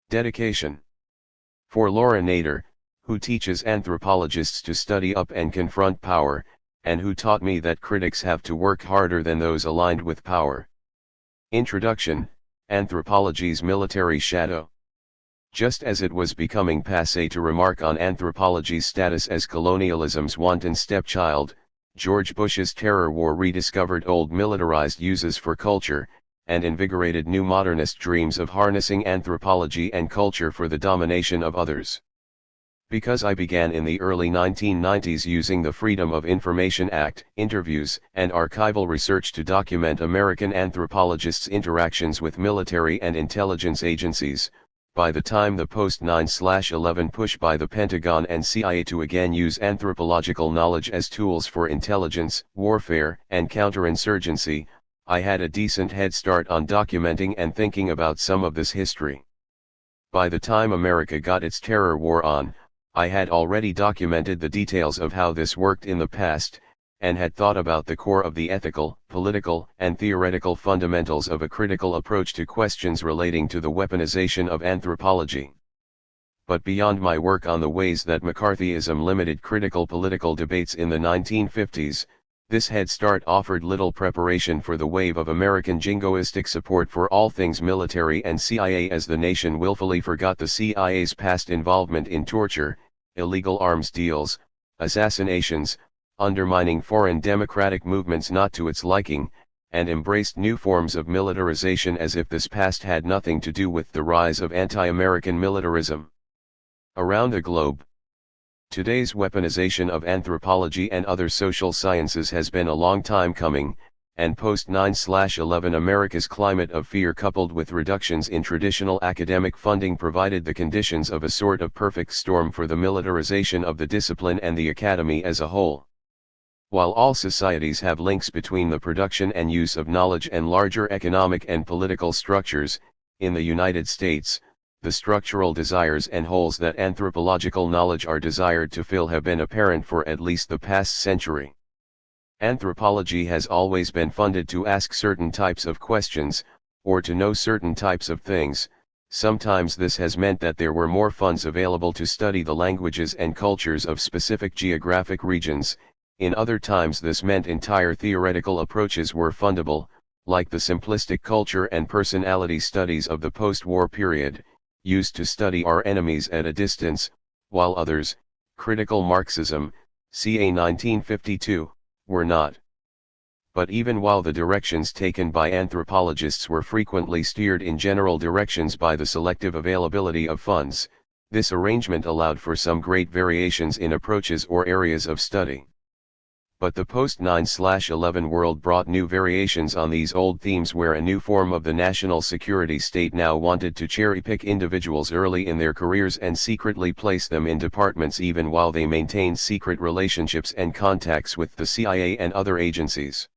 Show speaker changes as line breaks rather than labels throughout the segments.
Dedication. For Laura Nader, who teaches anthropologists to study up and confront power, and who taught me that critics have to work harder than those aligned with power. Introduction, Anthropology's Military Shadow. Just as it was becoming passé to remark on anthropology's status as colonialism's wanton stepchild, George Bush's terror war rediscovered old militarized uses for culture, and invigorated new modernist dreams of harnessing anthropology and culture for the domination of others. Because I began in the early 1990s using the Freedom of Information Act, interviews, and archival research to document American anthropologists' interactions with military and intelligence agencies, by the time the post-9/11 push by the Pentagon and CIA to again use anthropological knowledge as tools for intelligence, warfare, and counterinsurgency, I had a decent head start on documenting and thinking about some of this history. By the time America got its terror war on, I had already documented the details of how this worked in the past, and had thought about the core of the ethical, political, and theoretical fundamentals of a critical approach to questions relating to the weaponization of anthropology. But beyond my work on the ways that McCarthyism limited critical political debates in the 1950s, this head start offered little preparation for the wave of American jingoistic support for all things military and CIA as the nation willfully forgot the CIA's past involvement in torture, illegal arms deals, assassinations, undermining foreign democratic movements not to its liking, and embraced new forms of militarization as if this past had nothing to do with the rise of anti-American militarism. Around the globe, today's weaponization of anthropology and other social sciences has been a long time coming, and post-9/11 America's climate of fear coupled with reductions in traditional academic funding provided the conditions of a sort of perfect storm for the militarization of the discipline and the academy as a whole. While all societies have links between the production and use of knowledge and larger economic and political structures, in the United States, the structural desires and holes that anthropological knowledge are desired to fill have been apparent for at least the past century. Anthropology has always been funded to ask certain types of questions, or to know certain types of things. Sometimes this has meant that there were more funds available to study the languages and cultures of specific geographic regions. In other times this meant entire theoretical approaches were fundable, like the simplistic culture and personality studies of the post-war period, used to study our enemies at a distance, while others, critical Marxism, ca. 1952, were not. But even while the directions taken by anthropologists were frequently steered in general directions by the selective availability of funds, this arrangement allowed for some great variations in approaches or areas of study. But the post-9/11 world brought new variations on these old themes where a new form of the national security state now wanted to cherry-pick individuals early in their careers and secretly place them in departments even while they maintained secret relationships and contacts with the CIA and other agencies.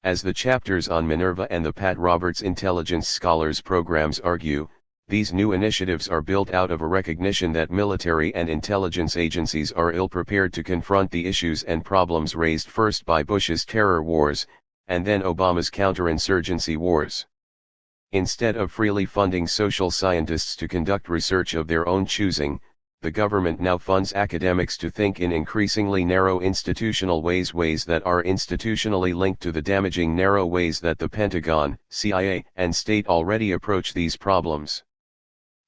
As the chapters on Minerva and the Pat Roberts Intelligence Scholars programs argue, these new initiatives are built out of a recognition that military and intelligence agencies are ill-prepared to confront the issues and problems raised first by Bush's terror wars, and then Obama's counterinsurgency wars. Instead of freely funding social scientists to conduct research of their own choosing, the government now funds academics to think in increasingly narrow institutional ways that are institutionally linked to the damaging narrow ways that the Pentagon, CIA, and state already approach these problems.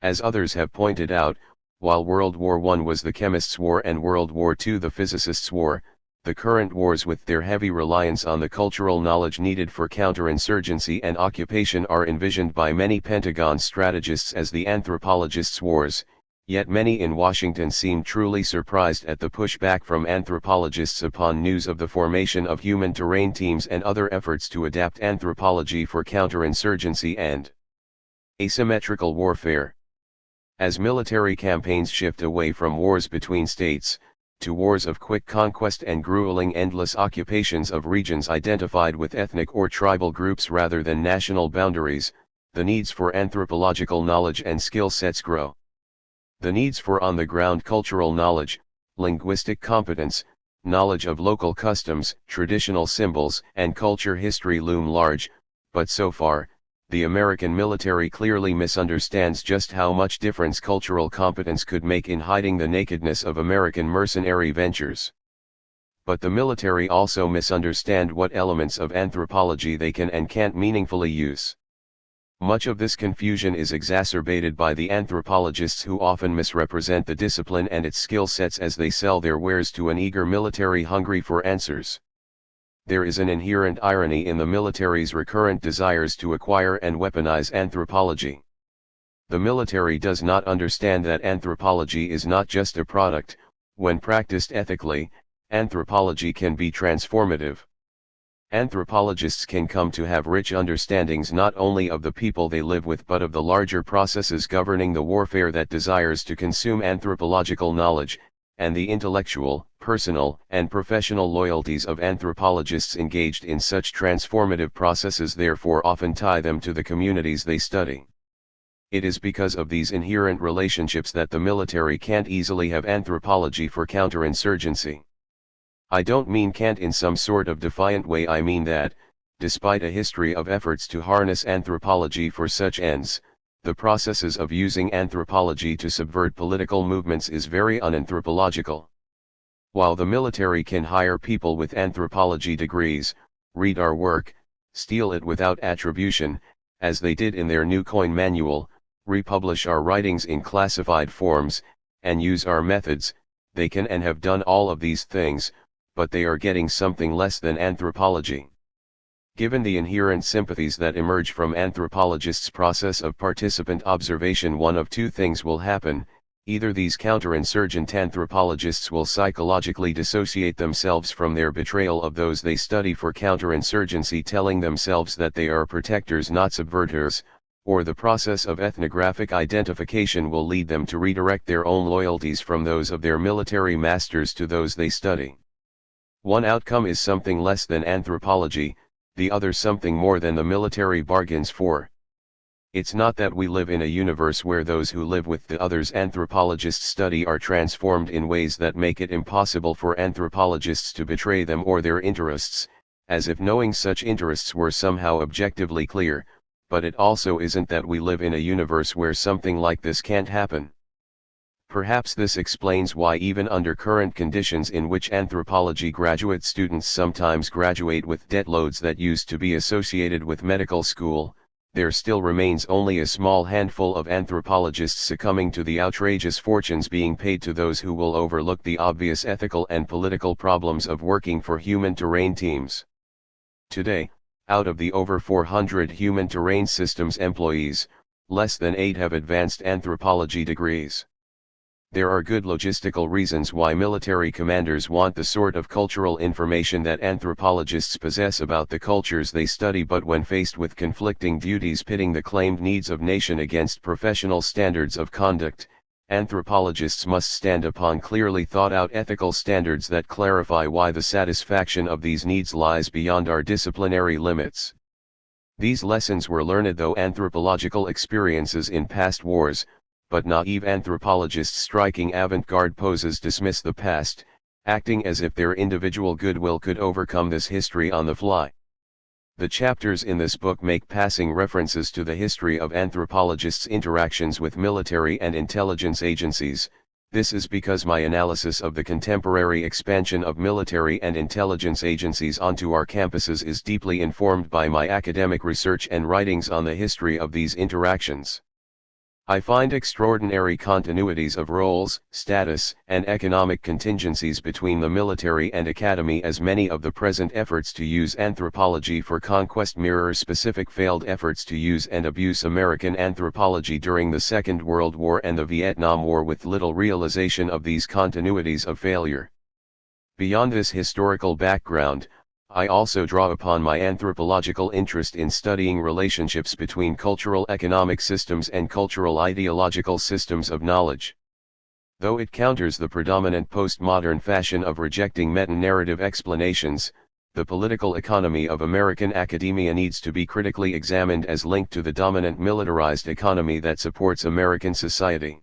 As others have pointed out, while World War I was the chemists' war and World War II the physicists' war, the current wars with their heavy reliance on the cultural knowledge needed for counterinsurgency and occupation are envisioned by many Pentagon strategists as the anthropologists' wars, yet many in Washington seem truly surprised at the pushback from anthropologists upon news of the formation of human terrain teams and other efforts to adapt anthropology for counterinsurgency and asymmetrical warfare. As military campaigns shift away from wars between states, to wars of quick conquest and grueling endless occupations of regions identified with ethnic or tribal groups rather than national boundaries, the needs for anthropological knowledge and skill sets grow. The needs for on-the-ground cultural knowledge, linguistic competence, knowledge of local customs, traditional symbols, and culture history loom large, but so far, The American military clearly misunderstands just how much difference cultural competence could make in hiding the nakedness of American mercenary ventures. But the military also misunderstand what elements of anthropology they can and can't meaningfully use. Much of this confusion is exacerbated by the anthropologists who often misrepresent the discipline and its skill sets as they sell their wares to an eager military hungry for answers. There is an inherent irony in the military's recurrent desires to acquire and weaponize anthropology. The military does not understand that anthropology is not just a product. When practiced ethically, anthropology can be transformative. Anthropologists can come to have rich understandings not only of the people they live with but of the larger processes governing the warfare that desires to consume anthropological knowledge, and the intellectual, personal, and professional loyalties of anthropologists engaged in such transformative processes therefore often tie them to the communities they study. It is because of these inherent relationships that the military can't easily have anthropology for counterinsurgency. I don't mean can't in some sort of defiant way, I mean that, despite a history of efforts to harness anthropology for such ends, the processes of using anthropology to subvert political movements is very unanthropological. While the military can hire people with anthropology degrees, read our work, steal it without attribution, as they did in their new coin manual, republish our writings in classified forms, and use our methods, they can and have done all of these things, but they are getting something less than anthropology. Given the inherent sympathies that emerge from anthropologists' process of participant observation, one of two things will happen: either these counterinsurgent anthropologists will psychologically dissociate themselves from their betrayal of those they study for counterinsurgency, telling themselves that they are protectors not subverters, or the process of ethnographic identification will lead them to redirect their own loyalties from those of their military masters to those they study. One outcome is something less than anthropology, the other something more than the military bargains for. It's not that we live in a universe where those who live with the others anthropologists study are transformed in ways that make it impossible for anthropologists to betray them or their interests, as if knowing such interests were somehow objectively clear, but it also isn't that we live in a universe where something like this can't happen. Perhaps this explains why even under current conditions in which anthropology graduate students sometimes graduate with debt loads that used to be associated with medical school, there still remains only a small handful of anthropologists succumbing to the outrageous fortunes being paid to those who will overlook the obvious ethical and political problems of working for human terrain teams. Today, out of the over 400 human terrain systems employees, less than 8 have advanced anthropology degrees. There are good logistical reasons why military commanders want the sort of cultural information that anthropologists possess about the cultures they study, but when faced with conflicting duties pitting the claimed needs of nation against professional standards of conduct, anthropologists must stand upon clearly thought out ethical standards that clarify why the satisfaction of these needs lies beyond our disciplinary limits. These lessons were learned through anthropological experiences in past wars, but naive anthropologists striking avant-garde poses dismiss the past, acting as if their individual goodwill could overcome this history on the fly. The chapters in this book make passing references to the history of anthropologists' interactions with military and intelligence agencies. This is because my analysis of the contemporary expansion of military and intelligence agencies onto our campuses is deeply informed by my academic research and writings on the history of these interactions. I find extraordinary continuities of roles, status, and economic contingencies between the military and academy, as many of the present efforts to use anthropology for conquest mirror specific failed efforts to use and abuse American anthropology during the Second World War and the Vietnam War, with little realization of these continuities of failure. Beyond this historical background, I also draw upon my anthropological interest in studying relationships between cultural economic systems and cultural ideological systems of knowledge. Though it counters the predominant postmodern fashion of rejecting meta-narrative explanations, the political economy of American academia needs to be critically examined as linked to the dominant militarized economy that supports American society.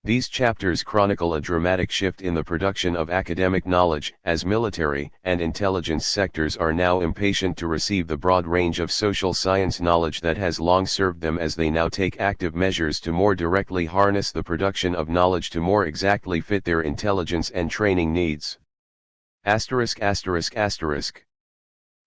These chapters chronicle a dramatic shift in the production of academic knowledge, as military and intelligence sectors are now impatient to receive the broad range of social science knowledge that has long served them, as they now take active measures to more directly harness the production of knowledge to more exactly fit their intelligence and training needs. *******.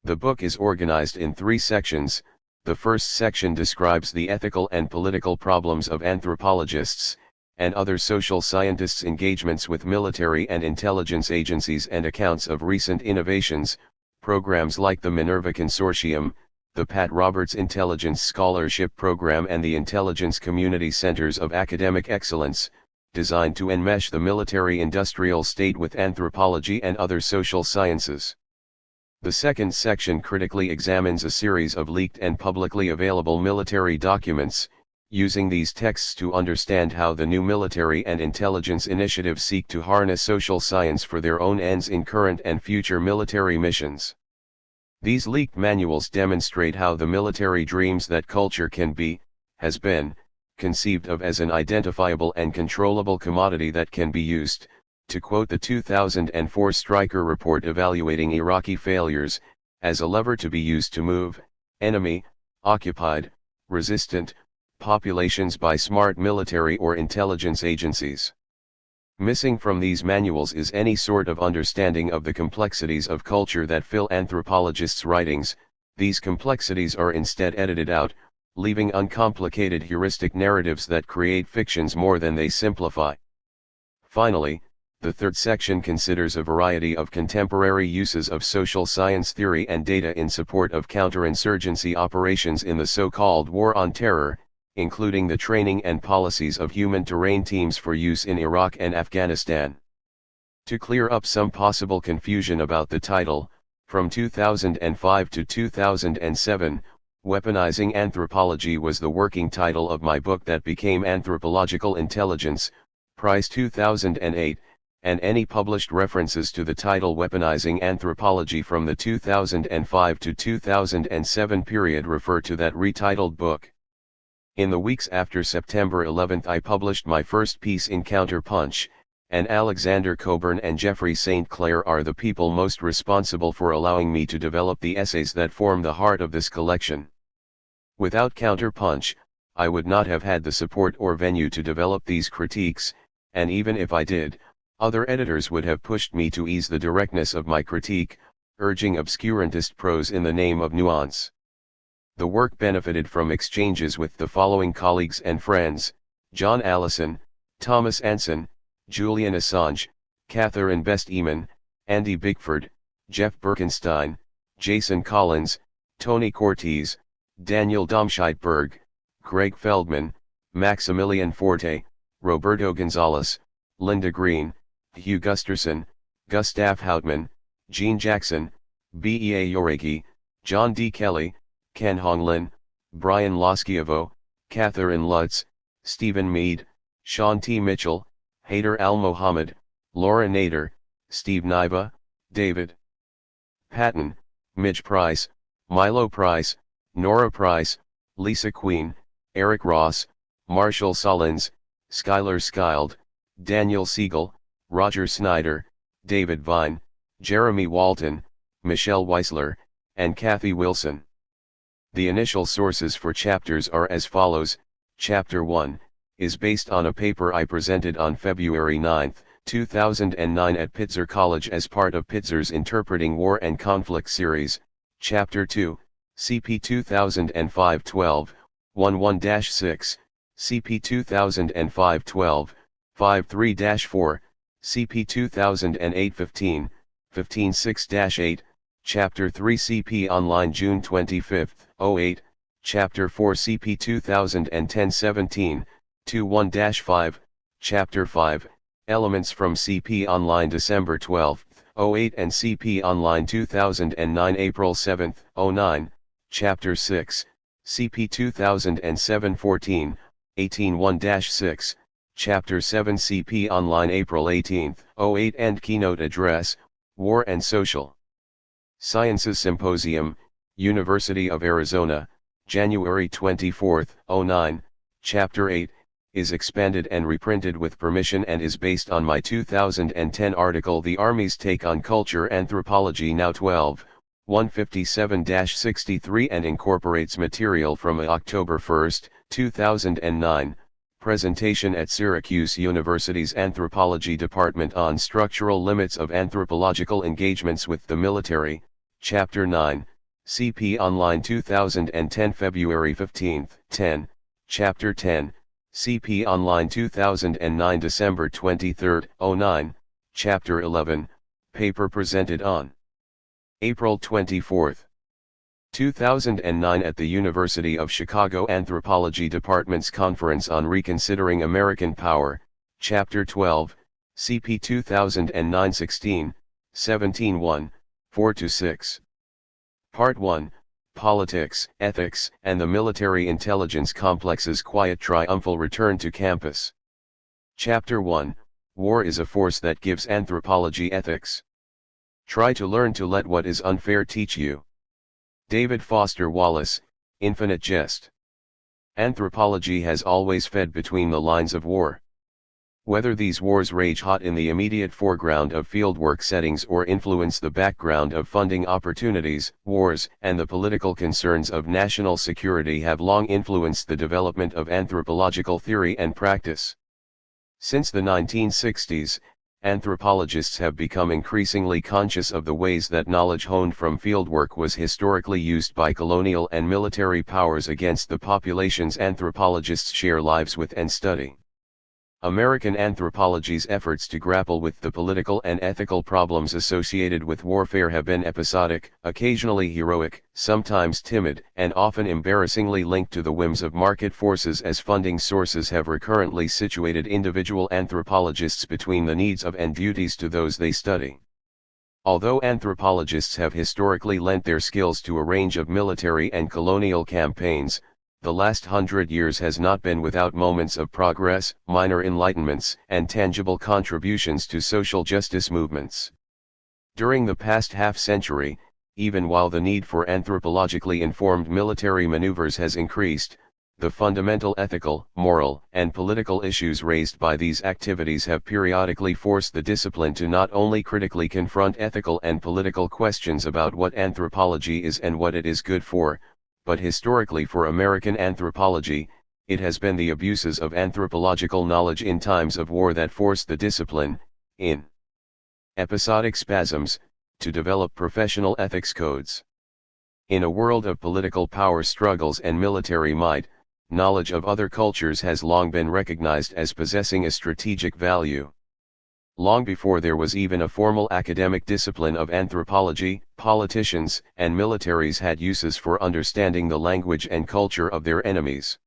The book is organized in 3 sections. The first section describes the ethical and political problems of anthropologists and other social scientists' engagements with military and intelligence agencies, and accounts of recent innovations, programs like the Minerva Consortium, the Pat Roberts Intelligence Scholarship Program, and the Intelligence Community Centers of Academic Excellence, designed to enmesh the military-industrial state with anthropology and other social sciences. The second section critically examines a series of leaked and publicly available military documents, using these texts to understand how the new military and intelligence initiatives seek to harness social science for their own ends in current and future military missions. These leaked manuals demonstrate how the military dreams that culture can be, has been, conceived of as an identifiable and controllable commodity that can be used, to quote the 2004 Stryker report evaluating Iraqi failures, as a lever to be used to move enemy, occupied, resistant populations by smart military or intelligence agencies. Missing from these manuals is any sort of understanding of the complexities of culture that fill anthropologists' writings. These complexities are instead edited out, leaving uncomplicated heuristic narratives that create fictions more than they simplify. Finally, the third section considers a variety of contemporary uses of social science theory and data in support of counterinsurgency operations in the so-called War on Terror, including the training and policies of human terrain teams for use in Iraq and Afghanistan. To clear up some possible confusion about the title, from 2005 to 2007, Weaponizing Anthropology was the working title of my book that became Anthropological Intelligence, Prize 2008, and any published references to the title Weaponizing Anthropology from the 2005 to 2007 period refer to that retitled book. In the weeks after September 11 I published my first piece in Counterpunch, and Alexander Coburn and Jeffrey St. Clair are the people most responsible for allowing me to develop the essays that form the heart of this collection. Without Counterpunch, I would not have had the support or venue to develop these critiques, and even if I did, other editors would have pushed me to ease the directness of my critique, urging obscurantist prose in the name of nuance. The work benefited from exchanges with the following colleagues and friends: John Allison, Thomas Anson, Julian Assange, Catherine Best-Eamon, Andy Bickford, Jeff Birkenstein, Jason Collins, Tony Cortez, Daniel Domscheitberg, Greg Feldman, Maximilian Forte, Roberto Gonzalez, Linda Green, Hugh Gusterson, Gustav Houtman, Gene Jackson, Bea Yoreki, John D. Kelly, Ken Honglin, Brian Loskievo, Catherine Lutz, Stephen Mead, Sean T. Mitchell, Haider Al-Mohammed, Laura Nader, Steve Niva, David Patton, Midge Price, Milo Price, Nora Price, Lisa Queen, Eric Ross, Marshall Sullins, Skylar Skild, Daniel Siegel, Roger Snyder, David Vine, Jeremy Walton, Michelle Weisler, and Kathy Wilson. The initial sources for chapters are as follows. Chapter 1 is based on a paper I presented on February 9, 2009 at Pitzer College as part of Pitzer's Interpreting War and Conflict series. Chapter 2, CP 2005-12, 11-6, CP 2005-12, 53-4, CP 2008-15, 15-6-8, Chapter 3 CP Online June 25, 08, Chapter 4 CP 2010-17, 21-5, Chapter 5, Elements from CP Online December 12, 08 and CP Online 2009 April 7, 09, Chapter 6, CP 2007-14, 18-1-6, Chapter 7 CP Online April 18, 08 and Keynote Address, War and Social Sciences Symposium, University of Arizona, January 24, 09, Chapter 8, is expanded and reprinted with permission and is based on my 2010 article The Army's Take on Culture Anthropology Now 12, 157-63 and incorporates material from a October 1, 2009, presentation at Syracuse University's Anthropology Department on Structural Limits of Anthropological Engagements with the Military, Chapter 9, CP Online 2010 February 15, 10, Chapter 10, CP Online 2009 December 23, 09, Chapter 11, paper presented on April 24, 2009 at the University of Chicago Anthropology Department's Conference on Reconsidering American Power, Chapter 12, CP 2009-16, 17-1, 4-6. Part 1, Politics, Ethics, and the Military Intelligence Complex's Quiet Triumphal Return to Campus. Chapter 1, War is a Force That Gives Anthropology Ethics. Try to learn to let what is unfair teach you. David Foster Wallace, Infinite Jest. Anthropology has always fed between the lines of war. Whether these wars rage hot in the immediate foreground of fieldwork settings or influence the background of funding opportunities, wars and the political concerns of national security have long influenced the development of anthropological theory and practice. Since the 1960s, anthropologists have become increasingly conscious of the ways that knowledge honed from fieldwork was historically used by colonial and military powers against the populations anthropologists share lives with and study. American anthropology's efforts to grapple with the political and ethical problems associated with warfare have been episodic, occasionally heroic, sometimes timid, and often embarrassingly linked to the whims of market forces, as funding sources have recurrently situated individual anthropologists between the needs of and duties to those they study. Although anthropologists have historically lent their skills to a range of military and colonial campaigns, the last 100 years has not been without moments of progress, minor enlightenments, and tangible contributions to social justice movements. During the past half-century, even while the need for anthropologically informed military maneuvers has increased, the fundamental ethical, moral, and political issues raised by these activities have periodically forced the discipline to not only critically confront ethical and political questions about what anthropology is and what it is good for, but historically for American anthropology, it has been the abuses of anthropological knowledge in times of war that forced the discipline, in episodic spasms, to develop professional ethics codes. In a world of political power struggles and military might, knowledge of other cultures has long been recognized as possessing a strategic value. Long before there was even a formal academic discipline of anthropology, politicians and militaries had uses for understanding the language and culture of their enemies.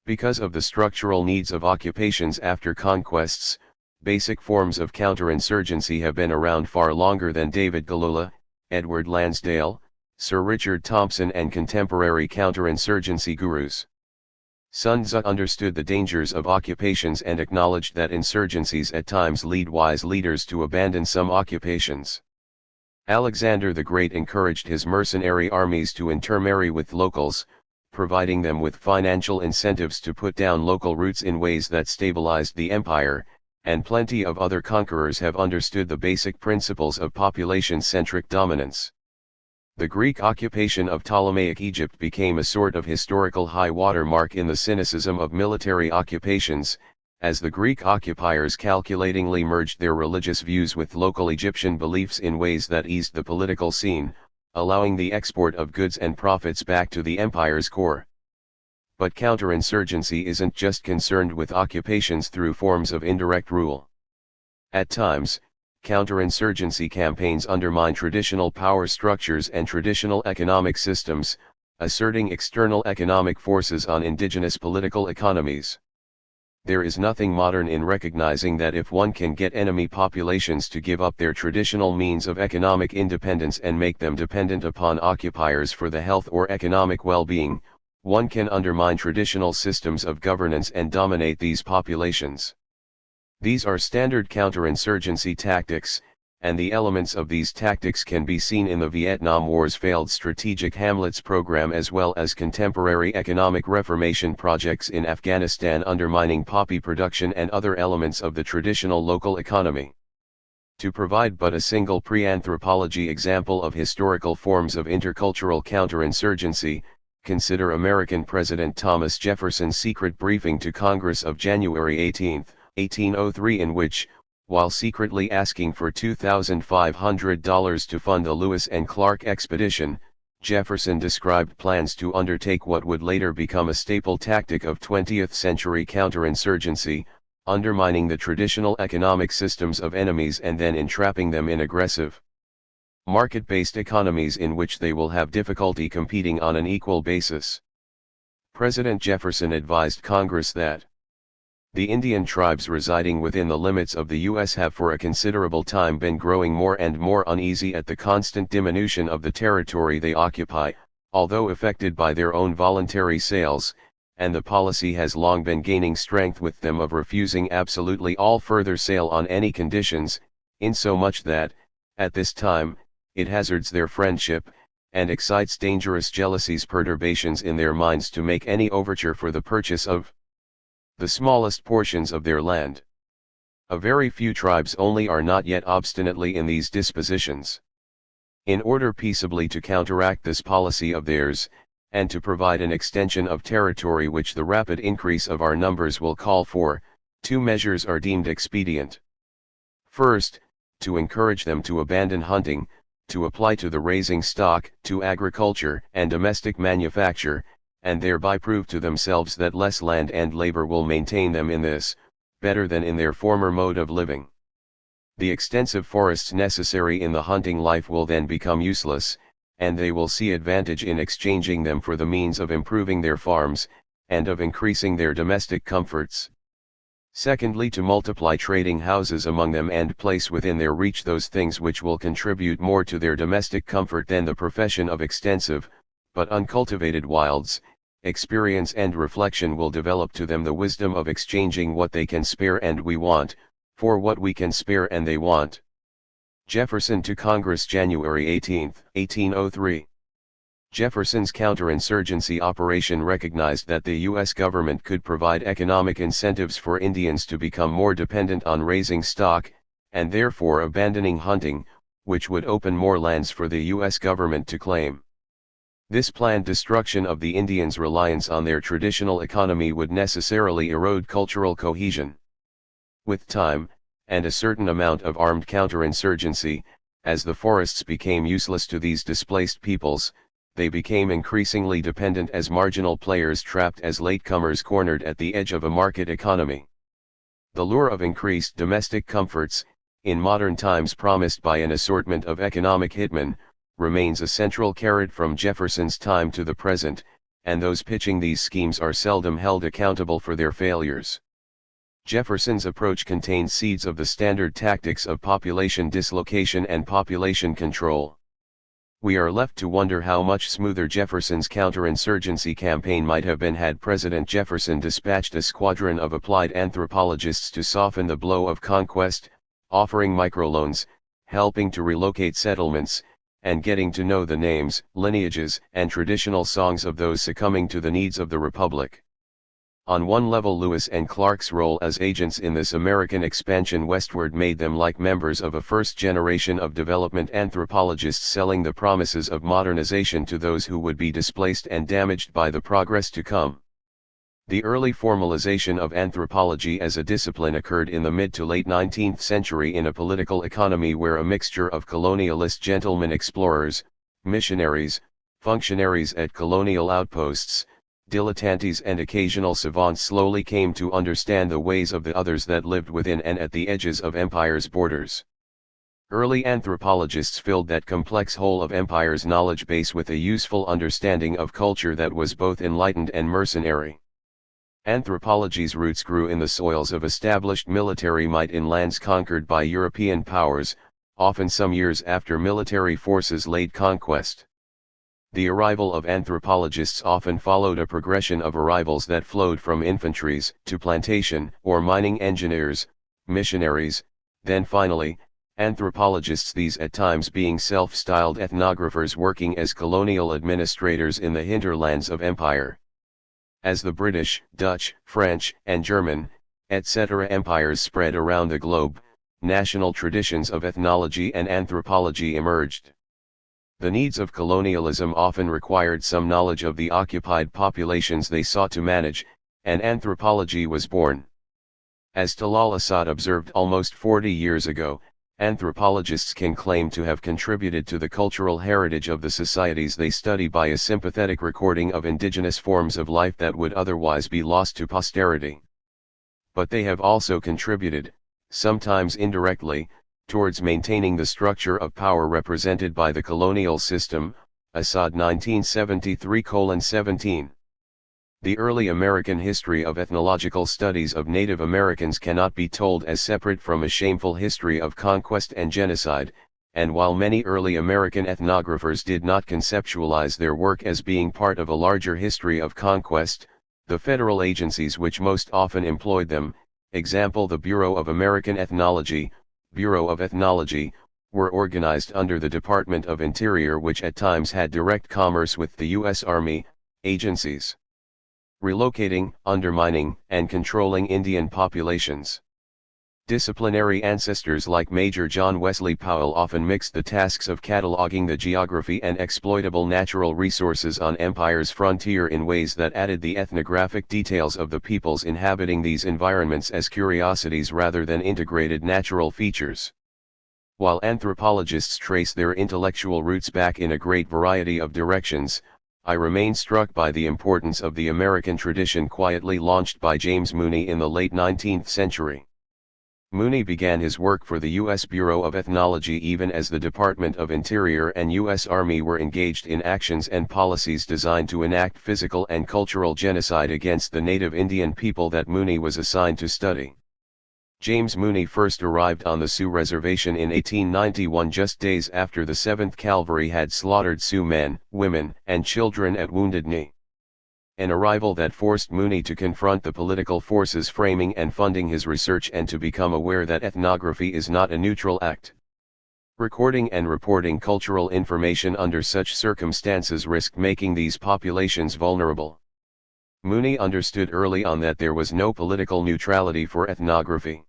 Because of the structural needs of occupations after conquests, basic forms of counterinsurgency have been around far longer than David Galula, Edward Lansdale, Sir Richard Thompson, and contemporary counterinsurgency gurus. Sun Tzu understood the dangers of occupations and acknowledged that insurgencies at times lead wise leaders to abandon some occupations. Alexander the Great encouraged his mercenary armies to intermarry with locals, providing them with financial incentives to put down local roots in ways that stabilized the empire, and plenty of other conquerors have understood the basic principles of population-centric dominance. The Greek occupation of Ptolemaic Egypt became a sort of historical high-water mark in the cynicism of military occupations, as the Greek occupiers calculatingly merged their religious views with local Egyptian beliefs in ways that eased the political scene, allowing the export of goods and profits back to the empire's core. But counterinsurgency isn't just concerned with occupations through forms of indirect rule. At times, counterinsurgency campaigns undermine traditional power structures and traditional economic systems, asserting external economic forces on indigenous political economies. There is nothing modern in recognizing that if one can get enemy populations to give up their traditional means of economic independence and make them dependent upon occupiers for the health or economic well-being, one can undermine traditional systems of governance and dominate these populations. These are standard counterinsurgency tactics, and the elements of these tactics can be seen in the Vietnam War's failed strategic Hamlet's program as well as contemporary economic reformation projects in Afghanistan undermining poppy production and other elements of the traditional local economy. To provide but a single pre-anthropology example of historical forms of intercultural counterinsurgency, consider American President Thomas Jefferson's secret briefing to Congress of January 18, 1803, in which, while secretly asking for $2,500 to fund the Lewis and Clark expedition, Jefferson described plans to undertake what would later become a staple tactic of 20th-century counterinsurgency, undermining the traditional economic systems of enemies and then entrapping them in aggressive, market-based economies in which they will have difficulty competing on an equal basis. President Jefferson advised Congress that the Indian tribes residing within the limits of the U.S. have for a considerable time been growing more and more uneasy at the constant diminution of the territory they occupy, although affected by their own voluntary sales, and the policy has long been gaining strength with them of refusing absolutely all further sale on any conditions, insomuch that, at this time, it hazards their friendship, and excites dangerous jealousies perturbations in their minds to make any overture for the purchase of the smallest portions of their land. A very few tribes only are not yet obstinately in these dispositions. In order peaceably to counteract this policy of theirs, and to provide an extension of territory which the rapid increase of our numbers will call for, two measures are deemed expedient. First, to encourage them to abandon hunting, to apply to the raising stock, to agriculture and domestic manufacture, and thereby prove to themselves that less land and labor will maintain them in this, better than in their former mode of living. The extensive forests necessary in the hunting life will then become useless, and they will see advantage in exchanging them for the means of improving their farms, and of increasing their domestic comforts. Secondly, to multiply trading houses among them and place within their reach those things which will contribute more to their domestic comfort than the profession of extensive, but uncultivated wilds. Experience and reflection will develop to them the wisdom of exchanging what they can spare and we want, for what we can spare and they want. Jefferson to Congress, January 18, 1803. Jefferson's counterinsurgency operation recognized that the U.S. government could provide economic incentives for Indians to become more dependent on raising stock, and therefore abandoning hunting, which would open more lands for the U.S. government to claim. This planned destruction of the Indians' reliance on their traditional economy would necessarily erode cultural cohesion. With time, and a certain amount of armed counterinsurgency, as the forests became useless to these displaced peoples, they became increasingly dependent as marginal players trapped as latecomers cornered at the edge of a market economy. The lure of increased domestic comforts, in modern times promised by an assortment of economic hitmen, remains a central carrot from Jefferson's time to the present, and those pitching these schemes are seldom held accountable for their failures. Jefferson's approach contained seeds of the standard tactics of population dislocation and population control. We are left to wonder how much smoother Jefferson's counterinsurgency campaign might have been had President Jefferson dispatched a squadron of applied anthropologists to soften the blow of conquest, offering microloans, helping to relocate settlements, and getting to know the names, lineages, and traditional songs of those succumbing to the needs of the Republic. On one level, Lewis and Clark's role as agents in this American expansion westward made them like members of a first generation of development anthropologists selling the promises of modernization to those who would be displaced and damaged by the progress to come. The early formalization of anthropology as a discipline occurred in the mid to late 19th century in a political economy where a mixture of colonialist gentlemen explorers, missionaries, functionaries at colonial outposts, dilettantes and occasional savants slowly came to understand the ways of the others that lived within and at the edges of empire's borders. Early anthropologists filled that complex whole of empire's knowledge base with a useful understanding of culture that was both enlightened and mercenary. Anthropology's roots grew in the soils of established military might in lands conquered by European powers, often some years after military forces laid conquest. The arrival of anthropologists often followed a progression of arrivals that flowed from infantries to plantation or mining engineers, missionaries, then finally, Anthropologists, these at times being self-styled ethnographers working as colonial administrators in the hinterlands of empire. As the British, Dutch, French, and German, etc. empires spread around the globe, national traditions of ethnology and anthropology emerged. The needs of colonialism often required some knowledge of the occupied populations they sought to manage, and anthropology was born. As Talal Asad observed almost 40 years ago, anthropologists can claim to have contributed to the cultural heritage of the societies they study by a sympathetic recording of indigenous forms of life that would otherwise be lost to posterity. But they have also contributed, sometimes indirectly, towards maintaining the structure of power represented by the colonial system. Asad 1973:17. The early American history of ethnological studies of Native Americans cannot be told as separate from a shameful history of conquest and genocide, and while many early American ethnographers did not conceptualize their work as being part of a larger history of conquest, the federal agencies which most often employed them, example the Bureau of American Ethnology, Bureau of Ethnology, were organized under the Department of Interior, which at times had direct commerce with the U.S. Army, agencies relocating, undermining, and controlling Indian populations. Disciplinary ancestors like Major John Wesley Powell often mixed the tasks of cataloging the geography and exploitable natural resources on empire's frontier in ways that added the ethnographic details of the peoples inhabiting these environments as curiosities rather than integrated natural features. While anthropologists trace their intellectual roots back in a great variety of directions, I remain struck by the importance of the American tradition quietly launched by James Mooney in the late 19th century. Mooney began his work for the U.S. Bureau of Ethnology even as the Department of Interior and U.S. Army were engaged in actions and policies designed to enact physical and cultural genocide against the native Indian people that Mooney was assigned to study. James Mooney first arrived on the Sioux Reservation in 1891, just days after the 7th Cavalry had slaughtered Sioux men, women, and children at Wounded Knee. An arrival that forced Mooney to confront the political forces framing and funding his research and to become aware that ethnography is not a neutral act. Recording and reporting cultural information under such circumstances risked making these populations vulnerable. Mooney understood early on that there was no political neutrality for ethnography.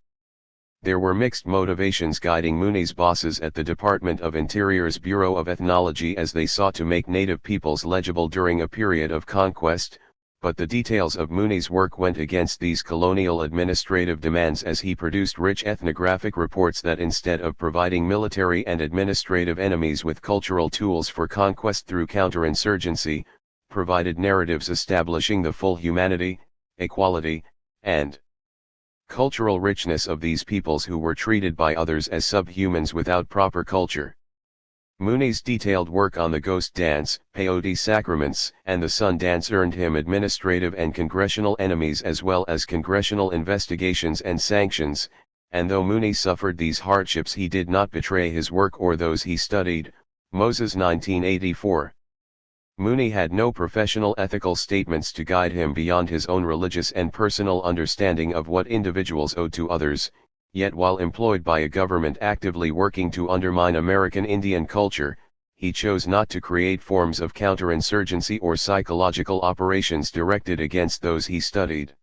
There were mixed motivations guiding Mooney's bosses at the Department of Interior's Bureau of Ethnology as they sought to make native peoples legible during a period of conquest, but the details of Mooney's work went against these colonial administrative demands as he produced rich ethnographic reports that instead of providing military and administrative enemies with cultural tools for conquest through counterinsurgency, provided narratives establishing the full humanity, equality, and cultural richness of these peoples who were treated by others as subhumans without proper culture. Mooney's detailed work on the ghost dance, peyote sacraments, and the sun dance earned him administrative and congressional enemies as well as congressional investigations and sanctions, and though Mooney suffered these hardships he did not betray his work or those he studied. Moses 1984. Mooney had no professional ethical statements to guide him beyond his own religious and personal understanding of what individuals owed to others, yet while employed by a government actively working to undermine American Indian culture, he chose not to create forms of counterinsurgency or psychological operations directed against those he studied.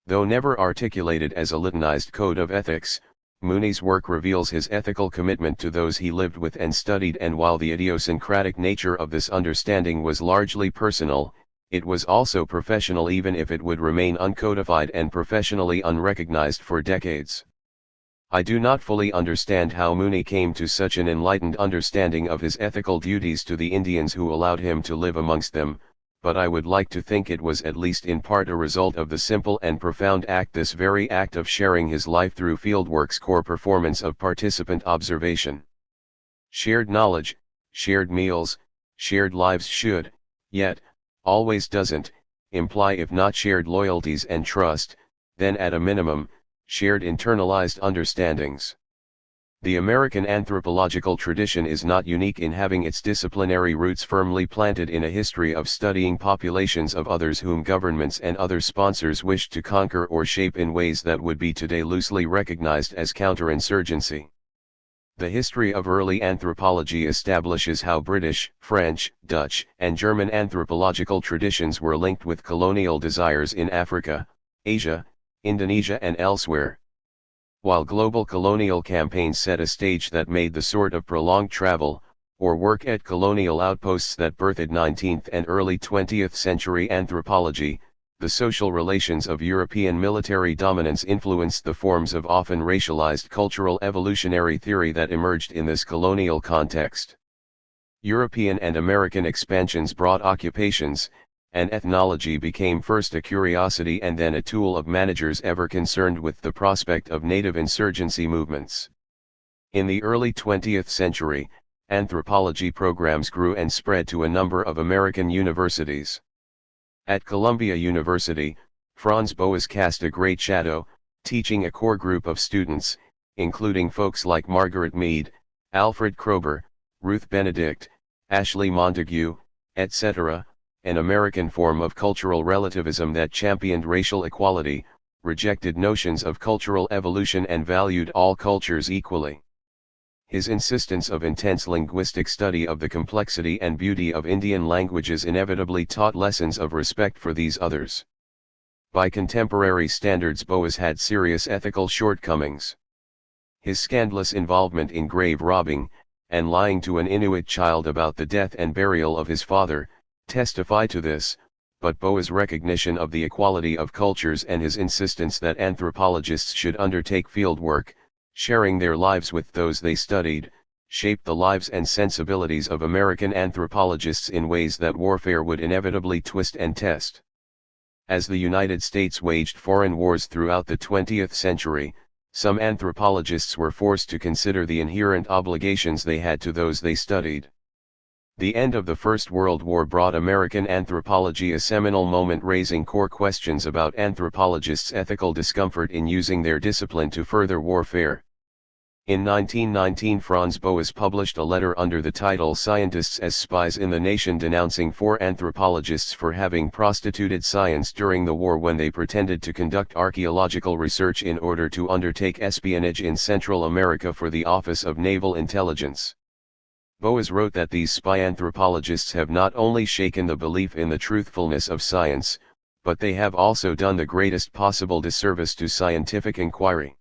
Though never articulated as a litanized code of ethics, Mooney's work reveals his ethical commitment to those he lived with and studied, and while the idiosyncratic nature of this understanding was largely personal, it was also professional even if it would remain uncodified and professionally unrecognized for decades. I do not fully understand how Mooney came to such an enlightened understanding of his ethical duties to the Indians who allowed him to live amongst them, but I would like to think it was at least in part a result of the simple and profound act, this very act of sharing his life through fieldwork's core performance of participant observation. Shared knowledge, shared meals, shared lives should, yet, always doesn't, imply if not shared loyalties and trust, then at a minimum, shared internalized understandings. The American anthropological tradition is not unique in having its disciplinary roots firmly planted in a history of studying populations of others whom governments and other sponsors wished to conquer or shape in ways that would be today loosely recognized as counterinsurgency. The history of early anthropology establishes how British, French, Dutch, and German anthropological traditions were linked with colonial desires in Africa, Asia, Indonesia and elsewhere. While global colonial campaigns set a stage that made the sort of prolonged travel, or work at colonial outposts that birthed 19th and early 20th century anthropology, the social relations of European military dominance influenced the forms of often racialized cultural evolutionary theory that emerged in this colonial context. European and American expansions brought occupations, and ethnology became first a curiosity and then a tool of managers ever concerned with the prospect of native insurgency movements. In the early 20th century, anthropology programs grew and spread to a number of American universities. At Columbia University, Franz Boas cast a great shadow, teaching a core group of students, including folks like Margaret Mead, Alfred Kroeber, Ruth Benedict, Ashley Montague, etc., an American form of cultural relativism that championed racial equality, rejected notions of cultural evolution and valued all cultures equally. His insistence of intense linguistic study of the complexity and beauty of Indian languages inevitably taught lessons of respect for these others. By contemporary standards, Boas had serious ethical shortcomings. His scandalous involvement in grave robbing, and lying to an Inuit child about the death and burial of his father, testify to this, but Boas' recognition of the equality of cultures and his insistence that anthropologists should undertake field work, sharing their lives with those they studied, shaped the lives and sensibilities of American anthropologists in ways that warfare would inevitably twist and test. As the United States waged foreign wars throughout the 20th century, some anthropologists were forced to consider the inherent obligations they had to those they studied. The end of the First World War brought American anthropology a seminal moment, raising core questions about anthropologists' ethical discomfort in using their discipline to further warfare. In 1919, Franz Boas published a letter under the title "Scientists as Spies in the Nation," denouncing 4 anthropologists for having prostituted science during the war when they pretended to conduct archaeological research in order to undertake espionage in Central America for the Office of Naval Intelligence. Boas wrote that these spy anthropologists have not only shaken the belief in the truthfulness of science, but they have also done the greatest possible disservice to scientific inquiry.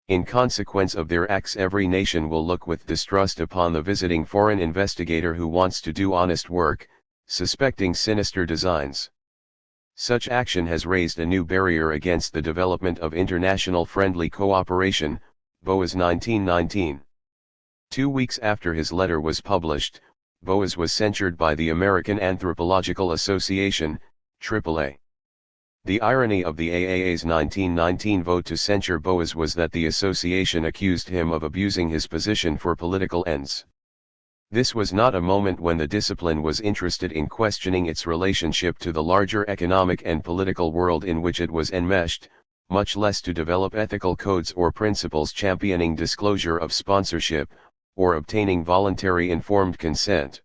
In consequence of their acts, every nation will look with distrust upon the visiting foreign investigator who wants to do honest work, suspecting sinister designs. Such action has raised a new barrier against the development of international friendly cooperation, Boas 1919. 2 weeks after his letter was published, Boas was censured by the American Anthropological Association, AAA. The irony of the AAA's 1919 vote to censure Boas was that the association accused him of abusing his position for political ends. This was not a moment when the discipline was interested in questioning its relationship to the larger economic and political world in which it was enmeshed, much less to develop ethical codes or principles championing disclosure of sponsorship, or obtaining voluntary informed consent.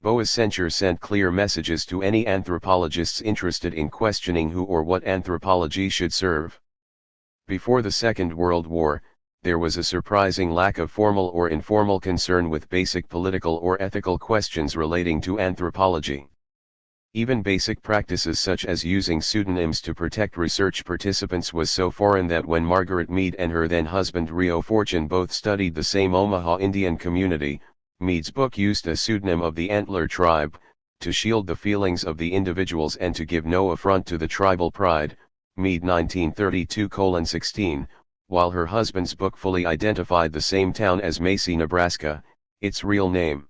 Boas' censure sent clear messages to any anthropologists interested in questioning who or what anthropology should serve. Before the Second World War, there was a surprising lack of formal or informal concern with basic political or ethical questions relating to anthropology. Even basic practices such as using pseudonyms to protect research participants was so foreign that when Margaret Mead and her then husband Rio Fortune both studied the same Omaha Indian community, Mead's book used a pseudonym of the Antler tribe, to shield the feelings of the individuals and to give no affront to the tribal pride, Mead 1932:16, while her husband's book fully identified the same town as Macy, Nebraska, its real name.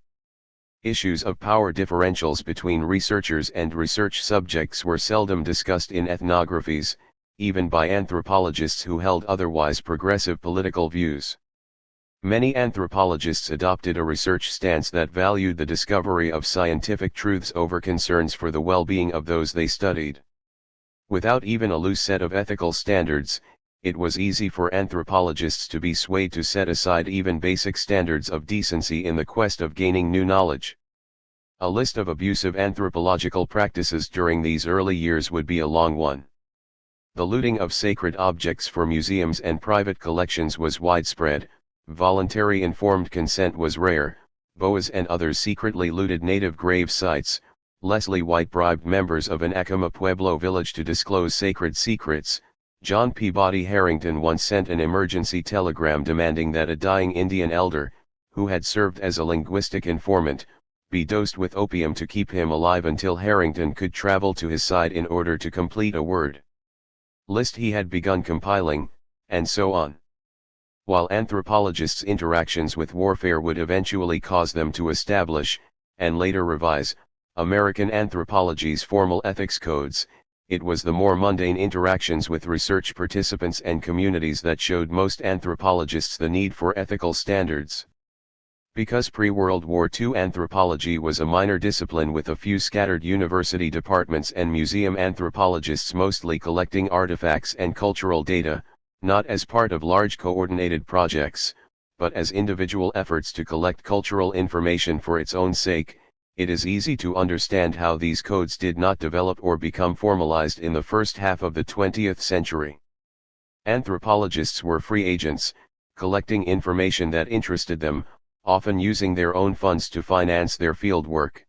Issues of power differentials between researchers and research subjects were seldom discussed in ethnographies, even by anthropologists who held otherwise progressive political views. Many anthropologists adopted a research stance that valued the discovery of scientific truths over concerns for the well-being of those they studied. Without even a loose set of ethical standards, it was easy for anthropologists to be swayed to set aside even basic standards of decency in the quest of gaining new knowledge. A list of abusive anthropological practices during these early years would be a long one. The looting of sacred objects for museums and private collections was widespread, Voluntary informed consent was rare. Boas and others secretly looted native grave sites. Leslie White bribed members of an Acoma Pueblo village to disclose sacred secrets. John Peabody Harrington once sent an emergency telegram demanding that a dying Indian elder, who had served as a linguistic informant, be dosed with opium to keep him alive until Harrington could travel to his side in order to complete a word list he had begun compiling, and so on. While anthropologists' interactions with warfare would eventually cause them to establish, and later revise, American anthropology's formal ethics codes, it was the more mundane interactions with research participants and communities that showed most anthropologists the need for ethical standards. Because pre-World War II anthropology was a minor discipline with a few scattered university departments and museum anthropologists mostly collecting artifacts and cultural data, not as part of large coordinated projects, but as individual efforts to collect cultural information for its own sake, it is easy to understand how these codes did not develop or become formalized in the first half of the 20th century. Anthropologists were free agents, collecting information that interested them, often using their own funds to finance their fieldwork.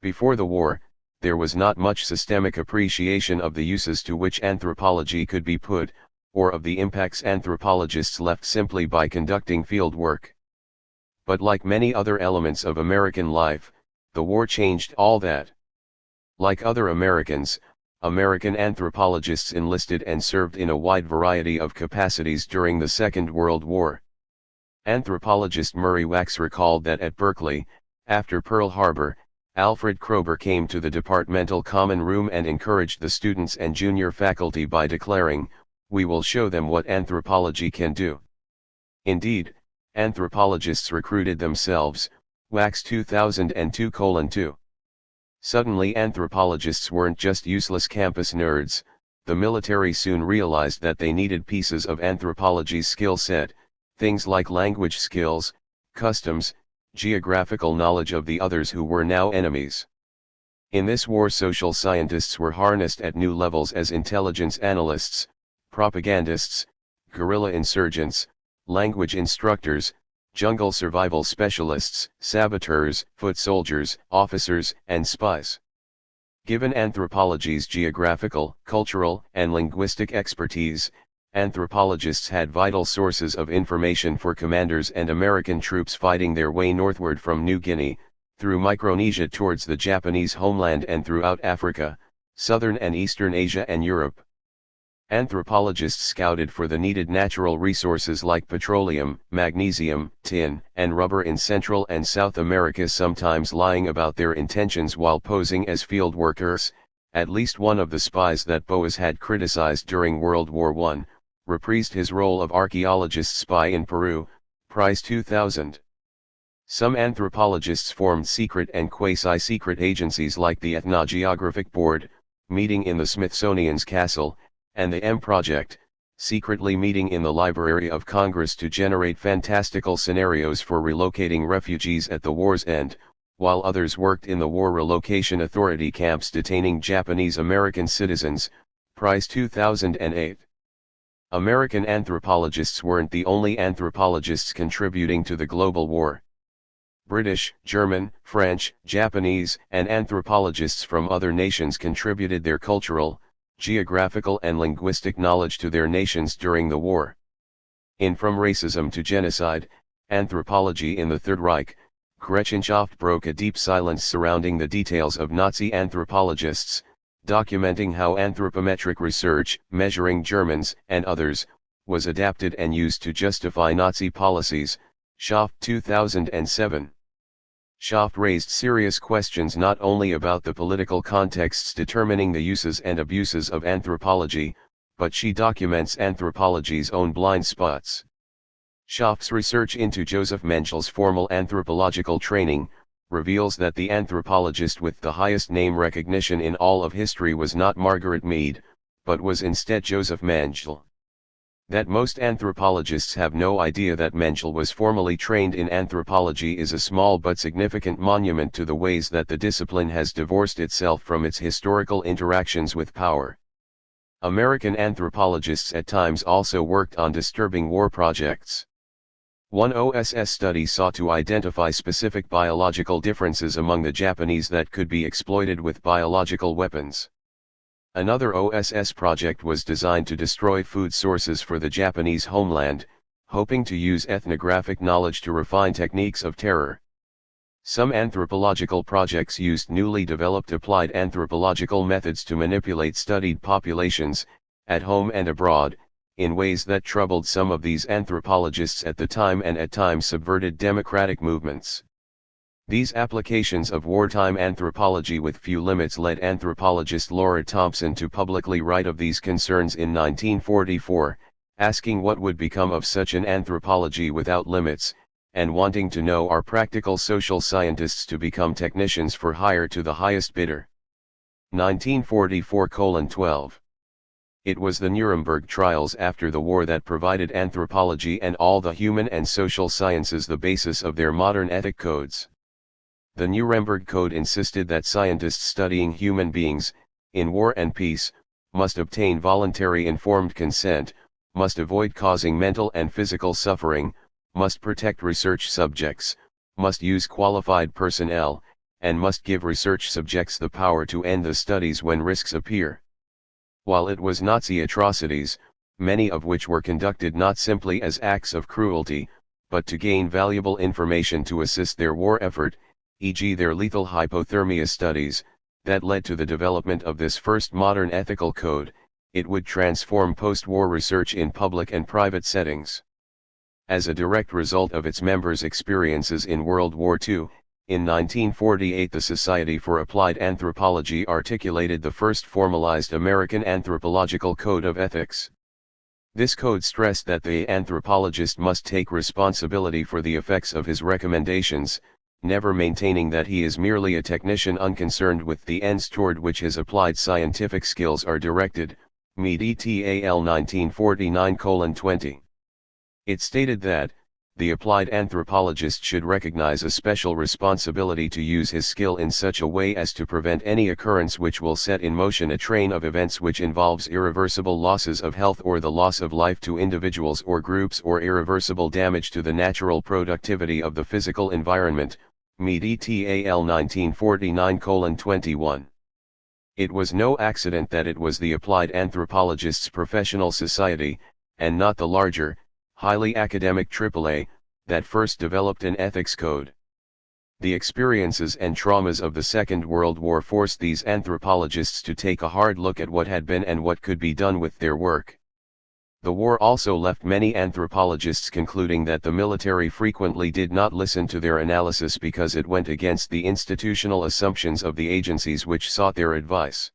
Before the war, there was not much systemic appreciation of the uses to which anthropology could be put, or of the impacts anthropologists left simply by conducting fieldwork. But like many other elements of American life, the war changed all that. Like other Americans, American anthropologists enlisted and served in a wide variety of capacities during the Second World War. Anthropologist Murray Wax recalled that at Berkeley, after Pearl Harbor, Alfred Kroeber came to the departmental common room and encouraged the students and junior faculty by declaring, "We will show them what anthropology can do." Indeed, anthropologists recruited themselves, Wax 2002:2. Suddenly anthropologists weren't just useless campus nerds. The military soon realized that they needed pieces of anthropology's skill set, things like language skills, customs, geographical knowledge of the others who were now enemies. In this war, social scientists were harnessed at new levels as intelligence analysts, propagandists, guerrilla insurgents, language instructors, jungle survival specialists, saboteurs, foot soldiers, officers, and spies. Given anthropology's geographical, cultural, and linguistic expertise, anthropologists had vital sources of information for commanders and American troops fighting their way northward from New Guinea, through Micronesia towards the Japanese homeland and throughout Africa, southern and eastern Asia and Europe. Anthropologists scouted for the needed natural resources like petroleum, magnesium, tin, and rubber in Central and South America, sometimes lying about their intentions while posing as field workers. At least one of the spies that Boas had criticized during World War I, reprised his role of archaeologist spy in Peru, Price 2000. Some anthropologists formed secret and quasi-secret agencies like the Ethnogeographic Board, meeting in the Smithsonian's castle, and the M Project, secretly meeting in the Library of Congress to generate fantastical scenarios for relocating refugees at the war's end, while others worked in the War Relocation Authority camps detaining Japanese American citizens, Price 2008. American anthropologists weren't the only anthropologists contributing to the global war. British, German, French, Japanese, and anthropologists from other nations contributed their cultural, geographical and linguistic knowledge to their nations during the war. In From Racism to Genocide, Anthropology in the Third Reich, Gretchenschaft broke a deep silence surrounding the details of Nazi anthropologists, documenting how anthropometric research, measuring Germans and others, was adapted and used to justify Nazi policies, Schaft 2007. Schaft raised serious questions not only about the political contexts determining the uses and abuses of anthropology, but she documents anthropology's own blind spots. Schaft's research into Joseph Mengel's formal anthropological training reveals that the anthropologist with the highest name recognition in all of history was not Margaret Mead, but was instead Joseph Mengel. That most anthropologists have no idea that Mengel was formally trained in anthropology is a small but significant monument to the ways that the discipline has divorced itself from its historical interactions with power. American anthropologists at times also worked on disturbing war projects. One OSS study sought to identify specific biological differences among the Japanese that could be exploited with biological weapons. Another OSS project was designed to destroy food sources for the Japanese homeland, hoping to use ethnographic knowledge to refine techniques of terror. Some anthropological projects used newly developed applied anthropological methods to manipulate studied populations, at home and abroad, in ways that troubled some of these anthropologists at the time and at times subverted democratic movements. These applications of wartime anthropology with few limits led anthropologist Laura Thompson to publicly write of these concerns in 1944, asking what would become of such an anthropology without limits, and wanting to know are practical social scientists to become technicians for hire to the highest bidder. 1944:12. It was the Nuremberg trials after the war that provided anthropology and all the human and social sciences the basis of their modern ethic codes. The Nuremberg Code insisted that scientists studying human beings, in war and peace, must obtain voluntary informed consent, must avoid causing mental and physical suffering, must protect research subjects, must use qualified personnel, and must give research subjects the power to end the studies when risks appear. While it was Nazi atrocities, many of which were conducted not simply as acts of cruelty, but to gain valuable information to assist their war effort, e.g. their lethal hypothermia studies, that led to the development of this first modern ethical code, it would transform post-war research in public and private settings. As a direct result of its members' experiences in World War II, in 1948 the Society for Applied Anthropology articulated the first formalized American anthropological code of ethics. This code stressed that the anthropologist must take responsibility for the effects of his recommendations, never maintaining that he is merely a technician unconcerned with the ends toward which his applied scientific skills are directed. MEDTAL 1949:20. It stated that, the applied anthropologist should recognize a special responsibility to use his skill in such a way as to prevent any occurrence which will set in motion a train of events which involves irreversible losses of health or the loss of life to individuals or groups or irreversible damage to the natural productivity of the physical environment. MEDTAL 1949:21. It was no accident that it was the Applied Anthropologists Professional Society, and not the larger, highly academic AAA, that first developed an ethics code. The experiences and traumas of the Second World War forced these anthropologists to take a hard look at what had been and what could be done with their work. The war also left many anthropologists concluding that the military frequently did not listen to their analysis because it went against the institutional assumptions of the agencies which sought their advice.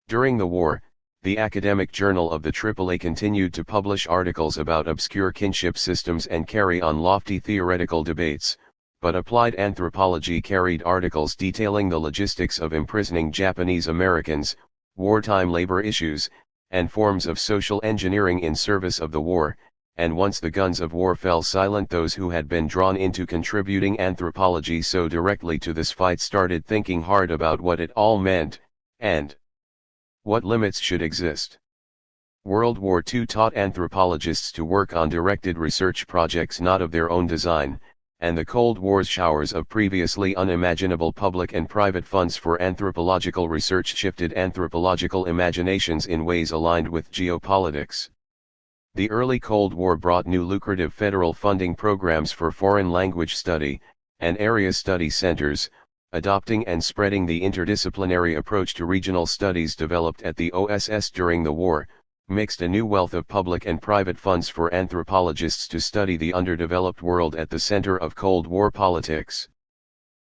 During the war, the academic journal of the AAA continued to publish articles about obscure kinship systems and carry on lofty theoretical debates, but applied anthropology carried articles detailing the logistics of imprisoning Japanese Americans, wartime labor issues, and forms of social engineering in service of the war, and once the guns of war fell silent, those who had been drawn into contributing anthropology so directly to this fight started thinking hard about what it all meant, and what limits should exist. World War II taught anthropologists to work on directed research projects not of their own design, and the Cold War's showers of previously unimaginable public and private funds for anthropological research shifted anthropological imaginations in ways aligned with geopolitics. The early Cold War brought new lucrative federal funding programs for foreign language study, and area study centers, adopting and spreading the interdisciplinary approach to regional studies developed at the OSS during the war, mixed a new wealth of public and private funds for anthropologists to study the underdeveloped world at the center of Cold War politics.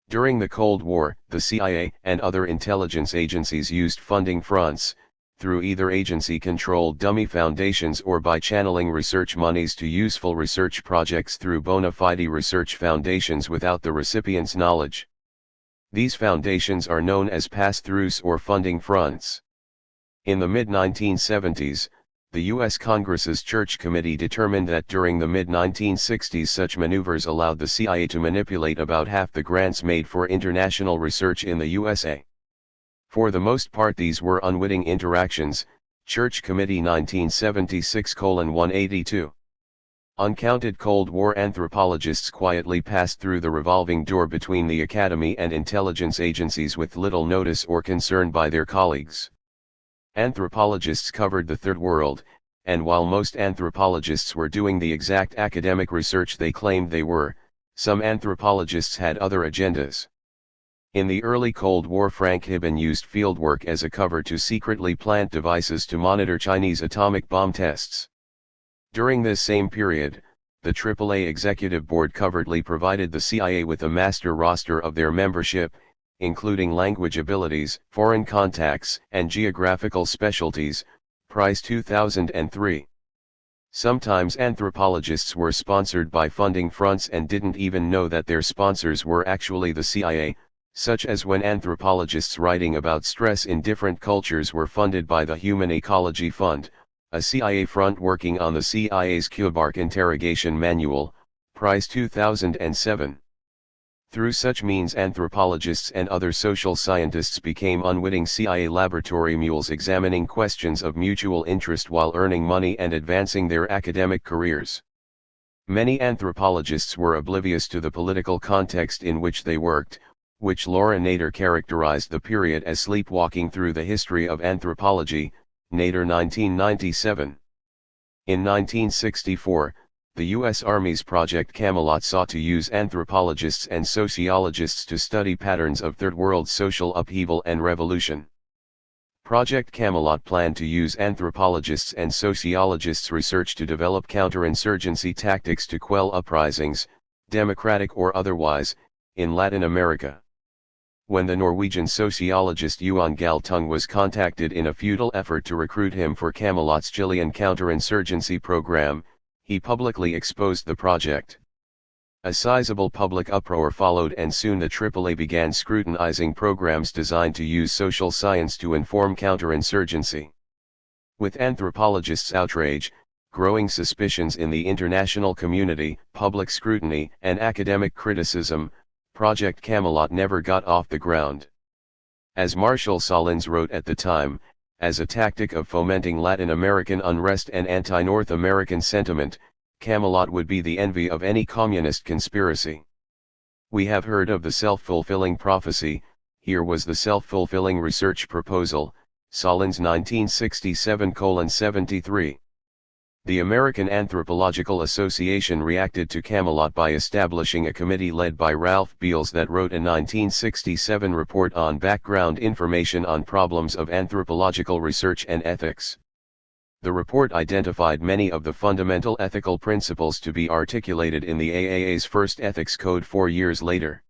During the Cold War, the CIA and other intelligence agencies used funding fronts, through either agency-controlled dummy foundations or by channeling research monies to useful research projects through bona fide research foundations without the recipient's knowledge. These foundations are known as pass-throughs or funding fronts. In the mid-1970s, the U.S. Congress's Church Committee determined that during the mid-1960s such maneuvers allowed the CIA to manipulate about half the grants made for international research in the USA. For the most part these were unwitting interactions. Church Committee 1976:182. Uncounted Cold War anthropologists quietly passed through the revolving door between the academy and intelligence agencies with little notice or concern by their colleagues. Anthropologists covered the Third World, and while most anthropologists were doing the exact academic research they claimed they were, some anthropologists had other agendas. In the early Cold War, Frank Hibben used fieldwork as a cover to secretly plant devices to monitor Chinese atomic bomb tests. During this same period, the AAA Executive Board covertly provided the CIA with a master roster of their membership, including language abilities, foreign contacts, and geographical specialties, Price 2003. Sometimes anthropologists were sponsored by funding fronts and didn't even know that their sponsors were actually the CIA, such as when anthropologists writing about stress in different cultures were funded by the Human Ecology Fund, a CIA front working on the CIA's Cubark Interrogation Manual, Price 2007. Through such means, anthropologists and other social scientists became unwitting CIA laboratory mules examining questions of mutual interest while earning money and advancing their academic careers. Many anthropologists were oblivious to the political context in which they worked, which Laura Nader characterized the period as sleepwalking through the history of anthropology, Nader 1997. In 1964, the U.S. Army's Project Camelot sought to use anthropologists and sociologists to study patterns of Third World social upheaval and revolution. Project Camelot planned to use anthropologists and sociologists' research to develop counterinsurgency tactics to quell uprisings, democratic or otherwise, in Latin America. When the Norwegian sociologist Johan Galtung was contacted in a futile effort to recruit him for Camelot's Chilean counterinsurgency program, he publicly exposed the project. A sizable public uproar followed, and soon the AAA began scrutinizing programs designed to use social science to inform counterinsurgency. With anthropologists' outrage, growing suspicions in the international community, public scrutiny, and academic criticism, Project Camelot never got off the ground. As Marshall Solins wrote at the time, as a tactic of fomenting Latin American unrest and anti-North American sentiment, Camelot would be the envy of any communist conspiracy. We have heard of the self-fulfilling prophecy. Here was the self-fulfilling research proposal, Solins 1967:73. The American Anthropological Association reacted to Camelot by establishing a committee led by Ralph Beals that wrote a 1967 report on background information on problems of anthropological research and ethics. The report identified many of the fundamental ethical principles to be articulated in the AAA's first ethics code 4 years later.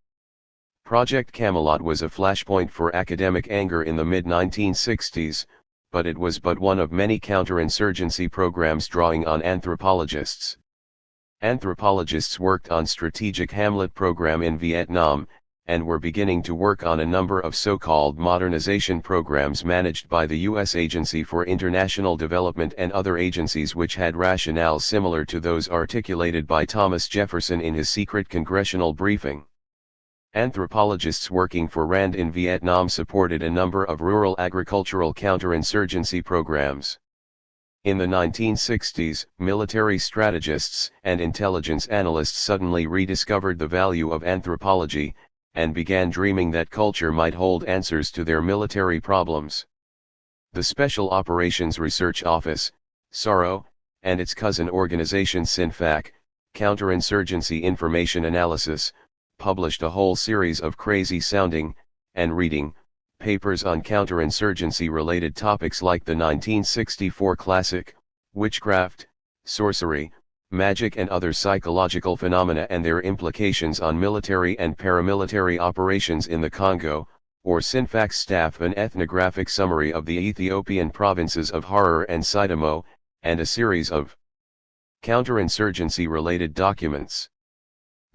Project Camelot was a flashpoint for academic anger in the mid-1960s, but it was but one of many counterinsurgency programs drawing on anthropologists. Anthropologists worked on Strategic Hamlet program in Vietnam, and were beginning to work on a number of so-called modernization programs managed by the U.S. Agency for International Development and other agencies which had rationales similar to those articulated by Thomas Jefferson in his secret congressional briefing. Anthropologists working for RAND in Vietnam supported a number of rural agricultural counterinsurgency programs. In the 1960s, military strategists and intelligence analysts suddenly rediscovered the value of anthropology, and began dreaming that culture might hold answers to their military problems. The Special Operations Research Office, SARO, and its cousin organization SINFAC, Counterinsurgency Information Analysis, published a whole series of crazy-sounding, and reading, papers on counterinsurgency-related topics like the 1964 classic, Witchcraft, Sorcery, Magic and Other Psychological Phenomena and Their Implications on Military and Paramilitary Operations in the Congo, or SINFAC's staff an ethnographic summary of the Ethiopian provinces of Harar and Sidamo, and a series of counterinsurgency-related documents.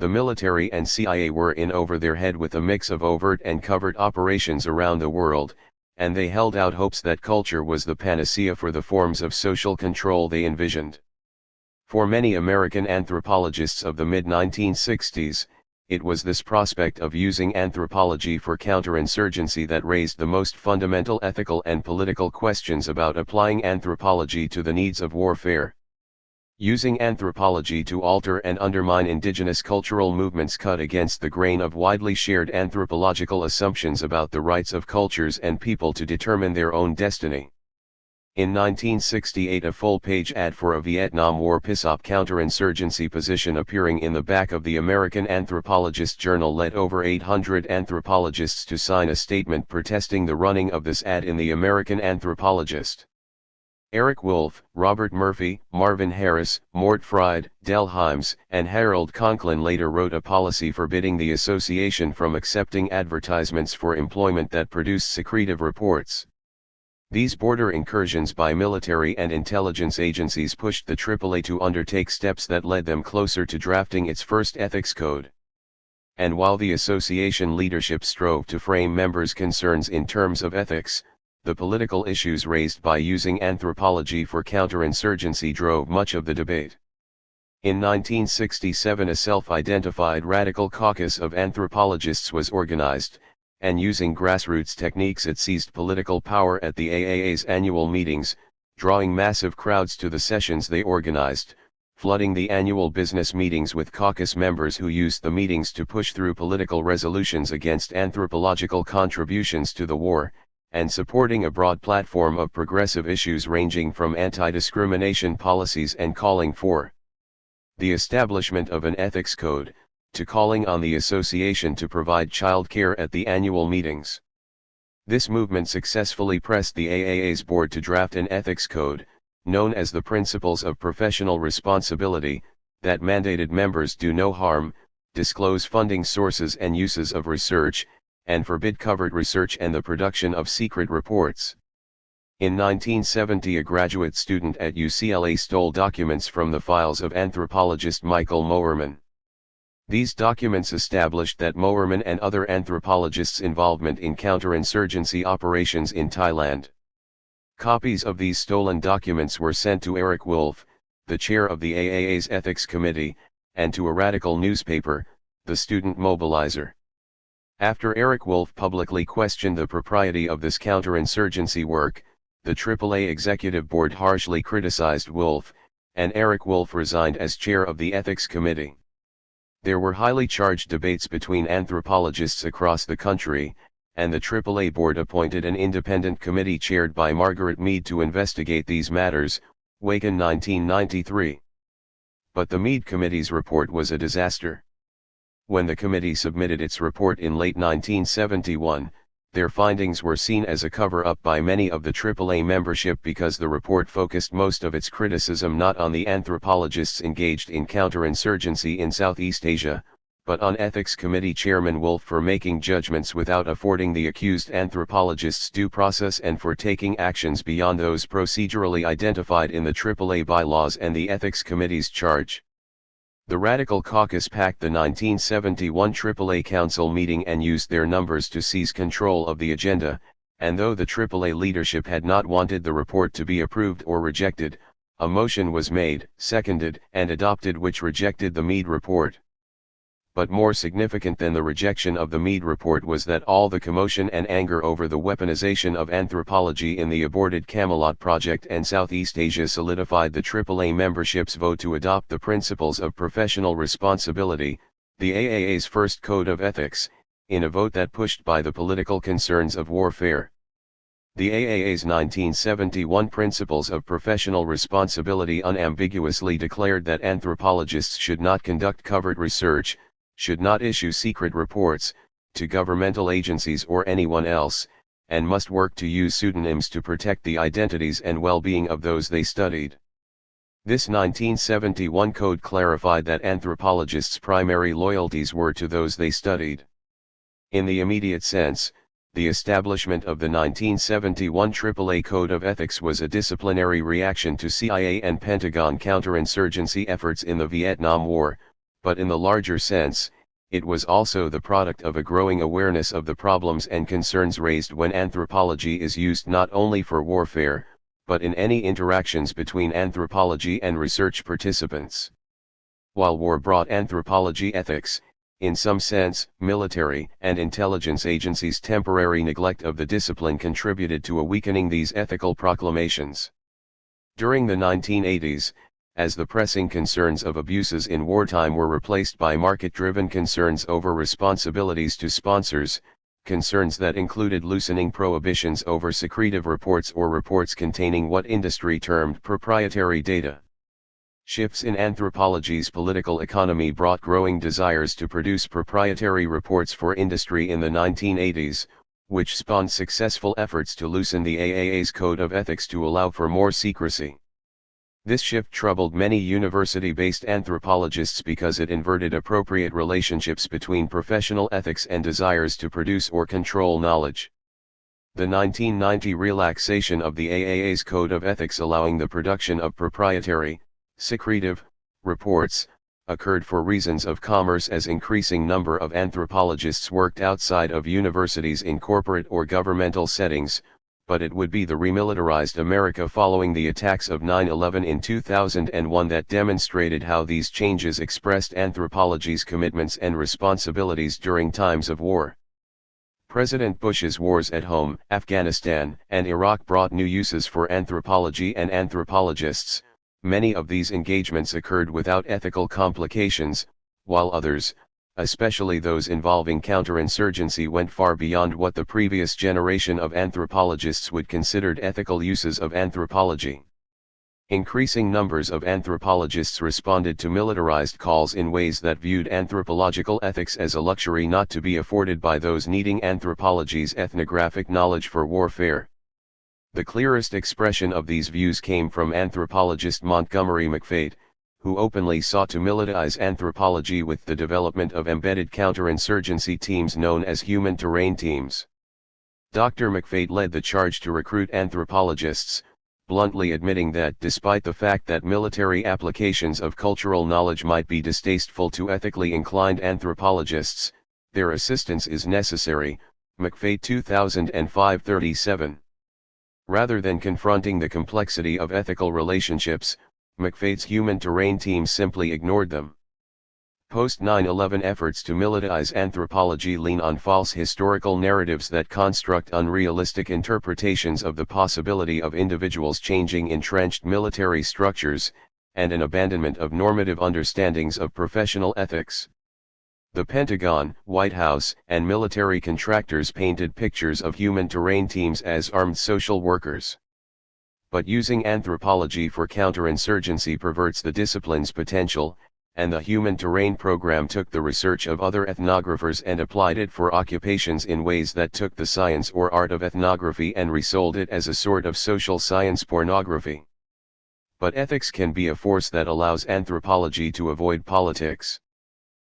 The military and CIA were in over their head with a mix of overt and covert operations around the world, and they held out hopes that culture was the panacea for the forms of social control they envisioned. For many American anthropologists of the mid-1960s, it was this prospect of using anthropology for counterinsurgency that raised the most fundamental ethical and political questions about applying anthropology to the needs of warfare. Using anthropology to alter and undermine indigenous cultural movements cut against the grain of widely shared anthropological assumptions about the rights of cultures and people to determine their own destiny. In 1968, a full-page ad for a Vietnam War PSOP counterinsurgency position appearing in the back of the American Anthropologist Journal led over 800 anthropologists to sign a statement protesting the running of this ad in the American Anthropologist. Eric Wolf, Robert Murphy, Marvin Harris, Mort Fried, Del Himes, and Harold Conklin later wrote a policy forbidding the association from accepting advertisements for employment that produced secretive reports. These border incursions by military and intelligence agencies pushed the AAA to undertake steps that led them closer to drafting its first ethics code. And while the association leadership strove to frame members' concerns in terms of ethics, the political issues raised by using anthropology for counterinsurgency drove much of the debate. In 1967, a self-identified radical caucus of anthropologists was organized, and using grassroots techniques it seized political power at the AAA's annual meetings, drawing massive crowds to the sessions they organized, flooding the annual business meetings with caucus members who used the meetings to push through political resolutions against anthropological contributions to the war, and supporting a broad platform of progressive issues ranging from anti-discrimination policies and calling for the establishment of an ethics code, to calling on the association to provide child care at the annual meetings. This movement successfully pressed the AAA's board to draft an ethics code, known as the Principles of Professional Responsibility, that mandated members do no harm, disclose funding sources and uses of research, and forbid covert research and the production of secret reports. In 1970, a graduate student at UCLA stole documents from the files of anthropologist Michael Mowerman. These documents established that Mowerman and other anthropologists' involvement in counterinsurgency operations in Thailand. Copies of these stolen documents were sent to Eric Wolf, the chair of the AAA's Ethics Committee, and to a radical newspaper, the Student Mobilizer. After Eric Wolf publicly questioned the propriety of this counterinsurgency work, the AAA Executive Board harshly criticized Wolf, and Eric Wolf resigned as chair of the Ethics Committee. There were highly charged debates between anthropologists across the country, and the AAA Board appointed an independent committee chaired by Margaret Mead to investigate these matters, Waken 1993. But the Mead Committee's report was a disaster. When the committee submitted its report in late 1971, their findings were seen as a cover-up by many of the AAA membership because the report focused most of its criticism not on the anthropologists engaged in counterinsurgency in Southeast Asia, but on Ethics Committee Chairman Wolf for making judgments without affording the accused anthropologists due process and for taking actions beyond those procedurally identified in the AAA bylaws and the Ethics Committee's charge. The Radical Caucus packed the 1971 AAA Council meeting and used their numbers to seize control of the agenda, and though the AAA leadership had not wanted the report to be approved or rejected, a motion was made, seconded, and adopted which rejected the Mead report. But more significant than the rejection of the Mead report was that all the commotion and anger over the weaponization of anthropology in the aborted Camelot Project and Southeast Asia solidified the AAA membership's vote to adopt the Principles of Professional Responsibility, the AAA's first code of ethics, in a vote that pushed by the political concerns of warfare. The AAA's 1971 Principles of Professional Responsibility unambiguously declared that anthropologists should not conduct covert research, should not issue secret reports, to governmental agencies or anyone else, and must work to use pseudonyms to protect the identities and well-being of those they studied. This 1971 code clarified that anthropologists' primary loyalties were to those they studied. In the immediate sense, the establishment of the 1971 AAA Code of Ethics was a disciplinary reaction to CIA and Pentagon counterinsurgency efforts in the Vietnam War, but in the larger sense, it was also the product of a growing awareness of the problems and concerns raised when anthropology is used not only for warfare, but in any interactions between anthropology and research participants. While war brought anthropology ethics, in some sense, military and intelligence agencies' temporary neglect of the discipline contributed to a weakening these ethical proclamations. During the 1980s, as the pressing concerns of abuses in wartime were replaced by market-driven concerns over responsibilities to sponsors, concerns that included loosening prohibitions over secretive reports or reports containing what industry termed proprietary data. Shifts in anthropology's political economy brought growing desires to produce proprietary reports for industry in the 1980s, which spawned successful efforts to loosen the AAA's code of ethics to allow for more secrecy. This shift troubled many university-based anthropologists because it inverted appropriate relationships between professional ethics and desires to produce or control knowledge. The 1990 relaxation of the AAA's Code of Ethics allowing the production of proprietary, secretive, reports, occurred for reasons of commerce as increasing number of anthropologists worked outside of universities in corporate or governmental settings, but it would be the remilitarized America following the attacks of 9/11 in 2001 that demonstrated how these changes expressed anthropology's commitments and responsibilities during times of war. President Bush's wars at home, Afghanistan, and Iraq brought new uses for anthropology and anthropologists. Many of these engagements occurred without ethical complications, while others, especially those involving counterinsurgency, went far beyond what the previous generation of anthropologists would consider ethical uses of anthropology. Increasing numbers of anthropologists responded to militarized calls in ways that viewed anthropological ethics as a luxury not to be afforded by those needing anthropology's ethnographic knowledge for warfare. The clearest expression of these views came from anthropologist Montgomery McFate, who openly sought to militarize anthropology with the development of embedded counterinsurgency teams known as human terrain teams. Dr. McFate led the charge to recruit anthropologists, bluntly admitting that despite the fact that military applications of cultural knowledge might be distasteful to ethically inclined anthropologists, their assistance is necessary. McFate 2005-37. Rather than confronting the complexity of ethical relationships, McFate's human terrain team simply ignored them. Post-9/11 efforts to militarize anthropology lean on false historical narratives that construct unrealistic interpretations of the possibility of individuals changing entrenched military structures, and an abandonment of normative understandings of professional ethics. The Pentagon, White House, and military contractors painted pictures of human terrain teams as armed social workers. But using anthropology for counterinsurgency perverts the discipline's potential, and the human terrain program took the research of other ethnographers and applied it for occupations in ways that took the science or art of ethnography and resold it as a sort of social science pornography. But ethics can be a force that allows anthropology to avoid politics.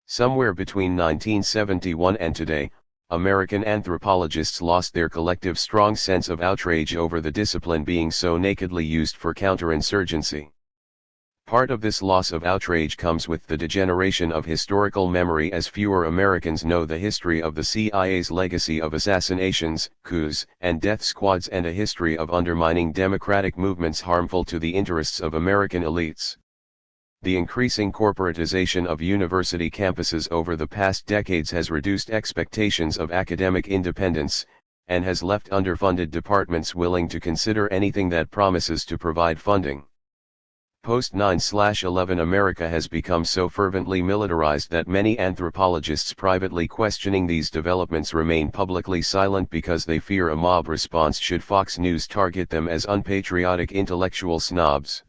Somewhere between 1971 and today, American anthropologists lost their collective strong sense of outrage over the discipline being so nakedly used for counterinsurgency. Part of this loss of outrage comes with the degeneration of historical memory, as fewer Americans know the history of the CIA's legacy of assassinations, coups, and death squads, and a history of undermining democratic movements harmful to the interests of American elites. The increasing corporatization of university campuses over the past decades has reduced expectations of academic independence, and has left underfunded departments willing to consider anything that promises to provide funding. Post-9/11 America has become so fervently militarized that many anthropologists privately questioning these developments remain publicly silent because they fear a mob response should Fox News target them as unpatriotic intellectual snobs.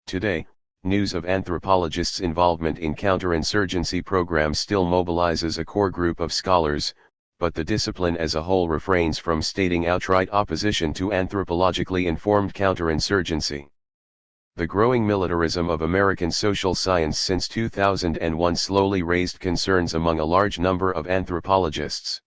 Today, news of anthropologists' involvement in counterinsurgency programs still mobilizes a core group of scholars, but the discipline as a whole refrains from stating outright opposition to anthropologically informed counterinsurgency. The growing militarism of American social science since 2001 slowly raised concerns among a large number of anthropologists.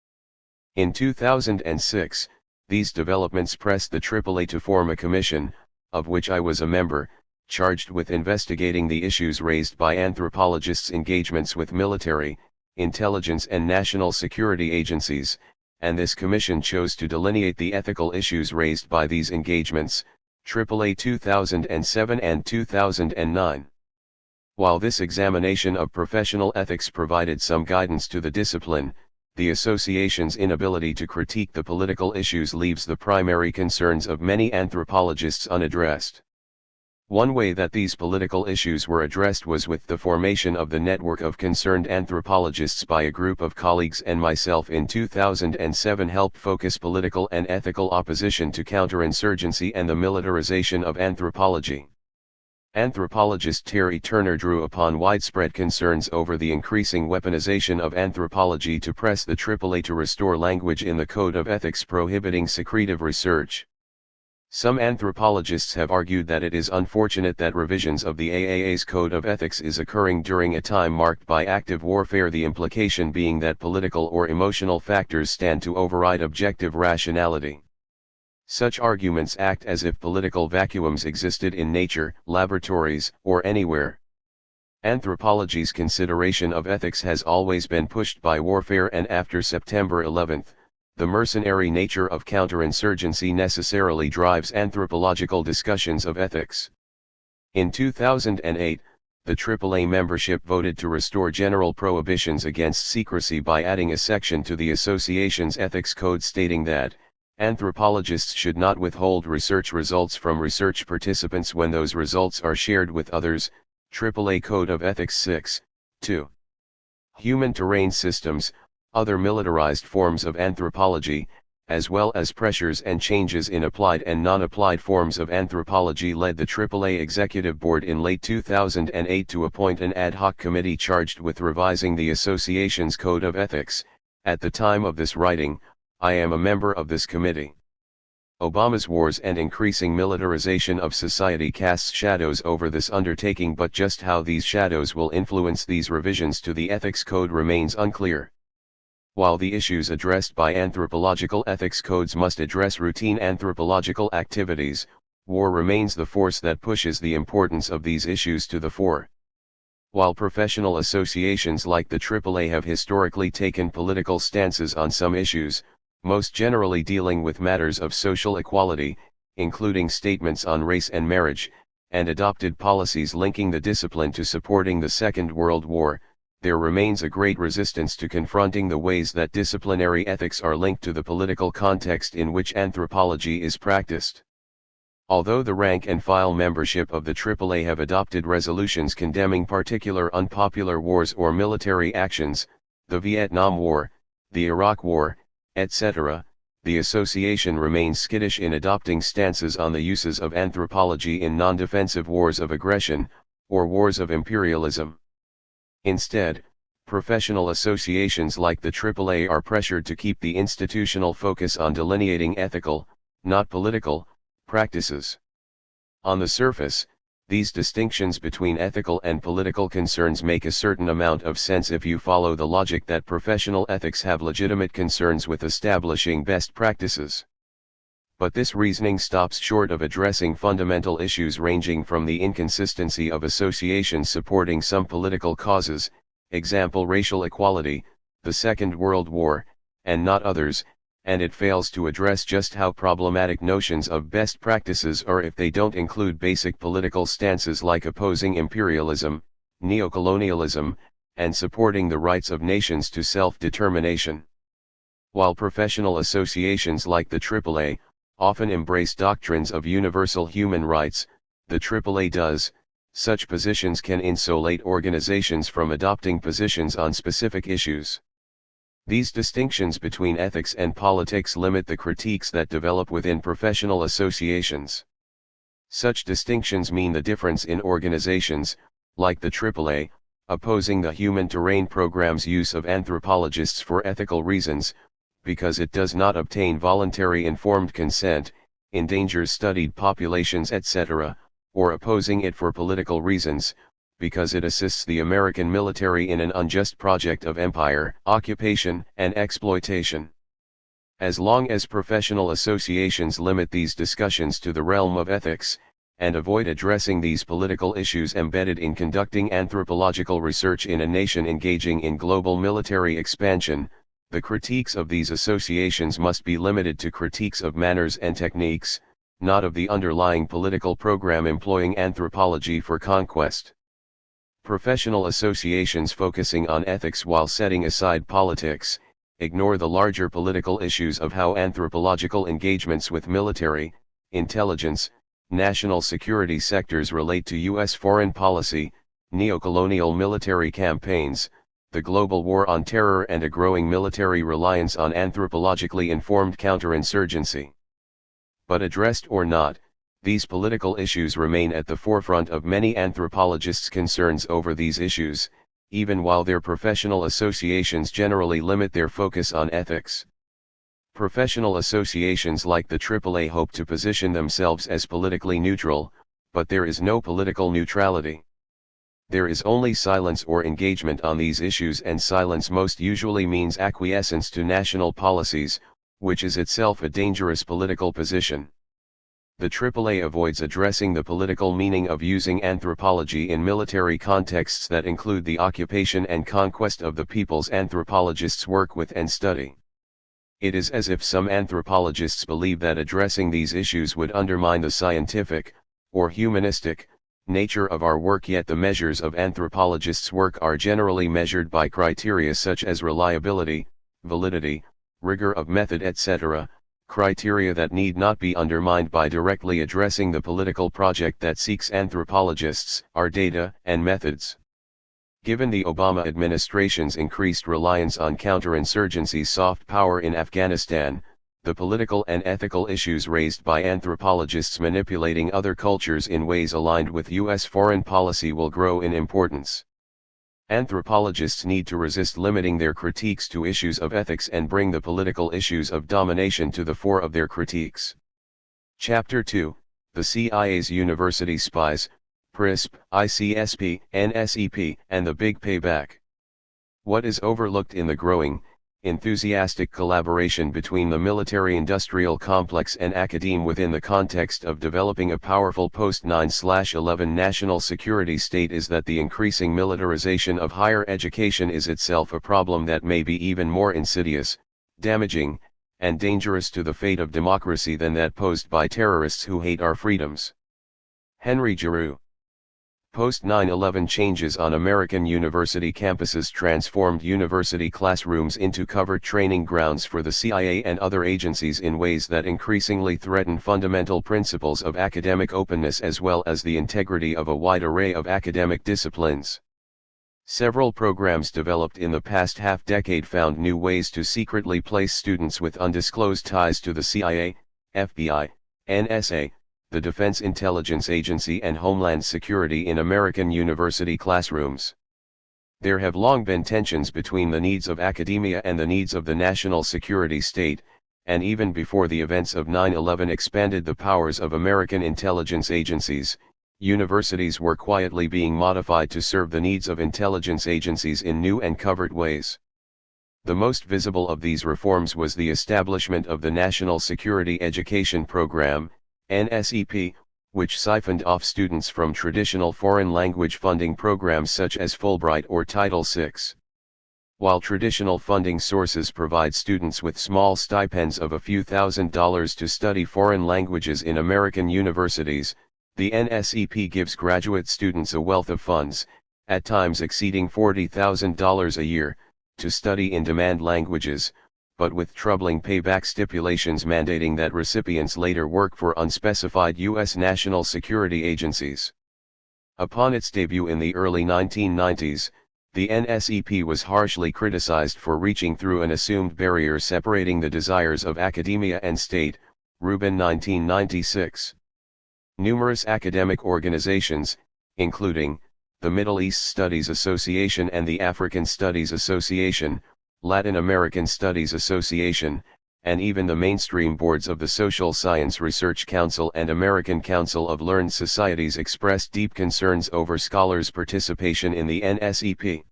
In 2006, these developments pressed the AAA to form a commission, of which I was a member, charged with investigating the issues raised by anthropologists' engagements with military, intelligence and national security agencies, and this commission chose to delineate the ethical issues raised by these engagements, AAA 2007 and 2009. While this examination of professional ethics provided some guidance to the discipline, the association's inability to critique the political issues leaves the primary concerns of many anthropologists unaddressed. One way that these political issues were addressed was with the formation of the network of concerned anthropologists by a group of colleagues, and myself in 2007 helped focus political and ethical opposition to counterinsurgency and the militarization of anthropology. Anthropologist Terry Turner drew upon widespread concerns over the increasing weaponization of anthropology to press the AAA to restore language in the Code of Ethics prohibiting secretive research. Some anthropologists have argued that it is unfortunate that revisions of the AAA's Code of Ethics is occurring during a time marked by active warfare, the implication being that political or emotional factors stand to override objective rationality. Such arguments act as if political vacuums existed in nature, laboratories, or anywhere. Anthropology's consideration of ethics has always been pushed by warfare, and after September 11, the mercenary nature of counterinsurgency necessarily drives anthropological discussions of ethics. In 2008, the AAA membership voted to restore general prohibitions against secrecy by adding a section to the association's ethics code stating that anthropologists should not withhold research results from research participants when those results are shared with others. AAA Code of Ethics 6.2. Human terrain systems, other militarized forms of anthropology, as well as pressures and changes in applied and non-applied forms of anthropology, led the AAA Executive Board in late 2008 to appoint an ad hoc committee charged with revising the association's Code of Ethics. At the time of this writing, I am a member of this committee. Obama's wars and increasing militarization of society casts shadows over this undertaking, but just how these shadows will influence these revisions to the ethics code remains unclear. While the issues addressed by anthropological ethics codes must address routine anthropological activities, war remains the force that pushes the importance of these issues to the fore. While professional associations like the AAA have historically taken political stances on some issues, most generally dealing with matters of social equality, including statements on race and marriage, and adopted policies linking the discipline to supporting the Second World War, there remains a great resistance to confronting the ways that disciplinary ethics are linked to the political context in which anthropology is practiced. Although the rank-and-file membership of the AAA have adopted resolutions condemning particular unpopular wars or military actions, the Vietnam War, the Iraq War, etc., the association remains skittish in adopting stances on the uses of anthropology in non-defensive wars of aggression, or wars of imperialism. Instead, professional associations like the AAA are pressured to keep the institutional focus on delineating ethical, not political, practices. On the surface, these distinctions between ethical and political concerns make a certain amount of sense if you follow the logic that professional ethics have legitimate concerns with establishing best practices. But this reasoning stops short of addressing fundamental issues ranging from the inconsistency of associations supporting some political causes, example racial equality, the Second World War, and not others, and it fails to address just how problematic notions of best practices are if they don't include basic political stances like opposing imperialism, neocolonialism, and supporting the rights of nations to self-determination. While professional associations like the AAA often embrace doctrines of universal human rights, the AAA does, such positions can insulate organizations from adopting positions on specific issues. These distinctions between ethics and politics limit the critiques that develop within professional associations. Such distinctions mean the difference in organizations, like the AAA, opposing the Human Terrain Program's use of anthropologists for ethical reasons, because it does not obtain voluntary informed consent, endangers studied populations etc., or opposing it for political reasons, because it assists the American military in an unjust project of empire, occupation, and exploitation. As long as professional associations limit these discussions to the realm of ethics, and avoid addressing these political issues embedded in conducting anthropological research in a nation engaging in global military expansion, the critiques of these associations must be limited to critiques of manners and techniques, not of the underlying political program employing anthropology for conquest. Professional associations focusing on ethics while setting aside politics, ignore the larger political issues of how anthropological engagements with military, intelligence, national security sectors relate to U.S. foreign policy, neocolonial military campaigns, the global war on terror and a growing military reliance on anthropologically informed counterinsurgency. But addressed or not, these political issues remain at the forefront of many anthropologists' concerns over these issues, even while their professional associations generally limit their focus on ethics. Professional associations like the AAA hope to position themselves as politically neutral, but there is no political neutrality. There is only silence or engagement on these issues, and silence most usually means acquiescence to national policies, which is itself a dangerous political position. The AAA avoids addressing the political meaning of using anthropology in military contexts that include the occupation and conquest of the peoples anthropologists work with and study. It is as if some anthropologists believe that addressing these issues would undermine the scientific, or humanistic, nature of our work, yet the measures of anthropologists' work are generally measured by criteria such as reliability, validity, rigor of method, etc., criteria that need not be undermined by directly addressing the political project that seeks anthropologists, our data and methods. Given the Obama administration's increased reliance on counterinsurgency soft power in Afghanistan, the political and ethical issues raised by anthropologists manipulating other cultures in ways aligned with U.S. foreign policy will grow in importance. Anthropologists need to resist limiting their critiques to issues of ethics and bring the political issues of domination to the fore of their critiques. Chapter 2, The CIA's University Spies, PRISP, ICSP, NSEP, and the Big Payback. What is overlooked in the growing, enthusiastic collaboration between the military-industrial complex and academe within the context of developing a powerful post-9/11 national security state is that the increasing militarization of higher education is itself a problem that may be even more insidious, damaging, and dangerous to the fate of democracy than that posed by terrorists who hate our freedoms. Henry Giroux. Post-9/11 changes on American university campuses transformed university classrooms into covert training grounds for the CIA and other agencies in ways that increasingly threaten fundamental principles of academic openness as well as the integrity of a wide array of academic disciplines. Several programs developed in the past half-decade found new ways to secretly place students with undisclosed ties to the CIA, FBI, NSA, the Defense Intelligence Agency and Homeland Security in American university classrooms. There have long been tensions between the needs of academia and the needs of the national security state, and even before the events of 9/11 expanded the powers of American intelligence agencies, universities were quietly being modified to serve the needs of intelligence agencies in new and covert ways. The most visible of these reforms was the establishment of the National Security Education Program, NSEP, which siphoned off students from traditional foreign language funding programs such as Fulbright or Title VI. While traditional funding sources provide students with small stipends of a few $1,000s to study foreign languages in American universities, the NSEP gives graduate students a wealth of funds, at times exceeding $40,000 a year, to study in-demand languages, but with troubling payback stipulations mandating that recipients later work for unspecified U.S. national security agencies. Upon its debut in the early 1990s, the NSEP was harshly criticized for reaching through an assumed barrier separating the desires of academia and state, Rubin 1996. Numerous academic organizations, including the Middle East Studies Association and the African Studies Association, Latin American Studies Association, and even the mainstream boards of the Social Science Research Council and American Council of Learned Societies expressed deep concerns over scholars' participation in the NSEP.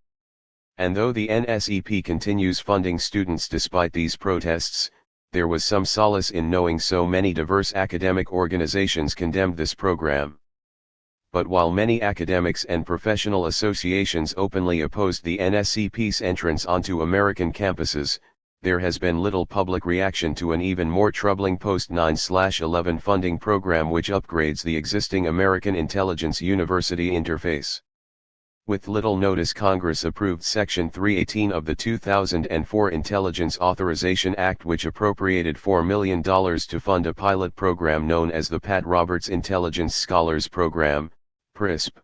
And though the NSEP continues funding students despite these protests, there was some solace in knowing so many diverse academic organizations condemned this program. But while many academics and professional associations openly opposed the NSEP's entrance onto American campuses, there has been little public reaction to an even more troubling post-9/11 funding program which upgrades the existing American Intelligence University interface. With little notice, Congress approved Section 318 of the 2004 Intelligence Authorization Act, which appropriated $4 million to fund a pilot program known as the Pat Roberts Intelligence Scholars Program, PRISP.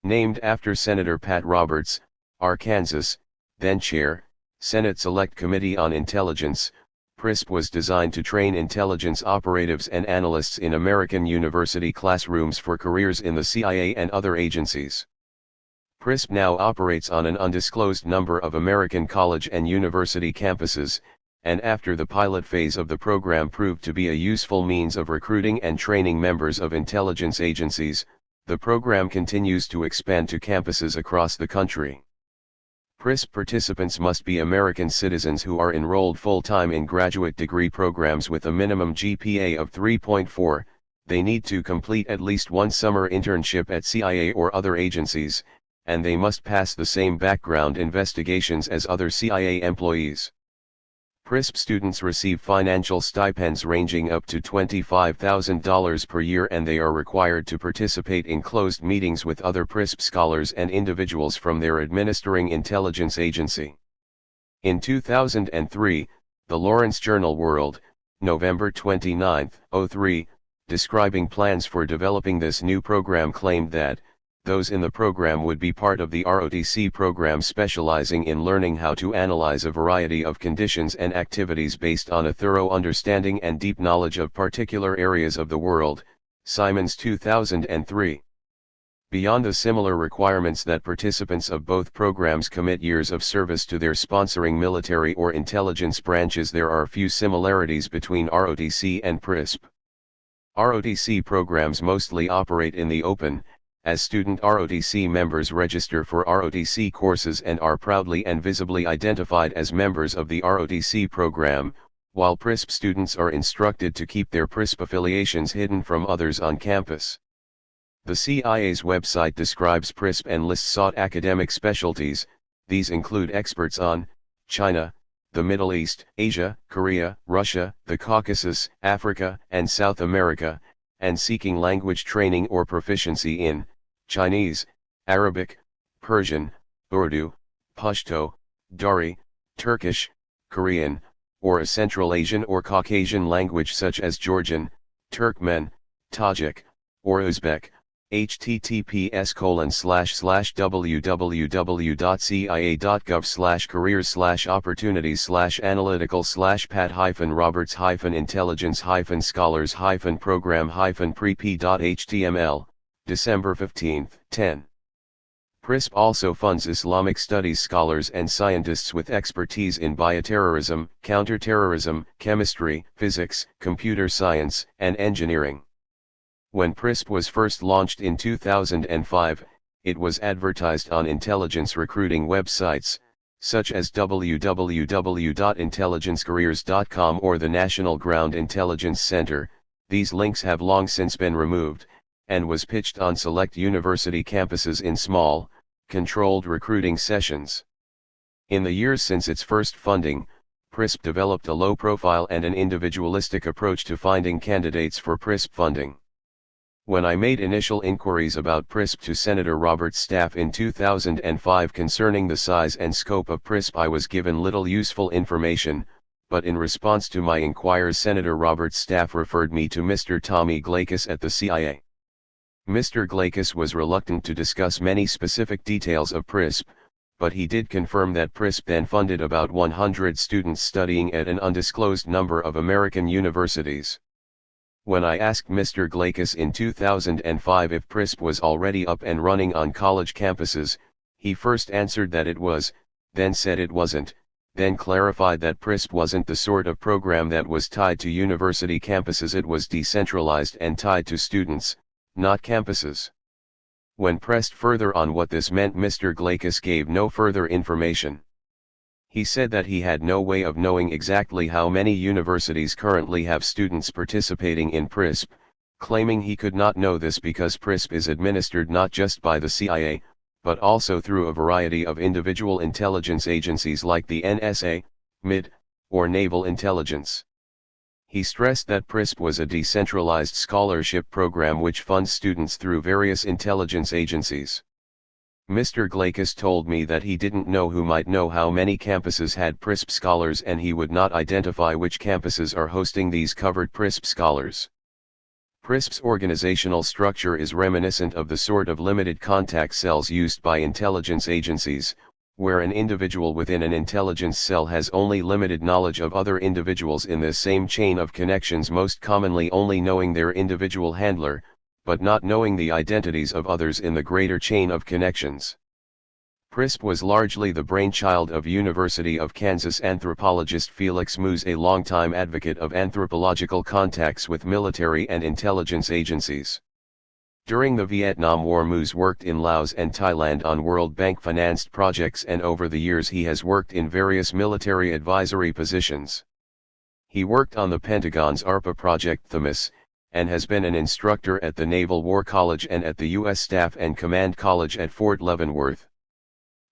Named after Senator Pat Roberts, Arkansas, then Chair, Senate Select Committee on Intelligence, PRISP was designed to train intelligence operatives and analysts in American university classrooms for careers in the CIA and other agencies. PRISP now operates on an undisclosed number of American college and university campuses, and after the pilot phase of the program proved to be a useful means of recruiting and training members of intelligence agencies, the program continues to expand to campuses across the country. PRISP participants must be American citizens who are enrolled full-time in graduate degree programs with a minimum GPA of 3.4, they need to complete at least one summer internship at CIA or other agencies, and they must pass the same background investigations as other CIA employees. PRISP students receive financial stipends ranging up to $25,000 per year, and they are required to participate in closed meetings with other PRISP scholars and individuals from their administering intelligence agency. In 2003, the Lawrence Journal World, November 29, 03, describing plans for developing this new program, claimed that those in the program would be part of the ROTC program, specializing in learning how to analyze a variety of conditions and activities based on a thorough understanding and deep knowledge of particular areas of the world. Simons 2003. Beyond the similar requirements that participants of both programs commit years of service to their sponsoring military or intelligence branches, there are few similarities between ROTC and PRISP. ROTC programs mostly operate in the open, as student ROTC members register for ROTC courses and are proudly and visibly identified as members of the ROTC program, while PRISP students are instructed to keep their PRISP affiliations hidden from others on campus. The CIA's website describes PRISP and lists sought academic specialties. These include experts on China, the Middle East, Asia, Korea, Russia, the Caucasus, Africa, and South America, and seeking language training or proficiency in Chinese, Arabic, Persian, Urdu, Pashto, Dari, Turkish, Korean, or a Central Asian or Caucasian language such as Georgian, Turkmen, Tajik, or Uzbek. https://www.cia.gov/careers/opportunities/analytical/pat-hyphen-roberts-program-pre-p.html, December 15, 10. PRISP also funds Islamic studies scholars and scientists with expertise in bioterrorism, counterterrorism, chemistry, physics, computer science, and engineering. When PRISP was first launched in 2005, it was advertised on intelligence recruiting websites, such as www.intelligencecareers.com or the National Ground Intelligence Center. These links have long since been removed, and was pitched on select university campuses in small, controlled recruiting sessions. In the years since its first funding, PRISP developed a low profile and an individualistic approach to finding candidates for PRISP funding. When I made initial inquiries about PRISP to Senator Roberts' staff in 2005 concerning the size and scope of PRISP, I was given little useful information, but in response to my inquiries, Senator Roberts' staff referred me to Mr. Tommy Glakis at the CIA. Mr. Glakis was reluctant to discuss many specific details of PRISP, but he did confirm that PRISP then funded about 100 students studying at an undisclosed number of American universities. When I asked Mr. Glakis in 2005 if PRISP was already up and running on college campuses, he first answered that it was, then said it wasn't, then clarified that PRISP wasn't the sort of program that was tied to university campuses. It was decentralized and tied to students, not campuses. When pressed further on what this meant, Mr. Glakis gave no further information. He said that he had no way of knowing exactly how many universities currently have students participating in PRISP, claiming he could not know this because PRISP is administered not just by the CIA, but also through a variety of individual intelligence agencies like the NSA, MID, or Naval Intelligence. He stressed that PRISP was a decentralized scholarship program which funds students through various intelligence agencies. Mr. Glakis told me that he didn't know who might know how many campuses had PRISP scholars, and he would not identify which campuses are hosting these covered PRISP scholars. PRISP's organizational structure is reminiscent of the sort of limited contact cells used by intelligence agencies, where an individual within an intelligence cell has only limited knowledge of other individuals in this same chain of connections, most commonly only knowing their individual handler, but not knowing the identities of others in the greater chain of connections. PRISP was largely the brainchild of University of Kansas anthropologist Felix Moos, a longtime advocate of anthropological contacts with military and intelligence agencies. During the Vietnam War, Moos worked in Laos and Thailand on World Bank-financed projects, and over the years he has worked in various military advisory positions. He worked on the Pentagon's ARPA project Themis, and has been an instructor at the Naval War College and at the U.S. Staff and Command College at Fort Leavenworth.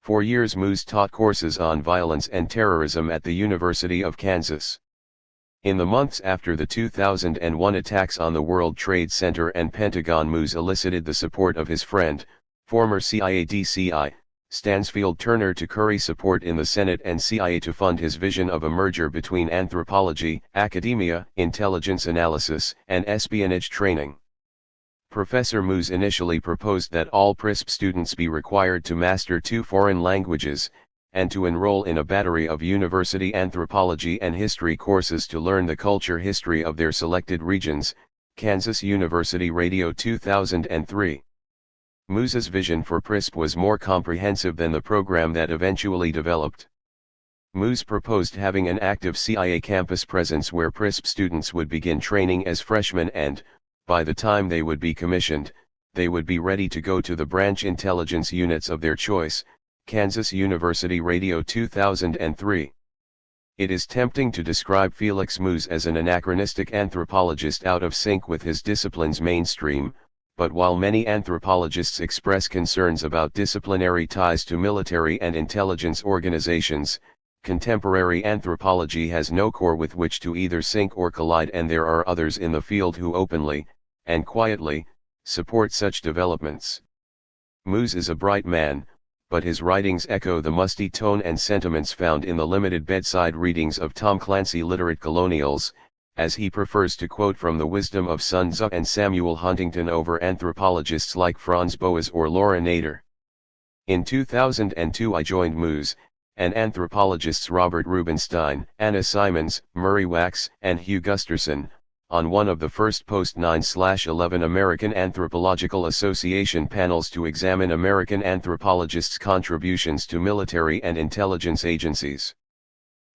For years Moos taught courses on violence and terrorism at the University of Kansas. In the months after the 2001 attacks on the World Trade Center and Pentagon, Moos elicited the support of his friend, former CIA DCI, Stansfield Turner, to curry support in the Senate and CIA to fund his vision of a merger between anthropology, academia, intelligence analysis, and espionage training. Professor Moos initially proposed that all PRISP students be required to master 2 foreign languages, and to enroll in a battery of university anthropology and history courses to learn the culture history of their selected regions. Kansas University Radio, 2003. Moos's vision for PRISP was more comprehensive than the program that eventually developed. Moos proposed having an active CIA campus presence where PRISP students would begin training as freshmen, and, by the time they would be commissioned, they would be ready to go to the branch intelligence units of their choice. Kansas University Radio, 2003. It is tempting to describe Felix Moos as an anachronistic anthropologist out of sync with his discipline's mainstream, but while many anthropologists express concerns about disciplinary ties to military and intelligence organizations, contemporary anthropology has no core with which to either sync or collide, and there are others in the field who openly, and quietly, support such developments. Moos is a bright man, but his writings echo the musty tone and sentiments found in the limited bedside readings of Tom Clancy literate colonials, as he prefers to quote from the wisdom of Sun Tzu and Samuel Huntington over anthropologists like Franz Boas or Laura Nader. In 2002 I joined Moos, and anthropologists Robert Rubinstein, Anna Simons, Murray Wax, and Hugh Gusterson, on one of the first post-9/11 American Anthropological Association panels to examine American anthropologists' contributions to military and intelligence agencies.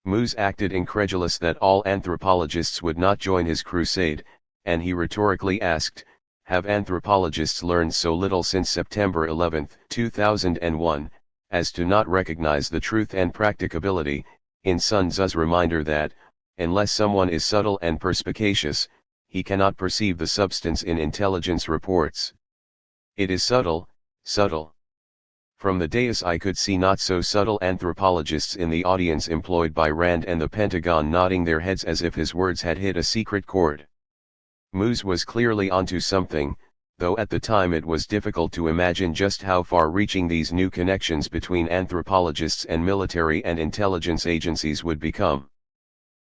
Moos acted incredulous that all anthropologists would not join his crusade, and he rhetorically asked, "Have anthropologists learned so little since September 11, 2001, as to not recognize the truth and practicability in Sun Tzu's reminder that, unless someone is subtle and perspicacious, he cannot perceive the substance in intelligence reports? It is subtle, subtle." From the dais I could see not so subtle anthropologists in the audience employed by Rand and the Pentagon nodding their heads as if his words had hit a secret chord. Moos was clearly onto something, though at the time it was difficult to imagine just how far-reaching these new connections between anthropologists and military and intelligence agencies would become.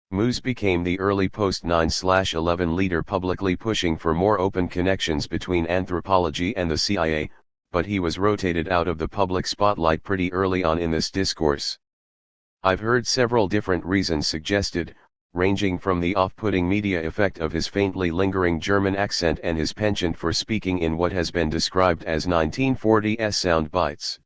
Moos became the early post-9/11 leader, publicly pushing for more open connections between anthropology and the CIA, but he was rotated out of the public spotlight pretty early on in this discourse. I've heard several different reasons suggested, ranging from the off-putting media effect of his faintly lingering German accent and his penchant for speaking in what has been described as 1940s sound bites.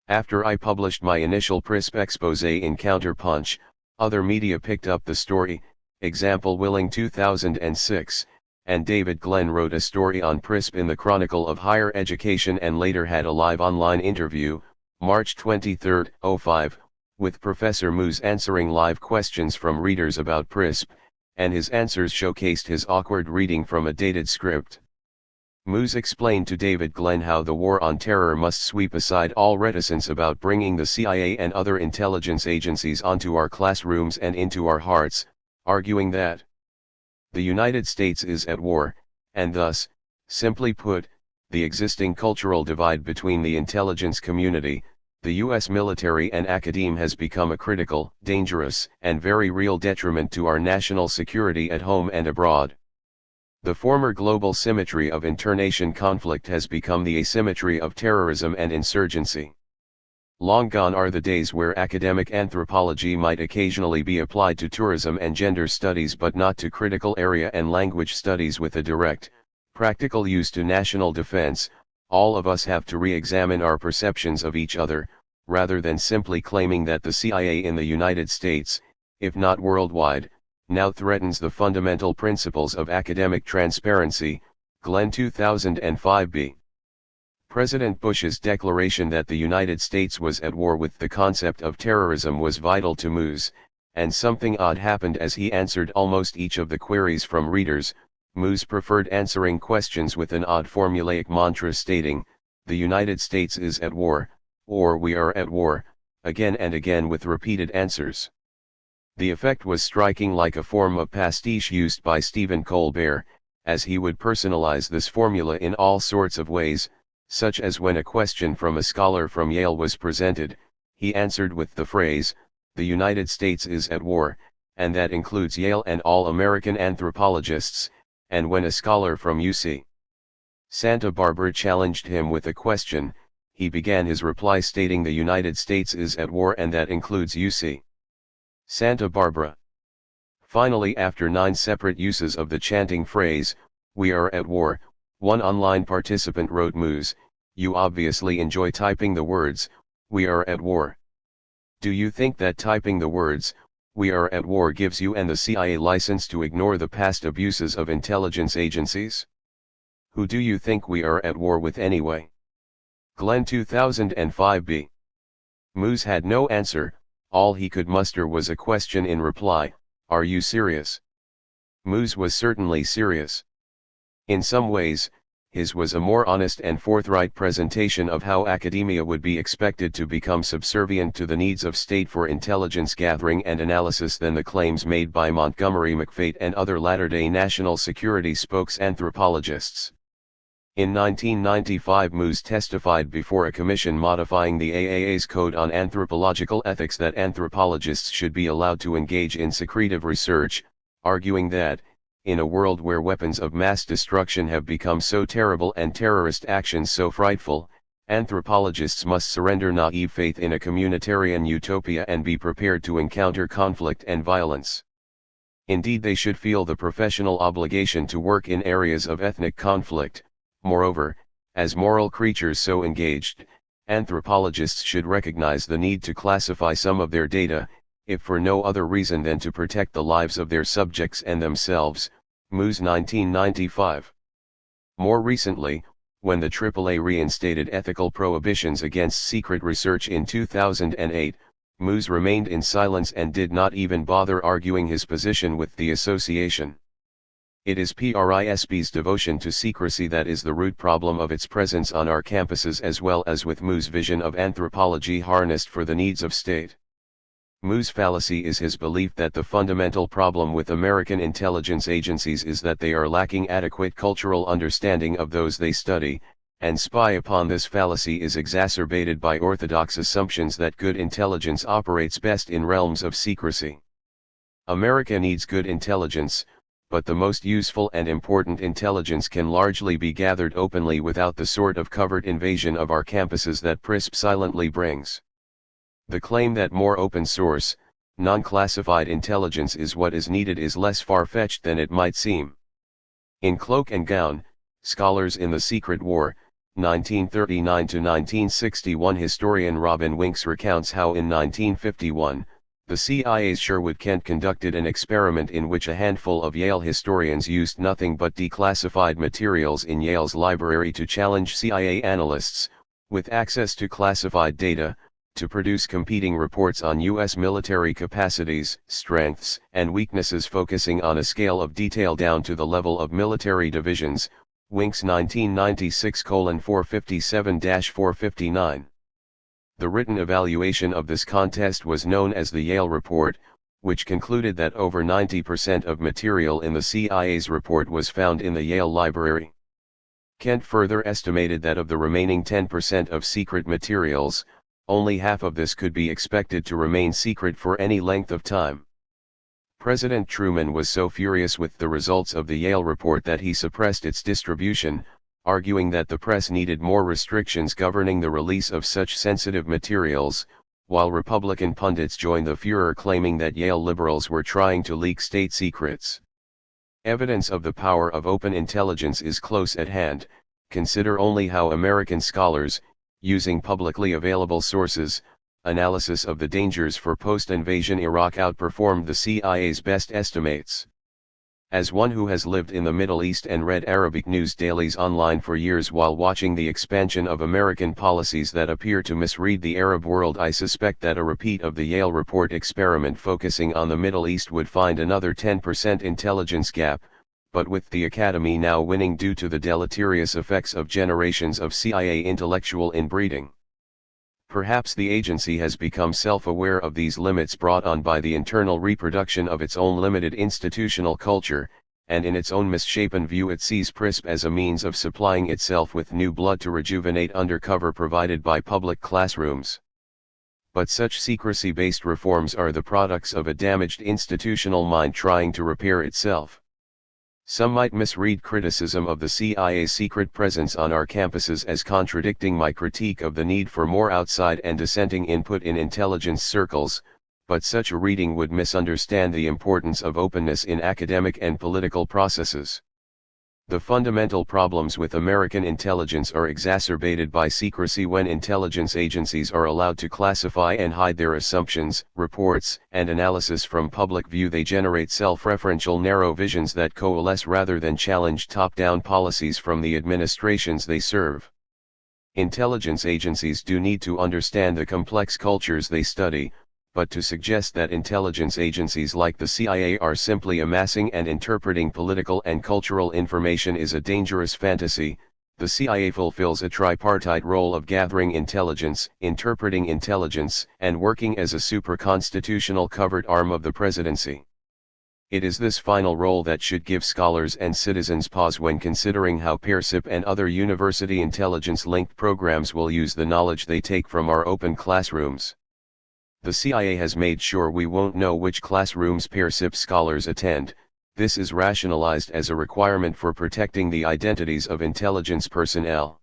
After I published my initial PRISP exposé in Counterpunch, other media picked up the story, example Willing 2006, and David Glenn wrote a story on PRISP in the Chronicle of Higher Education and later had a live online interview, March 23, 05, with Professor Moos answering live questions from readers about PRISP, and his answers showcased his awkward reading from a dated script. Moos explained to David Glenn how the war on terror must sweep aside all reticence about bringing the CIA and other intelligence agencies onto our classrooms and into our hearts, arguing that the United States is at war, and thus, simply put, the existing cultural divide between the intelligence community, the U.S. military and academe has become a critical, dangerous, and very real detriment to our national security at home and abroad. The former global symmetry of internation conflict has become the asymmetry of terrorism and insurgency. Long gone are the days where academic anthropology might occasionally be applied to tourism and gender studies but not to critical area and language studies with a direct, practical use to national defense. All of us have to re-examine our perceptions of each other, rather than simply claiming that the CIA in the United States, if not worldwide, now threatens the fundamental principles of academic transparency. Glenn 2005b. President Bush's declaration that the United States was at war with the concept of terrorism was vital to Moose, and something odd happened as he answered almost each of the queries from readers. Moose preferred answering questions with an odd formulaic mantra stating, "The United States is at war," or "We are at war," again and again with repeated answers. The effect was striking, like a form of pastiche used by Stephen Colbert, as he would personalize this formula in all sorts of ways, such as when a question from a scholar from Yale was presented, he answered with the phrase, "The United States is at war," and that includes Yale and all American anthropologists. And when a scholar from UC Santa Barbara challenged him with a question, he began his reply stating the United States is at war and that includes UC Santa Barbara. Finally, after 9 separate uses of the chanting phrase, "We are at war," one online participant wrote, "Moose, you obviously enjoy typing the words, 'We are at war.' Do you think that typing the words, 'We are at war' gives you and the CIA license to ignore the past abuses of intelligence agencies? Who do you think we are at war with anyway?" Glenn 2005b. Moose had no answer. All he could muster was a question in reply, "Are you serious?" Moose was certainly serious. In some ways, his was a more honest and forthright presentation of how academia would be expected to become subservient to the needs of state for intelligence gathering and analysis than the claims made by Montgomery McFate and other latter-day national security spokes anthropologists. In 1995, Moose testified before a commission modifying the AAA's Code on Anthropological Ethics that anthropologists should be allowed to engage in secretive research, arguing that, in a world where weapons of mass destruction have become so terrible and terrorist actions so frightful, anthropologists must surrender naive faith in a communitarian utopia and be prepared to encounter conflict and violence. Indeed, they should feel the professional obligation to work in areas of ethnic conflict. Moreover, as moral creatures so engaged, anthropologists should recognize the need to classify some of their data, if for no other reason than to protect the lives of their subjects and themselves. Moose 1995. More recently, when the AAA reinstated ethical prohibitions against secret research in 2008, Moose remained in silence and did not even bother arguing his position with the association. It is PRISP's devotion to secrecy that is the root problem of its presence on our campuses, as well as with Moose's vision of anthropology harnessed for the needs of state. Moose's fallacy is his belief that the fundamental problem with American intelligence agencies is that they are lacking adequate cultural understanding of those they study, and spy upon this fallacy is exacerbated by orthodox assumptions that good intelligence operates best in realms of secrecy. America needs good intelligence, but the most useful and important intelligence can largely be gathered openly without the sort of covert invasion of our campuses that PRISP silently brings. The claim that more open source, non-classified intelligence is what is needed is less far-fetched than it might seem. In Cloak and Gown, Scholars in the Secret War, 1939–1961, historian Robin Winks recounts how in 1951, the CIA's Sherwood Kent conducted an experiment in which a handful of Yale historians used nothing but declassified materials in Yale's library to challenge CIA analysts, with access to classified data, to produce competing reports on U.S. military capacities, strengths, and weaknesses focusing on a scale of detail down to the level of military divisions. Winks 1996:457-459. The written evaluation of this contest was known as the Yale Report, which concluded that over 90% of material in the CIA's report was found in the Yale Library. Kent further estimated that of the remaining 10% of secret materials, only half of this could be expected to remain secret for any length of time. President Truman was so furious with the results of the Yale report that he suppressed its distribution, arguing that the press needed more restrictions governing the release of such sensitive materials, while Republican pundits joined the furor claiming that Yale liberals were trying to leak state secrets. Evidence of the power of open intelligence is close at hand. Consider only how American scholars, using publicly available sources, analysis of the dangers for post-invasion Iraq outperformed the CIA's best estimates. As one who has lived in the Middle East and read Arabic news dailies online for years while watching the expansion of American policies that appear to misread the Arab world, I suspect that a repeat of the Yale report experiment focusing on the Middle East would find another 10% intelligence gap, but with the Academy now winning due to the deleterious effects of generations of CIA intellectual inbreeding. Perhaps the agency has become self-aware of these limits brought on by the internal reproduction of its own limited institutional culture, and in its own misshapen view it sees PRISP as a means of supplying itself with new blood to rejuvenate undercover provided by public classrooms. But such secrecy-based reforms are the products of a damaged institutional mind trying to repair itself. Some might misread criticism of the CIA's secret presence on our campuses as contradicting my critique of the need for more outside and dissenting input in intelligence circles, but such a reading would misunderstand the importance of openness in academic and political processes. The fundamental problems with American intelligence are exacerbated by secrecy. When intelligence agencies are allowed to classify and hide their assumptions, reports, and analysis from public view, they generate self-referential narrow visions that coalesce rather than challenge top-down policies from the administrations they serve. Intelligence agencies do need to understand the complex cultures they study, but to suggest that intelligence agencies like the CIA are simply amassing and interpreting political and cultural information is a dangerous fantasy. The CIA fulfills a tripartite role of gathering intelligence, interpreting intelligence, and working as a super-constitutional covered arm of the presidency. It is this final role that should give scholars and citizens pause when considering how PAIRSIP and other university intelligence-linked programs will use the knowledge they take from our open classrooms. The CIA has made sure we won't know which classrooms PAIRSIP scholars attend. This is rationalized as a requirement for protecting the identities of intelligence personnel.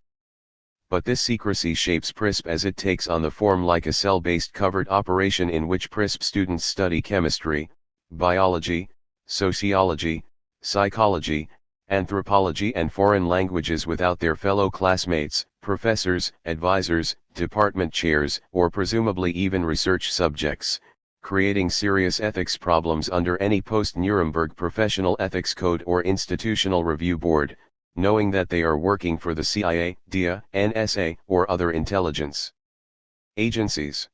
But this secrecy shapes PRISP as it takes on the form like a cell-based covert operation in which PRISP students study chemistry, biology, sociology, psychology, anthropology and foreign languages without their fellow classmates, professors, advisors, department chairs, or presumably even research subjects, creating serious ethics problems under any post-Nuremberg professional ethics code or institutional review board, knowing that they are working for the CIA, DIA, NSA, or other intelligence agencies.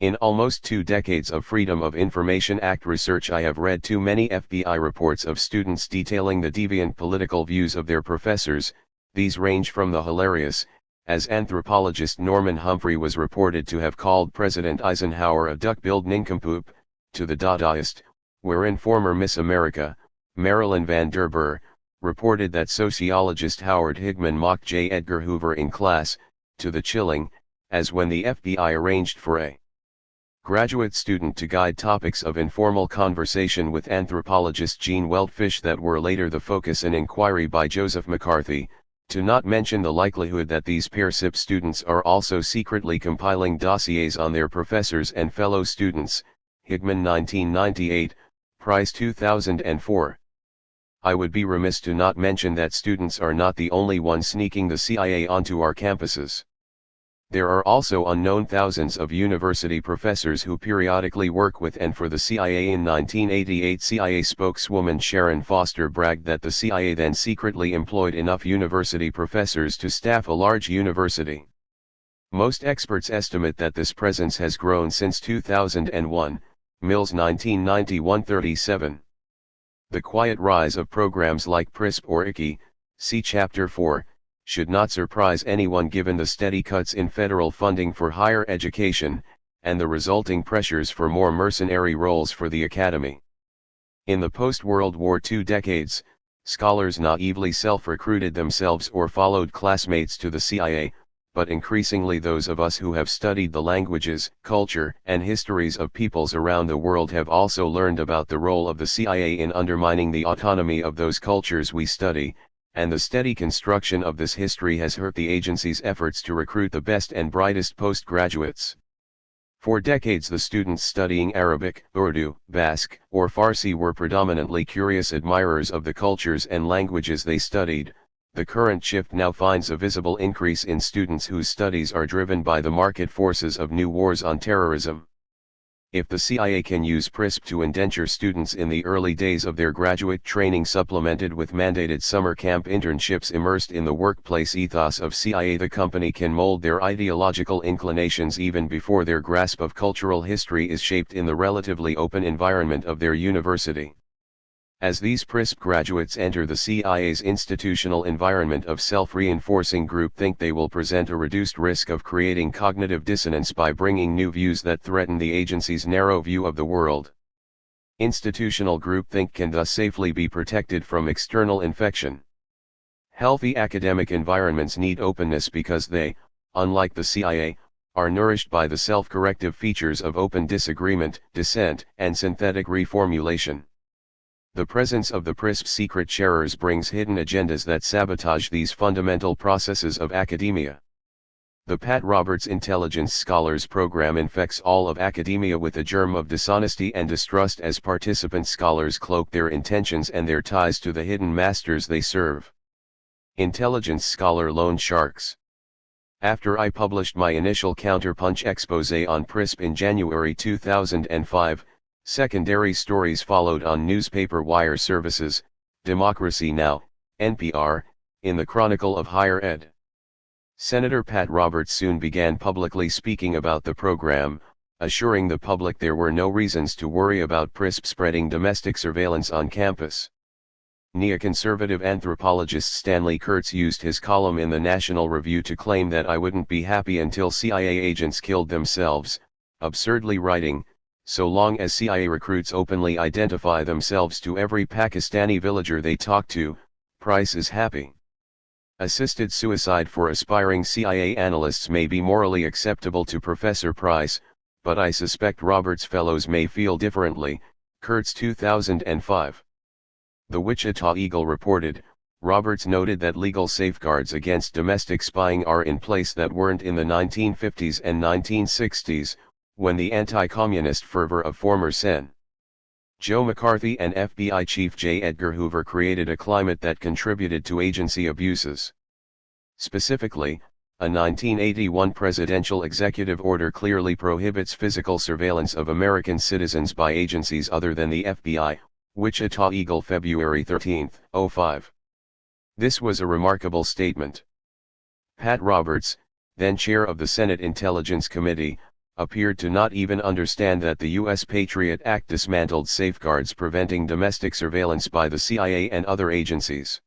In almost 2 decades of Freedom of Information Act research, I have read too many FBI reports of students detailing the deviant political views of their professors. These range from the hilarious, as anthropologist Norman Humphrey was reported to have called President Eisenhower a duck-billed nincompoop, to the Dadaist, wherein former Miss America, Marilyn Van Der Burr, reported that sociologist Howard Higman mocked J. Edgar Hoover in class, to the chilling, as when the FBI arranged for a graduate student to guide topics of informal conversation with anthropologist Gene Weltfish that were later the focus of an inquiry by Joseph McCarthy, to not mention the likelihood that these PAIRSIP students are also secretly compiling dossiers on their professors and fellow students. Higman 1998, Price 2004. I would be remiss to not mention that students are not the only ones sneaking the CIA onto our campuses. There are also unknown thousands of university professors who periodically work with and for the CIA. In 1988, CIA spokeswoman Sharon Foster bragged that the CIA then secretly employed enough university professors to staff a large university. Most experts estimate that this presence has grown since 2001, Mills 1991-37. The quiet rise of programs like PRISP or ICI, see Chapter 4, should not surprise anyone given the steady cuts in federal funding for higher education, and the resulting pressures for more mercenary roles for the academy. In the post-World War II decades, Scholars naively self-recruited themselves or followed classmates to the CIA, but increasingly those of us who have studied the languages, culture, and histories of peoples around the world have also learned about the role of the CIA in undermining the autonomy of those cultures we study, and the steady construction of this history has hurt the agency's efforts to recruit the best and brightest postgraduates. For decades the students studying Arabic, Urdu, Basque, or Farsi were predominantly curious admirers of the cultures and languages they studied. The current shift now finds a visible increase in students whose studies are driven by the market forces of new wars on terrorism. If the CIA can use PRISP to indenture students in the early days of their graduate training supplemented with mandated summer camp internships immersed in the workplace ethos of CIA, the company can mold their ideological inclinations even before their grasp of cultural history is shaped in the relatively open environment of their university. As these PRISP graduates enter the CIA's institutional environment of self-reinforcing groupthink, they will present a reduced risk of creating cognitive dissonance by bringing new views that threaten the agency's narrow view of the world. Institutional groupthink can thus safely be protected from external infection. Healthy academic environments need openness because they, unlike the CIA, are nourished by the self-corrective features of open disagreement, dissent, and synthetic reformulation. The presence of the PRISP secret sharers brings hidden agendas that sabotage these fundamental processes of academia. The Pat Roberts Intelligence Scholars Program infects all of academia with a germ of dishonesty and distrust as participant scholars cloak their intentions and their ties to the hidden masters they serve. Intelligence scholar loan sharks. After I published my initial counterpunch exposé on PRISP in January 2005, secondary stories followed on newspaper wire services, Democracy Now!, NPR, in the Chronicle of Higher Ed. Senator Pat Roberts soon began publicly speaking about the program, assuring the public there were no reasons to worry about PRISP spreading domestic surveillance on campus. Neoconservative anthropologist Stanley Kurtz used his column in the National Review to claim that I wouldn't be happy until CIA agents killed themselves, absurdly writing, "So long as CIA recruits openly identify themselves to every Pakistani villager they talk to, Price is happy." Assisted suicide for aspiring CIA analysts may be morally acceptable to Professor Price, but I suspect Roberts Fellows may feel differently. Kurtz 2005. The Wichita Eagle reported, Roberts noted that legal safeguards against domestic spying are in place that weren't in the 1950s and 1960s, when the anti-communist fervor of former Sen. Joe McCarthy and FBI Chief J. Edgar Hoover created a climate that contributed to agency abuses. Specifically, a 1981 presidential executive order clearly prohibits physical surveillance of American citizens by agencies other than the FBI, Wichita Eagle February 13, 2005. This was a remarkable statement. Pat Roberts, then chair of the Senate Intelligence Committee, appeared to not even understand that the U.S. Patriot Act dismantled safeguards preventing domestic surveillance by the CIA and other agencies.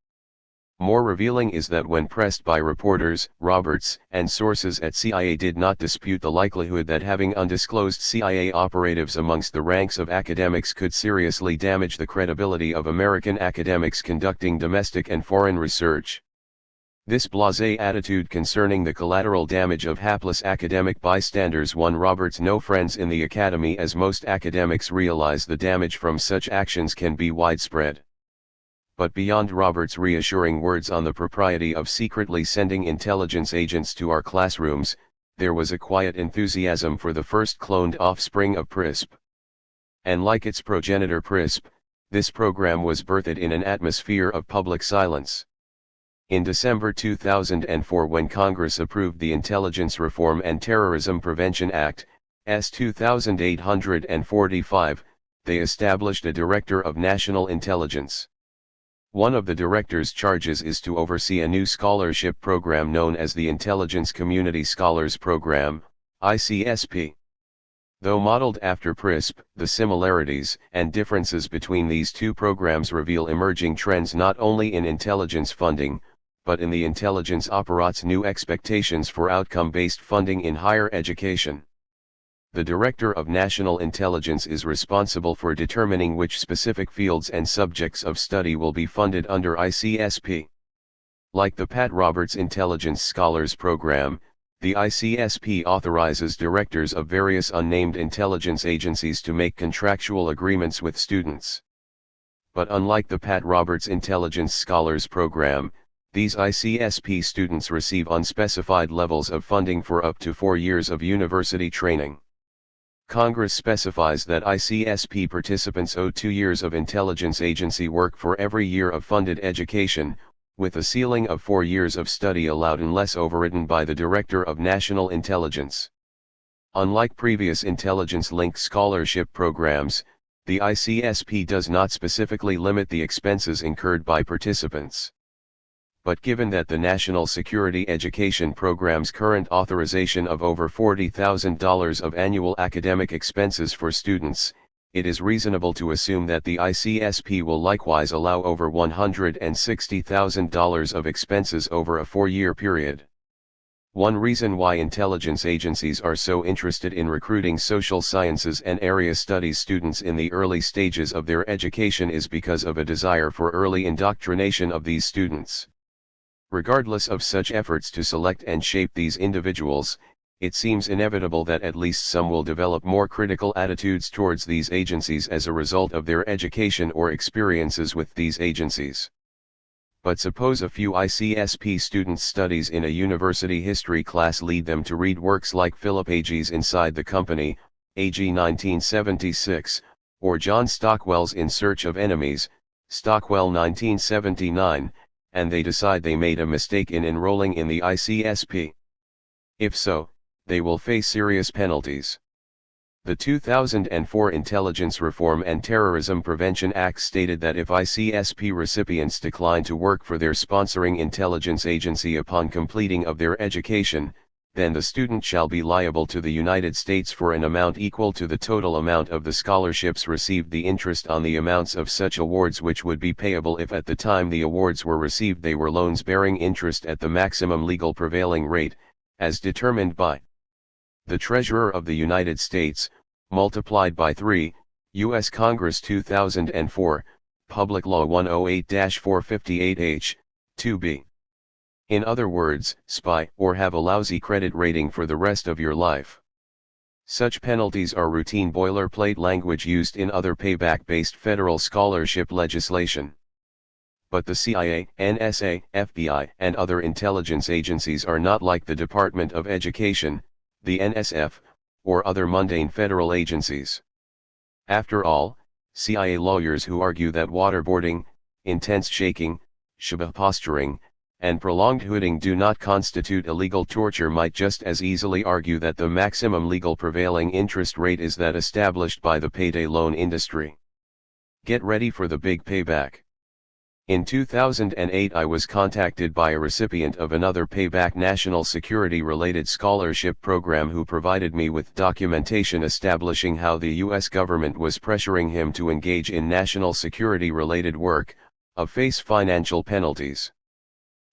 More revealing is that when pressed by reporters, Roberts and sources at CIA did not dispute the likelihood that having undisclosed CIA operatives amongst the ranks of academics could seriously damage the credibility of American academics conducting domestic and foreign research. This blasé attitude concerning the collateral damage of hapless academic bystanders won Roberts no friends in the academy, as most academics realize the damage from such actions can be widespread. But beyond Roberts' reassuring words on the propriety of secretly sending intelligence agents to our classrooms, there was a quiet enthusiasm for the first cloned offspring of PRISP. And like its progenitor PRISP, this program was birthed in an atmosphere of public silence. In December 2004, when Congress approved the Intelligence Reform and Terrorism Prevention Act, S. 2845, they established a Director of National Intelligence. One of the director's charges is to oversee a new scholarship program known as the Intelligence Community Scholars Program, ICSP. Though modeled after PRISP, the similarities and differences between these two programs reveal emerging trends not only in intelligence funding, but in the intelligence apparat's new expectations for outcome-based funding in higher education. The Director of National Intelligence is responsible for determining which specific fields and subjects of study will be funded under ICSP. Like the Pat Roberts Intelligence Scholars Program, the ICSP authorizes directors of various unnamed intelligence agencies to make contractual agreements with students. But unlike the Pat Roberts Intelligence Scholars Program, these ICSP students receive unspecified levels of funding for up to 4 years of university training. Congress specifies that ICSP participants owe 2 years of intelligence agency work for every year of funded education, with a ceiling of 4 years of study allowed unless overridden by the Director of National Intelligence. Unlike previous intelligence-linked scholarship programs, the ICSP does not specifically limit the expenses incurred by participants. But given that the National Security Education Program's current authorization of over $40,000 of annual academic expenses for students, it is reasonable to assume that the ICSP will likewise allow over $160,000 of expenses over a 4-year period. One reason why intelligence agencies are so interested in recruiting social sciences and area studies students in the early stages of their education is because of a desire for early indoctrination of these students. Regardless of such efforts to select and shape these individuals, it seems inevitable that at least some will develop more critical attitudes towards these agencies as a result of their education or experiences with these agencies. But suppose a few ICSP students' studies in a university history class lead them to read works like Philip Agee's Inside the Company, AG 1976, or John Stockwell's In Search of Enemies, Stockwell 1979, and they decide they made a mistake in enrolling in the ICSP. If so, they will face serious penalties. The 2004 Intelligence Reform and Terrorism Prevention Act stated that if ICSP recipients decline to work for their sponsoring intelligence agency upon completing of their education, then the student shall be liable to the United States for an amount equal to the total amount of the scholarships received, the interest on the amounts of such awards which would be payable if at the time the awards were received they were loans bearing interest at the maximum legal prevailing rate, as determined by the Treasurer of the United States, multiplied by 3, U.S. Congress 2004, Public Law 108-458H, 2b. In other words, spy or have a lousy credit rating for the rest of your life. Such penalties are routine boilerplate language used in other payback-based federal scholarship legislation. But the CIA, NSA, FBI, and other intelligence agencies are not like the Department of Education, the NSF, or other mundane federal agencies. After all, CIA lawyers who argue that waterboarding, intense shaking, Shabbat posturing, and prolonged hooting do not constitute illegal torture might just as easily argue that the maximum legal prevailing interest rate is that established by the payday loan industry. Get ready for the big payback. In 2008 I was contacted by a recipient of another payback national security-related scholarship program who provided me with documentation establishing how the U.S. government was pressuring him to engage in national security-related work, face financial penalties.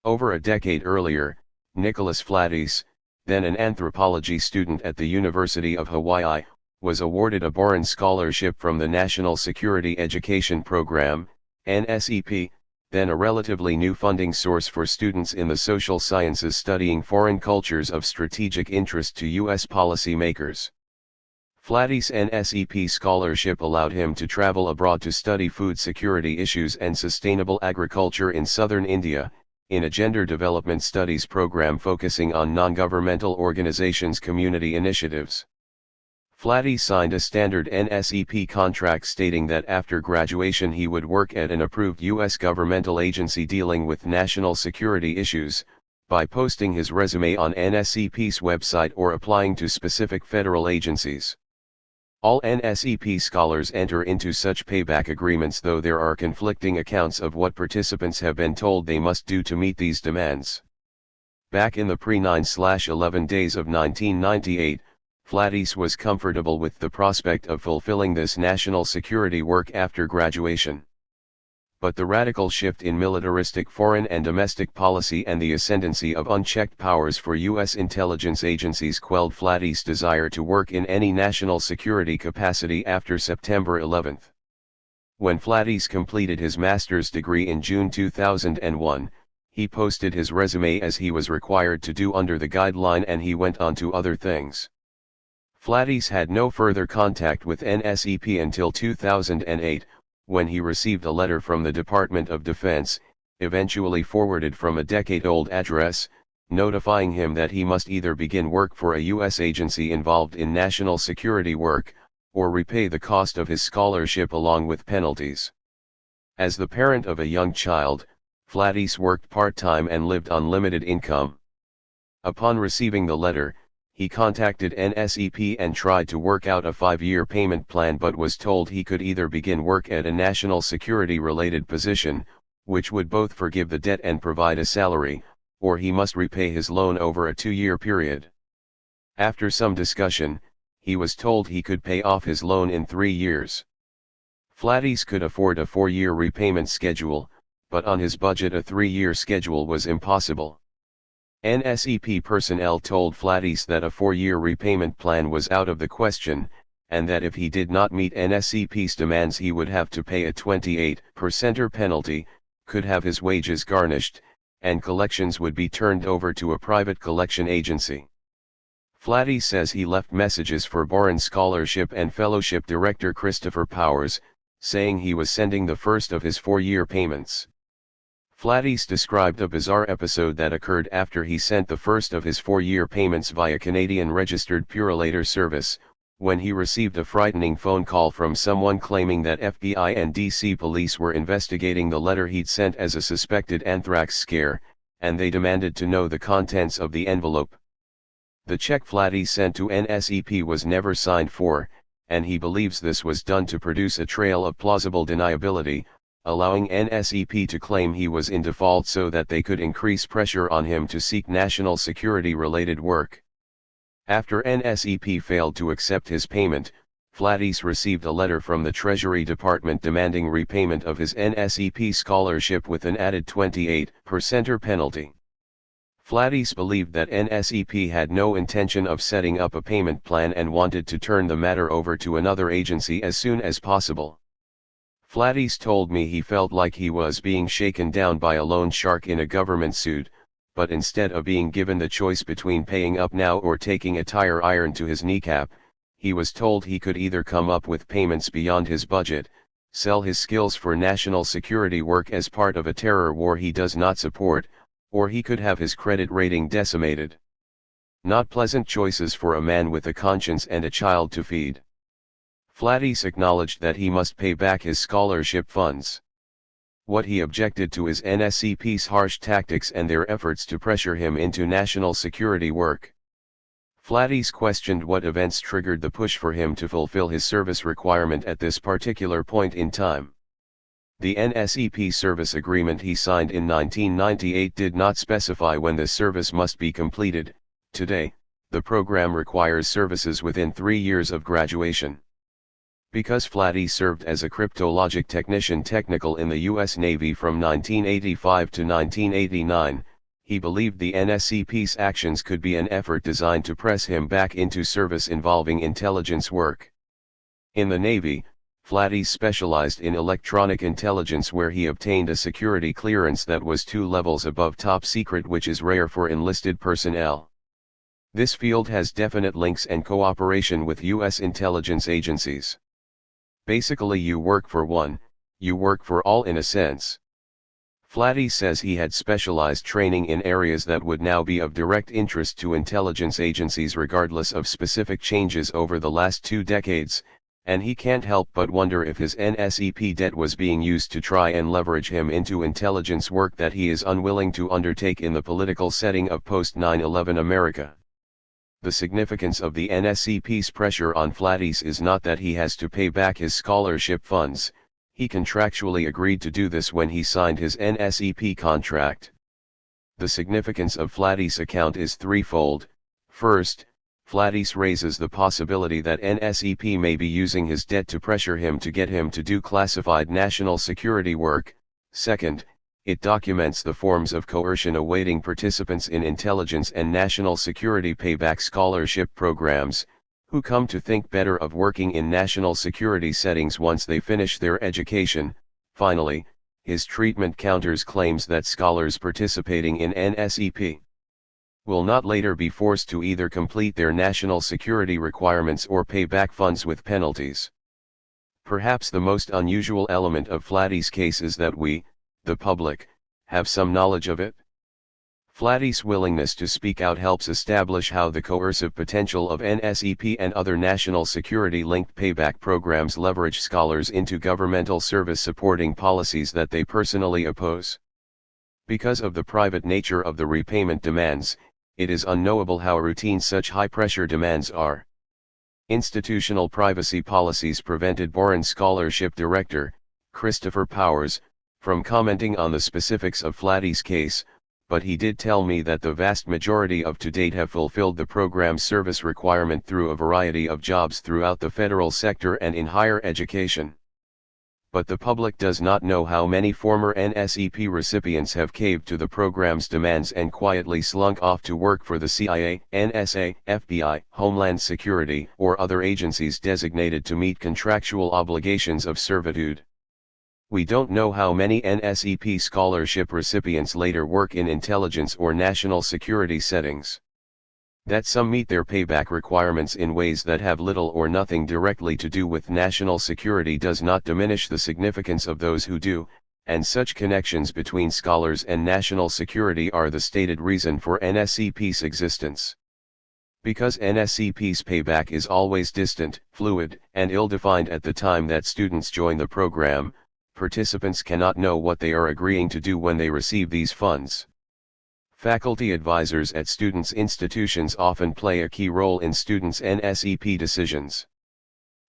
Over a decade earlier, Nicholas Flattes, then an anthropology student at the University of Hawaii, was awarded a Boren Scholarship from the National Security Education Program, NSEP, then a relatively new funding source for students in the social sciences studying foreign cultures of strategic interest to U.S. policymakers. Flattes' NSEP scholarship allowed him to travel abroad to study food security issues and sustainable agriculture in southern India, in a gender development studies program focusing on non-governmental organizations' community initiatives. Flattes signed a standard NSEP contract stating that after graduation he would work at an approved U.S. governmental agency dealing with national security issues, by posting his resume on NSEP's website or applying to specific federal agencies. All NSEP scholars enter into such payback agreements, though there are conflicting accounts of what participants have been told they must do to meet these demands. Back in the pre-9/11 days of 1998, Flattes was comfortable with the prospect of fulfilling this national security work after graduation. but the radical shift in militaristic foreign and domestic policy and the ascendancy of unchecked powers for U.S. intelligence agencies quelled Flatty's desire to work in any national security capacity after September 11. When Flatty completed his master's degree in June 2001, he posted his resume as he was required to do under the guideline, and he went on to other things. Flatty had no further contact with NSEP until 2008, when he received a letter from the Department of Defense, eventually forwarded from a decade-old address, notifying him that he must either begin work for a U.S. agency involved in national security work, or repay the cost of his scholarship along with penalties. As the parent of a young child, Flatty worked part-time and lived on limited income. Upon receiving the letter, he contacted NSEP and tried to work out a 5-year payment plan, but was told he could either begin work at a national security-related position, which would both forgive the debt and provide a salary, or he must repay his loan over a 2-year period. After some discussion, he was told he could pay off his loan in 3 years. Flatty could afford a 4-year repayment schedule, but on his budget a 3-year schedule was impossible. NSEP personnel told Flatty that a 4-year repayment plan was out of the question, and that if he did not meet NSEP's demands he would have to pay a 28% penalty, could have his wages garnished, and collections would be turned over to a private collection agency. Flatty says he left messages for Boren Scholarship and Fellowship Director Christopher Powers, saying he was sending the first of his 4-year payments. Flatty described a bizarre episode that occurred after he sent the first of his 4-year payments via Canadian-registered Purolator service, when he received a frightening phone call from someone claiming that FBI and DC police were investigating the letter he'd sent as a suspected anthrax scare, and they demanded to know the contents of the envelope. The check Flatty sent to NSEP was never signed for, and he believes this was done to produce a trail of plausible deniability, allowing NSEP to claim he was in default so that they could increase pressure on him to seek national security-related work. After NSEP failed to accept his payment, Flatty received a letter from the Treasury Department demanding repayment of his NSEP scholarship with an added 28% penalty. Flatty believed that NSEP had no intention of setting up a payment plan and wanted to turn the matter over to another agency as soon as possible. Flatty told me he felt like he was being shaken down by a loan shark in a government suit, but instead of being given the choice between paying up now or taking a tire iron to his kneecap, he was told he could either come up with payments beyond his budget, sell his skills for national security work as part of a terror war he does not support, or he could have his credit rating decimated. Not pleasant choices for a man with a conscience and a child to feed. Flatty acknowledged that he must pay back his scholarship funds. What he objected to is NSEP's harsh tactics and their efforts to pressure him into national security work. Flatty questioned what events triggered the push for him to fulfill his service requirement at this particular point in time. The NSEP service agreement he signed in 1998 did not specify when the service must be completed. Today, the program requires services within 3 years of graduation. Because Flatty served as a cryptologic technician technical in the U.S. Navy from 1985 to 1989, he believed the NSEP's actions could be an effort designed to press him back into service involving intelligence work. In the Navy, Flatty specialized in electronic intelligence, where he obtained a security clearance that was 2 levels above top secret, which is rare for enlisted personnel. This field has definite links and cooperation with U.S. intelligence agencies. Basically, you work for one, you work for all in a sense. Flatty says he had specialized training in areas that would now be of direct interest to intelligence agencies regardless of specific changes over the last 2 decades, and he can't help but wonder if his NSEP debt was being used to try and leverage him into intelligence work that he is unwilling to undertake in the political setting of post-9/11 America. The significance of the NSEP's pressure on Flatty is not that he has to pay back his scholarship funds. He contractually agreed to do this when he signed his NSEP contract. The significance of Flatty's account is threefold. First, Flatty raises the possibility that NSEP may be using his debt to pressure him to get him to do classified national security work, Second, it documents the forms of coercion awaiting participants in intelligence and national security payback scholarship programs, who come to think better of working in national security settings once they finish their education. Finally, his treatment counters claims that scholars participating in NSEP will not later be forced to either complete their national security requirements or pay back funds with penalties. Perhaps the most unusual element of Flatty's case is that we, the public, have some knowledge of it. Flatty's willingness to speak out helps establish how the coercive potential of NSEP and other national security-linked payback programs leverage scholars into governmental service supporting policies that they personally oppose. Because of the private nature of the repayment demands, it is unknowable how routine such high-pressure demands are. Institutional privacy policies prevented Boren Scholarship Director, Christopher Powers, from commenting on the specifics of Flatty's case, but he did tell me that the vast majority of to date have fulfilled the program's service requirement through a variety of jobs throughout the federal sector and in higher education. But the public does not know how many former NSEP recipients have caved to the program's demands and quietly slunk off to work for the CIA, NSA, FBI, Homeland Security, or other agencies designated to meet contractual obligations of servitude. We don't know how many NSEP scholarship recipients later work in intelligence or national security settings. That some meet their payback requirements in ways that have little or nothing directly to do with national security does not diminish the significance of those who do, and such connections between scholars and national security are the stated reason for NSEP's existence. Because NSEP's payback is always distant, fluid, and ill-defined at the time that students join the program, participants cannot know what they are agreeing to do when they receive these funds. Faculty advisors at students' institutions often play a key role in students' NSEP decisions.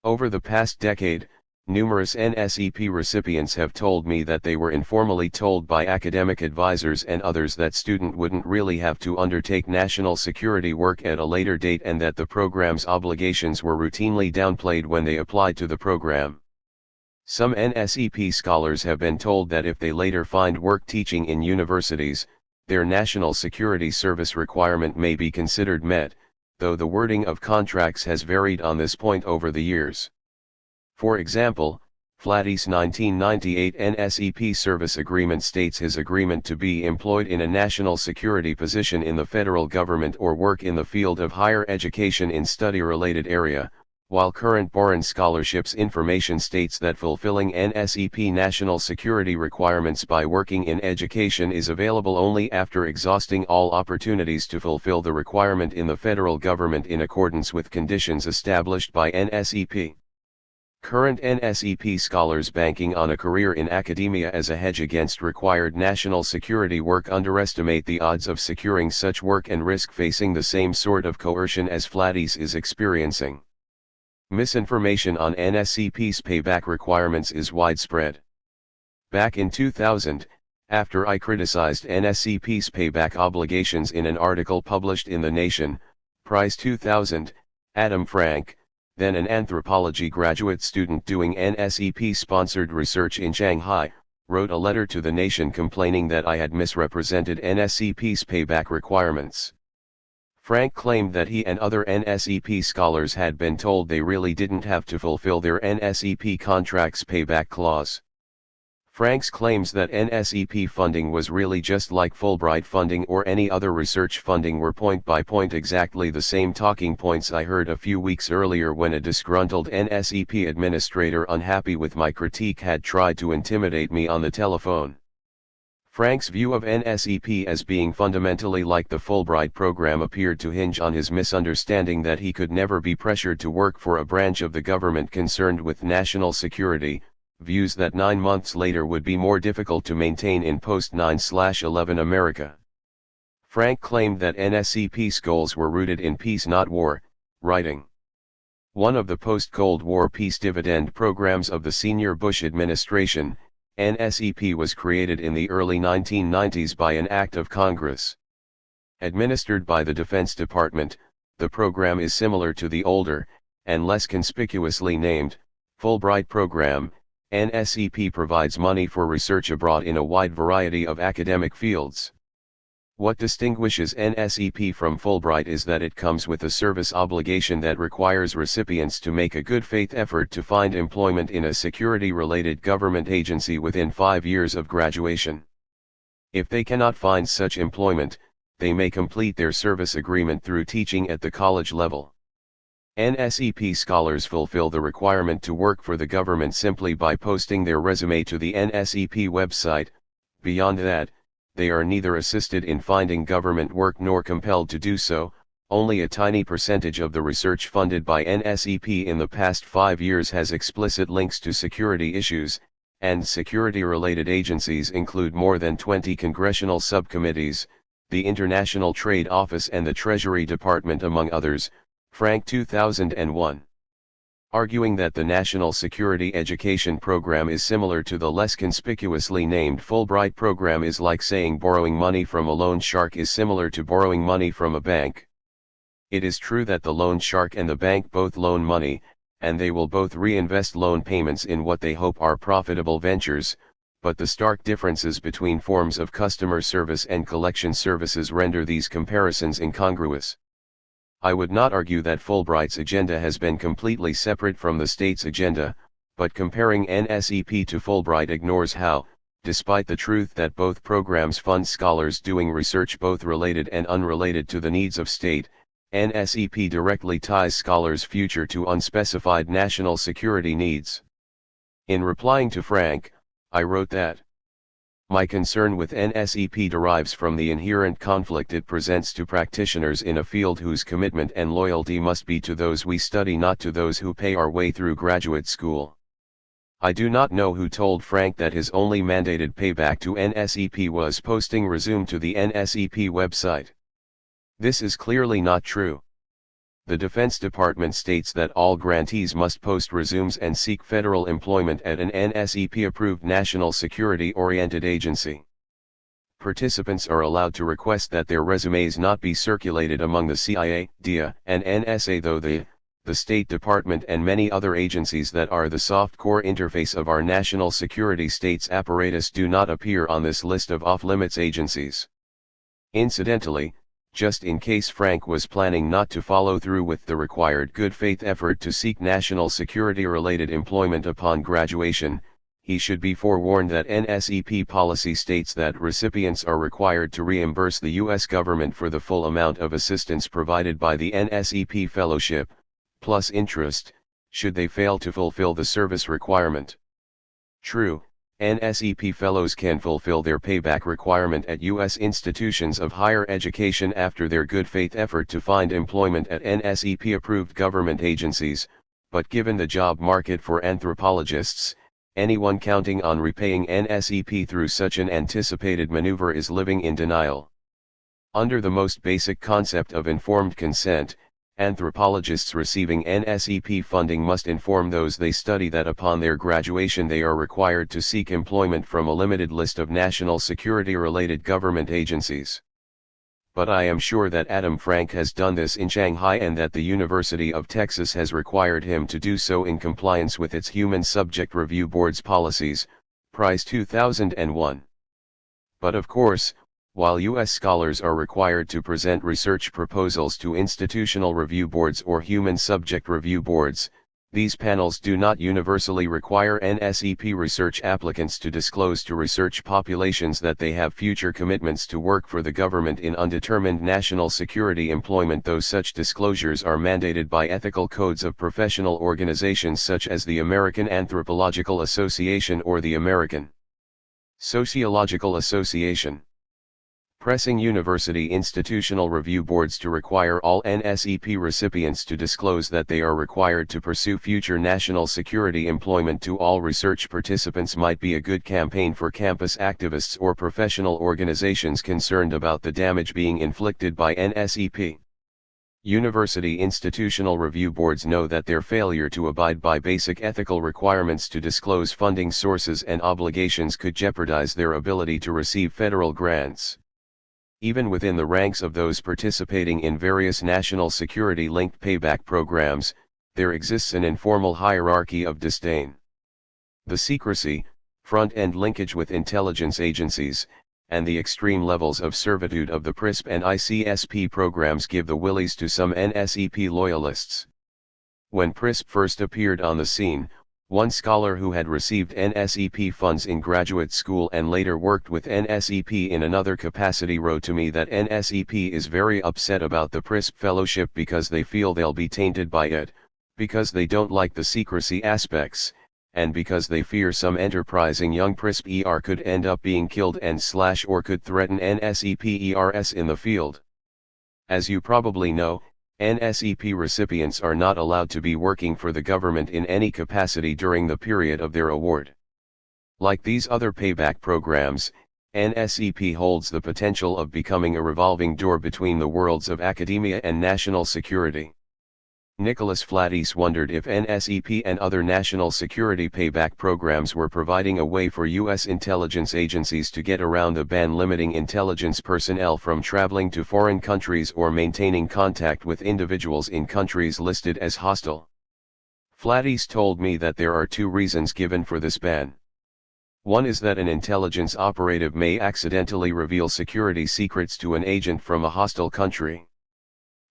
Over the past decade, numerous NSEP recipients have told me that they were informally told by academic advisors and others that student wouldn't really have to undertake national security work at a later date and that the program's obligations were routinely downplayed when they applied to the program. Some NSEP scholars have been told that if they later find work teaching in universities, their national security service requirement may be considered met, though the wording of contracts has varied on this point over the years. For example, Flatty's 1998 NSEP service agreement states his agreement to be employed in a national security position in the federal government or work in the field of higher education in study-related area, while current Boren Scholarships information states that fulfilling NSEP national security requirements by working in education is available only after exhausting all opportunities to fulfill the requirement in the federal government in accordance with conditions established by NSEP. Current NSEP scholars banking on a career in academia as a hedge against required national security work underestimate the odds of securing such work and risk facing the same sort of coercion as Flatty's is experiencing. Misinformation on NSEP's payback requirements is widespread. Back in 2000, after I criticized NSEP's payback obligations in an article published in The Nation, Prize 2000, Adam Frank, then an anthropology graduate student doing NSEP-sponsored research in Shanghai, wrote a letter to The Nation complaining that I had misrepresented NSEP's payback requirements. Frank claimed that he and other NSEP scholars had been told they really didn't have to fulfill their NSEP contract's payback clause. Frank's claims that NSEP funding was really just like Fulbright funding or any other research funding were point by point exactly the same talking points I heard a few weeks earlier when a disgruntled NSEP administrator unhappy with my critique had tried to intimidate me on the telephone. Frank's view of NSEP as being fundamentally like the Fulbright program appeared to hinge on his misunderstanding that he could never be pressured to work for a branch of the government concerned with national security, views that 9 months later would be more difficult to maintain in post-9/11 America. Frank claimed that NSEP's goals were rooted in peace not war, writing, "One of the post-Cold War peace dividend programs of the senior Bush administration, NSEP was created in the early 1990s by an act of Congress. Administered by the Defense Department, the program is similar to the older, and less conspicuously named, Fulbright program, NSEP provides money for research abroad in a wide variety of academic fields. What distinguishes NSEP from Fulbright is that it comes with a service obligation that requires recipients to make a good faith effort to find employment in a security-related government agency within 5 years of graduation. If they cannot find such employment, they may complete their service agreement through teaching at the college level. NSEP scholars fulfill the requirement to work for the government simply by posting their resume to the NSEP website. Beyond that, they are neither assisted in finding government work nor compelled to do so. Only a tiny percentage of the research funded by NSEP in the past 5 years has explicit links to security issues, and security-related agencies include more than 20 congressional subcommittees, the International Trade Office and the Treasury Department among others. Frank 2001. Arguing that the National Security Education Program is similar to the less conspicuously named Fulbright program is like saying borrowing money from a loan shark is similar to borrowing money from a bank. It is true that the loan shark and the bank both loan money, and they will both reinvest loan payments in what they hope are profitable ventures, but the stark differences between forms of customer service and collection services render these comparisons incongruous. I would not argue that Fulbright's agenda has been completely separate from the state's agenda, but comparing NSEP to Fulbright ignores how, despite the truth that both programs fund scholars doing research both related and unrelated to the needs of state, NSEP directly ties scholars' future to unspecified national security needs. In replying to Frank, I wrote that my concern with NSEP derives from the inherent conflict it presents to practitioners in a field whose commitment and loyalty must be to those we study, not to those who pay our way through graduate school. I do not know who told Frank that his only mandated payback to NSEP was posting resume to the NSEP website. This is clearly not true. The Defense Department states that all grantees must post resumes and seek federal employment at an NSEP-approved national security-oriented agency. Participants are allowed to request that their resumes not be circulated among the CIA, DIA, and NSA, though the State Department and many other agencies that are the soft core interface of our national security state's apparatus do not appear on this list of off-limits agencies. Incidentally, just in case Frank was planning not to follow through with the required good faith effort to seek national security-related employment upon graduation, he should be forewarned that NSEP policy states that recipients are required to reimburse the U.S. government for the full amount of assistance provided by the NSEP fellowship, plus interest, should they fail to fulfill the service requirement. True, NSEP fellows can fulfill their payback requirement at U.S. institutions of higher education after their good faith effort to find employment at NSEP-approved government agencies, but given the job market for anthropologists, anyone counting on repaying NSEP through such an anticipated maneuver is living in denial. Under the most basic concept of informed consent, anthropologists receiving NSEP funding must inform those they study that upon their graduation they are required to seek employment from a limited list of national security-related government agencies. But I am sure that Adam Frank has done this in Shanghai and that the University of Texas has required him to do so in compliance with its Human Subject Review Board's policies, Price 2001. But of course, while U.S. scholars are required to present research proposals to institutional review boards or human subject review boards, these panels do not universally require NSEP research applicants to disclose to research populations that they have future commitments to work for the government in undetermined national security employment, though such disclosures are mandated by ethical codes of professional organizations such as the American Anthropological Association or the American Sociological Association. Pressing university institutional review boards to require all NSEP recipients to disclose that they are required to pursue future national security employment to all research participants might be a good campaign for campus activists or professional organizations concerned about the damage being inflicted by NSEP. University institutional review boards know that their failure to abide by basic ethical requirements to disclose funding sources and obligations could jeopardize their ability to receive federal grants. Even within the ranks of those participating in various national security-linked payback programs, there exists an informal hierarchy of disdain. The secrecy, front-end linkage with intelligence agencies, and the extreme levels of servitude of the PRISP and ICSP programs give the willies to some NSEP loyalists. When PRISP first appeared on the scene, one scholar who had received NSEP funds in graduate school and later worked with NSEP in another capacity wrote to me that NSEP is very upset about the PRISP fellowship because they feel they'll be tainted by it, because they don't like the secrecy aspects, and because they fear some enterprising young PRISP-ER could end up being killed and / or could threaten NSEP-ERs in the field. As you probably know, NSEP recipients are not allowed to be working for the government in any capacity during the period of their award. Like these other payback programs, NSEP holds the potential of becoming a revolving door between the worlds of academia and national security. Nicholas Flattys wondered if NSEP and other national security payback programs were providing a way for U.S. intelligence agencies to get around the ban limiting intelligence personnel from traveling to foreign countries or maintaining contact with individuals in countries listed as hostile. Flattys told me that there are two reasons given for this ban. One is that an intelligence operative may accidentally reveal security secrets to an agent from a hostile country.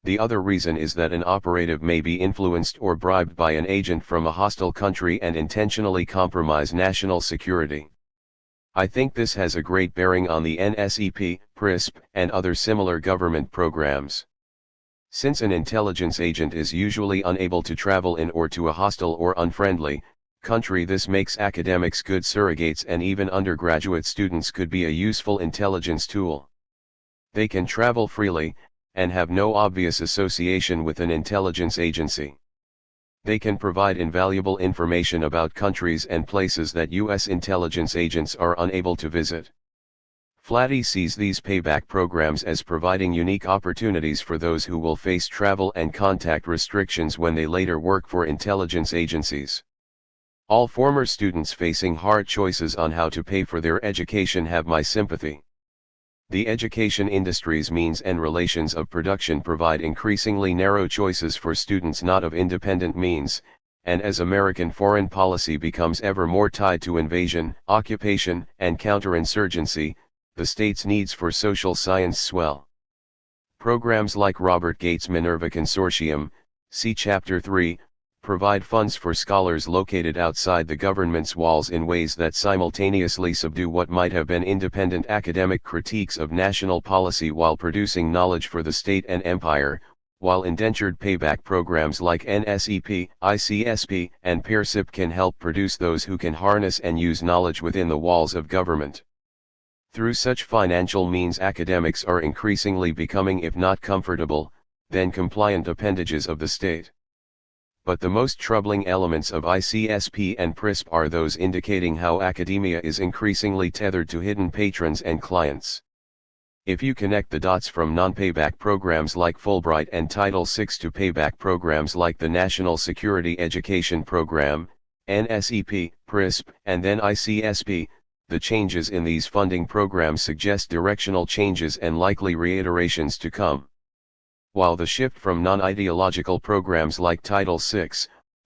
The other reason is that an operative may be influenced or bribed by an agent from a hostile country and intentionally compromise national security. I think this has a great bearing on the NSEP, PRISP, and other similar government programs. Since an intelligence agent is usually unable to travel in or to a hostile or unfriendly country, this makes academics good surrogates, and even undergraduate students could be a useful intelligence tool. They can travel freely, and have no obvious association with an intelligence agency. They can provide invaluable information about countries and places that U.S. intelligence agents are unable to visit. Flatty sees these payback programs as providing unique opportunities for those who will face travel and contact restrictions when they later work for intelligence agencies. All former students facing hard choices on how to pay for their education have my sympathy. The education industry's means and relations of production provide increasingly narrow choices for students not of independent means, and as American foreign policy becomes ever more tied to invasion, occupation, and counterinsurgency, the state's needs for social science swell. Programs like Robert Gates' Minerva Consortium, see Chapter 3, provide funds for scholars located outside the government's walls in ways that simultaneously subdue what might have been independent academic critiques of national policy while producing knowledge for the state and empire, while indentured payback programs like NSEP, ICSP, and PRISP can help produce those who can harness and use knowledge within the walls of government. Through such financial means, academics are increasingly becoming, if not comfortable, then compliant appendages of the state. But the most troubling elements of ICSP and PRISP are those indicating how academia is increasingly tethered to hidden patrons and clients. If you connect the dots from non-payback programs like Fulbright and Title VI to payback programs like the National Security Education Program, NSEP, PRISP, and then ICSP, the changes in these funding programs suggest directional changes and likely reiterations to come. While the shift from non-ideological programs like Title VI,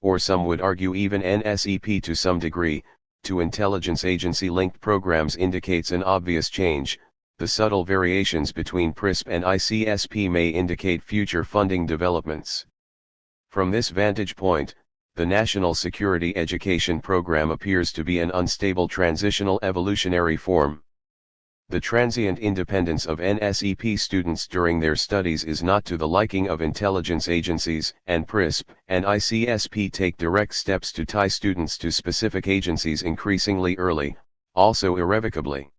or some would argue even NSEP to some degree, to intelligence agency-linked programs indicates an obvious change, the subtle variations between PRISP and ICSP may indicate future funding developments. From this vantage point, the National Security Education Program appears to be an unstable transitional evolutionary form. The transient independence of NSEP students during their studies is not to the liking of intelligence agencies, and PRISP and ICSP take direct steps to tie students to specific agencies increasingly early, also irrevocably.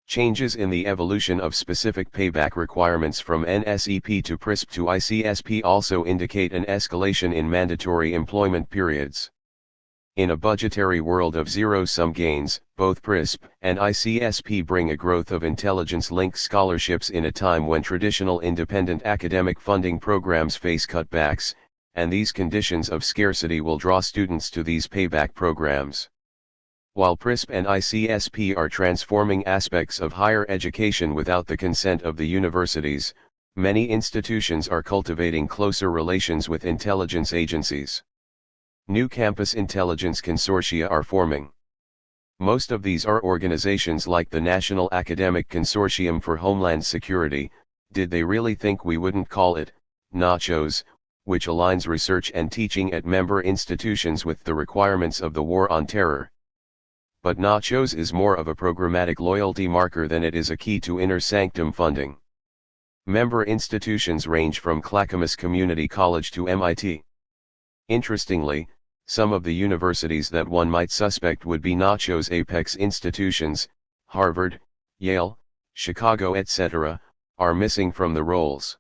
Changes in the evolution of specific payback requirements from NSEP to PRISP to ICSP also indicate an escalation in mandatory employment periods. In a budgetary world of zero-sum gains, both PRISP and ICSP bring a growth of intelligence-linked scholarships in a time when traditional independent academic funding programs face cutbacks, and these conditions of scarcity will draw students to these payback programs. While PRISP and ICSP are transforming aspects of higher education without the consent of the universities, many institutions are cultivating closer relations with intelligence agencies. New campus intelligence consortia are forming. Most of these are organizations like the National Academic Consortium for Homeland Security. Did they really think we wouldn't call it nachos, which aligns research and teaching at member institutions with the requirements of the War on Terror? But nachos is more of a programmatic loyalty marker than it is a key to inner sanctum funding. Member institutions range from Clackamas Community College to MIT. Interestingly, some of the universities that one might suspect would be nachos apex institutions, Harvard, Yale, Chicago etc., are missing from the rolls.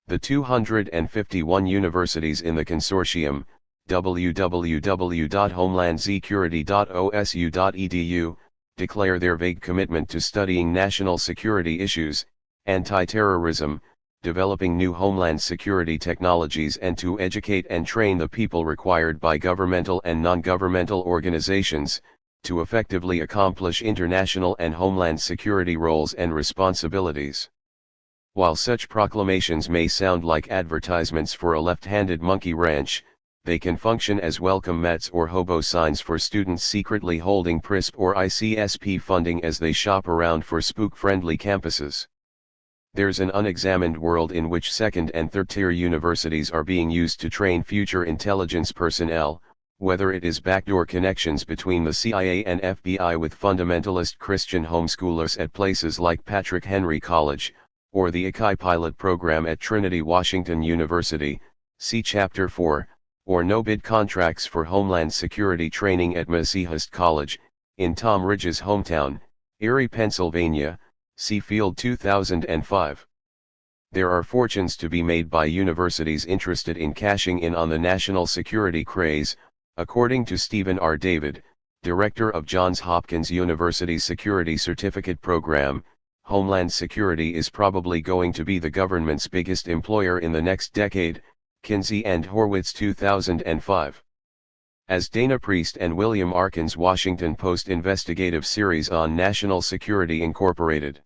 The 251 universities in the consortium, www.homelandsecurity.osu.edu, declare their vague commitment to studying national security issues, anti-terrorism, developing new homeland security technologies and to educate and train the people required by governmental and non-governmental organizations, to effectively accomplish international and homeland security roles and responsibilities. While such proclamations may sound like advertisements for a left-handed monkey wrench, they can function as welcome mats or hobo signs for students secretly holding PRISP or ICSP funding as they shop around for spook-friendly campuses. There's an unexamined world in which second and third-tier universities are being used to train future intelligence personnel, whether it is backdoor connections between the CIA and FBI with fundamentalist Christian homeschoolers at places like Patrick Henry College, or the Ikai pilot program at Trinity Washington University, see Chapter 4, or no-bid contracts for Homeland Security training at Mesihist College, in Tom Ridge's hometown, Erie, Pennsylvania, see Field 2005. There are fortunes to be made by universities interested in cashing in on the national security craze, according to Stephen R. David, director of Johns Hopkins University's Security Certificate Program. Homeland Security is probably going to be the government's biggest employer in the next decade, Kinsey and Horwitz 2005. As Dana Priest and William Arkin's Washington Post investigative series on National Security Incorporated.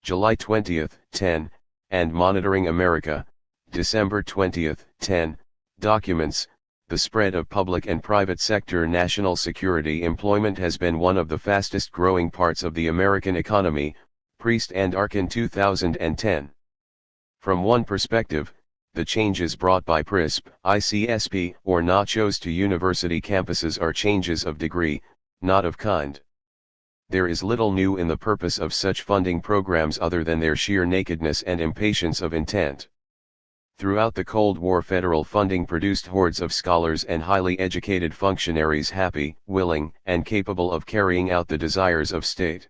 July 20, 10, and Monitoring America, December 20, 10, documents, the spread of public and private sector national security employment has been one of the fastest growing parts of the American economy, Priest and Arkin 2010. From one perspective, the changes brought by PRISP, ICSP, or nachos to university campuses are changes of degree, not of kind. There is little new in the purpose of such funding programs other than their sheer nakedness and impatience of intent. Throughout the Cold War, federal funding produced hordes of scholars and highly educated functionaries happy, willing, and capable of carrying out the desires of state.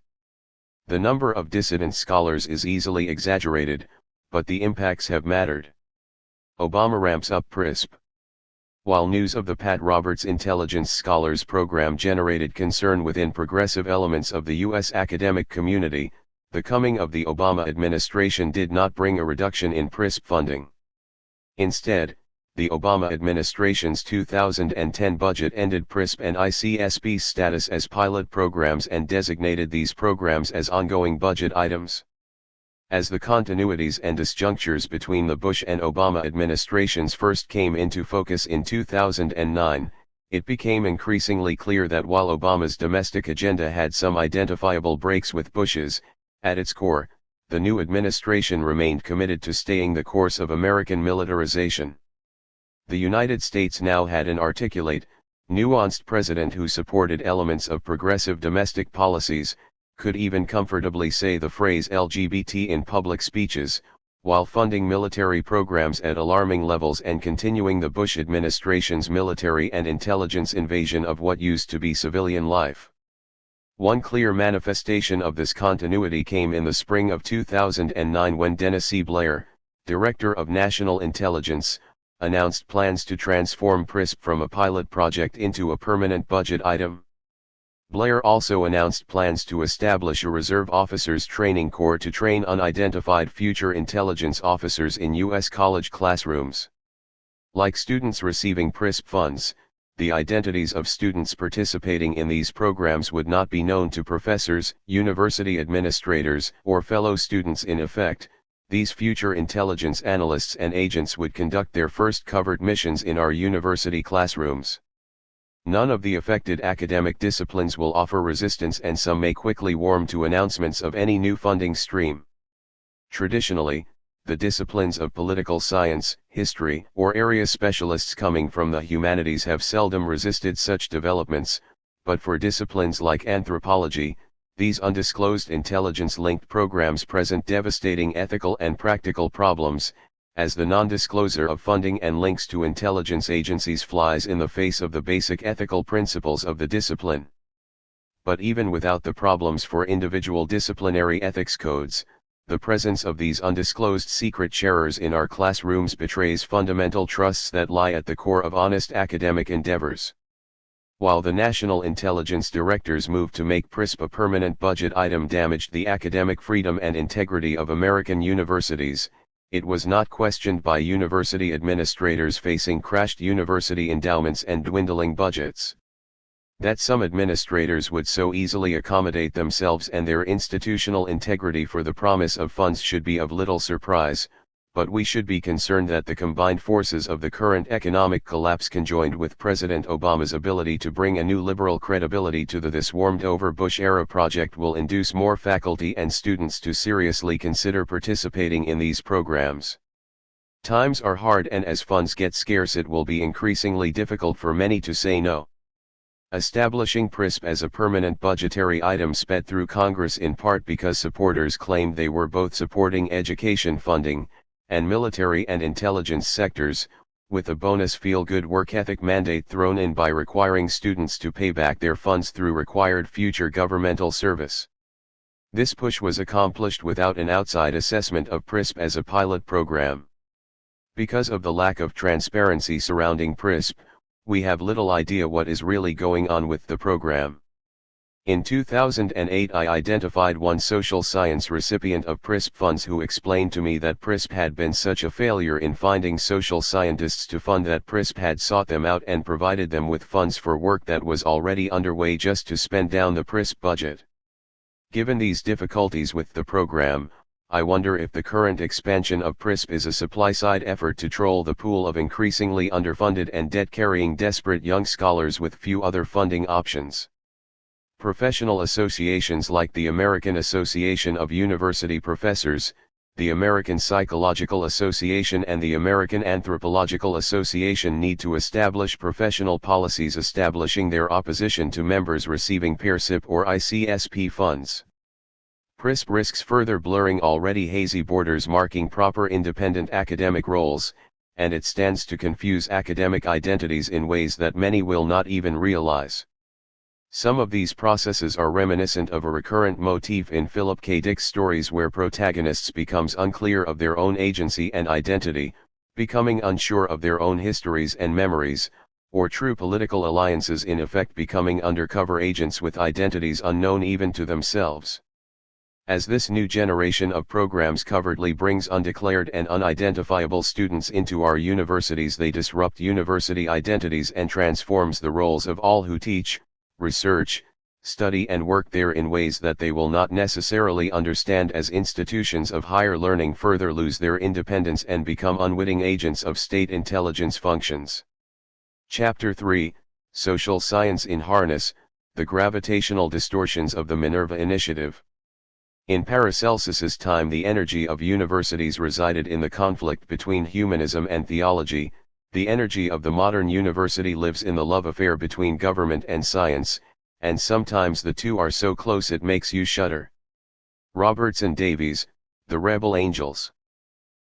The number of dissident scholars is easily exaggerated, but the impacts have mattered. Obama ramps up PRISP. While news of the Pat Roberts Intelligence Scholars Program generated concern within progressive elements of the U.S. academic community, the coming of the Obama administration did not bring a reduction in PRISP funding. Instead, the Obama administration's 2010 budget ended PRISP and ICSP's status as pilot programs and designated these programs as ongoing budget items. As the continuities and disjunctures between the Bush and Obama administrations first came into focus in 2009, it became increasingly clear that while Obama's domestic agenda had some identifiable breaks with Bush's, at its core, the new administration remained committed to staying the course of American militarization. The United States now had an articulate, nuanced president who supported elements of progressive domestic policies, could even comfortably say the phrase LGBT in public speeches, while funding military programs at alarming levels and continuing the Bush administration's military and intelligence invasion of what used to be civilian life. One clear manifestation of this continuity came in the spring of 2009 when Dennis C. Blair, Director of National Intelligence, announced plans to transform PRISP from a pilot project into a permanent budget item. Blair also announced plans to establish a Reserve Officers Training Corps to train unidentified future intelligence officers in U.S. college classrooms. Like students receiving PRISP funds, the identities of students participating in these programs would not be known to professors, university administrators, or fellow students. In effect, These future intelligence analysts and agents would conduct their first covert missions in our university classrooms. None of the affected academic disciplines will offer resistance, and some may quickly warm to announcements of any new funding stream. Traditionally, the disciplines of political science, history, or area specialists coming from the humanities have seldom resisted such developments, but for disciplines like anthropology, these undisclosed intelligence-linked programs present devastating ethical and practical problems, as the non-disclosure of funding and links to intelligence agencies flies in the face of the basic ethical principles of the discipline. But even without the problems for individual disciplinary ethics codes, the presence of these undisclosed secret sharers in our classrooms betrays fundamental trusts that lie at the core of honest academic endeavors. While the National Intelligence Director's move to make PRISP a permanent budget item damaged the academic freedom and integrity of American universities, it was not questioned by university administrators facing crashed university endowments and dwindling budgets. That some administrators would so easily accommodate themselves and their institutional integrity for the promise of funds should be of little surprise, but we should be concerned that the combined forces of the current economic collapse conjoined with President Obama's ability to bring a new liberal credibility to this warmed-over Bush-era project will induce more faculty and students to seriously consider participating in these programs. Times are hard, and as funds get scarce it will be increasingly difficult for many to say no. Establishing PRISP as a permanent budgetary item sped through Congress in part because supporters claimed they were both supporting education funding and military and intelligence sectors, with a bonus feel-good work ethic mandate thrown in by requiring students to pay back their funds through required future governmental service. This push was accomplished without an outside assessment of PRISP as a pilot program. Because of the lack of transparency surrounding PRISP, we have little idea what is really going on with the program. In 2008 I identified one social science recipient of PRISP funds who explained to me that PRISP had been such a failure in finding social scientists to fund that PRISP had sought them out and provided them with funds for work that was already underway just to spend down the PRISP budget. Given these difficulties with the program, I wonder if the current expansion of PRISP is a supply-side effort to troll the pool of increasingly underfunded and debt-carrying desperate young scholars with few other funding options. Professional associations like the American Association of University Professors, the American Psychological Association and the American Anthropological Association need to establish professional policies establishing their opposition to members receiving PEERSIP or ICSP funds. PRISP risks further blurring already hazy borders marking proper independent academic roles, and it stands to confuse academic identities in ways that many will not even realize. Some of these processes are reminiscent of a recurrent motif in Philip K. Dick's stories where protagonists becomes unclear of their own agency and identity, becoming unsure of their own histories and memories, or true political alliances in effect becoming undercover agents with identities unknown even to themselves. As this new generation of programs covertly brings undeclared and unidentifiable students into our universities, they disrupt university identities and transforms the roles of all who teach, research, study and work there in ways that they will not necessarily understand as institutions of higher learning further lose their independence and become unwitting agents of state intelligence functions. Chapter 3, Social Science in Harness, the Gravitational Distortions of the Minerva Initiative. In Paracelsus's time the energy of universities resided in the conflict between humanism and theology. The energy of the modern university lives in the love affair between government and science, and sometimes the two are so close it makes you shudder. Robertson Davies, The Rebel Angels.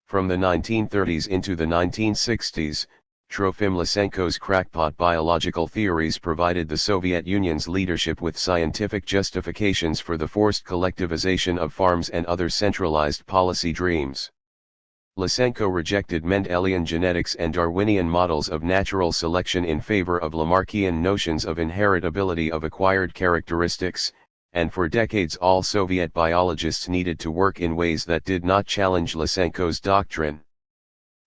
From the 1930s into the 1960s, Trofim Lysenko's crackpot biological theories provided the Soviet Union's leadership with scientific justifications for the forced collectivization of farms and other centralized policy dreams. Lysenko rejected Mendelian genetics and Darwinian models of natural selection in favor of Lamarckian notions of inheritability of acquired characteristics, and for decades all Soviet biologists needed to work in ways that did not challenge Lysenko's doctrine.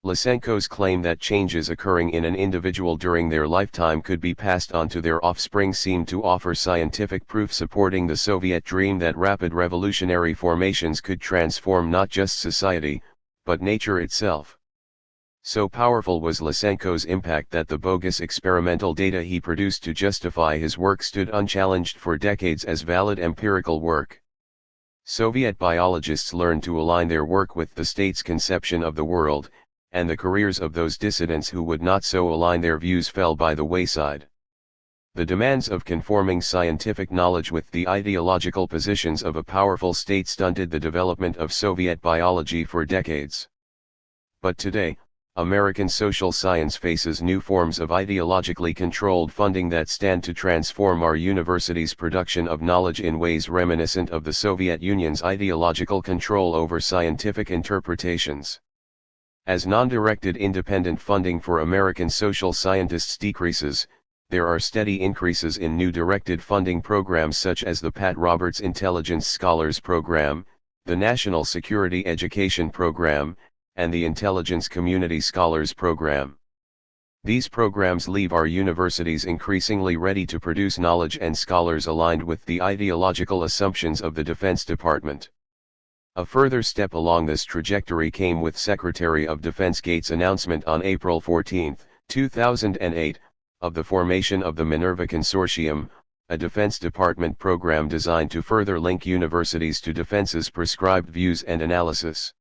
Lysenko's claim that changes occurring in an individual during their lifetime could be passed on to their offspring seemed to offer scientific proof supporting the Soviet dream that rapid revolutionary formations could transform not just society, but nature itself. So powerful was Lysenko's impact that the bogus experimental data he produced to justify his work stood unchallenged for decades as valid empirical work. Soviet biologists learned to align their work with the state's conception of the world, and the careers of those dissidents who would not so align their views fell by the wayside. The demands of conforming scientific knowledge with the ideological positions of a powerful state stunted the development of Soviet biology for decades. But today, American social science faces new forms of ideologically controlled funding that stand to transform our universities' production of knowledge in ways reminiscent of the Soviet Union's ideological control over scientific interpretations. As non-directed independent funding for American social scientists decreases, there are steady increases in new directed funding programs such as the Pat Roberts Intelligence Scholars Program, the National Security Education Program, and the Intelligence Community Scholars Program. These programs leave our universities increasingly ready to produce knowledge and scholars aligned with the ideological assumptions of the Defense Department. A further step along this trajectory came with Secretary of Defense Gates' announcement on April 14, 2008, of the formation of the Minerva Consortium, a Defense Department program designed to further link universities to defense's prescribed views and analysis.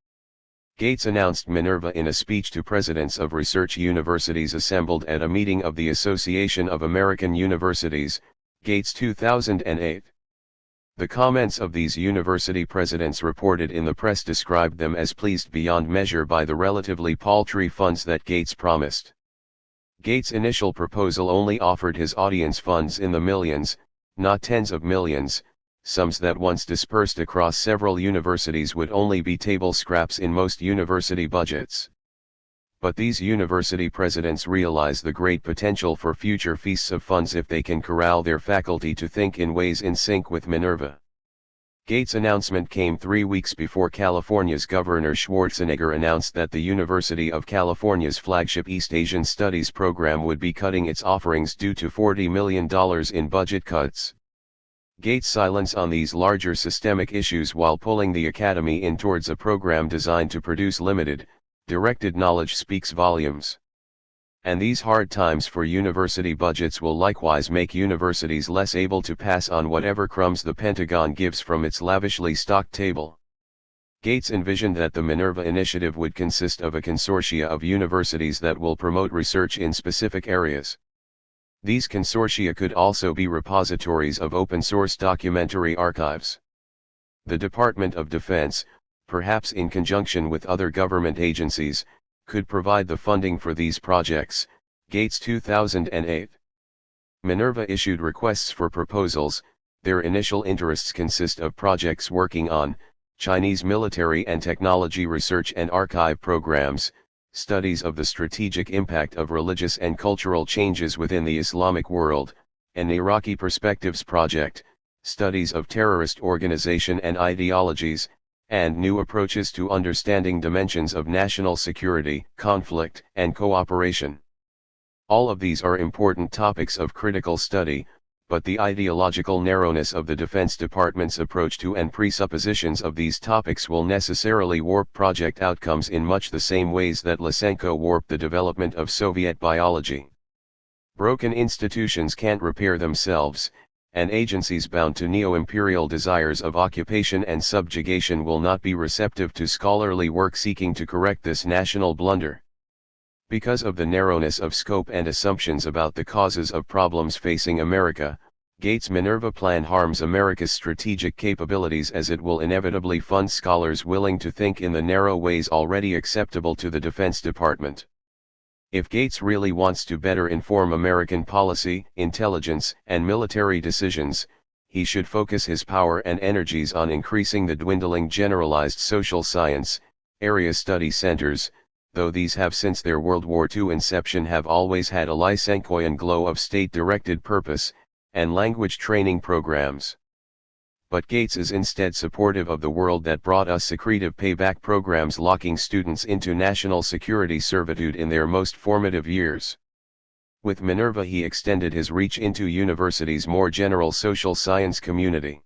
Gates announced Minerva in a speech to presidents of research universities assembled at a meeting of the Association of American Universities, Gates 2008. The comments of these university presidents reported in the press described them as pleased beyond measure by the relatively paltry funds that Gates promised. Gates' initial proposal only offered his audience funds in the millions, not tens of millions, sums that once dispersed across several universities would only be table scraps in most university budgets. But these university presidents realize the great potential for future feasts of funds if they can corral their faculty to think in ways in sync with Minerva. Gates' announcement came 3 weeks before California's Governor Schwarzenegger announced that the University of California's flagship East Asian Studies program would be cutting its offerings due to $40 million in budget cuts. Gates' silence on these larger systemic issues while pulling the academy in towards a program designed to produce limited, directed knowledge speaks volumes. And these hard times for university budgets will likewise make universities less able to pass on whatever crumbs the Pentagon gives from its lavishly stocked table. Gates envisioned that the Minerva Initiative would consist of a consortia of universities that will promote research in specific areas. These consortia could also be repositories of open-source documentary archives. The Department of Defense, perhaps in conjunction with other government agencies, could provide the funding for these projects, Gates 2008. Minerva issued requests for proposals. Their initial interests consist of projects working on Chinese military and technology research and archive programs, studies of the strategic impact of religious and cultural changes within the Islamic world, an Iraqi Perspectives project, studies of terrorist organization and ideologies, and new approaches to understanding dimensions of national security, conflict, and cooperation. All of these are important topics of critical study, but the ideological narrowness of the Defense Department's approach to and presuppositions of these topics will necessarily warp project outcomes in much the same ways that Lysenko warped the development of Soviet biology. Broken institutions can't repair themselves, and agencies bound to neo-imperial desires of occupation and subjugation will not be receptive to scholarly work seeking to correct this national blunder. Because of the narrowness of scope and assumptions about the causes of problems facing America, Gates' Minerva plan harms America's strategic capabilities as it will inevitably fund scholars willing to think in the narrow ways already acceptable to the Defense Department. If Gates really wants to better inform American policy, intelligence, and military decisions, he should focus his power and energies on increasing the dwindling generalized social science, area study centers, though these have since their World War II inception have always had a Lysenkoian glow of state-directed purpose, and language training programs. but Gates is instead supportive of the world that brought us secretive payback programs locking students into national security servitude in their most formative years. With Minerva he extended his reach into universities' more general social science community.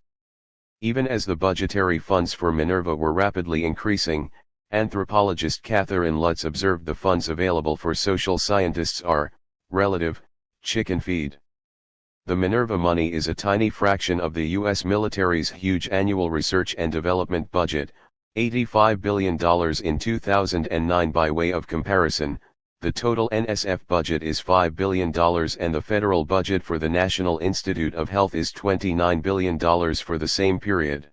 Even as the budgetary funds for Minerva were rapidly increasing, anthropologist Catherine Lutz observed the funds available for social scientists are, relative, chicken feed. The Minerva money is a tiny fraction of the U.S. military's huge annual research and development budget, $85 billion in 2009. By way of comparison, the total NSF budget is $5 billion and the federal budget for the National Institute of Health is $29 billion for the same period.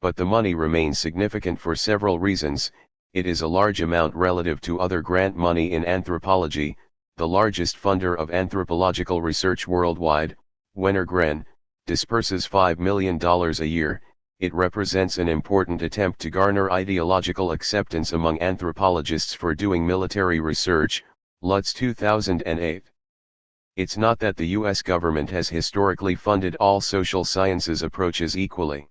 But the money remains significant for several reasons. It is a large amount relative to other grant money in anthropology, the largest funder of anthropological research worldwide. Wenner-Gren disperses $5 million a year. It represents an important attempt to garner ideological acceptance among anthropologists for doing military research, Lutz 2008. It's not that the U.S. government has historically funded all social sciences approaches equally.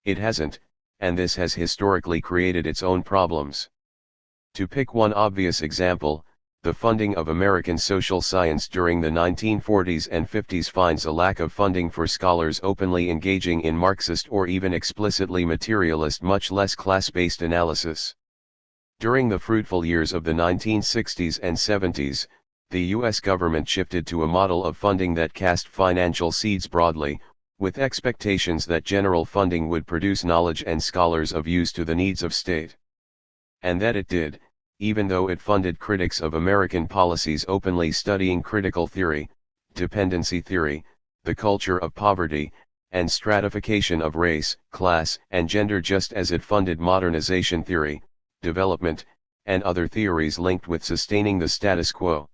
It hasn't, and this has historically created its own problems. To pick one obvious example, the funding of American social science during the 1940s and 50s finds a lack of funding for scholars openly engaging in Marxist or even explicitly materialist, much less class-based analysis. During the fruitful years of the 1960s and 70s, the U.S. government shifted to a model of funding that cast financial seeds broadly, with expectations that general funding would produce knowledge and scholars of use to the needs of state. And that it did, even though it funded critics of American policies openly studying critical theory, dependency theory, the culture of poverty, and stratification of race, class, and gender, just as it funded modernization theory, development, and other theories linked with sustaining the status quo.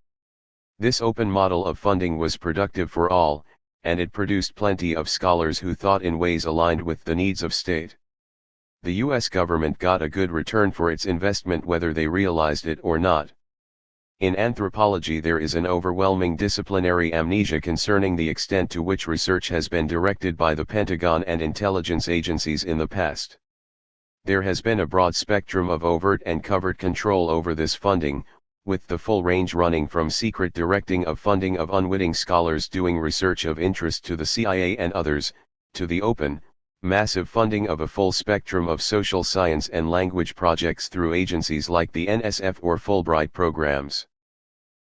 This open model of funding was productive for all, and it produced plenty of scholars who thought in ways aligned with the needs of state. The U.S. government got a good return for its investment whether they realized it or not. In anthropology there is an overwhelming disciplinary amnesia concerning the extent to which research has been directed by the Pentagon and intelligence agencies in the past. There has been a broad spectrum of overt and covert control over this funding, with the full range running from secret directing of funding of unwitting scholars doing research of interest to the CIA and others, to the open, massive funding of a full spectrum of social science and language projects through agencies like the NSF or Fulbright programs.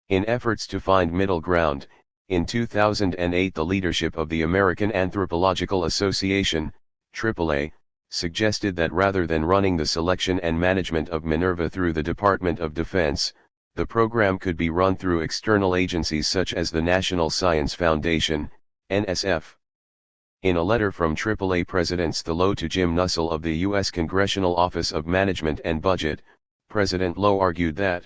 In efforts to find middle ground, in 2008 the leadership of the American Anthropological Association, AAA, suggested that rather than running the selection and management of Minerva through the Department of Defense, the program could be run through external agencies such as the National Science Foundation, NSF. In a letter from AAA Presidents Lowe to Jim Nussle of the U.S. Congressional Office of Management and Budget, President Lowe argued that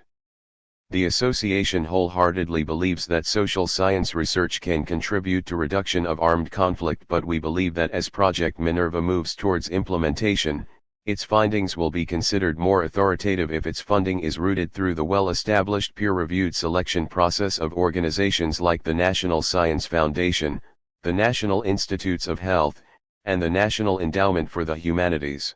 the association wholeheartedly believes that social science research can contribute to reduction of armed conflict, but we believe that as Project Minerva moves towards implementation, its findings will be considered more authoritative if its funding is rooted through the well-established peer-reviewed selection process of organizations like the National Science Foundation, the National Institutes of Health, and the National Endowment for the Humanities.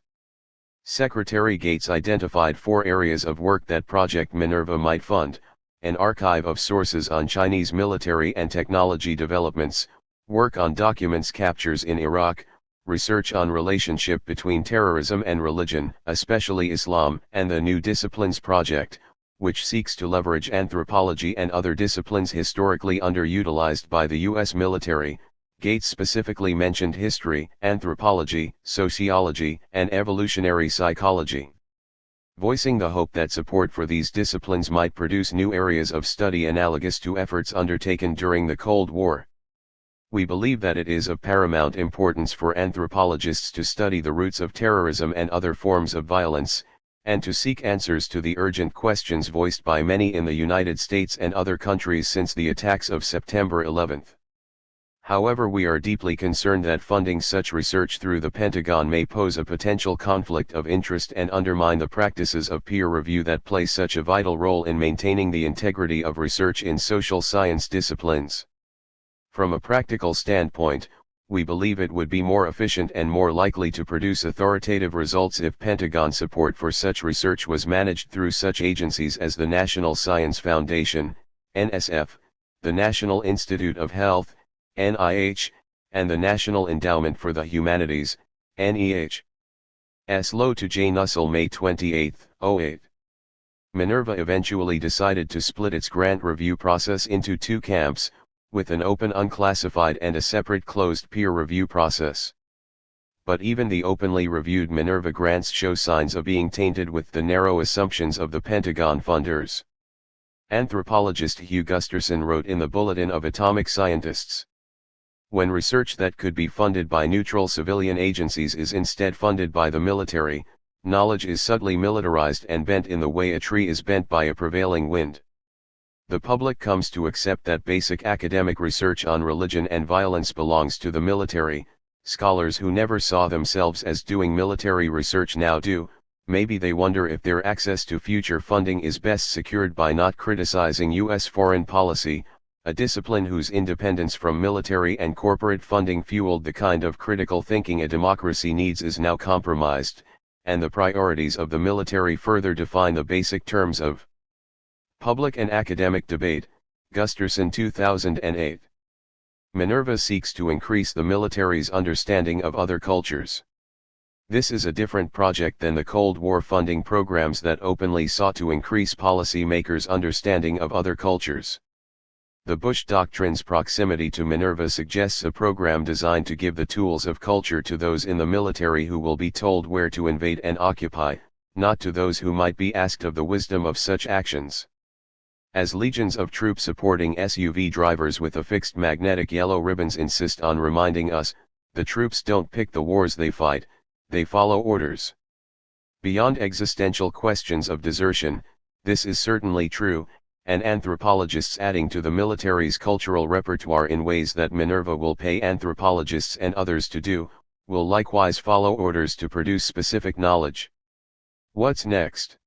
Secretary Gates identified 4 areas of work that Project Minerva might fund: an archive of sources on Chinese military and technology developments, work on documents captures in Iraq, research on relationship between terrorism and religion, especially Islam, and the New Disciplines Project, which seeks to leverage anthropology and other disciplines historically underutilized by the U.S. military. Gates specifically mentioned history, anthropology, sociology, and evolutionary psychology, voicing the hope that support for these disciplines might produce new areas of study analogous to efforts undertaken during the Cold War. We believe that it is of paramount importance for anthropologists to study the roots of terrorism and other forms of violence, and to seek answers to the urgent questions voiced by many in the United States and other countries since the attacks of September 11. However, we are deeply concerned that funding such research through the Pentagon may pose a potential conflict of interest and undermine the practices of peer review that play such a vital role in maintaining the integrity of research in social science disciplines. From a practical standpoint, We believe it would be more efficient and more likely to produce authoritative results if Pentagon support for such research was managed through such agencies as the National Science Foundation, NSF, the National Institute of Health, NIH, and the National Endowment for the Humanities, NEH. S. Lowe to J. Nussel, May 28, 08. Minerva eventually decided to split its grant review process into two camps, with an open unclassified and a separate closed peer review process. But even the openly reviewed Minerva grants show signs of being tainted with the narrow assumptions of the Pentagon funders. Anthropologist Hugh Gusterson wrote in the Bulletin of Atomic Scientists, "When research that could be funded by neutral civilian agencies is instead funded by the military, knowledge is subtly militarized and bent in the way a tree is bent by a prevailing wind. The public comes to accept that basic academic research on religion and violence belongs to the military. Scholars who never saw themselves as doing military research now do. Maybe they wonder if their access to future funding is best secured by not criticizing U.S. foreign policy, a discipline whose independence from military and corporate funding fueled the kind of critical thinking a democracy needs is now compromised, and the priorities of the military further define the basic terms of public and academic debate." Gusterson, 2008. Minerva seeks to increase the military's understanding of other cultures. This is a different project than the Cold War funding programs that openly sought to increase policy makers' understanding of other cultures. The Bush Doctrine's proximity to Minerva suggests a program designed to give the tools of culture to those in the military who will be told where to invade and occupy, not to those who might be asked of the wisdom of such actions. As legions of troops supporting SUV drivers with affixed magnetic yellow ribbons insist on reminding us, the troops don't pick the wars they fight, they follow orders. Beyond existential questions of desertion, this is certainly true, and anthropologists adding to the military's cultural repertoire in ways that Minerva will pay anthropologists and others to do, will likewise follow orders to produce specific knowledge. What's next?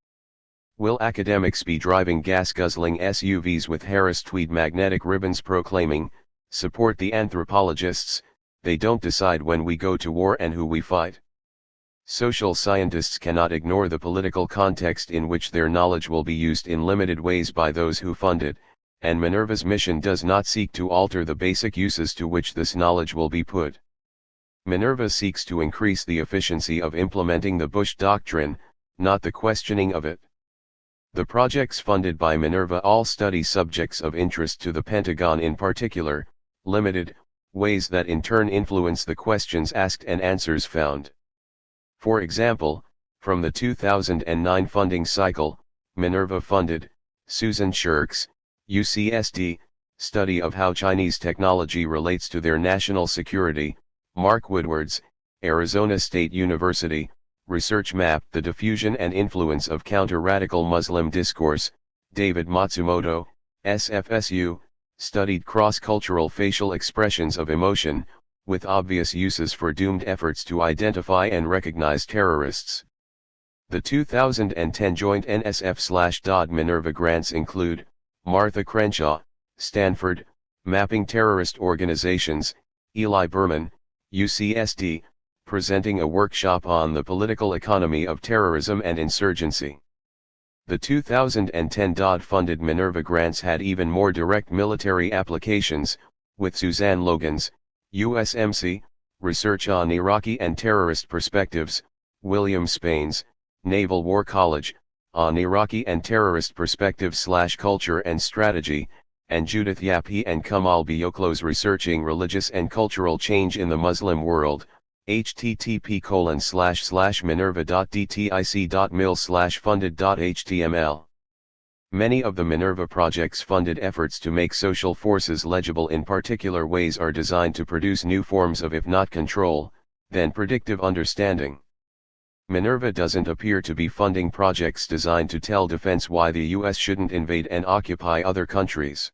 Will academics be driving gas-guzzling SUVs with Harris Tweed magnetic ribbons proclaiming, "Support the anthropologists, they don't decide when we go to war and who we fight"? Social scientists cannot ignore the political context in which their knowledge will be used in limited ways by those who fund it, and Minerva's mission does not seek to alter the basic uses to which this knowledge will be put. Minerva seeks to increase the efficiency of implementing the Bush Doctrine, not the questioning of it. The projects funded by Minerva all study subjects of interest to the Pentagon in particular, limited, ways that in turn influence the questions asked and answers found. For example, from the 2009 funding cycle, Minerva funded, Susan Shirk's, UCSD, study of how Chinese technology relates to their national security. Mark Woodward's, Arizona State University, research mapped the diffusion and influence of counter-radical Muslim discourse. David Matsumoto, SFSU, studied cross-cultural facial expressions of emotion, with obvious uses for doomed efforts to identify and recognize terrorists. The 2010 joint NSF/DOD Minerva grants include, Martha Crenshaw, Stanford, Mapping Terrorist Organizations, Eli Berman, UCSD, presenting a workshop on the political economy of terrorism and insurgency. The 2010 DOD-funded Minerva grants had even more direct military applications, with Suzanne Logan's, USMC, research on Iraqi and terrorist perspectives, William Spain's, Naval War College, on Iraqi and terrorist perspectives/culture and strategy, and Judith Yapie and Kamal Bioklos researching religious and cultural change in the Muslim world. http://minerva.dtic.mil/funded.html. Many of the Minerva project's funded efforts to make social forces legible in particular ways are designed to produce new forms of, if not control, then predictive understanding. Minerva doesn't appear to be funding projects designed to tell defense why the US shouldn't invade and occupy other countries.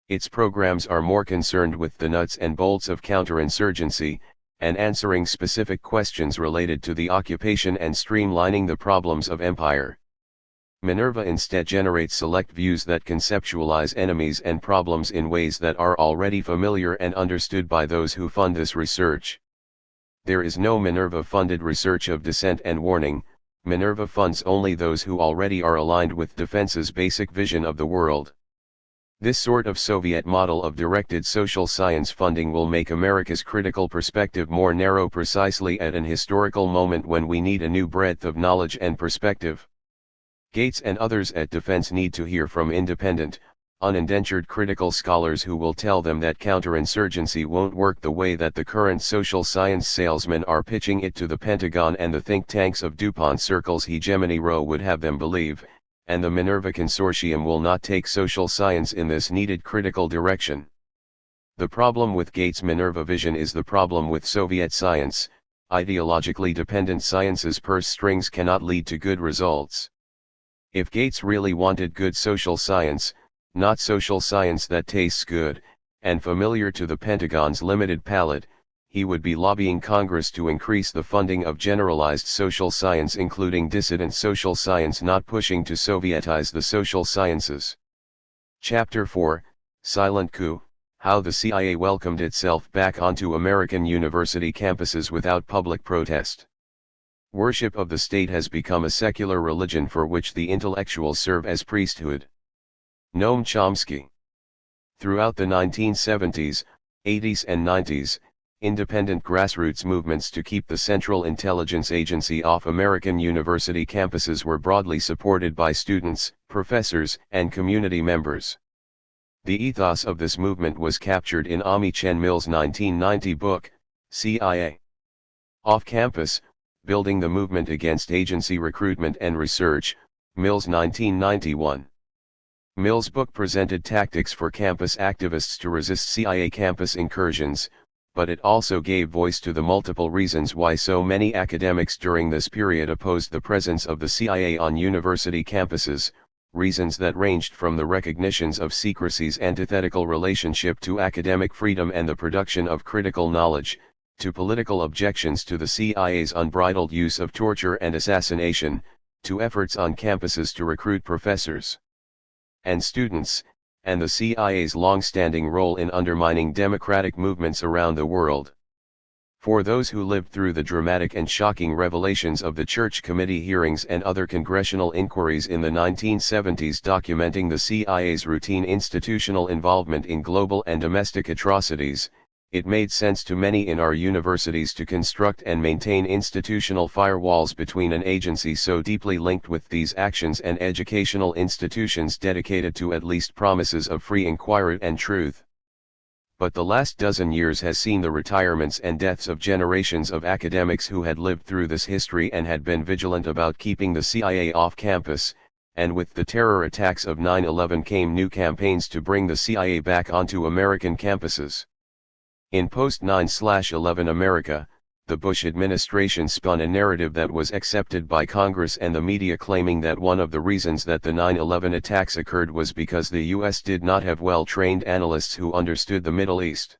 Its programs are more concerned with the nuts and bolts of counterinsurgency, and answering specific questions related to the occupation and streamlining the problems of empire. Minerva instead generates select views that conceptualize enemies and problems in ways that are already familiar and understood by those who fund this research. There is no Minerva-funded research of dissent and warning. Minerva funds only those who already are aligned with Defense's basic vision of the world. This sort of Soviet model of directed social science funding will make America's critical perspective more narrow precisely at an historical moment when we need a new breadth of knowledge and perspective. Gates and others at Defense need to hear from independent, unindentured critical scholars who will tell them that counterinsurgency won't work the way that the current social science salesmen are pitching it to the Pentagon and the think tanks of DuPont circles hegemony row would have them believe, and the Minerva Consortium will not take social science in this needed critical direction. The problem with Gates' Minerva vision is the problem with Soviet science. Ideologically dependent science's purse strings cannot lead to good results. If Gates really wanted good social science, not social science that tastes good, and familiar to the Pentagon's limited palate, he would be lobbying Congress to increase the funding of generalized social science including dissident social science, not pushing to Sovietize the social sciences. Chapter 4, Silent Coup, How the CIA Welcomed Itself Back Onto American University Campuses Without Public Protest. Worship of the state has become a secular religion for which the intellectuals serve as priesthood. Noam Chomsky. Throughout the 1970s, 80s and 90s, independent grassroots movements to keep the Central Intelligence Agency off American university campuses were broadly supported by students, professors, and community members. The ethos of this movement was captured in Ami Chen Mill's 1990 book, CIA. Off Campus, Building the Movement Against Agency Recruitment and Research, Mill's 1991. Mill's book presented tactics for campus activists to resist CIA campus incursions, but it also gave voice to the multiple reasons why so many academics during this period opposed the presence of the CIA on university campuses, reasons that ranged from the recognitions of secrecy's antithetical relationship to academic freedom and the production of critical knowledge, to political objections to the CIA's unbridled use of torture and assassination, to efforts on campuses to recruit professors and students, and the CIA's long-standing role in undermining democratic movements around the world. For those who lived through the dramatic and shocking revelations of the Church Committee hearings and other congressional inquiries in the 1970s documenting the CIA's routine institutional involvement in global and domestic atrocities, it made sense to many in our universities to construct and maintain institutional firewalls between an agency so deeply linked with these actions and educational institutions dedicated to at least promises of free inquiry and truth. But the last dozen years has seen the retirements and deaths of generations of academics who had lived through this history and had been vigilant about keeping the CIA off campus, and with the terror attacks of 9/11 came new campaigns to bring the CIA back onto American campuses. In post-9/11 America, the Bush administration spun a narrative that was accepted by Congress and the media, claiming that one of the reasons that the 9/11 attacks occurred was because the U.S. did not have well-trained analysts who understood the Middle East.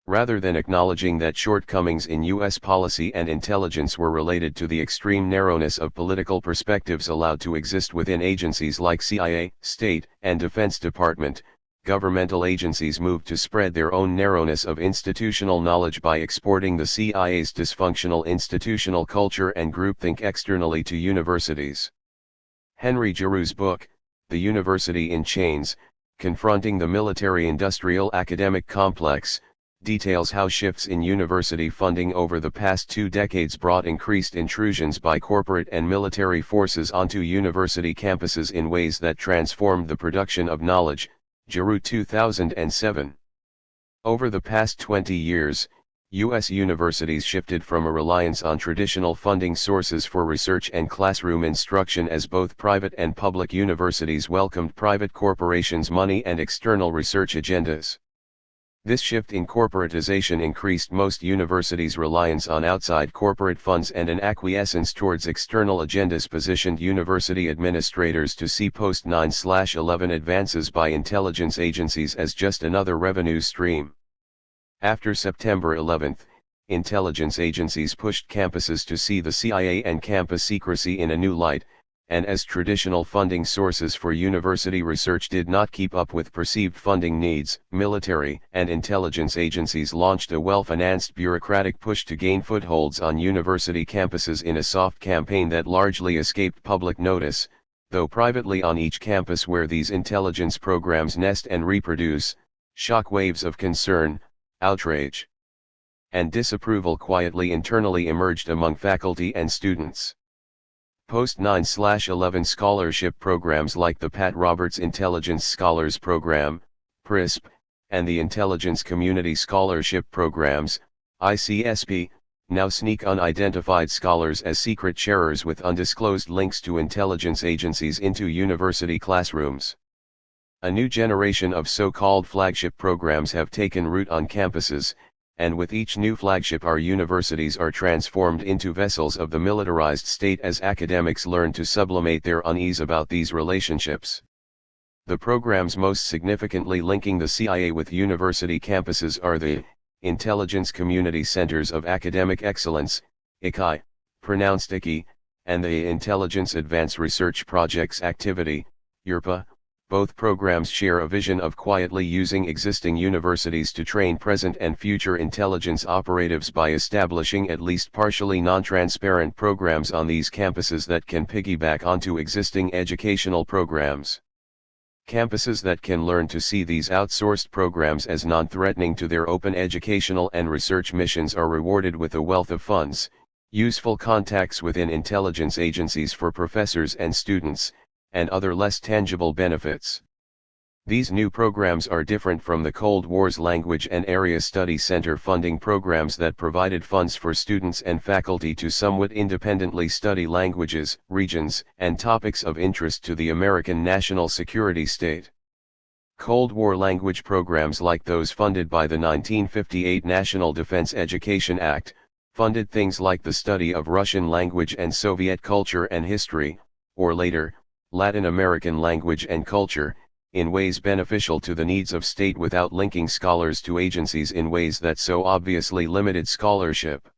Rather than acknowledging that shortcomings in U.S. policy and intelligence were related to the extreme narrowness of political perspectives allowed to exist within agencies like CIA, State, and Defense Department, governmental agencies moved to spread their own narrowness of institutional knowledge by exporting the CIA's dysfunctional institutional culture and groupthink externally to universities. Henry Giroux's book, The University in Chains, Confronting the Military-Industrial Academic Complex, details how shifts in university funding over the past 2 decades brought increased intrusions by corporate and military forces onto university campuses in ways that transformed the production of knowledge. Giroux 2007. Over the past 20 years, U.S. universities shifted from a reliance on traditional funding sources for research and classroom instruction as both private and public universities welcomed private corporations' money and external research agendas. This shift in corporatization increased most universities' reliance on outside corporate funds, and an acquiescence towards external agendas positioned university administrators to see post-9/11 advances by intelligence agencies as just another revenue stream. After September 11, intelligence agencies pushed campuses to see the CIA and campus secrecy in a new light, and as traditional funding sources for university research did not keep up with perceived funding needs, military and intelligence agencies launched a well-financed bureaucratic push to gain footholds on university campuses in a soft campaign that largely escaped public notice, though privately on each campus where these intelligence programs nest and reproduce, shock waves of concern, outrage, and disapproval quietly internally emerged among faculty and students. Post-9/11 scholarship programs like the Pat Roberts Intelligence Scholars Program, PRISP, and the Intelligence Community Scholarship Programs, ICSP, now sneak unidentified scholars as secret sharers with undisclosed links to intelligence agencies into university classrooms. A new generation of so-called flagship programs have taken root on campuses, and with each new flagship our universities are transformed into vessels of the militarized state as academics learn to sublimate their unease about these relationships. The programs most significantly linking the CIA with university campuses are the Intelligence Community Centers of Academic Excellence, ICI, pronounced ICI, and the Intelligence Advanced Research Projects Activity, IRPA. Both programs share a vision of quietly using existing universities to train present and future intelligence operatives by establishing at least partially non-transparent programs on these campuses that can piggyback onto existing educational programs. Campuses that can learn to see these outsourced programs as non-threatening to their open educational and research missions are rewarded with a wealth of funds, useful contacts within intelligence agencies for professors and students, and other less tangible benefits. These new programs are different from the Cold War's Language and Area Study Center funding programs that provided funds for students and faculty to somewhat independently study languages, regions, and topics of interest to the American national security state. Cold War language programs like those funded by the 1958 National Defense Education Act, funded things like the study of Russian language and Soviet culture and history, or later, Latin American language and culture, in ways beneficial to the needs of state without linking scholars to agencies in ways that so obviously limited scholarship.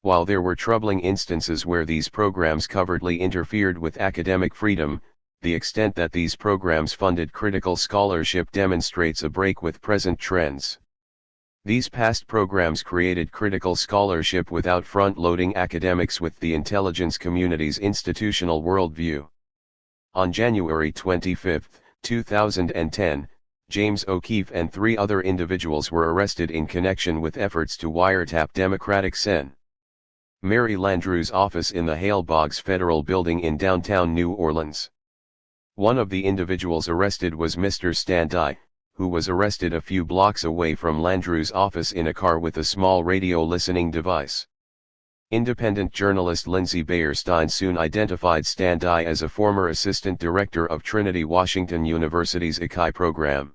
While there were troubling instances where these programs covertly interfered with academic freedom, the extent that these programs funded critical scholarship demonstrates a break with present trends. These past programs created critical scholarship without front-loading academics with the intelligence community's institutional worldview. On January 25, 2010, James O'Keefe and 3 other individuals were arrested in connection with efforts to wiretap Democratic Sen. Mary Landrieu's office in the Hale Boggs Federal Building in downtown New Orleans. One of the individuals arrested was Mr. Stan Dye, who was arrested a few blocks away from Landrieu's office in a car with a small radio listening device. Independent journalist Lindsay Bayerstein soon identified Stan Dye as a former assistant director of Trinity Washington University's ICI program.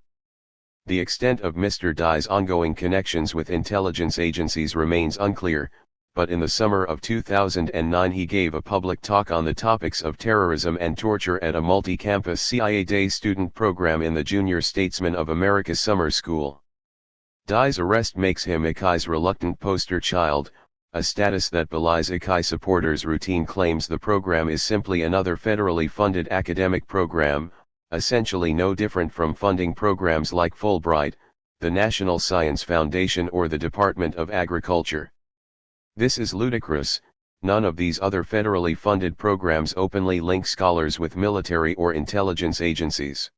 The extent of Mr. Dye's ongoing connections with intelligence agencies remains unclear, but in the summer of 2009 he gave a public talk on the topics of terrorism and torture at a multi-campus CIA day student program in the Junior Statesmen of America Summer School. Dye's arrest makes him ICI's reluctant poster child, a status that belies ICI supporters' routine claims the program is simply another federally funded academic program, essentially no different from funding programs like Fulbright, the National Science Foundation or the Department of Agriculture. This is ludicrous. None of these other federally funded programs openly link scholars with military or intelligence agencies.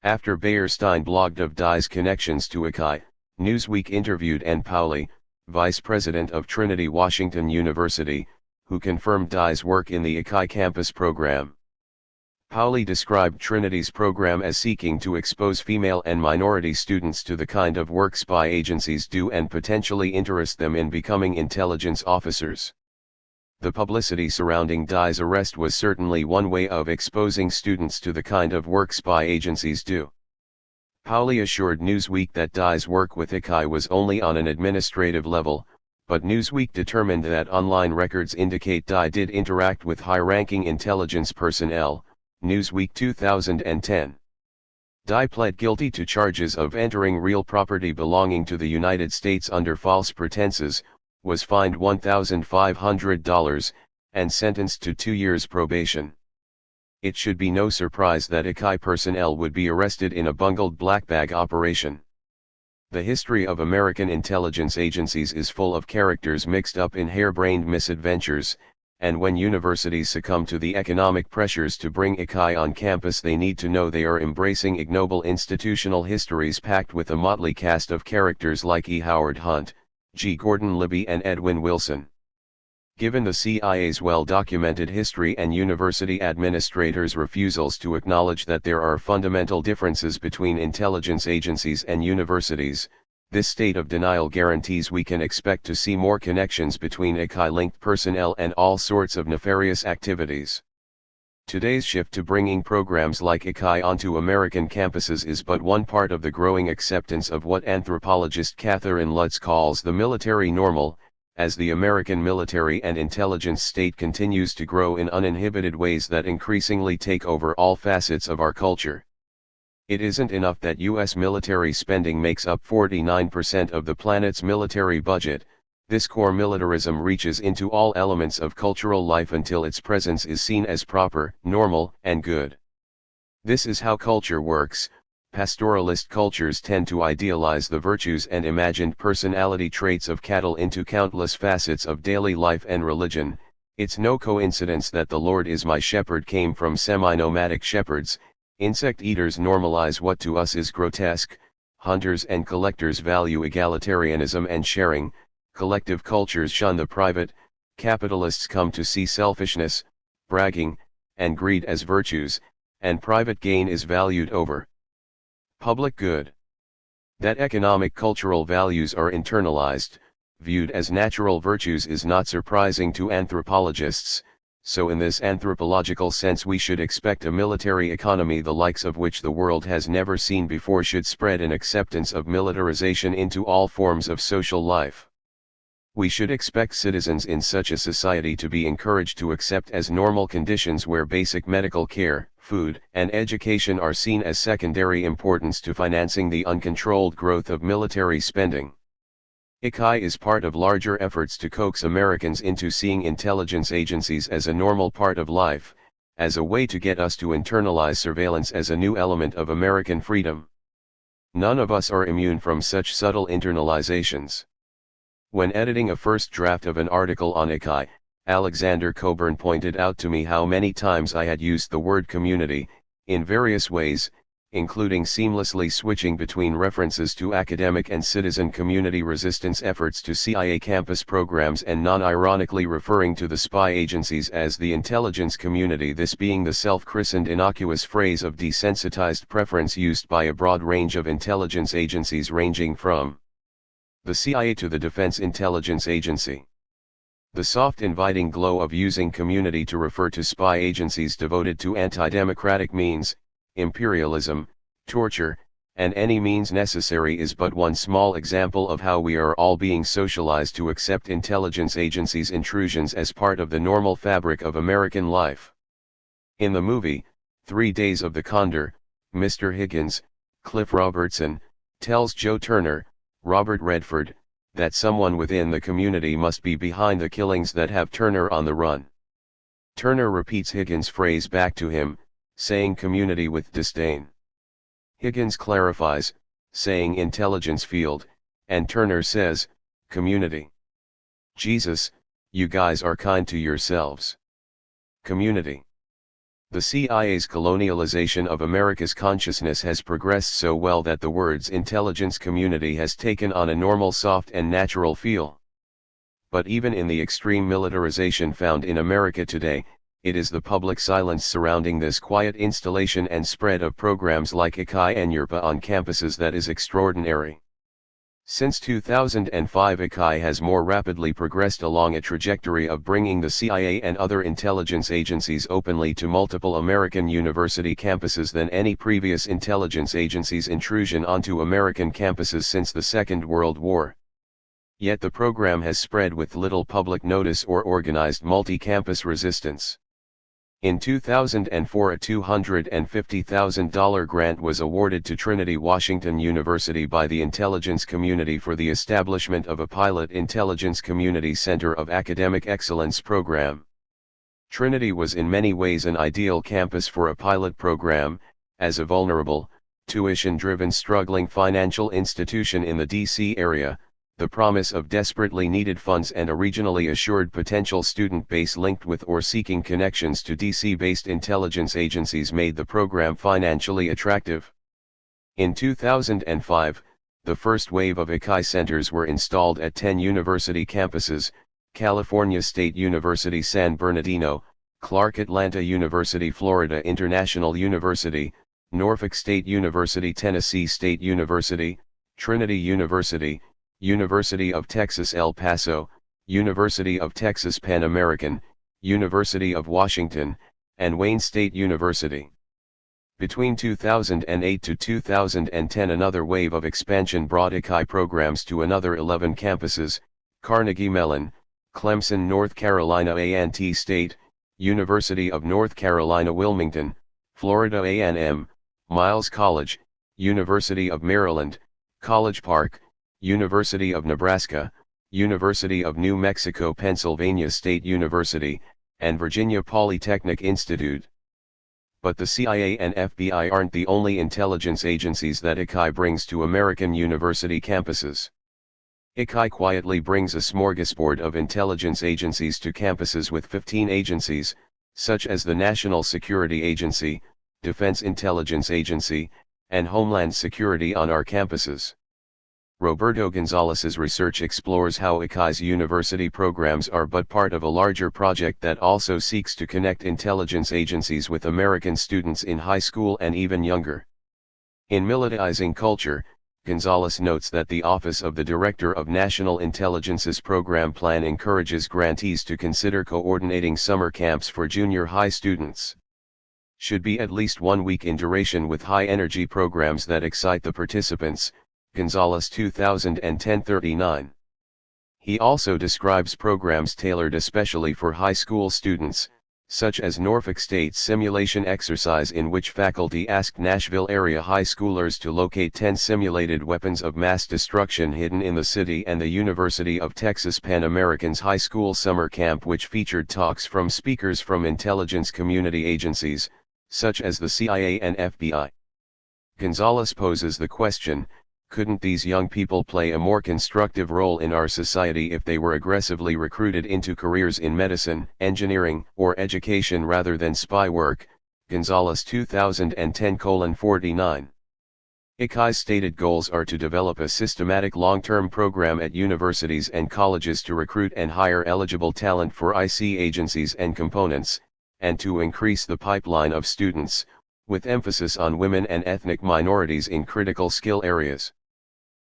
After Bayerstein blogged of Dye's connections to ICI, Newsweek interviewed Ann Pauli, vice president of Trinity Washington University, who confirmed Dye's work in the ICI campus program. Pauli described Trinity's program as seeking to expose female and minority students to the kind of work spy agencies do and potentially interest them in becoming intelligence officers. The publicity surrounding Dye's arrest was certainly one way of exposing students to the kind of work spy agencies do. Pauli assured Newsweek that Dye's work with ICI was only on an administrative level, but Newsweek determined that online records indicate Dye did interact with high-ranking intelligence personnel. Newsweek 2010. Dye pled guilty to charges of entering real property belonging to the United States under false pretenses, was fined $1,500, and sentenced to 2 years probation. it should be no surprise that ICI personnel would be arrested in a bungled black bag operation. The history of American intelligence agencies is full of characters mixed up in harebrained misadventures, and when universities succumb to the economic pressures to bring ICI on campus, they need to know they are embracing ignoble institutional histories packed with a motley cast of characters like E. Howard Hunt, G. Gordon Libby and Edwin Wilson. Given the CIA's well-documented history and university administrators' refusals to acknowledge that there are fundamental differences between intelligence agencies and universities, this state of denial guarantees we can expect to see more connections between ICI-linked personnel and all sorts of nefarious activities. Today's shift to bringing programs like ICI onto American campuses is but one part of the growing acceptance of what anthropologist Catherine Lutz calls the military normal, as the American military and intelligence state continues to grow in uninhibited ways that increasingly take over all facets of our culture. It isn't enough that U.S. military spending makes up 49% of the planet's military budget. This core militarism reaches into all elements of cultural life until its presence is seen as proper, normal, and good. This is how culture works. Pastoralist cultures tend to idealize the virtues and imagined personality traits of cattle into countless facets of daily life and religion. It's no coincidence that "the Lord is my shepherd" came from semi-nomadic shepherds. Insect eaters normalize what to us is grotesque. Hunters and collectors value egalitarianism and sharing. Collective cultures shun the private. Capitalists come to see selfishness, bragging, and greed as virtues, and private gain is valued over public good. That economic cultural values are internalized, viewed as natural virtues, is not surprising to anthropologists. So in this anthropological sense, we should expect a military economy the likes of which the world has never seen before should spread an acceptance of militarization into all forms of social life. We should expect citizens in such a society to be encouraged to accept as normal conditions where basic medical care, food, and education are seen as secondary importance to financing the uncontrolled growth of military spending. ICI is part of larger efforts to coax Americans into seeing intelligence agencies as a normal part of life, as a way to get us to internalize surveillance as a new element of American freedom. None of us are immune from such subtle internalizations. When editing a first draft of an article on ICI, Alexander Coburn pointed out to me how many times I had used the word community, in various ways, including seamlessly switching between references to academic and citizen community resistance efforts to CIA campus programs and non-ironically referring to the spy agencies as the intelligence community, this being the self-christened innocuous phrase of desensitized preference used by a broad range of intelligence agencies ranging from the CIA to the Defense Intelligence Agency. The soft inviting glow of using community to refer to spy agencies devoted to anti-democratic means, imperialism, torture, and any means necessary is but one small example of how we are all being socialized to accept intelligence agencies' intrusions as part of the normal fabric of American life. In the movie, 3 Days of the Condor, Mr. Higgins, Cliff Robertson, tells Joe Turner, Robert Redford, that someone within the community must be behind the killings that have Turner on the run. Turner repeats Higgins' phrase back to him, saying community with disdain. Higgins clarifies, saying intelligence field, and Turner says, community. Jesus, you guys are kind to yourselves. Community. The CIA's colonialization of America's consciousness has progressed so well that the words intelligence community has taken on a normal, soft and natural feel. But even in the extreme militarization found in America today, it is the public silence surrounding this quiet installation and spread of programs like ICI and YRPA on campuses that is extraordinary. Since 2005, ICI has more rapidly progressed along a trajectory of bringing the CIA and other intelligence agencies openly to multiple American university campuses than any previous intelligence agency's intrusion onto American campuses since the Second World War. Yet the program has spread with little public notice or organized multi-campus resistance. In 2004, a $250,000 grant was awarded to Trinity Washington University by the intelligence community for the establishment of a pilot intelligence community center of academic excellence program. Trinity was in many ways an ideal campus for a pilot program, as a vulnerable, tuition-driven struggling financial institution in the D.C. area. The promise of desperately needed funds and a regionally assured potential student base linked with or seeking connections to DC-based intelligence agencies made the program financially attractive. In 2005, the first wave of ICAI centers were installed at 10 university campuses: California State University San Bernardino, Clark Atlanta University, Florida International University, Norfolk State University, Tennessee State University, Trinity University, University of Texas El Paso, University of Texas Pan American, University of Washington, and Wayne State University. Between 2008 to 2010 another wave of expansion brought ICAI programs to another 11 campuses: Carnegie Mellon, Clemson, North Carolina A&T State, University of North Carolina Wilmington, Florida A&M, Miles College, University of Maryland, College Park, University of Nebraska, University of New Mexico, Pennsylvania State University, and Virginia Polytechnic Institute. But the CIA and FBI aren't the only intelligence agencies that ICAI brings to American university campuses. ICAI quietly brings a smorgasbord of intelligence agencies to campuses, with 15 agencies, such as the National Security Agency, Defense Intelligence Agency, and Homeland Security on our campuses. Roberto Gonzalez's research explores how ICAI's university programs are but part of a larger project that also seeks to connect intelligence agencies with American students in high school and even younger. In Militarizing Culture, Gonzalez notes that the Office of the Director of National Intelligence's program plan encourages grantees to consider coordinating summer camps for junior high students. Should be at least 1 week in duration, with high-energy programs that excite the participants. Gonzalez 2010-39. He also describes programs tailored especially for high school students, such as Norfolk State's simulation exercise, in which faculty asked Nashville area high schoolers to locate 10 simulated weapons of mass destruction hidden in the city, and the University of Texas Pan American's high school summer camp, which featured talks from speakers from intelligence community agencies, such as the CIA and FBI. Gonzalez poses the question: couldn't these young people play a more constructive role in our society if they were aggressively recruited into careers in medicine, engineering, or education rather than spy work? Gonzalez 2010:49. ICAI's stated goals are to develop a systematic long-term program at universities and colleges to recruit and hire eligible talent for IC agencies and components, and to increase the pipeline of students, with emphasis on women and ethnic minorities in critical skill areas.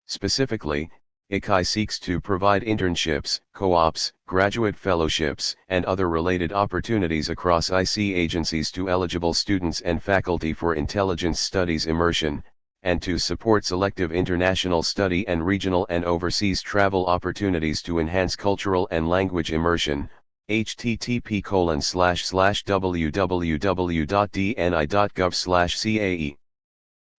Specifically, ICAI seeks to provide internships, co-ops, graduate fellowships, and other related opportunities across IC agencies to eligible students and faculty for intelligence studies immersion, and to support selective international study and regional and overseas travel opportunities to enhance cultural and language immersion. http://www.dni.gov/CAE.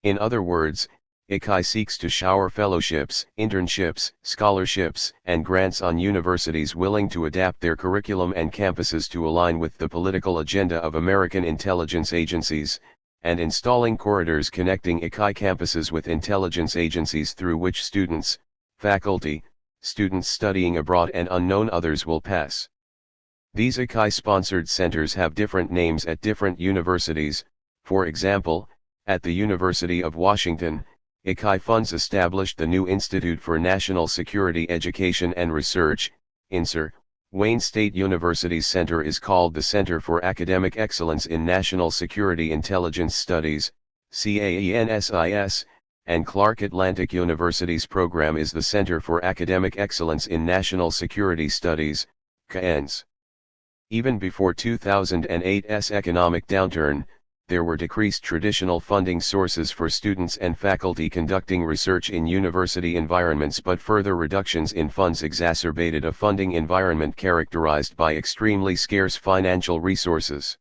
In other words, ICAI seeks to shower fellowships, internships, scholarships, and grants on universities willing to adapt their curriculum and campuses to align with the political agenda of American intelligence agencies, and installing corridors connecting ICAI campuses with intelligence agencies through which students, faculty, students studying abroad, and unknown others will pass. These ICAI-sponsored centers have different names at different universities. For example, at the University of Washington, ICAI funds established the new Institute for National Security Education and Research, INSER. Wayne State University's center is called the Center for Academic Excellence in National Security Intelligence Studies, CAENSIS, and Clark Atlantic University's program is the Center for Academic Excellence in National Security Studies, CAENS. Even before 2008's economic downturn, there were decreased traditional funding sources for students and faculty conducting research in university environments, but further reductions in funds exacerbated a funding environment characterized by extremely scarce financial resources.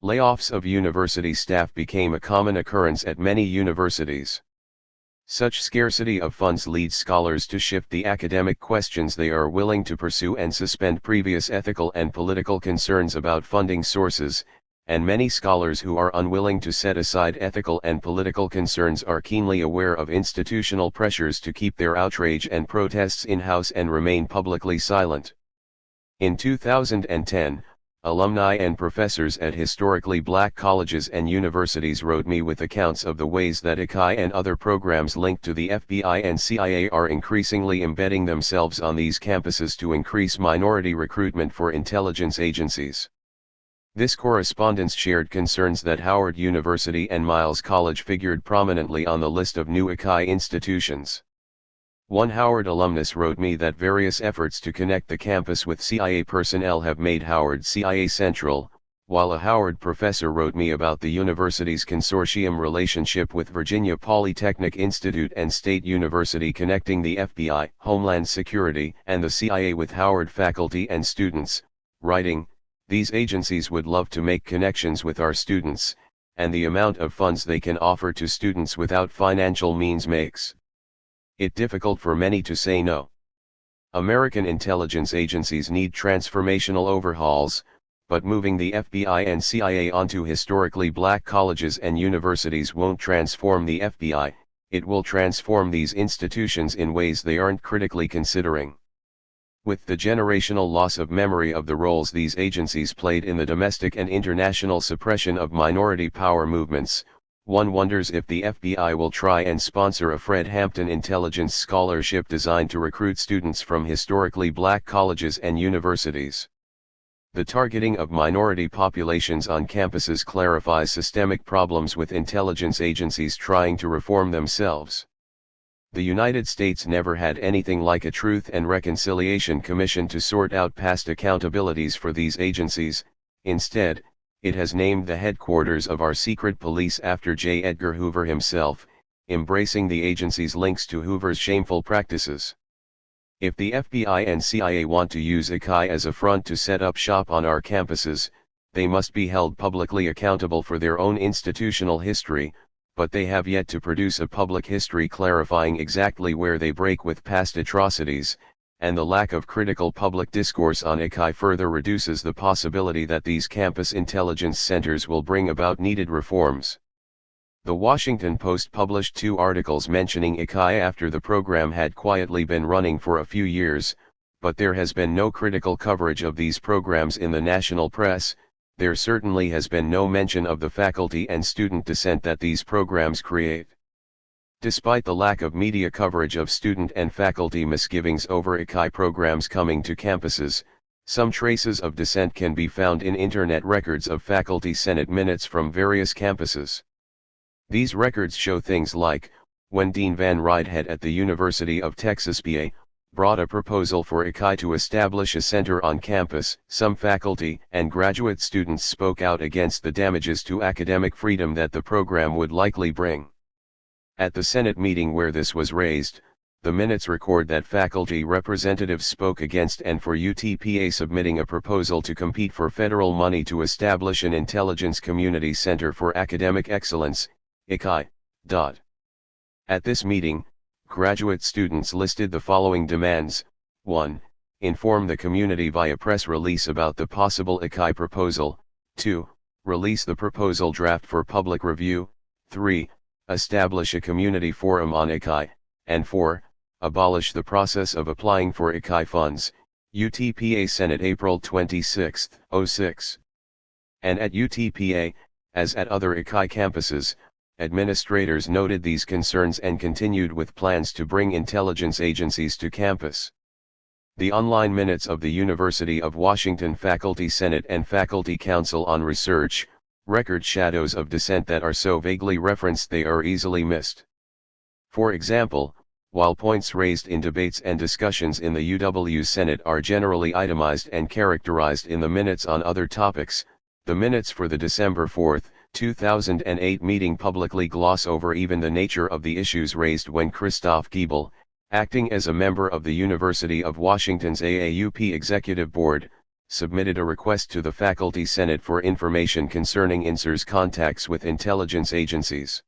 Layoffs of university staff became a common occurrence at many universities. Such scarcity of funds leads scholars to shift the academic questions they are willing to pursue and suspend previous ethical and political concerns about funding sources, and many scholars who are unwilling to set aside ethical and political concerns are keenly aware of institutional pressures to keep their outrage and protests in-house and remain publicly silent. In 2010, alumni and professors at historically black colleges and universities wrote me with accounts of the ways that ICI and other programs linked to the FBI and CIA are increasingly embedding themselves on these campuses to increase minority recruitment for intelligence agencies. This correspondence shared concerns that Howard University and Miles College figured prominently on the list of new ICI institutions. One Howard alumnus wrote me that various efforts to connect the campus with CIA personnel have made Howard CIA Central, while a Howard professor wrote me about the university's consortium relationship with Virginia Polytechnic Institute and State University connecting the FBI, Homeland Security, and the CIA with Howard faculty and students, writing, "These agencies would love to make connections with our students, and the amount of funds they can offer to students without financial means makes it difficult for many to say no." American intelligence agencies need transformational overhauls, but moving the FBI and CIA onto historically black colleges and universities won't transform the FBI, it will transform these institutions in ways they aren't critically considering. With the generational loss of memory of the roles these agencies played in the domestic and international suppression of minority power movements, one wonders if the FBI will try and sponsor a Fred Hampton intelligence scholarship designed to recruit students from historically black colleges and universities. The targeting of minority populations on campuses clarifies systemic problems with intelligence agencies trying to reform themselves. The United States never had anything like a Truth and Reconciliation Commission to sort out past accountabilities for these agencies. Instead, it has named the headquarters of our secret police after J. Edgar Hoover himself, embracing the agency's links to Hoover's shameful practices. If the FBI and CIA want to use ICI as a front to set up shop on our campuses, they must be held publicly accountable for their own institutional history, but they have yet to produce a public history clarifying exactly where they break with past atrocities, and the lack of critical public discourse on ICI further reduces the possibility that these campus intelligence centers will bring about needed reforms. The Washington Post published 2 articles mentioning ICI after the program had quietly been running for a few years, but there has been no critical coverage of these programs in the national press. There certainly has been no mention of the faculty and student dissent that these programs create. Despite the lack of media coverage of student and faculty misgivings over ICI programs coming to campuses, some traces of dissent can be found in internet records of faculty senate minutes from various campuses. These records show things like, when Dean Van Ridehead at the University of Texas PA brought a proposal for ICI to establish a center on campus, some faculty and graduate students spoke out against the damages to academic freedom that the program would likely bring. At the Senate meeting where this was raised, the minutes record that faculty representatives spoke against and for UTPA submitting a proposal to compete for federal money to establish an Intelligence Community Center for Academic Excellence, ICI. At this meeting, graduate students listed the following demands: 1. Inform the community via press release about the possible ICI proposal. 2. Release the proposal draft for public review. 3. Establish a community forum on ICI. And 4. Abolish the process of applying for ICI funds. UTPA Senate April 26, 06. And at UTPA, as at other ICI campuses, administrators noted these concerns and continued with plans to bring intelligence agencies to campus. The online minutes of the University of Washington Faculty Senate and Faculty Council on Research record shadows of dissent that are so vaguely referenced they are easily missed. For example, while points raised in debates and discussions in the UW Senate are generally itemized and characterized in the minutes on other topics, the minutes for the December 4, 2008 meeting publicly gloss over even the nature of the issues raised when Christoph Giebel, acting as a member of the University of Washington's AAUP Executive Board, submitted a request to the Faculty Senate for information concerning INSER's contacts with intelligence agencies.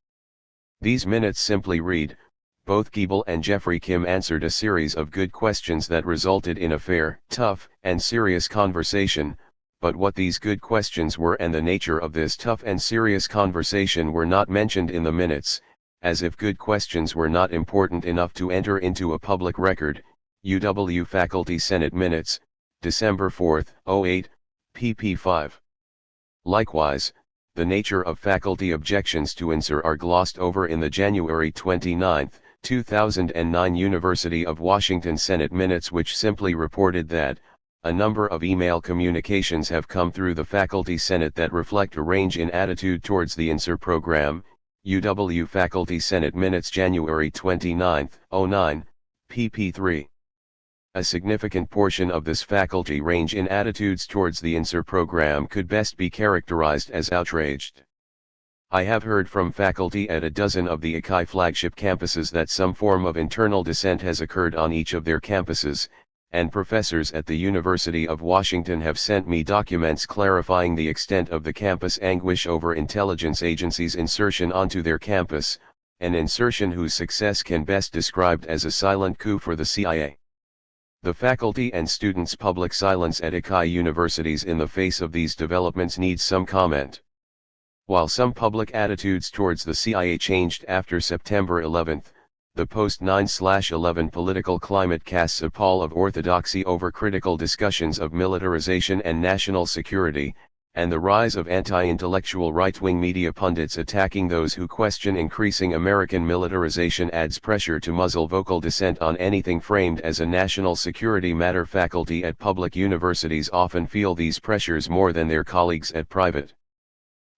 These minutes simply read, Both Giebel and Jeffrey Kim answered a series of good questions that resulted in a fair, tough, and serious conversation, but what these good questions were and the nature of this tough and serious conversation were not mentioned in the minutes, as if good questions were not important enough to enter into a public record. UW Faculty Senate Minutes, December 4, 08, pp. 5. Likewise, the nature of faculty objections to INSER are glossed over in the January 29, 2009 University of Washington Senate Minutes, which simply reported that a number of email communications have come through the Faculty Senate that reflect a range in attitude towards the INSER program. UW Faculty Senate Minutes, January 29, 09, pp. 3. A significant portion of this faculty range in attitudes towards the INSER program could best be characterized as outraged. I have heard from faculty at a dozen of the ICAI flagship campuses that some form of internal dissent has occurred on each of their campuses, and professors at the University of Washington have sent me documents clarifying the extent of the campus anguish over intelligence agencies' insertion onto their campus, an insertion whose success can best be described as a silent coup for the CIA. The faculty and students' public silence at ICAI universities in the face of these developments needs some comment. While some public attitudes towards the CIA changed after September 11, the post-9/11 political climate casts a pall of orthodoxy over critical discussions of militarization and national security, and the rise of anti-intellectual right-wing media pundits attacking those who question increasing American militarization adds pressure to muzzle vocal dissent on anything framed as a national security matter. Faculty at public universities often feel these pressures more than their colleagues at private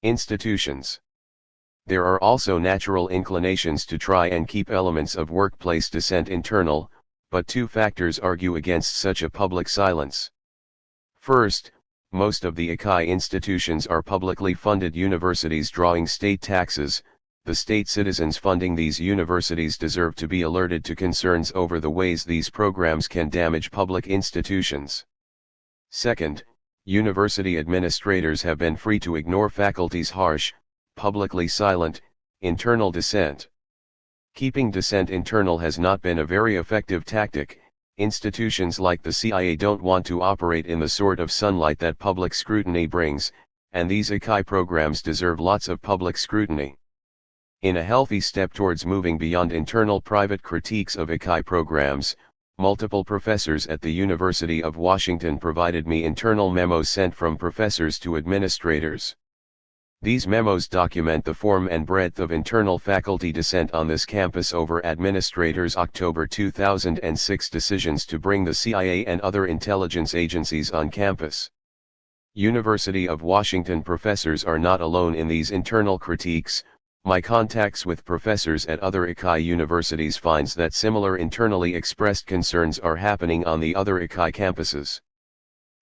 institutions. There are also natural inclinations to try and keep elements of workplace dissent internal, but two factors argue against such a public silence. First, most of the ICAI institutions are publicly funded universities drawing state taxes. The state citizens funding these universities deserve to be alerted to concerns over the ways these programs can damage public institutions. Second, university administrators have been free to ignore faculty's harsh, publicly silent, internal dissent. Keeping dissent internal has not been a very effective tactic. Institutions like the CIA don't want to operate in the sort of sunlight that public scrutiny brings, and these ICAI programs deserve lots of public scrutiny. In a healthy step towards moving beyond internal private critiques of ICAI programs, multiple professors at the University of Washington provided me internal memos sent from professors to administrators. These memos document the form and breadth of internal faculty dissent on this campus over administrators' October 2006 decisions to bring the CIA and other intelligence agencies on campus. University of Washington professors are not alone in these internal critiques. My contacts with professors at other ICAI universities finds that similar internally expressed concerns are happening on the other ICAI campuses.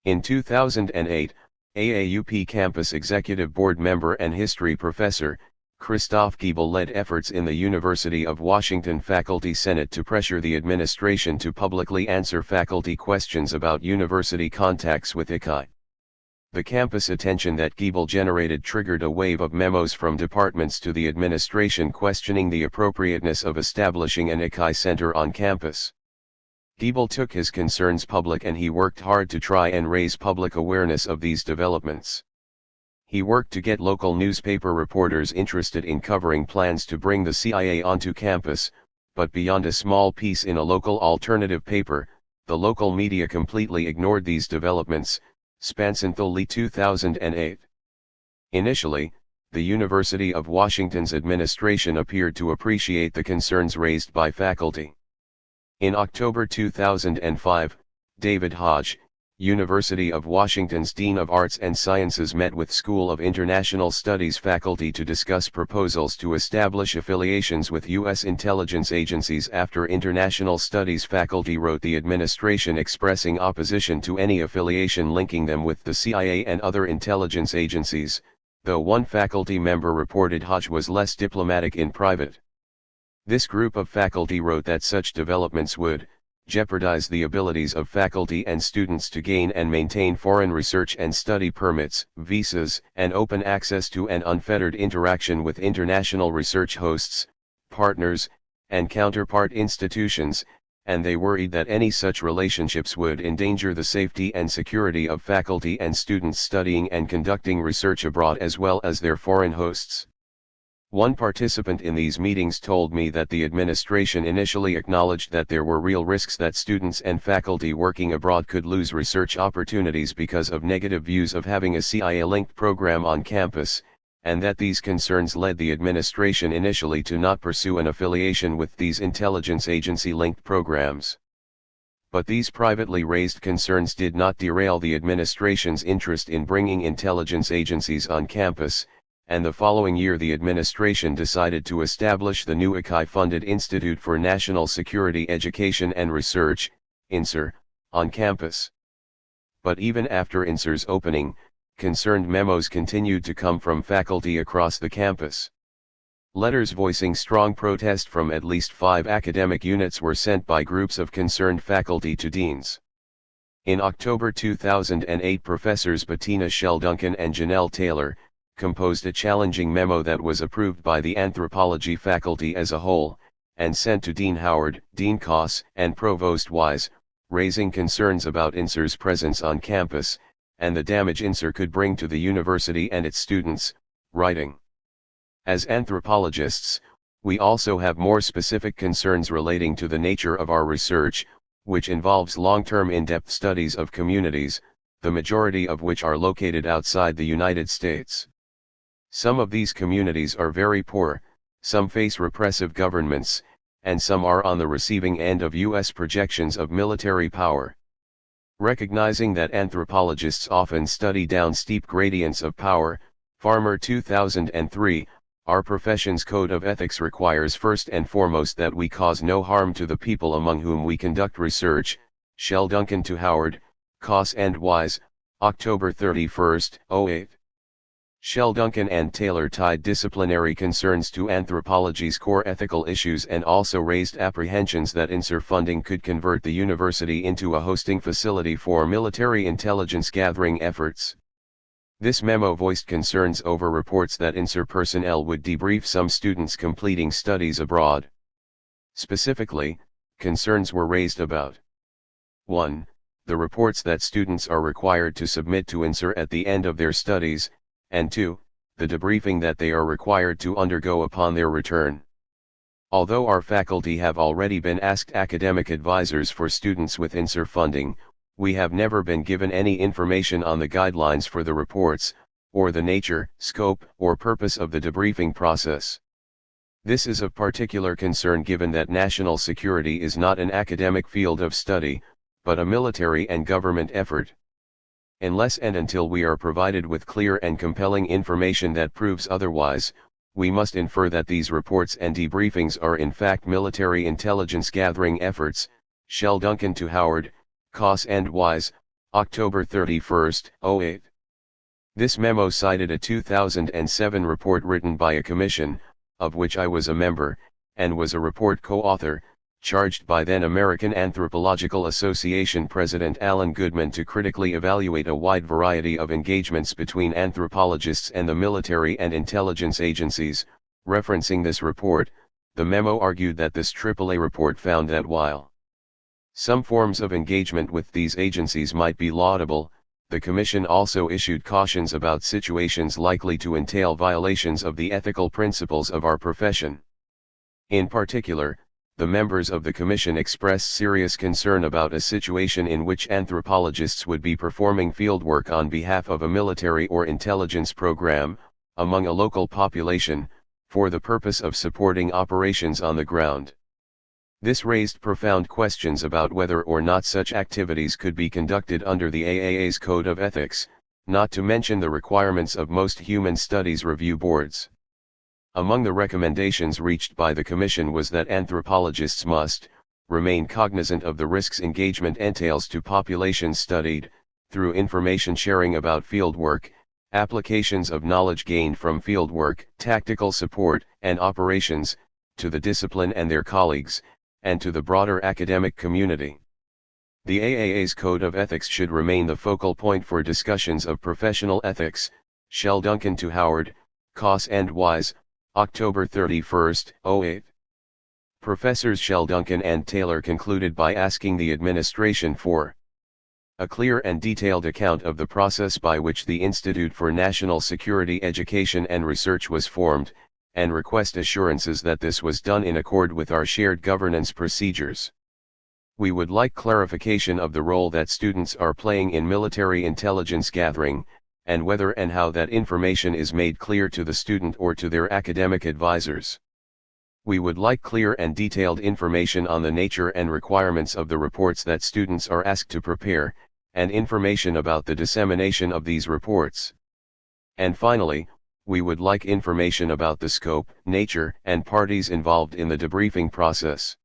In 2008, AAUP campus executive board member and history professor, Christoph Giebel led efforts in the University of Washington Faculty Senate to pressure the administration to publicly answer faculty questions about university contacts with ICAI. The campus attention that Giebel generated triggered a wave of memos from departments to the administration questioning the appropriateness of establishing an ICAI center on campus. Giebel took his concerns public and he worked hard to try and raise public awareness of these developments. He worked to get local newspaper reporters interested in covering plans to bring the CIA onto campus, but beyond a small piece in a local alternative paper, the local media completely ignored these developments. Spansantholey 2008. Initially, the University of Washington's administration appeared to appreciate the concerns raised by faculty. In October 2005, David Hodge, University of Washington's Dean of Arts and Sciences, met with School of International Studies faculty to discuss proposals to establish affiliations with U.S. intelligence agencies. After international studies faculty wrote the administration expressing opposition to any affiliation linking them with the CIA and other intelligence agencies, though one faculty member reported Hodge was less diplomatic in private. This group of faculty wrote that such developments would jeopardize the abilities of faculty and students to gain and maintain foreign research and study permits, visas, and open access to and unfettered interaction with international research hosts, partners, and counterpart institutions, and they worried that any such relationships would endanger the safety and security of faculty and students studying and conducting research abroad as well as their foreign hosts. One participant in these meetings told me that the administration initially acknowledged that there were real risks that students and faculty working abroad could lose research opportunities because of negative views of having a CIA-linked program on campus, and that these concerns led the administration initially to not pursue an affiliation with these intelligence agency-linked programs. But these privately raised concerns did not derail the administration's interest in bringing intelligence agencies on campus, and the following year the administration decided to establish the new ICAI-funded Institute for National Security Education and Research, INSER, on campus. But even after INSER's opening, concerned memos continued to come from faculty across the campus. Letters voicing strong protest from at least 5 academic units were sent by groups of concerned faculty to deans. In October 2008, Professors Bettina Shell Duncan and Janelle Taylor composed a challenging memo that was approved by the anthropology faculty as a whole, and sent to Dean Howard, Dean Koss, and Provost Wise, raising concerns about INSER's presence on campus, and the damage INSER could bring to the university and its students, writing, "As anthropologists, we also have more specific concerns relating to the nature of our research, which involves long-term in-depth studies of communities, the majority of which are located outside the United States. Some of these communities are very poor, some face repressive governments, and some are on the receiving end of U.S. projections of military power. Recognizing that anthropologists often study down steep gradients of power, Farmer 2003, our profession's code of ethics requires first and foremost that we cause no harm to the people among whom we conduct research." Shell Duncan to Howard, Koss and Wise, October 31, 08. Shell Duncan and Taylor tied disciplinary concerns to anthropology's core ethical issues and also raised apprehensions that INSER funding could convert the university into a hosting facility for military intelligence gathering efforts. This memo voiced concerns over reports that INSER personnel would debrief some students completing studies abroad. Specifically, concerns were raised about 1. The reports that students are required to submit to INSER at the end of their studies, and 2. The debriefing that they are required to undergo upon their return. Although our faculty have already been asked academic advisors for students with INSER funding, we have never been given any information on the guidelines for the reports, or the nature, scope, or purpose of the debriefing process. This is of particular concern given that national security is not an academic field of study, but a military and government effort. Unless and until we are provided with clear and compelling information that proves otherwise, we must infer that these reports and debriefings are in fact military intelligence gathering efforts. Shell Duncan to Howard, Koss and Wise, October 31, 08. This memo cited a 2007 report written by a commission, of which I was a member, and was a report co-author, charged by then American Anthropological Association President Alan Goodman to critically evaluate a wide variety of engagements between anthropologists and the military and intelligence agencies. Referencing this report, the memo argued that this AAA report found that while some forms of engagement with these agencies might be laudable, the Commission also issued cautions about situations likely to entail violations of the ethical principles of our profession. In particular, the members of the Commission expressed serious concern about a situation in which anthropologists would be performing fieldwork on behalf of a military or intelligence program, among a local population, for the purpose of supporting operations on the ground. This raised profound questions about whether or not such activities could be conducted under the AAA's Code of Ethics, not to mention the requirements of most human studies review boards. Among the recommendations reached by the Commission was that anthropologists must remain cognizant of the risks engagement entails to populations studied, through information sharing about fieldwork, applications of knowledge gained from fieldwork, tactical support, and operations, to the discipline and their colleagues, and to the broader academic community. The AAA's Code of Ethics should remain the focal point for discussions of professional ethics. Shell Duncan to Howard, Koss and Wise, October 31, 08. Professors Shell, Duncan and Taylor concluded by asking the administration for a clear and detailed account of the process by which the Institute for National Security Education and Research was formed, and request assurances that this was done in accord with our shared governance procedures. We would like clarification of the role that students are playing in military intelligence gathering, and whether and how that information is made clear to the student or to their academic advisors. We would like clear and detailed information on the nature and requirements of the reports that students are asked to prepare, and information about the dissemination of these reports. And finally, we would like information about the scope, nature, and parties involved in the debriefing process.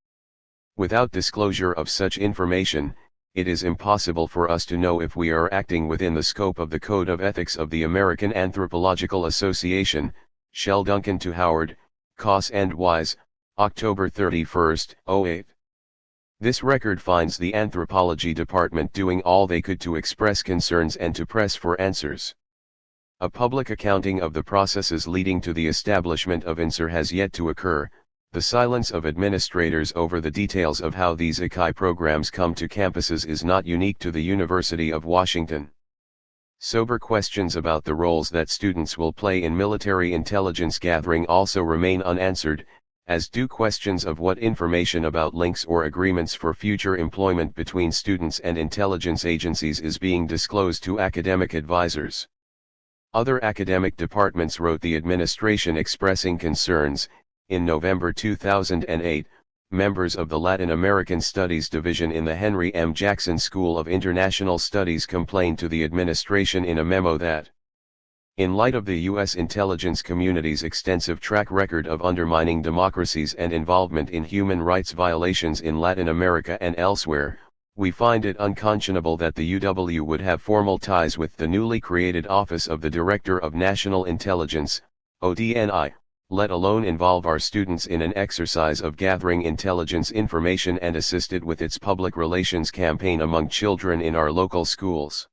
Without disclosure of such information, it is impossible for us to know if we are acting within the scope of the Code of Ethics of the American Anthropological Association. Shell, Duncan to Howard, Koss and Wise, October 31, 08. This record finds the Anthropology Department doing all they could to express concerns and to press for answers. A public accounting of the processes leading to the establishment of INSER has yet to occur. The silence of administrators over the details of how these ICI programs come to campuses is not unique to the University of Washington. Sober questions about the roles that students will play in military intelligence gathering also remain unanswered, as do questions of what information about links or agreements for future employment between students and intelligence agencies is being disclosed to academic advisors. Other academic departments wrote the administration expressing concerns. In November 2008, members of the Latin American Studies Division in the Henry M. Jackson School of International Studies complained to the administration in a memo that, in light of the U.S. intelligence community's extensive track record of undermining democracies and involvement in human rights violations in Latin America and elsewhere, we find it unconscionable that the UW would have formal ties with the newly created Office of the Director of National Intelligence, ODNI. Let alone involve our students in an exercise of gathering intelligence information and assist it with its public relations campaign among children in our local schools.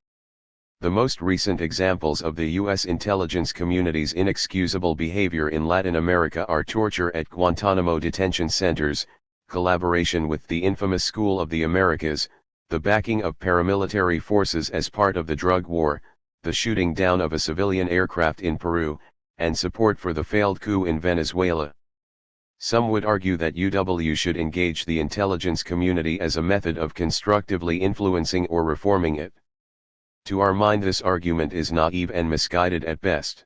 The most recent examples of the U.S. intelligence community's inexcusable behavior in Latin America are torture at Guantanamo detention centers, collaboration with the infamous School of the Americas, the backing of paramilitary forces as part of the drug war, the shooting down of a civilian aircraft in Peru, and support for the failed coup in Venezuela. Some would argue that UW should engage the intelligence community as a method of constructively influencing or reforming it. To our mind, this argument is naive and misguided at best.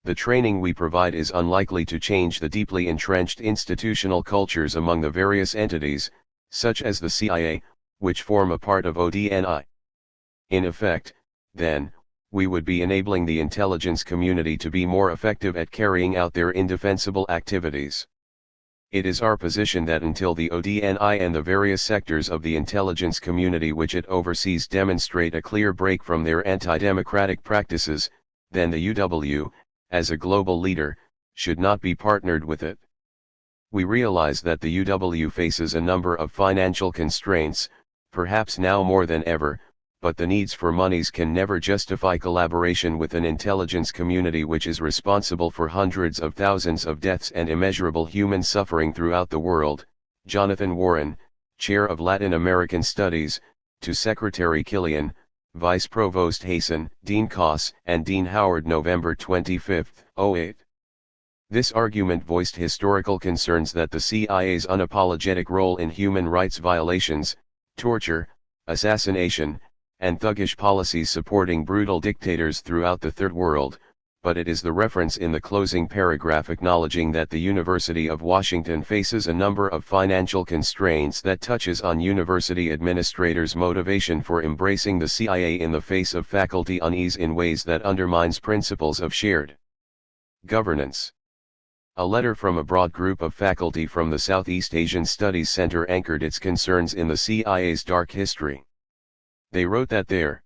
The training we provide is unlikely to change the deeply entrenched institutional cultures among the various entities, such as the CIA, which form a part of ODNI. In effect, then, we would be enabling the intelligence community to be more effective at carrying out their indefensible activities. It is our position that until the ODNI and the various sectors of the intelligence community which it oversees demonstrate a clear break from their anti-democratic practices, then the UW, as a global leader, should not be partnered with it. We realize that the UW faces a number of financial constraints, perhaps now more than ever, but the needs for monies can never justify collaboration with an intelligence community which is responsible for hundreds of thousands of deaths and immeasurable human suffering throughout the world. Jonathan Warren, Chair of Latin American Studies, to Secretary Killian, Vice Provost Hasan, Dean Koss, and Dean Howard, November 25, 08. This argument voiced historical concerns that the CIA's unapologetic role in human rights violations, torture, assassination, and thuggish policies supporting brutal dictators throughout the Third World, but it is the reference in the closing paragraph acknowledging that the University of Washington faces a number of financial constraints that touches on university administrators' motivation for embracing the CIA in the face of faculty unease in ways that undermines principles of shared governance. A letter from a broad group of faculty from the Southeast Asian Studies Center anchored its concerns in the CIA's dark history. They wrote that their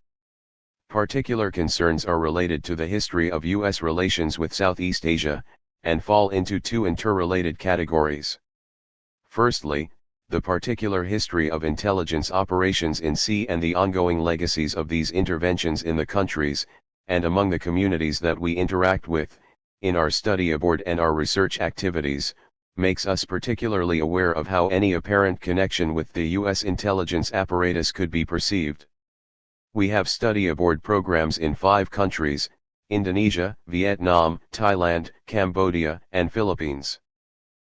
particular concerns are related to the history of U.S. relations with Southeast Asia, and fall into two interrelated categories. Firstly, the particular history of intelligence operations in C and the ongoing legacies of these interventions in the countries, and among the communities that we interact with, in our study abroad and our research activities, makes us particularly aware of how any apparent connection with the U.S. intelligence apparatus could be perceived. We have study abroad programs in 5 countries: Indonesia, Vietnam, Thailand, Cambodia, and Philippines.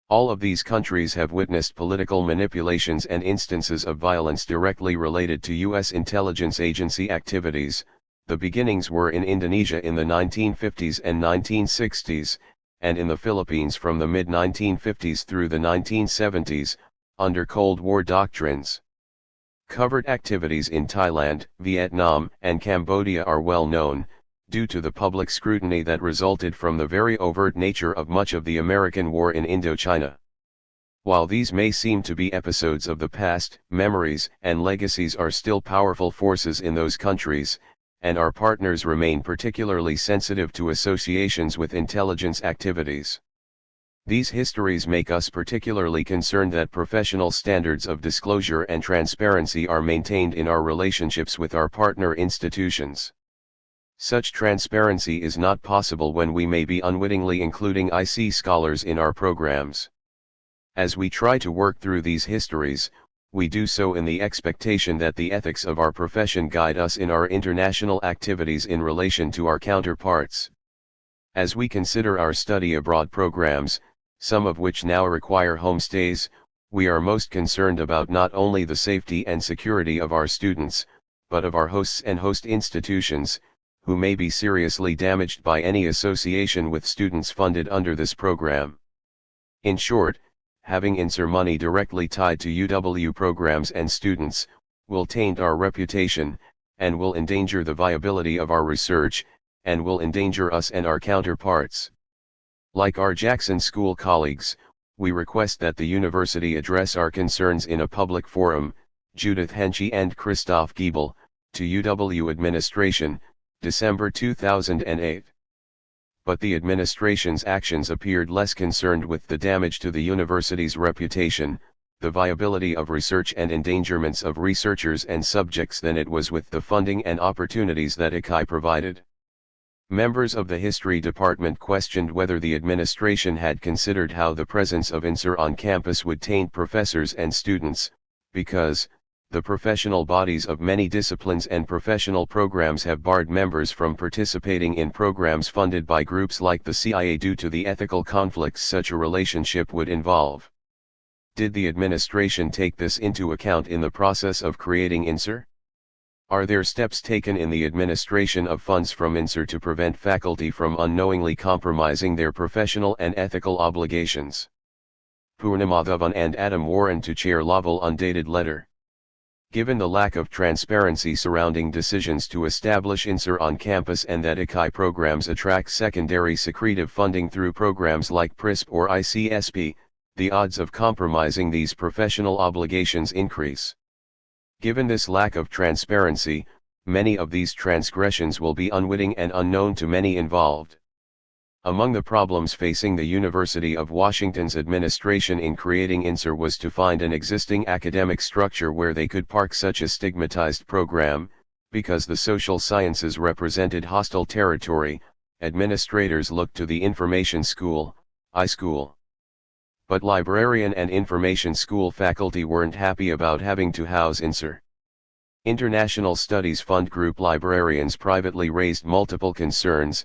All of these countries have witnessed political manipulations and instances of violence directly related to U.S. intelligence agency activities. The beginnings were in Indonesia in the 1950s and 1960s, and in the Philippines from the mid-1950s through the 1970s, under Cold War doctrines. Covert activities in Thailand, Vietnam, and Cambodia are well known, due to the public scrutiny that resulted from the very overt nature of much of the American war in Indochina. While these may seem to be episodes of the past, memories and legacies are still powerful forces in those countries, and our partners remain particularly sensitive to associations with intelligence activities. These histories make us particularly concerned that professional standards of disclosure and transparency are maintained in our relationships with our partner institutions. Such transparency is not possible when we may be unwittingly including IC scholars in our programs. As we try to work through these histories, we do so in the expectation that the ethics of our profession guide us in our international activities in relation to our counterparts. As we consider our study abroad programs, some of which now require homestays, we are most concerned about not only the safety and security of our students, but of our hosts and host institutions, who may be seriously damaged by any association with students funded under this program. In short, having INSER money directly tied to UW programs and students, will taint our reputation, and will endanger the viability of our research, and will endanger us and our counterparts. Like our Jackson School colleagues, we request that the university address our concerns in a public forum. Judith Henchy and Christoph Giebel, to UW Administration, December 2008. But the administration's actions appeared less concerned with the damage to the university's reputation, the viability of research and endangerments of researchers and subjects than it was with the funding and opportunities that ICI provided. Members of the History Department questioned whether the administration had considered how the presence of INSER on campus would taint professors and students, because the professional bodies of many disciplines and professional programs have barred members from participating in programs funded by groups like the CIA due to the ethical conflicts such a relationship would involve. Did the administration take this into account in the process of creating INSER? Are there steps taken in the administration of funds from INSER to prevent faculty from unknowingly compromising their professional and ethical obligations? Purnamadhavan and Adam Warren to Chair Laval, undated letter. Given the lack of transparency surrounding decisions to establish INSER on campus and that ICI programs attract secondary secretive funding through programs like PRISP or ICSP, the odds of compromising these professional obligations increase. Given this lack of transparency, many of these transgressions will be unwitting and unknown to many involved. Among the problems facing the University of Washington's administration in creating INSER was to find an existing academic structure where they could park such a stigmatized program. Because the social sciences represented hostile territory, administrators looked to the Information School, iSchool. But librarian and information school faculty weren't happy about having to house INSER. International Studies Fund Group librarians privately raised multiple concerns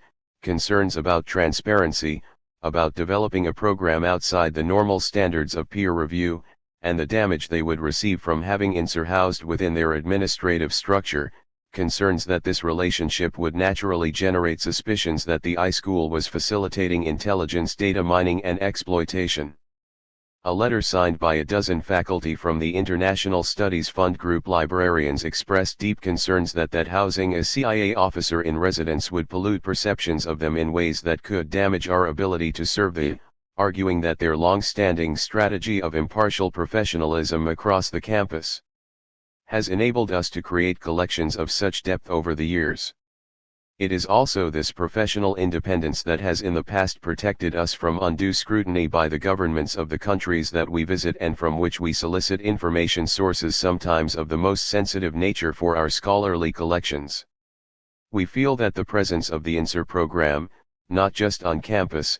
about transparency, about developing a program outside the normal standards of peer review, and the damage they would receive from having INSER housed within their administrative structure, concerns that this relationship would naturally generate suspicions that the iSchool was facilitating intelligence data mining and exploitation. A letter signed by a dozen faculty from the International Studies Fund Group librarians expressed deep concerns that housing a CIA officer in residence would pollute perceptions of them in ways that could damage our ability to serve the, arguing that their long-standing strategy of impartial professionalism across the campus has enabled us to create collections of such depth over the years. It is also this professional independence that has in the past protected us from undue scrutiny by the governments of the countries that we visit and from which we solicit information sources sometimes of the most sensitive nature for our scholarly collections. We feel that the presence of the INSER program, not just on campus,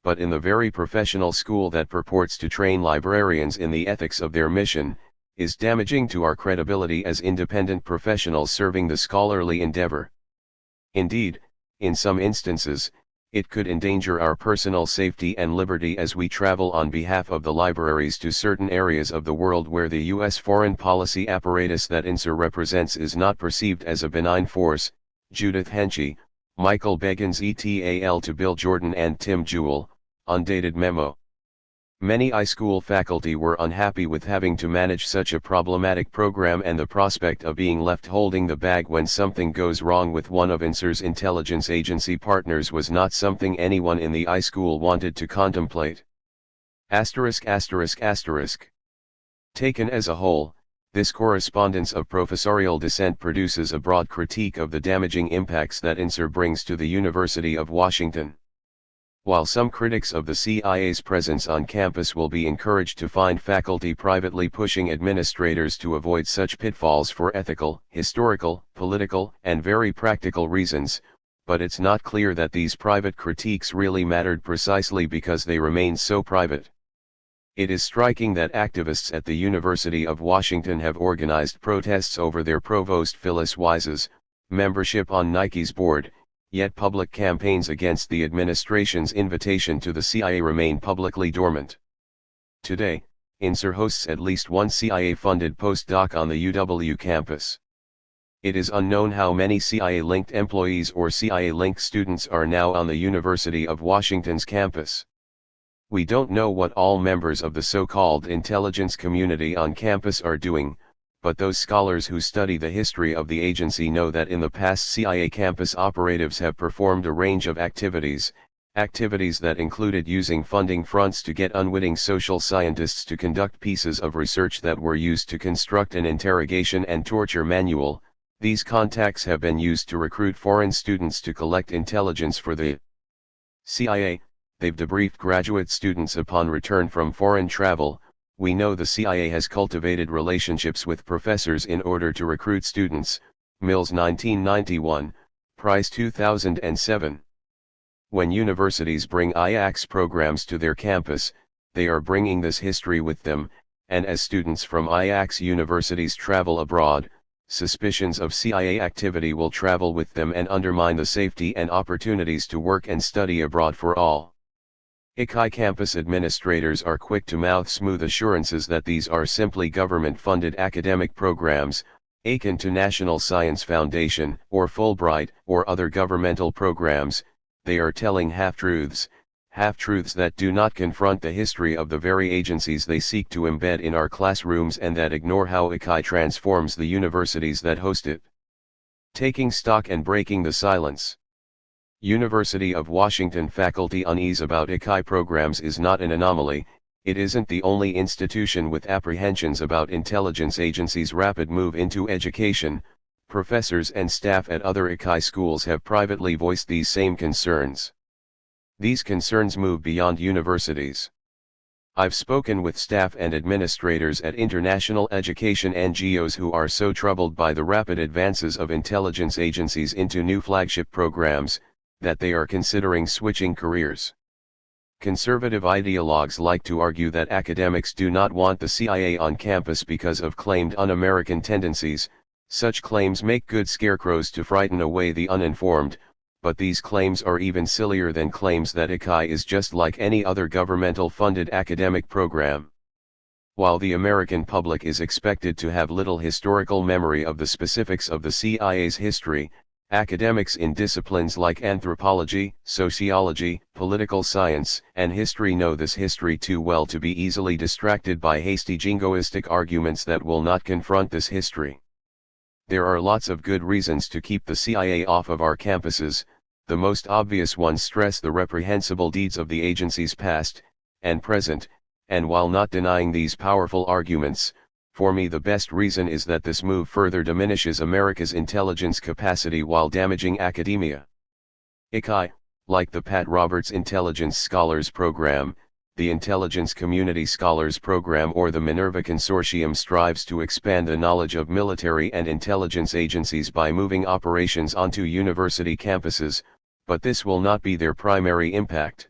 but in the very professional school that purports to train librarians in the ethics of their mission, is damaging to our credibility as independent professionals serving the scholarly endeavor. Indeed, in some instances, it could endanger our personal safety and liberty as we travel on behalf of the libraries to certain areas of the world where the U.S. foreign policy apparatus that INSER represents is not perceived as a benign force. Judith Henchy, Michael Beggins et al. To Bill Jordan and Tim Jewell, undated memo. Many iSchool faculty were unhappy with having to manage such a problematic program, and the prospect of being left holding the bag when something goes wrong with one of INSER's intelligence agency partners was not something anyone in the iSchool wanted to contemplate. ******. Taken as a whole, this correspondence of professorial dissent produces a broad critique of the damaging impacts that INSER brings to the University of Washington. While some critics of the CIA's presence on campus will be encouraged to find faculty privately pushing administrators to avoid such pitfalls for ethical, historical, political, and very practical reasons, but it's not clear that these private critiques really mattered precisely because they remain so private. It is striking that activists at the University of Washington have organized protests over their provost Phyllis Wise's membership on Nike's board, yet public campaigns against the administration's invitation to the CIA remain publicly dormant. Today, INSER hosts at least one CIA-funded postdoc on the UW campus. It is unknown how many CIA-linked employees or CIA-linked students are now on the University of Washington's campus. We don't know what all members of the so-called intelligence community on campus are doing, but those scholars who study the history of the agency know that in the past CIA campus operatives have performed a range of activities that included using funding fronts to get unwitting social scientists to conduct pieces of research that were used to construct an interrogation and torture manual. These contacts have been used to recruit foreign students to collect intelligence for the CIA. They've debriefed graduate students upon return from foreign travel. We know the CIA has cultivated relationships with professors in order to recruit students. Mills 1991, Price 2007. When universities bring IACS programs to their campus, they are bringing this history with them, and as students from IACS universities travel abroad, suspicions of CIA activity will travel with them and undermine the safety and opportunities to work and study abroad for all. ICI campus administrators are quick to mouth smooth assurances that these are simply government-funded academic programs, akin to National Science Foundation, or Fulbright, or other governmental programs. They are telling half-truths that do not confront the history of the very agencies they seek to embed in our classrooms and that ignore how ICI transforms the universities that host it. Taking stock and breaking the silence. University of Washington faculty unease about ICI programs is not an anomaly. It isn't the only institution with apprehensions about intelligence agencies' rapid move into education. Professors and staff at other ICI schools have privately voiced these same concerns. These concerns move beyond universities. I've spoken with staff and administrators at international education NGOs who are so troubled by the rapid advances of intelligence agencies into new flagship programs, that they are considering switching careers. Conservative ideologues like to argue that academics do not want the CIA on campus because of claimed un-American tendencies. Such claims make good scarecrows to frighten away the uninformed, but these claims are even sillier than claims that ICI is just like any other governmental-funded academic program. While the American public is expected to have little historical memory of the specifics of the CIA's history, academics in disciplines like anthropology, sociology, political science, and history know this history too well to be easily distracted by hasty jingoistic arguments that will not confront this history. There are lots of good reasons to keep the CIA off of our campuses. The most obvious ones stress the reprehensible deeds of the agency's past and present, and while not denying these powerful arguments, for me the best reason is that this move further diminishes America's intelligence capacity while damaging academia. ICI, like the Pat Roberts Intelligence Scholars Program, the Intelligence Community Scholars Program or the Minerva Consortium, strives to expand the knowledge of military and intelligence agencies by moving operations onto university campuses, but this will not be their primary impact.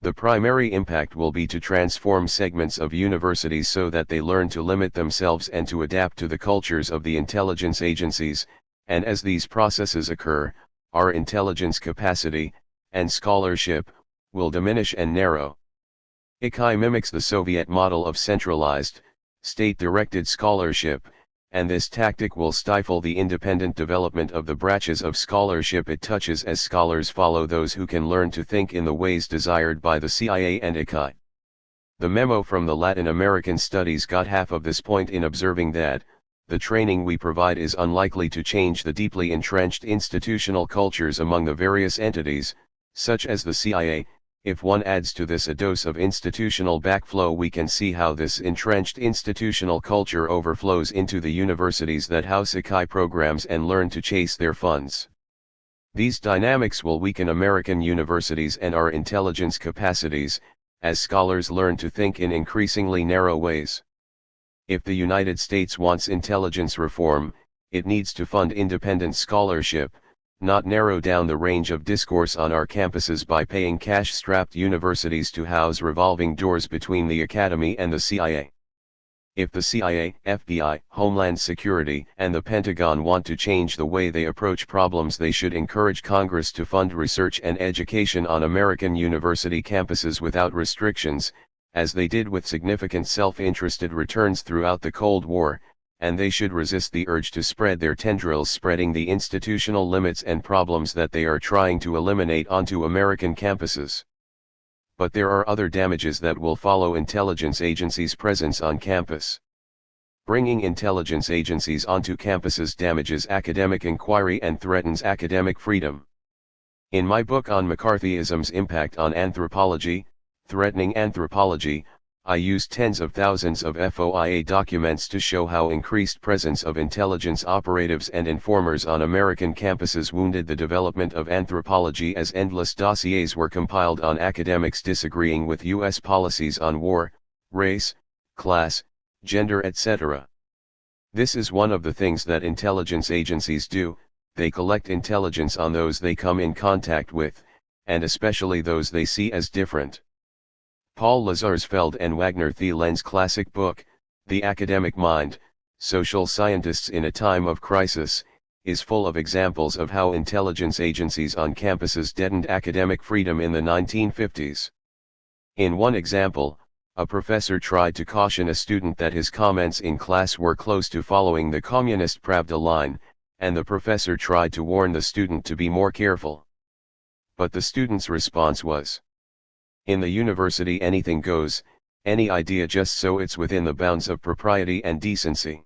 The primary impact will be to transform segments of universities so that they learn to limit themselves and to adapt to the cultures of the intelligence agencies, and as these processes occur, our intelligence capacity, and scholarship, will diminish and narrow. ICAI mimics the Soviet model of centralized, state-directed scholarship, and this tactic will stifle the independent development of the branches of scholarship it touches as scholars follow those who can learn to think in the ways desired by the CIA and ICAI. The memo from the Latin American studies got half of this point in observing that, the training we provide is unlikely to change the deeply entrenched institutional cultures among the various entities, such as the CIA. If one adds to this a dose of institutional backflow, we can see how this entrenched institutional culture overflows into the universities that house ICAI programs and learn to chase their funds. These dynamics will weaken American universities and our intelligence capacities, as scholars learn to think in increasingly narrow ways. If the United States wants intelligence reform, it needs to fund independent scholarship, not narrow down the range of discourse on our campuses by paying cash-strapped universities to house revolving doors between the academy and the CIA. If the CIA, FBI, Homeland Security, and the Pentagon want to change the way they approach problems, they should encourage Congress to fund research and education on American university campuses without restrictions, as they did with significant self-interested returns throughout the Cold War, and they should resist the urge to spread their tendrils, spreading the institutional limits and problems that they are trying to eliminate onto American campuses. But there are other damages that will follow intelligence agencies' presence on campus. Bringing intelligence agencies onto campuses damages academic inquiry and threatens academic freedom. In my book on McCarthyism's impact on anthropology, Threatening Anthropology, I used tens of thousands of FOIA documents to show how increased presence of intelligence operatives and informers on American campuses wounded the development of anthropology, as endless dossiers were compiled on academics disagreeing with U.S. policies on war, race, class, gender, etc. This is one of the things that intelligence agencies do. They collect intelligence on those they come in contact with, and especially those they see as different. Paul Lazarsfeld and Wagner Thielen's classic book, The Academic Mind, Social Scientists in a Time of Crisis, is full of examples of how intelligence agencies on campuses deadened academic freedom in the 1950s. In one example, a professor tried to caution a student that his comments in class were close to following the Communist Pravda line, and the professor tried to warn the student to be more careful. But the student's response was, "In the university anything goes, any idea just so it's within the bounds of propriety and decency."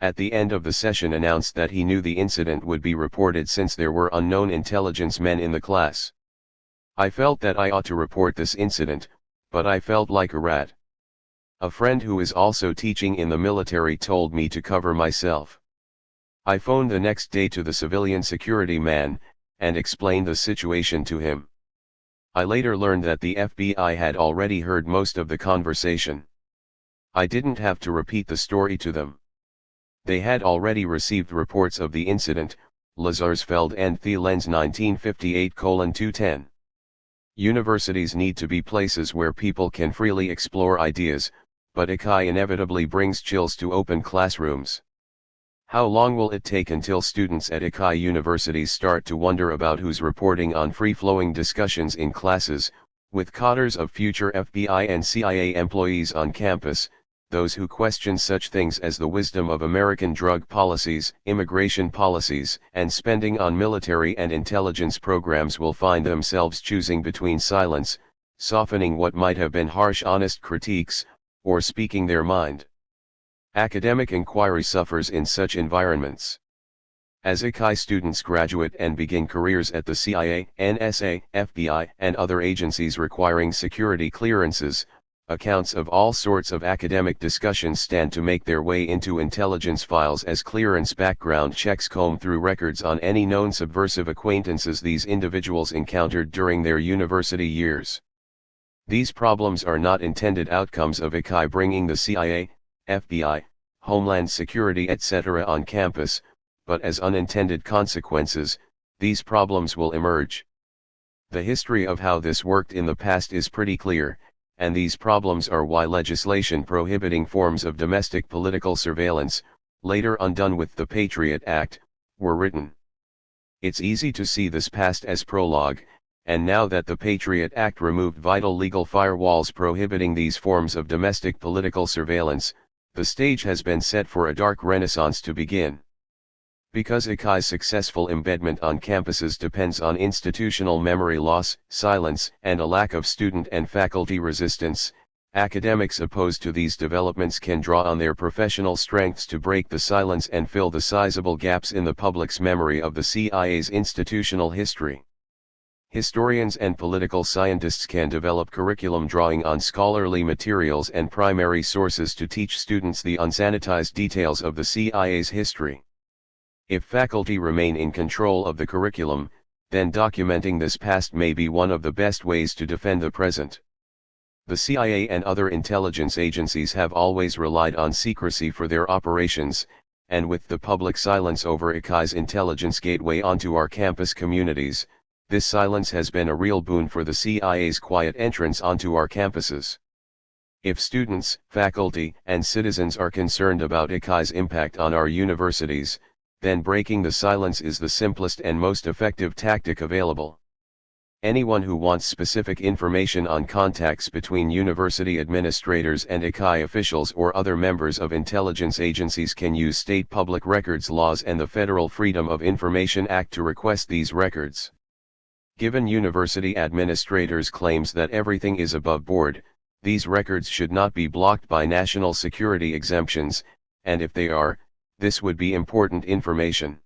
At the end of the session announced that he knew the incident would be reported since there were unknown intelligence men in the class. I felt that I ought to report this incident, but I felt like a rat. A friend who is also teaching in the military told me to cover myself. I phoned the next day to the civilian security man, and explained the situation to him. I later learned that the FBI had already heard most of the conversation. I didn't have to repeat the story to them. They had already received reports of the incident, Lazarsfeld and Thielen's 1958:210. Universities need to be places where people can freely explore ideas, but ICAI inevitably brings chills to open classrooms. How long will it take until students at ICAI universities start to wonder about who's reporting on free-flowing discussions in classes, with cadres of future FBI and CIA employees on campus? Those who question such things as the wisdom of American drug policies, immigration policies, and spending on military and intelligence programs will find themselves choosing between silence, softening what might have been harsh honest critiques, or speaking their mind. Academic inquiry suffers in such environments. As ICAI students graduate and begin careers at the CIA, NSA, FBI, and other agencies requiring security clearances, accounts of all sorts of academic discussions stand to make their way into intelligence files as clearance background checks comb through records on any known subversive acquaintances these individuals encountered during their university years. These problems are not intended outcomes of ICAI bringing the CIA, FBI, Homeland Security etc. on campus, but as unintended consequences, these problems will emerge. The history of how this worked in the past is pretty clear, and these problems are why legislation prohibiting forms of domestic political surveillance, later undone with the Patriot Act, were written. It's easy to see this past as prologue, and now that the Patriot Act removed vital legal firewalls prohibiting these forms of domestic political surveillance, the stage has been set for a dark renaissance to begin. Because ICAI's successful embedment on campuses depends on institutional memory loss, silence, and a lack of student and faculty resistance, academics opposed to these developments can draw on their professional strengths to break the silence and fill the sizable gaps in the public's memory of the CIA's institutional history. Historians and political scientists can develop curriculum drawing on scholarly materials and primary sources to teach students the unsanitized details of the CIA's history. If faculty remain in control of the curriculum, then documenting this past may be one of the best ways to defend the present. The CIA and other intelligence agencies have always relied on secrecy for their operations, and with the public silence over ICAI's intelligence gateway onto our campus communities, this silence has been a real boon for the CIA's quiet entrance onto our campuses. If students, faculty, and citizens are concerned about ICAI's impact on our universities, then breaking the silence is the simplest and most effective tactic available. Anyone who wants specific information on contacts between university administrators and ICAI officials or other members of intelligence agencies can use state public records laws and the Federal Freedom of Information Act to request these records. Given university administrators' claims that everything is above board, these records should not be blocked by national security exemptions, and if they are, this would be important information.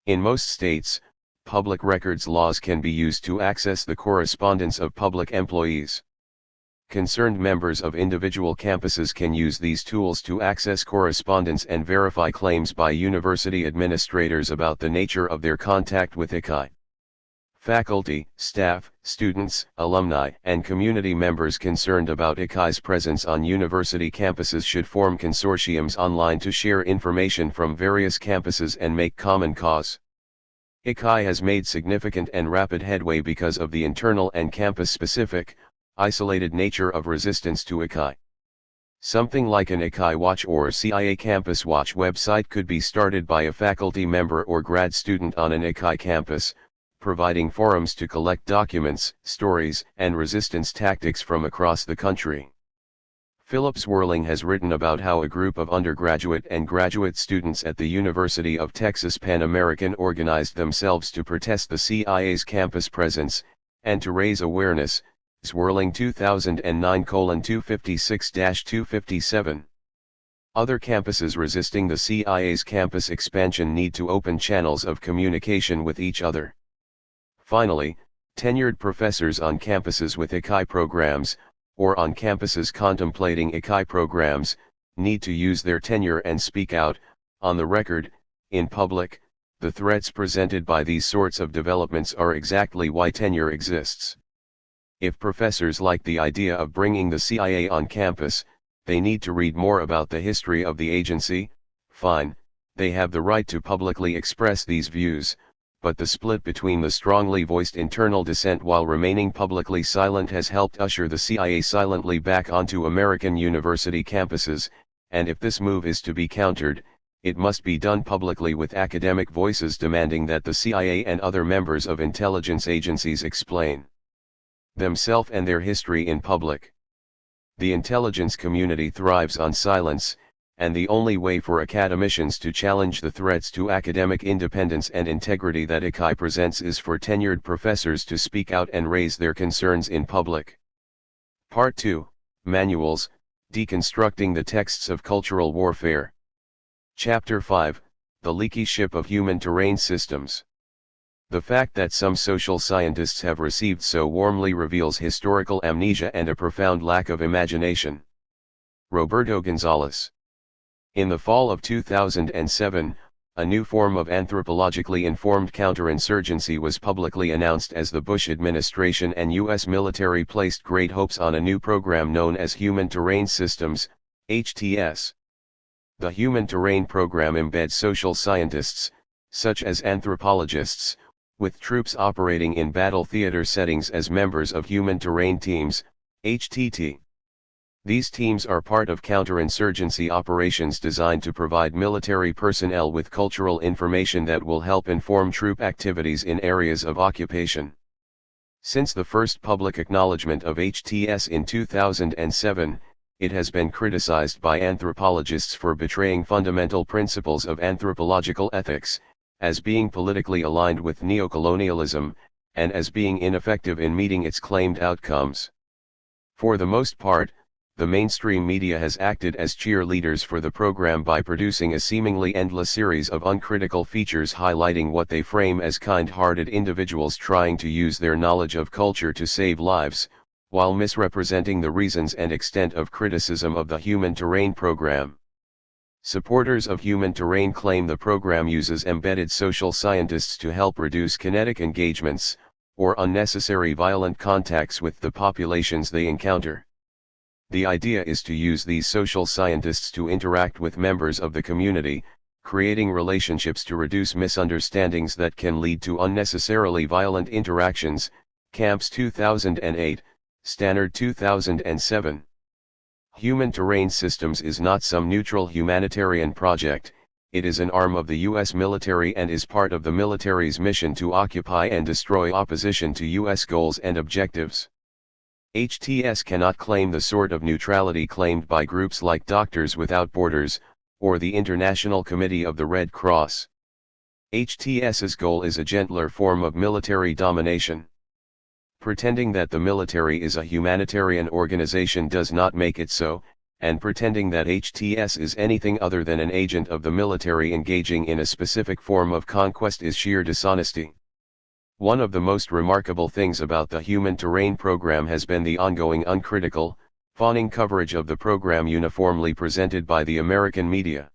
In most states, public records laws can be used to access the correspondence of public employees. Concerned members of individual campuses can use these tools to access correspondence and verify claims by university administrators about the nature of their contact with ICAI. Faculty, staff, students, alumni, and community members concerned about ICAI's presence on university campuses should form consortiums online to share information from various campuses and make common cause. ICAI has made significant and rapid headway because of the internal and campus-specific, isolated nature of resistance to ICAI. Something like an ICAI Watch or CIA Campus Watch website could be started by a faculty member or grad student on an ICAI campus, providing forums to collect documents, stories, and resistance tactics from across the country. Philip Swerling has written about how a group of undergraduate and graduate students at the University of Texas Pan American organized themselves to protest the CIA's campus presence, and to raise awareness. Swerling 2009:256-257. Other campuses resisting the CIA's campus expansion need to open channels of communication with each other. Finally, tenured professors on campuses with ICAI programs, or on campuses contemplating ICAI programs, need to use their tenure and speak out, on the record, in public. The threats presented by these sorts of developments are exactly why tenure exists. If professors like the idea of bringing the CIA on campus, they need to read more about the history of the agency. Fine, they have the right to publicly express these views, but the split between the strongly voiced internal dissent while remaining publicly silent has helped usher the CIA silently back onto American university campuses, and if this move is to be countered, it must be done publicly with academic voices demanding that the CIA and other members of intelligence agencies explain themselves and their history in public. The intelligence community thrives on silence, and the only way for academicians to challenge the threats to academic independence and integrity that ICAI presents is for tenured professors to speak out and raise their concerns in public. Part 2, Manuals, Deconstructing the Texts of Cultural Warfare. Chapter 5, The Leaky Ship of Human Terrain Systems. The fact that some social scientists have received so warmly reveals historical amnesia and a profound lack of imagination. Roberto Gonzalez. In the fall of 2007, a new form of anthropologically informed counterinsurgency was publicly announced as the Bush administration and U.S. military placed great hopes on a new program known as Human Terrain Systems, HTS. The Human Terrain Program embeds social scientists, such as anthropologists, with troops operating in battle theater settings as members of human terrain teams, HTT. These teams are part of counterinsurgency operations designed to provide military personnel with cultural information that will help inform troop activities in areas of occupation. Since the first public acknowledgement of HTS in 2007, it has been criticized by anthropologists for betraying fundamental principles of anthropological ethics, as being politically aligned with neocolonialism, and as being ineffective in meeting its claimed outcomes. For the most part, the mainstream media has acted as cheerleaders for the program by producing a seemingly endless series of uncritical features highlighting what they frame as kind-hearted individuals trying to use their knowledge of culture to save lives, while misrepresenting the reasons and extent of criticism of the Human Terrain program. Supporters of Human Terrain claim the program uses embedded social scientists to help reduce kinetic engagements, or unnecessary violent contacts with the populations they encounter. The idea is to use these social scientists to interact with members of the community, creating relationships to reduce misunderstandings that can lead to unnecessarily violent interactions. Camps 2008, Stannard 2007. Human Terrain Systems is not some neutral humanitarian project, it is an arm of the U.S. military and is part of the military's mission to occupy and destroy opposition to U.S. goals and objectives. HTS cannot claim the sort of neutrality claimed by groups like Doctors Without Borders, or the International Committee of the Red Cross. HTS's goal is a gentler form of military domination. Pretending that the military is a humanitarian organization does not make it so, and pretending that HTS is anything other than an agent of the military engaging in a specific form of conquest is sheer dishonesty. One of the most remarkable things about the Human Terrain program has been the ongoing uncritical, fawning coverage of the program uniformly presented by the American media.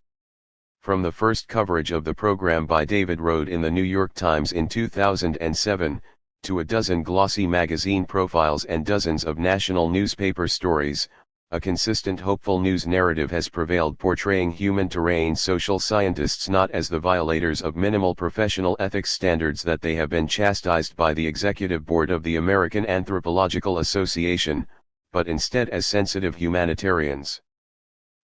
From the first coverage of the program by David Rode in the New York Times in 2007, to a dozen glossy magazine profiles and dozens of national newspaper stories, a consistent hopeful news narrative has prevailed portraying Human Terrain social scientists not as the violators of minimal professional ethics standards that they have been chastised by the Executive Board of the American Anthropological Association, but instead as sensitive humanitarians.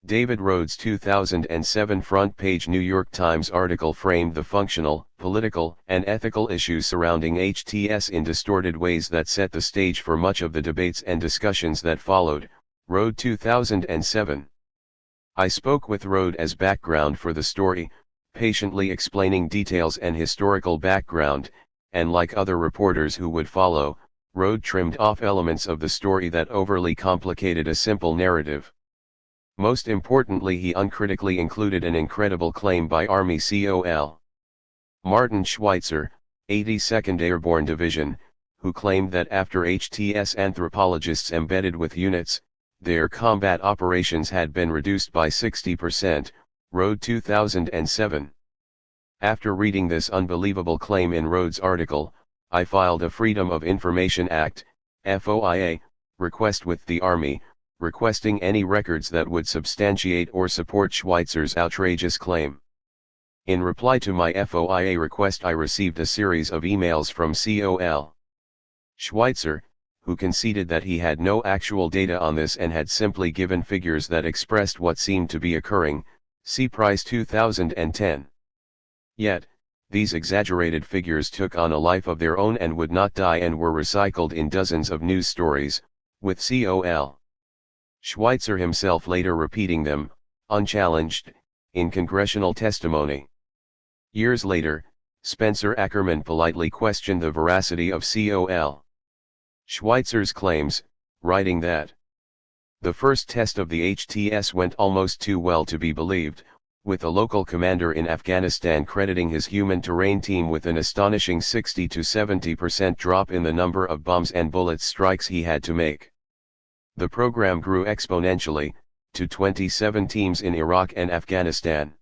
David Rhodes' 2007 front-page New York Times article framed the functional, political, and ethical issues surrounding HTS in distorted ways that set the stage for much of the debates and discussions that followed. Rode 2007. I spoke with Rode as background for the story, patiently explaining details and historical background, and like other reporters who would follow, Rode trimmed off elements of the story that overly complicated a simple narrative. Most importantly, he uncritically included an incredible claim by Army COL Martin Schweitzer, 82nd Airborne Division, who claimed that after HTS anthropologists embedded with units, their combat operations had been reduced by 60%, Rode 2007. After reading this unbelievable claim in Rhodes' article, I filed a Freedom of Information Act, FOIA, request with the Army, requesting any records that would substantiate or support Schweitzer's outrageous claim. In reply to my FOIA request, I received a series of emails from COL Schweitzer, who conceded that he had no actual data on this and had simply given figures that expressed what seemed to be occurring, see Price 2010. Yet, these exaggerated figures took on a life of their own and would not die and were recycled in dozens of news stories, with COL Schweitzer himself later repeating them, unchallenged, in congressional testimony. Years later, Spencer Ackerman politely questioned the veracity of COL Schweitzer's claims, writing that the first test of the HTS went almost too well to be believed, with a local commander in Afghanistan crediting his Human Terrain team with an astonishing 60 to 70% drop in the number of bombs and bullet strikes he had to make. The program grew exponentially, to 27 teams in Iraq and Afghanistan.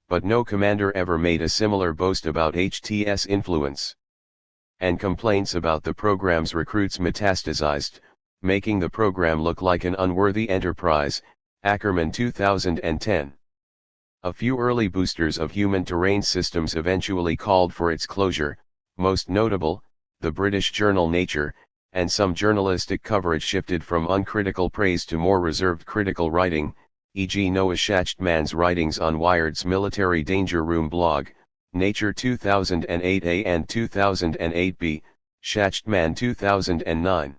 But no commander ever made a similar boast about HTS influence. And complaints about the program's recruits metastasized, making the program look like an unworthy enterprise. Ackerman 2010. A few early boosters of Human Terrain Systems eventually called for its closure, most notable, the British journal Nature, and some journalistic coverage shifted from uncritical praise to more reserved critical writing, e.g. Noah Schachtman's writings on Wired's Military Danger Room blog, Nature 2008a and 2008b, Schachtman 2009.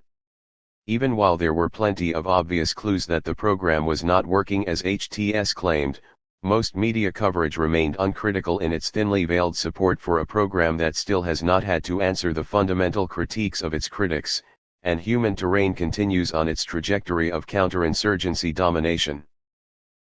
Even while there were plenty of obvious clues that the program was not working as HTS claimed, most media coverage remained uncritical in its thinly veiled support for a program that still has not had to answer the fundamental critiques of its critics, and Human Terrain continues on its trajectory of counterinsurgency domination.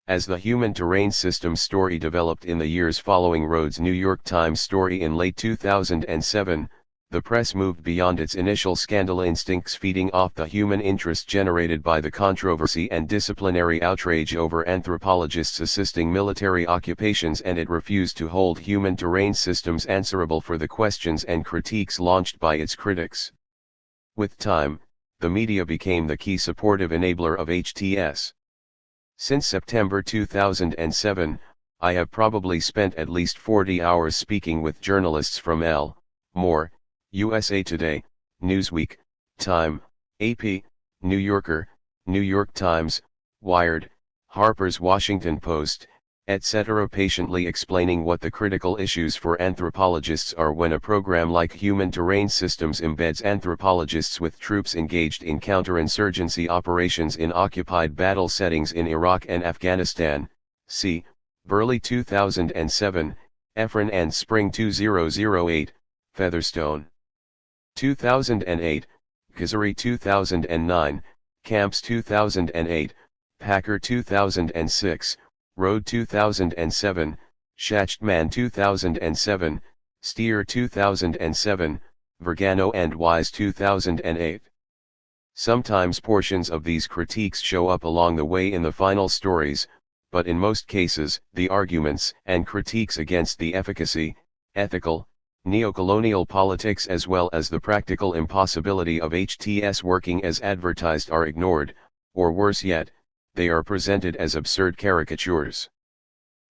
As the Human Terrain Systems story developed in the years following Rhodes' New York Times story in late 2007, the press moved beyond its initial scandal instincts, feeding off the human interest generated by the controversy and disciplinary outrage over anthropologists assisting military occupations, and it refused to hold Human Terrain Systems answerable for the questions and critiques launched by its critics. With time, the media became the key supportive enabler of HTS. Since September 2007, I have probably spent at least 40 hours speaking with journalists from Elle, More, USA Today, Newsweek, Time, AP, New Yorker, New York Times, Wired, Harper's Washington Post, etc., patiently explaining what the critical issues for anthropologists are when a program like Human Terrain Systems embeds anthropologists with troops engaged in counterinsurgency operations in occupied battle settings in Iraq and Afghanistan. See, Burley 2007, Efron and Spring 2008, Featherstone 2008, Kazari 2009, Camps 2008, Packer 2006, Road 2007, Schachtman 2007, Steer 2007, Vergano and Wise 2008. Sometimes portions of these critiques show up along the way in the final stories, but in most cases, the arguments and critiques against the efficacy, ethical, neocolonial politics as well as the practical impossibility of HTS working as advertised are ignored, or worse yet, they are presented as absurd caricatures.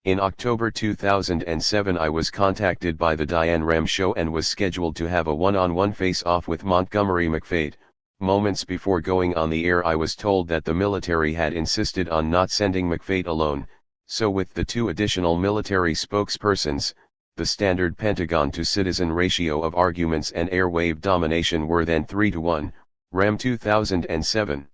In October 2007 I was contacted by the Diane Rem Show and was scheduled to have a one-on-one face-off with Montgomery McFate. Moments before going on the air I was told that the military had insisted on not sending McFate alone, so with the two additional military spokespersons, the standard Pentagon to citizen ratio of arguments and airwave domination were then 3-1, Rem 2007.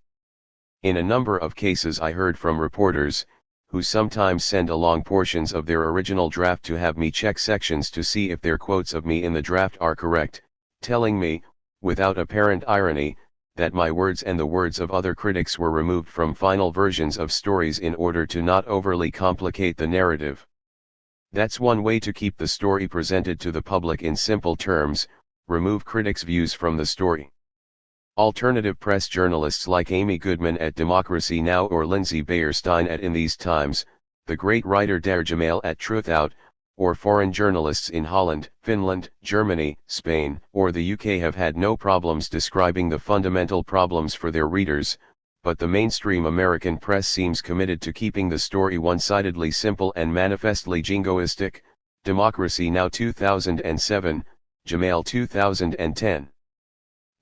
In a number of cases I heard from reporters, who sometimes send along portions of their original draft to have me check sections to see if their quotes of me in the draft are correct, telling me, without apparent irony, that my words and the words of other critics were removed from final versions of stories in order to not overly complicate the narrative. That's one way to keep the story presented to the public in simple terms: remove critics' views from the story. Alternative press journalists like Amy Goodman at Democracy Now! Or Lindsay Beierstein at In These Times, the great writer Dare Jamail at Truthout, or foreign journalists in Holland, Finland, Germany, Spain, or the UK have had no problems describing the fundamental problems for their readers, but the mainstream American press seems committed to keeping the story one-sidedly simple and manifestly jingoistic. Democracy Now! 2007, Jamail 2010.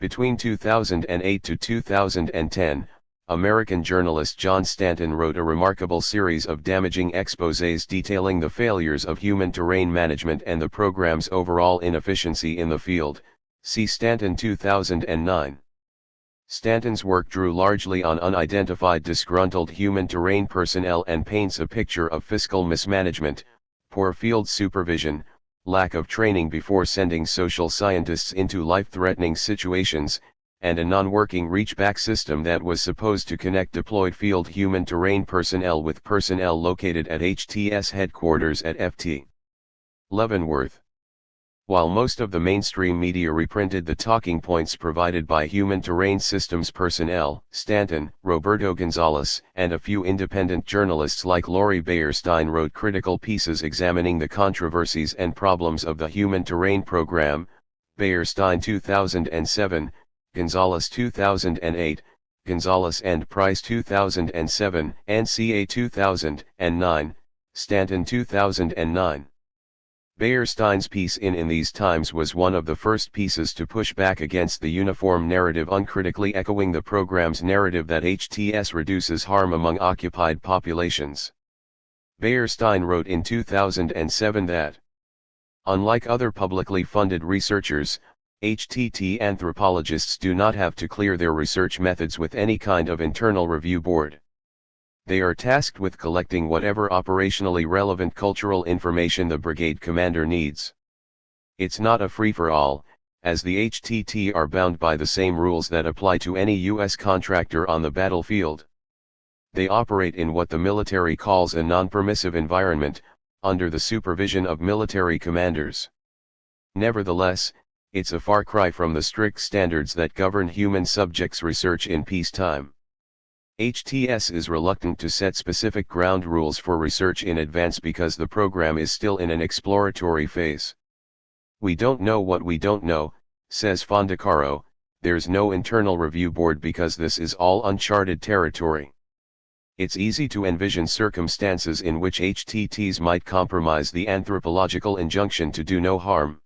Between 2008 to 2010, American journalist John Stanton wrote a remarkable series of damaging exposés detailing the failures of human terrain management and the program's overall inefficiency in the field. See Stanton 2009. Stanton's work drew largely on unidentified disgruntled human terrain personnel and paints a picture of fiscal mismanagement, poor field supervision, lack of training before sending social scientists into life-threatening situations, and a non-working reach-back system that was supposed to connect deployed field human terrain personnel with personnel located at HTS headquarters at Ft. Leavenworth. While most of the mainstream media reprinted the talking points provided by Human Terrain Systems personnel, Stanton, Roberto Gonzalez, and a few independent journalists like Lori Beierstein wrote critical pieces examining the controversies and problems of the Human Terrain program. Beierstein 2007, Gonzalez 2008, Gonzalez and Price 2007, NCA 2009, Stanton 2009. Bayerstein's piece in These Times was one of the first pieces to push back against the uniform narrative, uncritically echoing the program's narrative that HTS reduces harm among occupied populations. Bayerstein wrote in 2007 that, unlike other publicly funded researchers, HTT anthropologists do not have to clear their research methods with any kind of internal review board. They are tasked with collecting whatever operationally relevant cultural information the brigade commander needs. It's not a free-for-all, as the HTT are bound by the same rules that apply to any U.S. contractor on the battlefield. They operate in what the military calls a non-permissive environment, under the supervision of military commanders. Nevertheless, it's a far cry from the strict standards that govern human subjects research in peacetime. HTS is reluctant to set specific ground rules for research in advance because the program is still in an exploratory phase. We don't know what we don't know, says Fondacaro. There's no internal review board because this is all uncharted territory. It's easy to envision circumstances in which HTTs might compromise the anthropological injunction to do no harm.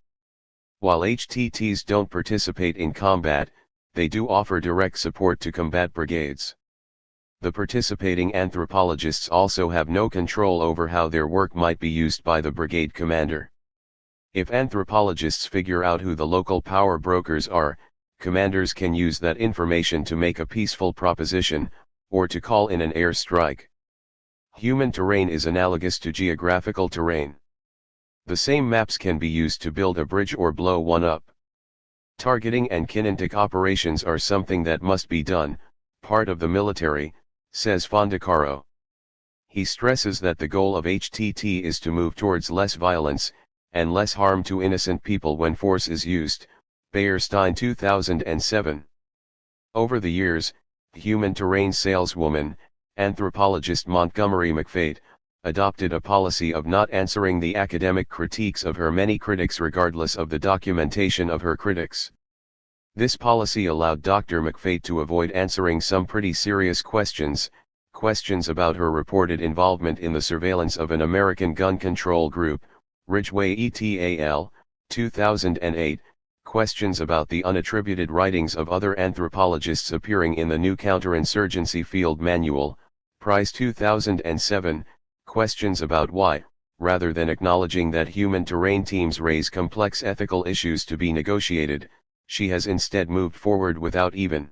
While HTTs don't participate in combat, they do offer direct support to combat brigades. The participating anthropologists also have no control over how their work might be used by the brigade commander. If anthropologists figure out who the local power brokers are, commanders can use that information to make a peaceful proposition, or to call in an air strike. Human terrain is analogous to geographical terrain. The same maps can be used to build a bridge or blow one up. Targeting and kinetic operations are something that must be done, part of the military, says Fondacaro. He stresses that the goal of HTT is to move towards less violence, and less harm to innocent people when force is used, Bayerstein 2007. Over the years, human terrain saleswoman, anthropologist Montgomery McFate, adopted a policy of not answering the academic critiques of her many critics regardless of the documentation of her critics. This policy allowed Dr. McFate to avoid answering some pretty serious questions about her reported involvement in the surveillance of an American gun control group, Ridgeway ETAL, 2008, questions about the unattributed writings of other anthropologists appearing in the new Counterinsurgency Field Manual, Price 2007, questions about why, rather than acknowledging that human terrain teams raise complex ethical issues to be negotiated, she has instead moved forward without even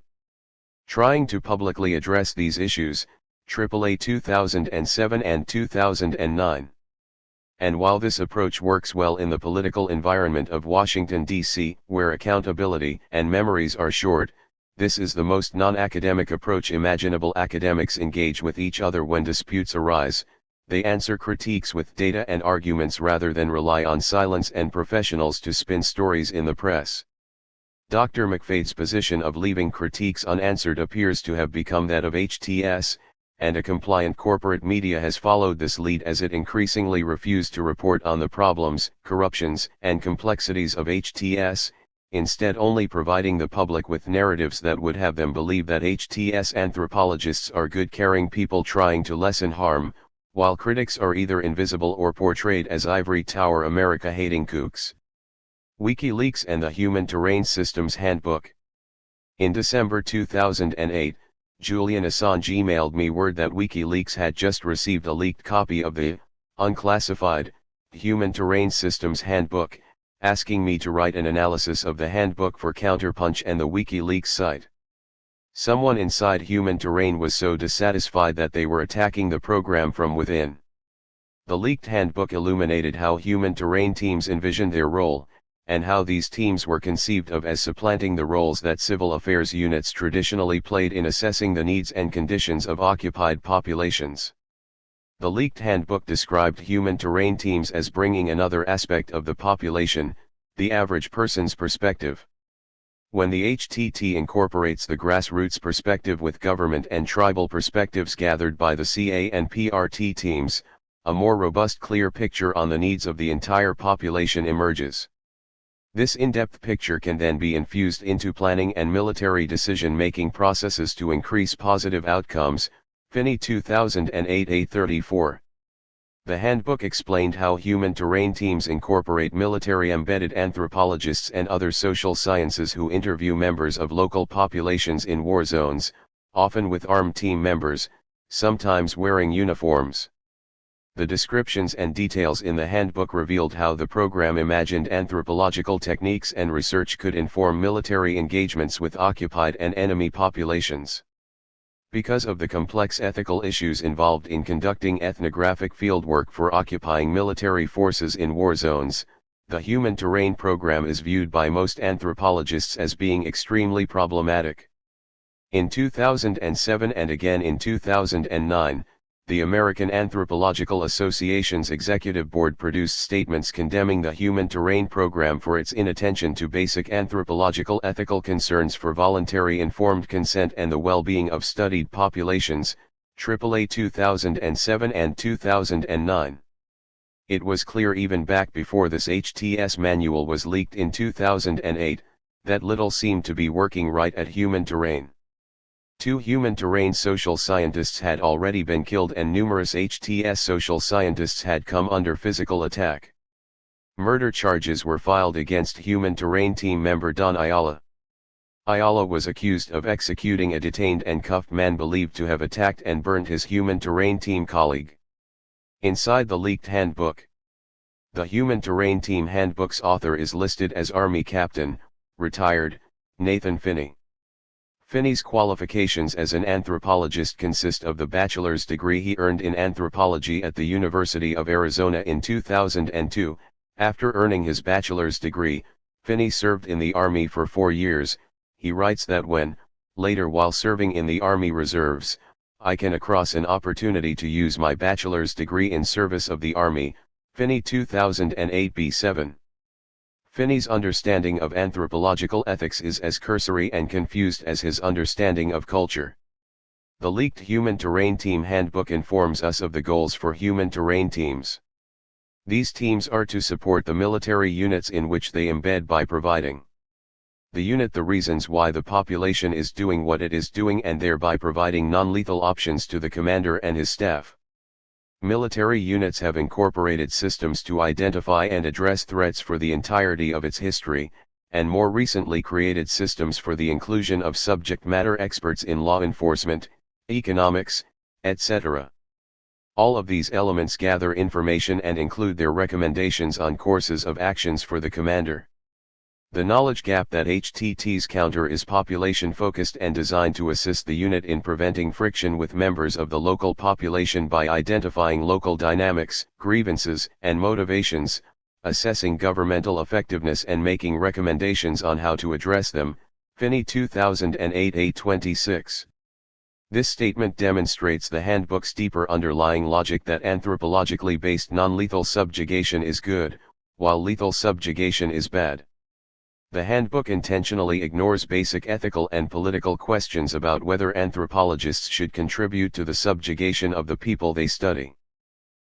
trying to publicly address these issues, AAA 2007 and 2009. And while this approach works well in the political environment of Washington, D.C., where accountability and memories are short, this is the most non-academic approach imaginable. Academics engage with each other when disputes arise, they answer critiques with data and arguments rather than rely on silence and professionals to spin stories in the press. Dr. McFate's position of leaving critiques unanswered appears to have become that of HTS, and a compliant corporate media has followed this lead as it increasingly refused to report on the problems, corruptions, and complexities of HTS, instead only providing the public with narratives that would have them believe that HTS anthropologists are good caring people trying to lessen harm, while critics are either invisible or portrayed as ivory tower America hating kooks. WikiLeaks and the Human Terrain Systems Handbook. In December 2008, Julian Assange emailed me word that WikiLeaks had just received a leaked copy of the unclassified Human Terrain Systems Handbook, asking me to write an analysis of the handbook for Counterpunch and the WikiLeaks site. Someone inside Human Terrain was so dissatisfied that they were attacking the program from within. The leaked handbook illuminated how human terrain teams envisioned their role, and how these teams were conceived of as supplanting the roles that civil affairs units traditionally played in assessing the needs and conditions of occupied populations. The leaked handbook described human terrain teams as bringing another aspect of the population, the average person's perspective. When the HTT incorporates the grassroots perspective with government and tribal perspectives gathered by the CA and PRT teams, a more robust, clear picture on the needs of the entire population emerges. This in-depth picture can then be infused into planning and military decision-making processes to increase positive outcomes, Finney 2008 A34. The handbook explained how human terrain teams incorporate military-embedded anthropologists and other social sciences who interview members of local populations in war zones, often with armed team members, sometimes wearing uniforms. The descriptions and details in the handbook revealed how the program imagined anthropological techniques and research could inform military engagements with occupied and enemy populations. Because of the complex ethical issues involved in conducting ethnographic fieldwork for occupying military forces in war zones, the human terrain program is viewed by most anthropologists as being extremely problematic. In 2007 and again in 2009, the American Anthropological Association's Executive Board produced statements condemning the Human Terrain Program for its inattention to basic anthropological ethical concerns for voluntary informed consent and the well-being of studied populations, AAA 2007 and 2009. It was clear even back before this HTS manual was leaked in 2008, that little seemed to be working right at Human Terrain. 2 human terrain social scientists had already been killed and numerous HTS social scientists had come under physical attack. Murder charges were filed against human terrain team member Don Ayala. Ayala was accused of executing a detained and cuffed man believed to have attacked and burned his human terrain team colleague. Inside the leaked handbook, the Human Terrain Team Handbook's author is listed as Army Captain, retired, Nathan Finney. Finney's qualifications as an anthropologist consist of the bachelor's degree he earned in anthropology at the University of Arizona in 2002. After earning his bachelor's degree, Finney served in the Army for 4 years. He writes that when, later while serving in the Army Reserves, I came across an opportunity to use my bachelor's degree in service of the Army, Finney 2008 B7. Finney's understanding of anthropological ethics is as cursory and confused as his understanding of culture. The leaked Human Terrain Team Handbook informs us of the goals for human terrain teams. These teams are to support the military units in which they embed by providing the unit the reasons why the population is doing what it is doing and thereby providing non-lethal options to the commander and his staff. Military units have incorporated systems to identify and address threats for the entirety of its history, and more recently created systems for the inclusion of subject matter experts in law enforcement, economics, etc. All of these elements gather information and include their recommendations on courses of actions for the commander. The knowledge gap that HTTs counter is population-focused and designed to assist the unit in preventing friction with members of the local population by identifying local dynamics, grievances, and motivations, assessing governmental effectiveness and making recommendations on how to address them, Finney 2008 A26. This statement demonstrates the handbook's deeper underlying logic that anthropologically based non-lethal subjugation is good, while lethal subjugation is bad. The handbook intentionally ignores basic ethical and political questions about whether anthropologists should contribute to the subjugation of the people they study.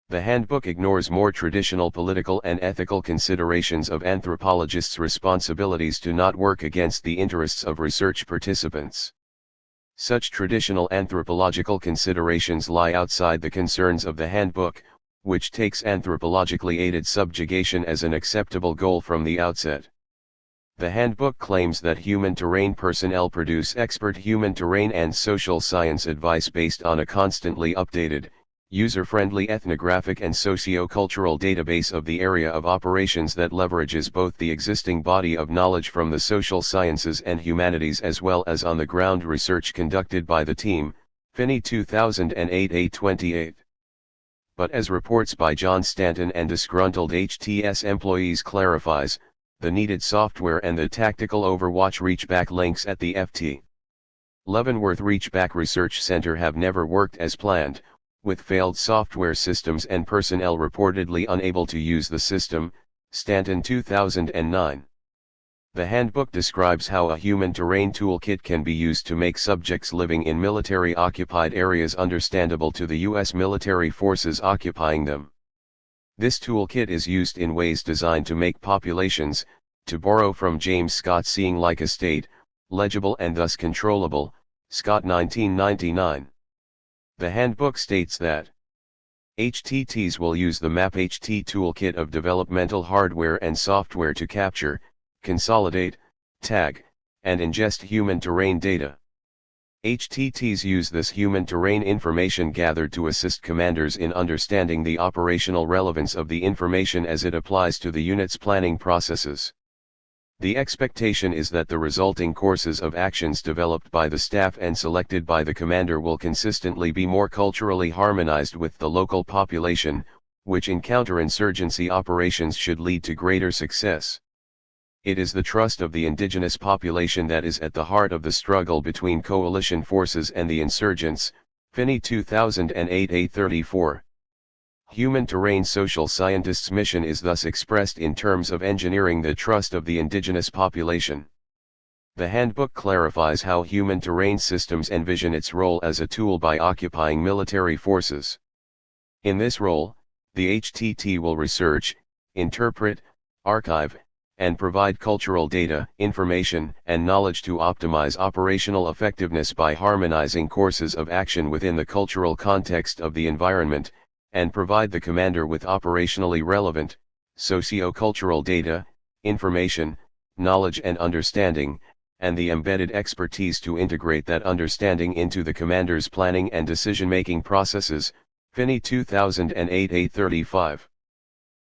The handbook ignores more traditional political and ethical considerations of anthropologists' responsibilities to not work against the interests of research participants. Such traditional anthropological considerations lie outside the concerns of the handbook, which takes anthropologically aided subjugation as an acceptable goal from the outset. The handbook claims that human terrain personnel produce expert human terrain and social science advice based on a constantly updated, user-friendly ethnographic and socio-cultural database of the area of operations that leverages both the existing body of knowledge from the social sciences and humanities as well as on-the-ground research conducted by the team, Finney 2008 A28. But as reports by John Stanton and disgruntled HTS employees clarifies, the needed software and the tactical Overwatch reachback links at the Ft. Leavenworth Reachback Research Center have never worked as planned, with failed software systems and personnel reportedly unable to use the system, Stanton 2009. The handbook describes how a human terrain toolkit can be used to make subjects living in military-occupied areas understandable to the U.S. military forces occupying them. This toolkit is used in ways designed to make populations, to borrow from James Scott seeing like a state, legible and thus controllable, Scott 1999. The handbook states that HTTs will use the MapHT toolkit of developmental hardware and software to capture, consolidate, tag, and ingest human terrain data. HTTs use this human terrain information gathered to assist commanders in understanding the operational relevance of the information as it applies to the unit's planning processes. The expectation is that the resulting courses of actions developed by the staff and selected by the commander will consistently be more culturally harmonized with the local population, which in counterinsurgency operations should lead to greater success. It is the trust of the indigenous population that is at the heart of the struggle between coalition forces and the insurgents. Finney 2008 A34. Human terrain social scientists' mission is thus expressed in terms of engineering the trust of the indigenous population. The handbook clarifies how human terrain systems envision its role as a tool by occupying military forces. In this role, the HTT will research, interpret, archive, and provide cultural data, information, and knowledge to optimize operational effectiveness by harmonizing courses of action within the cultural context of the environment, and provide the commander with operationally relevant, socio-cultural data, information, knowledge and understanding, and the embedded expertise to integrate that understanding into the commander's planning and decision-making processes. Finney 2008 A35.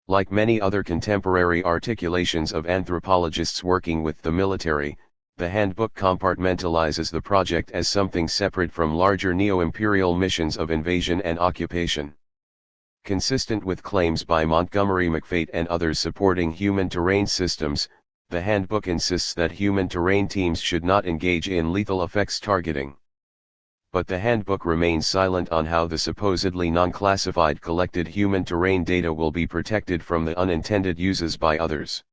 Like many other contemporary articulations of anthropologists working with the military, the handbook compartmentalizes the project as something separate from larger neo-imperial missions of invasion and occupation. Consistent with claims by Montgomery McFate and others supporting human terrain systems, the handbook insists that human terrain teams should not engage in lethal effects targeting. But the handbook remains silent on how the supposedly non-classified collected human terrain data will be protected from the unintended uses by others.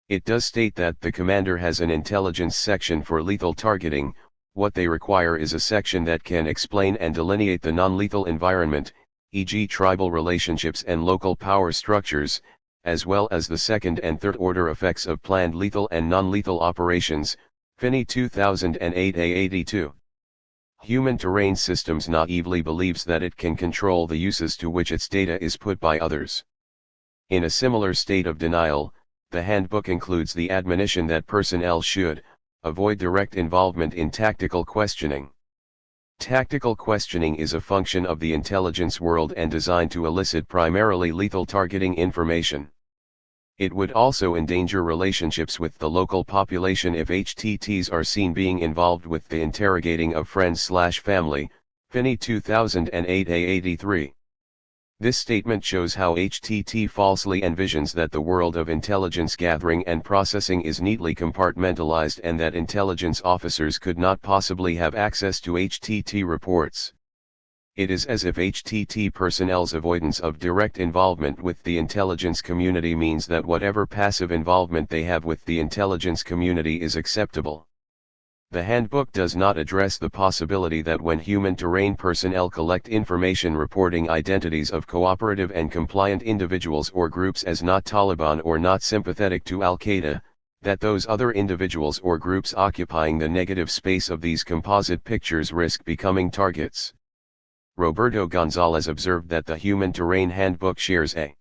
It does state that the commander has an intelligence section for lethal targeting. What they require is a section that can explain and delineate the non-lethal environment, e.g. tribal relationships and local power structures, as well as the second and third order effects of planned lethal and non-lethal operations. Finney 2008 A82. Human terrain systems naively believes that it can control the uses to which its data is put by others. In a similar state of denial, the handbook includes the admonition that personnel should avoid direct involvement in tactical questioning. Tactical questioning is a function of the intelligence world and designed to elicit primarily lethal targeting information. It would also endanger relationships with the local population if HTTs are seen being involved with the interrogating of friends/family. Finney 2008 A83. This statement shows how HTT falsely envisions that the world of intelligence gathering and processing is neatly compartmentalized and that intelligence officers could not possibly have access to HTT reports. It is as if HTT personnel's avoidance of direct involvement with the intelligence community means that whatever passive involvement they have with the intelligence community is acceptable. The handbook does not address the possibility that when human terrain personnel collect information reporting identities of cooperative and compliant individuals or groups as not Taliban or not sympathetic to Al-Qaeda, that those other individuals or groups occupying the negative space of these composite pictures risk becoming targets. Roberto Gonzalez observed that the Human Terrain Handbook shares a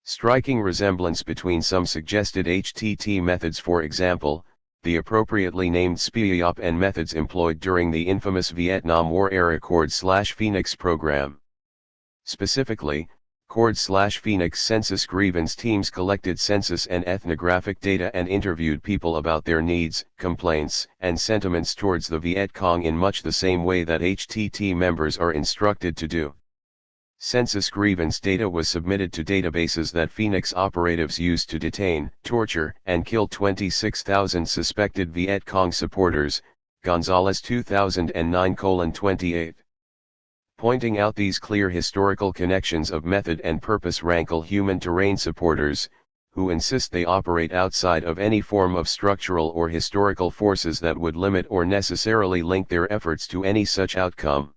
striking resemblance between some suggested HTT methods, for example, the appropriately named SPIOP and methods employed during the infamous Vietnam War-era CORD/Phoenix program. Specifically, CORD/Phoenix census grievance teams collected census and ethnographic data and interviewed people about their needs, complaints, and sentiments towards the Viet Cong in much the same way that HTT members are instructed to do. Census grievance data was submitted to databases that Phoenix operatives used to detain, torture, and kill 26,000 suspected Viet Cong supporters. Gonzalez 2009:28. Pointing out these clear historical connections of method and purpose rankle human terrain supporters, who insist they operate outside of any form of structural or historical forces that would limit or necessarily link their efforts to any such outcome.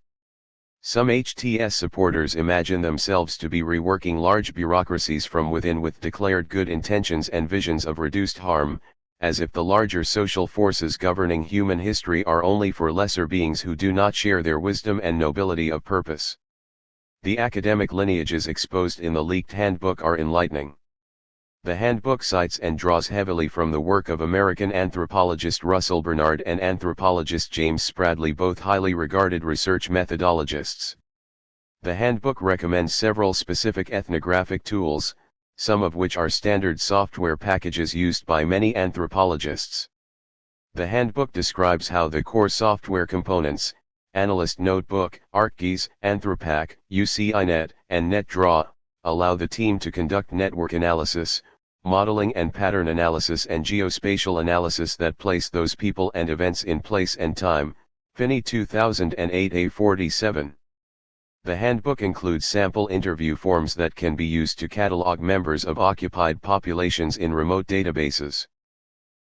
Some HTS supporters imagine themselves to be reworking large bureaucracies from within with declared good intentions and visions of reduced harm, as if the larger social forces governing human history are only for lesser beings who do not share their wisdom and nobility of purpose. The academic lineages exposed in the leaked handbook are enlightening. The handbook cites and draws heavily from the work of American anthropologist Russell Bernard and anthropologist James Spradley, both highly regarded research methodologists. The handbook recommends several specific ethnographic tools, some of which are standard software packages used by many anthropologists. The handbook describes how the core software components, Analyst Notebook, ArcGIS, Anthropack, UCINet, and NetDraw, allow the team to conduct network analysis, modeling and pattern analysis and geospatial analysis that place those people and events in place and time. Finney 2008 A47. The handbook includes sample interview forms that can be used to catalog members of occupied populations in remote databases.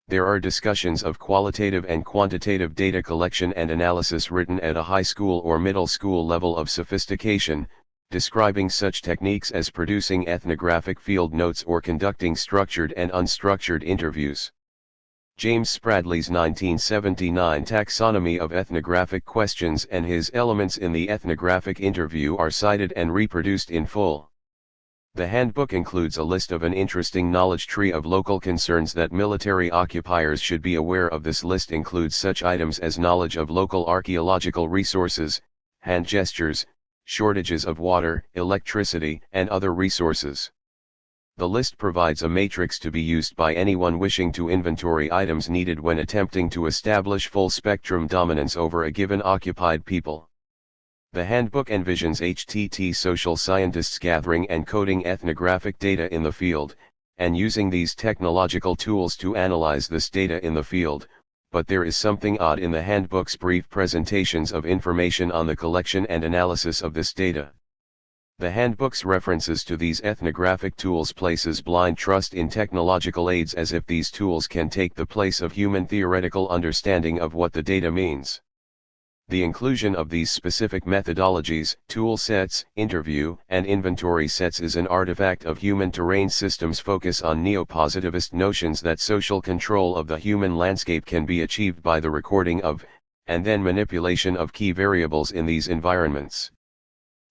There are discussions of qualitative and quantitative data collection and analysis written at a high school or middle school level of sophistication, describing such techniques as producing ethnographic field notes or conducting structured and unstructured interviews. James Spradley's 1979 taxonomy of ethnographic questions and his elements in the ethnographic interview are cited and reproduced in full. The handbook includes a list of an interesting knowledge tree of local concerns that military occupiers should be aware of. This list includes such items as knowledge of local archaeological resources, hand gestures, shortages of water, electricity, and other resources. The list provides a matrix to be used by anyone wishing to inventory items needed when attempting to establish full-spectrum dominance over a given occupied people. The handbook envisions HTT social scientists gathering and coding ethnographic data in the field, and using these technological tools to analyze this data in the field, but there is something odd in the handbook's brief presentations of information on the collection and analysis of this data. The handbook's references to these ethnographic tools places blind trust in technological aids, as if these tools can take the place of human theoretical understanding of what the data means. The inclusion of these specific methodologies, tool sets, interview, and inventory sets is an artifact of human terrain systems' focus on neo-positivist notions that social control of the human landscape can be achieved by the recording of, and then manipulation of key variables in these environments.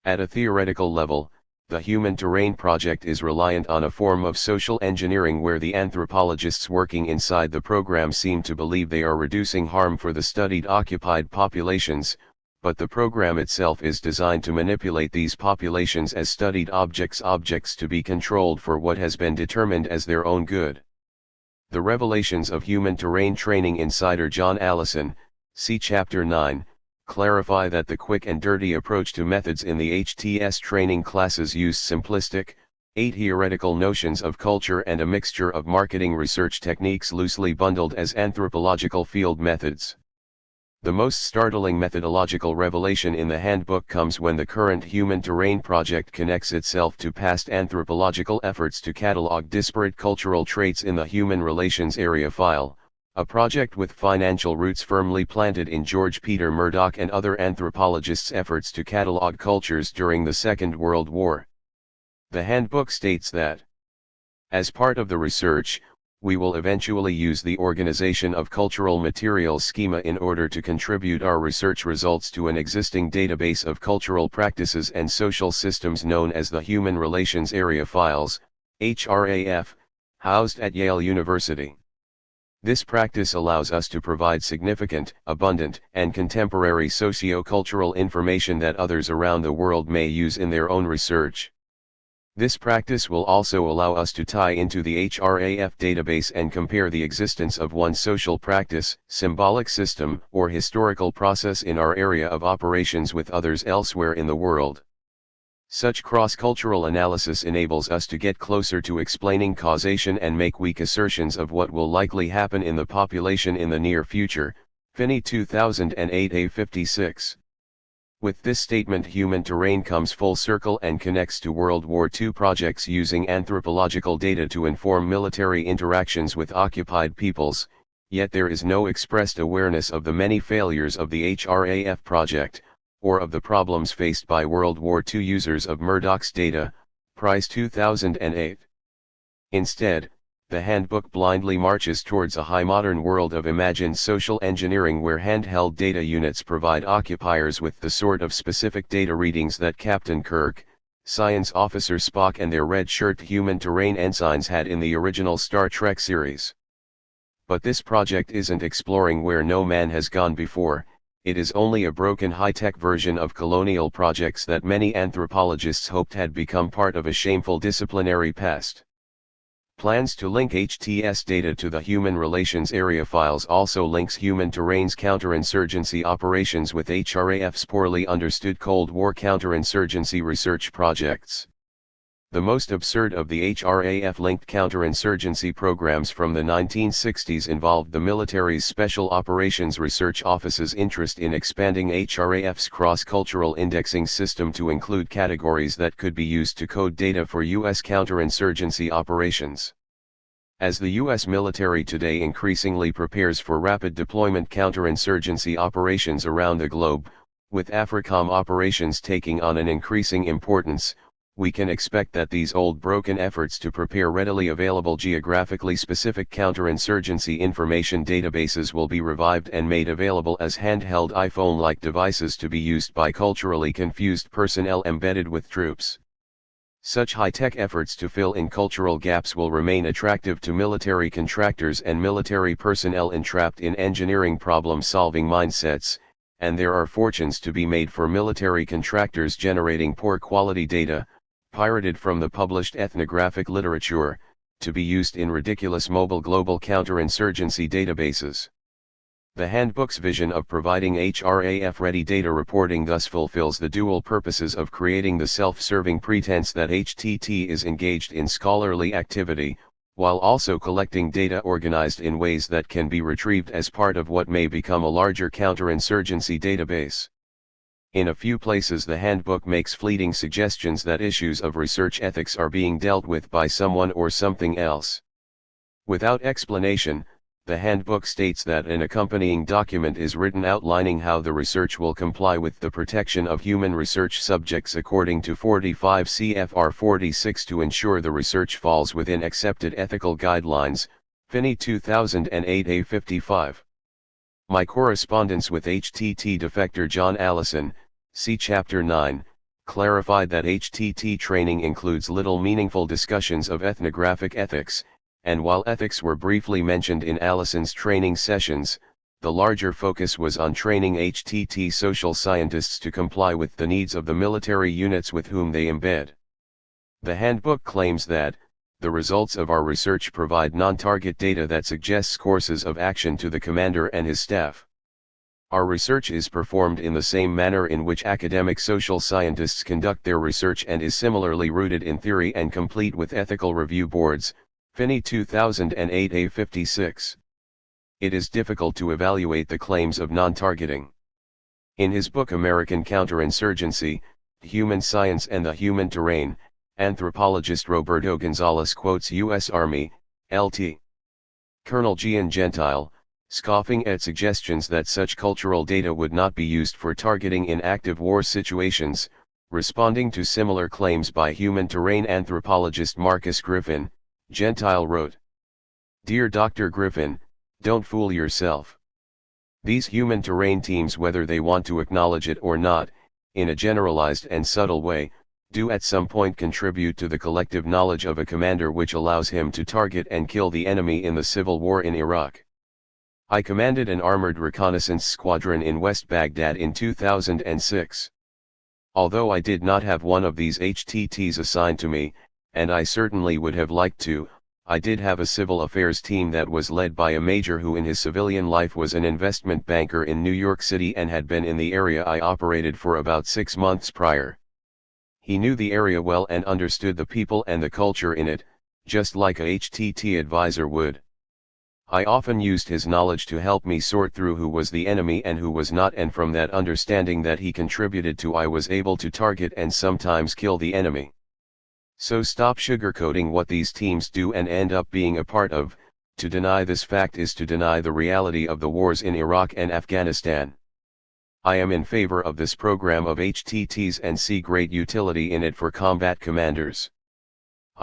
At a theoretical level, the Human Terrain Project is reliant on a form of social engineering where the anthropologists working inside the program seem to believe they are reducing harm for the studied occupied populations, but the program itself is designed to manipulate these populations as studied objects to be controlled for what has been determined as their own good. The Revelations of Human Terrain Training insider John Allison, see Chapter 9, clarify that the quick and dirty approach to methods in the HTS training classes used simplistic, theoretical notions of culture and a mixture of marketing research techniques loosely bundled as anthropological field methods. The most startling methodological revelation in the handbook comes when the current Human Terrain Project connects itself to past anthropological efforts to catalog disparate cultural traits in the Human Relations Area File, a project with financial roots firmly planted in George Peter Murdoch and other anthropologists' efforts to catalog cultures during the Second World War. The handbook states that, as part of the research, we will eventually use the organization of cultural materials schema in order to contribute our research results to an existing database of cultural practices and social systems known as the Human Relations Area Files, HRAF, housed at Yale University. This practice allows us to provide significant, abundant, and contemporary socio-cultural information that others around the world may use in their own research. This practice will also allow us to tie into the HRAF database and compare the existence of one social practice, symbolic system, or historical process in our area of operations with others elsewhere in the world. Such cross-cultural analysis enables us to get closer to explaining causation and make weak assertions of what will likely happen in the population in the near future. Finney 2008 A56. With this statement, Human Terrain comes full circle and connects to World War II projects using anthropological data to inform military interactions with occupied peoples, yet there is no expressed awareness of the many failures of the HRAF project, or of the problems faced by World War II users of Murdoch's data. Price 2008. Instead, the handbook blindly marches towards a high modern world of imagined social engineering where handheld data units provide occupiers with the sort of specific data readings that Captain Kirk, Science Officer Spock and their red-shirt human terrain ensigns had in the original Star Trek series. But this project isn't exploring where no man has gone before, it is only a broken high-tech version of colonial projects that many anthropologists hoped had become part of a shameful disciplinary past. Plans to link HTS data to the Human Relations Area files also links human terrain's counterinsurgency operations with HRAF's poorly understood Cold War counterinsurgency research projects. The most absurd of the HRAF-linked counterinsurgency programs from the 1960s involved the military's Special Operations Research Office's interest in expanding HRAF's cross-cultural indexing system to include categories that could be used to code data for U.S. counterinsurgency operations. As the U.S. military today increasingly prepares for rapid deployment counterinsurgency operations around the globe, with AFRICOM operations taking on an increasing importance, we can expect that these old broken efforts to prepare readily available geographically specific counterinsurgency information databases will be revived and made available as handheld iPhone-like devices to be used by culturally confused personnel embedded with troops. Such high-tech efforts to fill in cultural gaps will remain attractive to military contractors and military personnel entrapped in engineering problem-solving mindsets, and there are fortunes to be made for military contractors generating poor-quality data, pirated from the published ethnographic literature, to be used in ridiculous mobile global counterinsurgency databases. The handbook's vision of providing HRAF-ready data reporting thus fulfills the dual purposes of creating the self-serving pretense that HTT is engaged in scholarly activity, while also collecting data organized in ways that can be retrieved as part of what may become a larger counterinsurgency database. In a few places the handbook makes fleeting suggestions that issues of research ethics are being dealt with by someone or something else. Without explanation, the handbook states that an accompanying document is written outlining how the research will comply with the protection of human research subjects according to 45 CFR 46 to ensure the research falls within accepted ethical guidelines, Finney 2008 A55. My correspondence with HTT defector John Allison, see Chapter 9, clarified that HTT training includes little meaningful discussions of ethnographic ethics, and while ethics were briefly mentioned in Allison's training sessions, the larger focus was on training HTT social scientists to comply with the needs of the military units with whom they embed. The handbook claims that, the results of our research provide non-target data that suggests courses of action to the commander and his staff. Our research is performed in the same manner in which academic social scientists conduct their research and is similarly rooted in theory and complete with ethical review boards, Finney 2008 A56. It is difficult to evaluate the claims of non-targeting. In his book American Counterinsurgency, Human Science and the Human Terrain, anthropologist Roberto Gonzalez quotes U.S. Army, Lt. Colonel Gian Gentile, scoffing at suggestions that such cultural data would not be used for targeting in active war situations, responding to similar claims by human terrain anthropologist Marcus Griffin. Gentile wrote, "Dear Dr. Griffin, don't fool yourself. These human terrain teams, whether they want to acknowledge it or not, in a generalized and subtle way, do at some point contribute to the collective knowledge of a commander which allows him to target and kill the enemy in the civil war in Iraq. I commanded an armored reconnaissance squadron in West Baghdad in 2006. Although I did not have one of these HTTs assigned to me, and I certainly would have liked to, I did have a civil affairs team that was led by a major who in his civilian life was an investment banker in New York City and had been in the area I operated for about 6 months prior. He knew the area well and understood the people and the culture in it, just like a HTT advisor would. I often used his knowledge to help me sort through who was the enemy and who was not, and from that understanding that he contributed to I was able to target and sometimes kill the enemy. So stop sugarcoating what these teams do and end up being a part of. To deny this fact is to deny the reality of the wars in Iraq and Afghanistan. I am in favor of this program of HTTs and see great utility in it for combat commanders.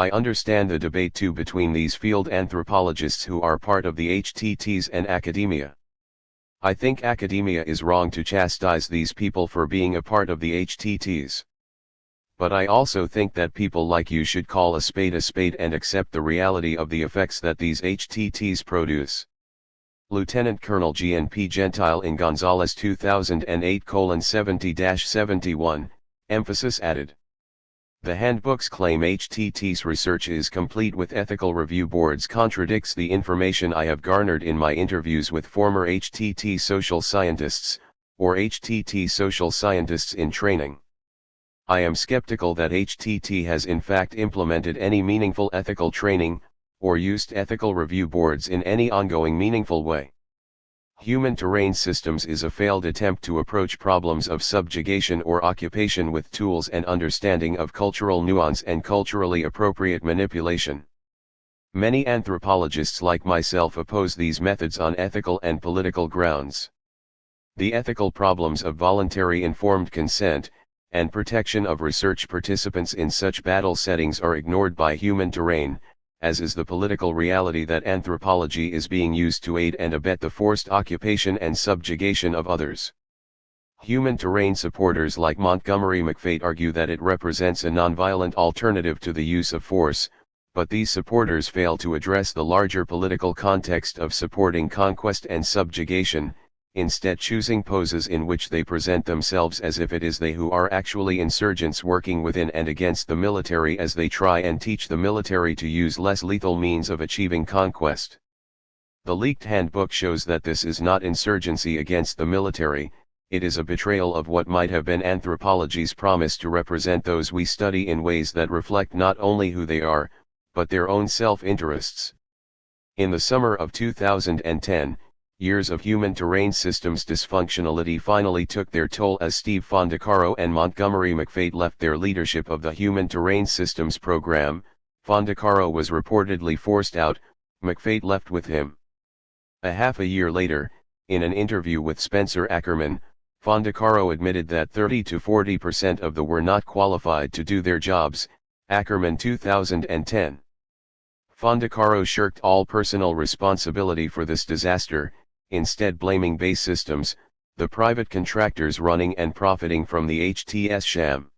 I understand the debate too between these field anthropologists who are part of the HTTs and academia. I think academia is wrong to chastise these people for being a part of the HTTs. But I also think that people like you should call a spade and accept the reality of the effects that these HTTs produce. Lieutenant Colonel GNP Gentile in Gonzales 2008:70-71, emphasis added. The handbook's claim HTT's research is complete with ethical review boards contradicts the information I have garnered in my interviews with former HTT social scientists, or HTT social scientists in training. I am skeptical that HTT has in fact implemented any meaningful ethical training, or used ethical review boards in any ongoing meaningful way. Human terrain systems is a failed attempt to approach problems of subjugation or occupation with tools and understanding of cultural nuance and culturally appropriate manipulation. Many anthropologists like myself oppose these methods on ethical and political grounds. The ethical problems of voluntary informed consent, and protection of research participants in such battle settings are ignored by human terrain, as is the political reality that anthropology is being used to aid and abet the forced occupation and subjugation of others. Human terrain supporters like Montgomery McFate argue that it represents a nonviolent alternative to the use of force, but these supporters fail to address the larger political context of supporting conquest and subjugation, instead choosing poses in which they present themselves as if it is they who are actually insurgents working within and against the military as they try and teach the military to use less lethal means of achieving conquest. The leaked handbook shows that this is not insurgency against the military, it is a betrayal of what might have been anthropology's promise to represent those we study in ways that reflect not only who they are, but their own self-interests. In the summer of 2010, years of human terrain systems dysfunctionality finally took their toll as Steve Fondacaro and Montgomery McFate left their leadership of the Human Terrain Systems program. Fondacaro was reportedly forced out, McFate left with him. A half a year later, in an interview with Spencer Ackerman, Fondacaro admitted that 30 to 40% of the were not qualified to do their jobs. Ackerman 2010. Fondacaro shirked all personal responsibility for this disaster, instead blaming base systems, the private contractors running and profiting from the HTS sham.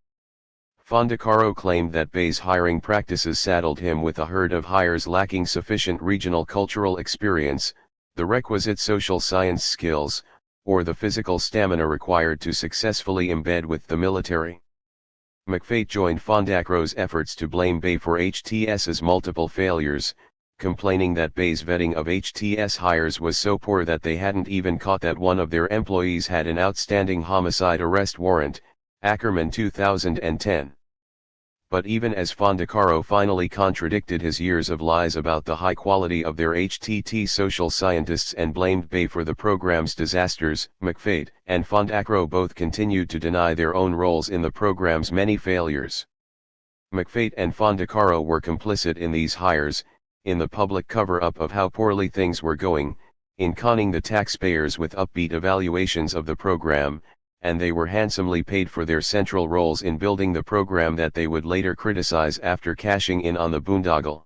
Fondacaro claimed that Bay's hiring practices saddled him with a herd of hires lacking sufficient regional cultural experience, the requisite social science skills, or the physical stamina required to successfully embed with the military. McFate joined Fondacaro's efforts to blame Bay for HTS's multiple failures, complaining that Bay's vetting of HTS hires was so poor that they hadn't even caught that one of their employees had an outstanding homicide arrest warrant. Ackerman 2010. But even as Fondacaro finally contradicted his years of lies about the high quality of their HTT social scientists and blamed Bay for the program's disasters, McFate and Fondacaro both continued to deny their own roles in the program's many failures. McFate and Fondacaro were complicit in these hires, in the public cover-up of how poorly things were going, in conning the taxpayers with upbeat evaluations of the program, and they were handsomely paid for their central roles in building the program that they would later criticize after cashing in on the boondoggle.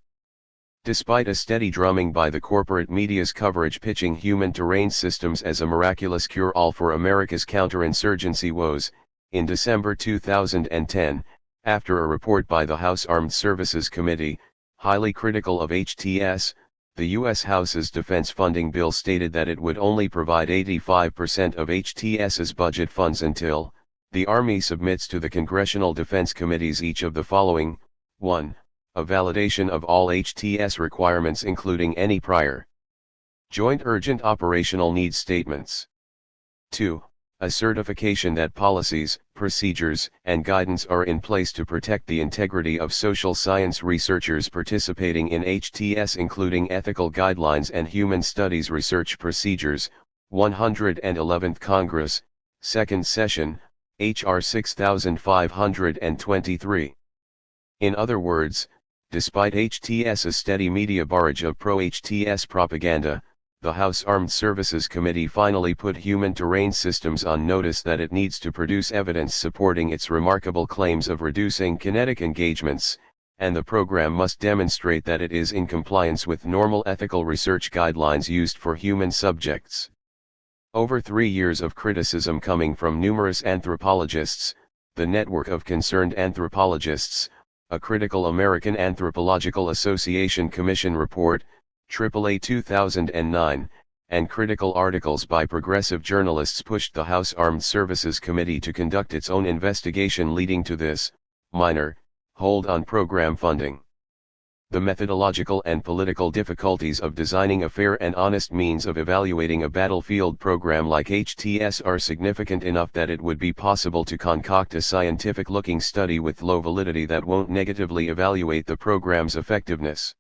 Despite a steady drumming by the corporate media's coverage pitching human terrain systems as a miraculous cure-all for America's counterinsurgency woes, in December 2010, after a report by the House Armed Services Committee, highly critical of HTS, the U.S. House's defense funding bill stated that it would only provide 85% of HTS's budget funds until, the Army submits to the Congressional Defense Committees each of the following: 1. A validation of all HTS requirements including any prior Joint Urgent Operational Needs statements. 2. A certification that policies, procedures, and guidance are in place to protect the integrity of social science researchers participating in HTS including ethical guidelines and human studies research procedures. 111th Congress, 2nd Session, H.R. 6523. In other words, despite HTS's steady media barrage of pro-HTS propaganda, the House Armed Services Committee finally put Human Terrain Systems on notice that it needs to produce evidence supporting its remarkable claims of reducing kinetic engagements, and the program must demonstrate that it is in compliance with normal ethical research guidelines used for human subjects. Over 3 years of criticism coming from numerous anthropologists, the Network of Concerned Anthropologists, a critical American Anthropological Association Commission report, AAA 2009, and critical articles by progressive journalists pushed the House Armed Services Committee to conduct its own investigation, leading to this minor hold on program funding. The methodological and political difficulties of designing a fair and honest means of evaluating a battlefield program like HTS are significant enough that it would be possible to concoct a scientific-looking study with low validity that won't negatively evaluate the program's effectiveness.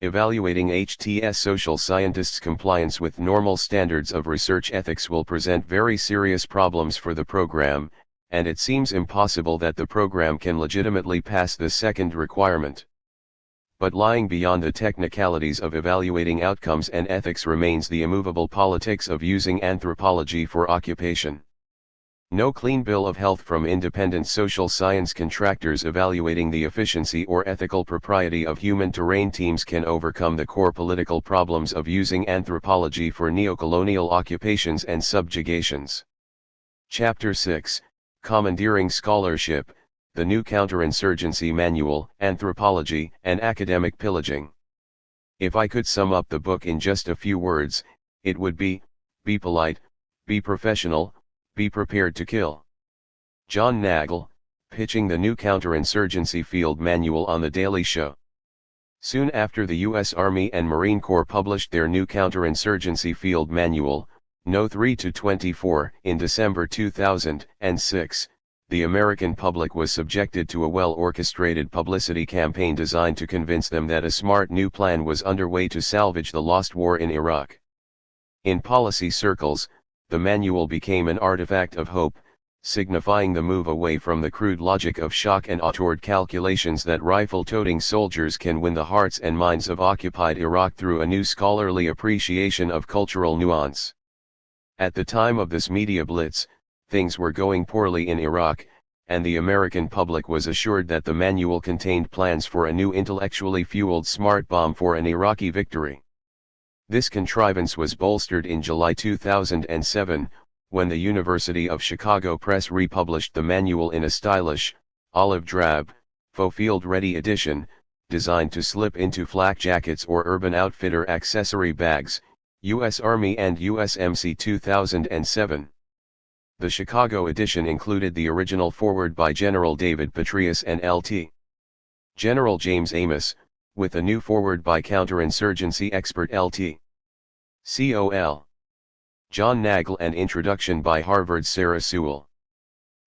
Evaluating HTS social scientists' compliance with normal standards of research ethics will present very serious problems for the program, and it seems impossible that the program can legitimately pass the second requirement. But lying beyond the technicalities of evaluating outcomes and ethics remains the immovable politics of using anthropology for occupation. No clean bill of health from independent social science contractors evaluating the efficiency or ethical propriety of human terrain teams can overcome the core political problems of using anthropology for neocolonial occupations and subjugations. Chapter 6, Commandeering Scholarship, the New Counterinsurgency Manual, Anthropology, and Academic Pillaging. If I could sum up the book in just a few words, it would be polite, be professional, be prepared to kill. John Nagel, pitching the New Counterinsurgency Field Manual on The Daily Show. Soon after the U.S. Army and Marine Corps published their New Counterinsurgency Field Manual, No. 3-24, in December 2006, the American public was subjected to a well-orchestrated publicity campaign designed to convince them that a smart new plan was underway to salvage the lost war in Iraq. In policy circles, the manual became an artifact of hope, signifying the move away from the crude logic of shock and awe toward calculations that rifle-toting soldiers can win the hearts and minds of occupied Iraq through a new scholarly appreciation of cultural nuance. At the time of this media blitz, things were going poorly in Iraq, and the American public was assured that the manual contained plans for a new intellectually fueled smart bomb for an Iraqi victory. This contrivance was bolstered in July 2007, when the University of Chicago Press republished the manual in a stylish, olive drab, faux field-ready edition, designed to slip into flak jackets or Urban Outfitter accessory bags, U.S. Army and USMC 2007. The Chicago edition included the original foreword by General David Petraeus and Lt. General James Amos, with a new foreword by counterinsurgency expert Lt. Col. John Nagel and introduction by Harvard's Sarah Sewell.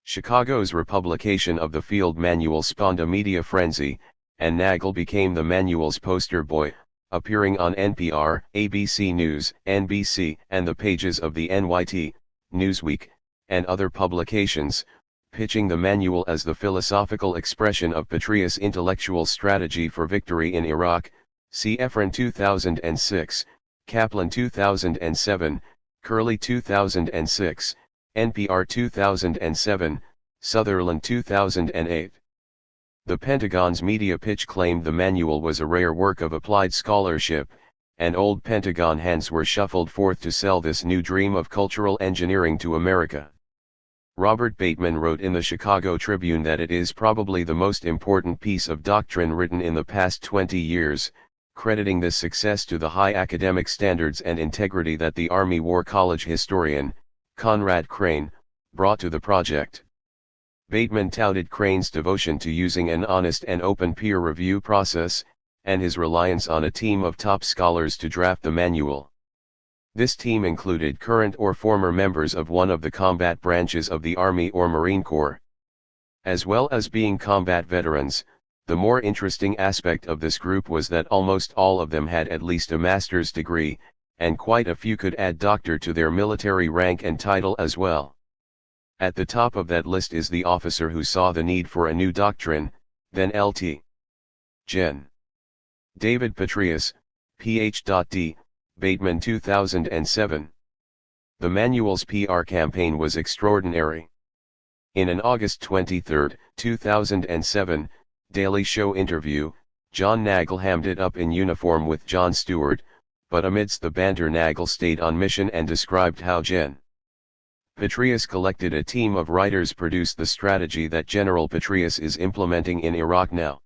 Chicago's republication of the field manual spawned a media frenzy, and Nagel became the manual's poster boy, appearing on NPR, ABC News, NBC, and the pages of the NYT, Newsweek, and other publications, pitching the manual as the philosophical expression of Petraeus' intellectual strategy for victory in Iraq. See Efron 2006, Kaplan 2007, Curley 2006, NPR 2007, Sutherland 2008. The Pentagon's media pitch claimed the manual was a rare work of applied scholarship, and old Pentagon hands were shuffled forth to sell this new dream of cultural engineering to America. Robert Bateman wrote in the Chicago Tribune that it is probably the most important piece of doctrine written in the past 20 years, crediting this success to the high academic standards and integrity that the Army War College historian, Conrad Crane, brought to the project. Bateman touted Crane's devotion to using an honest and open peer review process, and his reliance on a team of top scholars to draft the manual. This team included current or former members of one of the combat branches of the Army or Marine Corps. As well as being combat veterans, the more interesting aspect of this group was that almost all of them had at least a master's degree, and quite a few could add doctor to their military rank and title as well. At the top of that list is the officer who saw the need for a new doctrine, then Lt. Gen. David Petraeus, Ph.D., Bateman 2007. The manual's PR campaign was extraordinary. In an August 23, 2007, Daily Show interview, John Nagel hammed it up in uniform with Jon Stewart, but amidst the banter Nagel stayed on mission and described how Gen. Petraeus collected a team of writers produced the strategy that General Petraeus is implementing in Iraq now.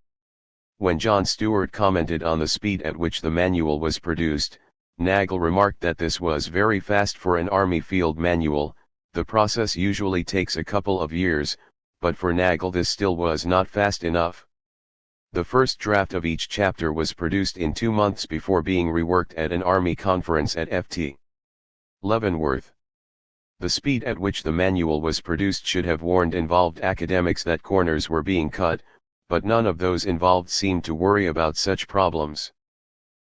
When Jon Stewart commented on the speed at which the manual was produced, Nagel remarked that this was very fast for an army field manual. The process usually takes a couple of years, but for Nagel this still was not fast enough. The first draft of each chapter was produced in 2 months before being reworked at an army conference at Ft. Leavenworth. The speed at which the manual was produced should have warned involved academics that corners were being cut, but none of those involved seemed to worry about such problems.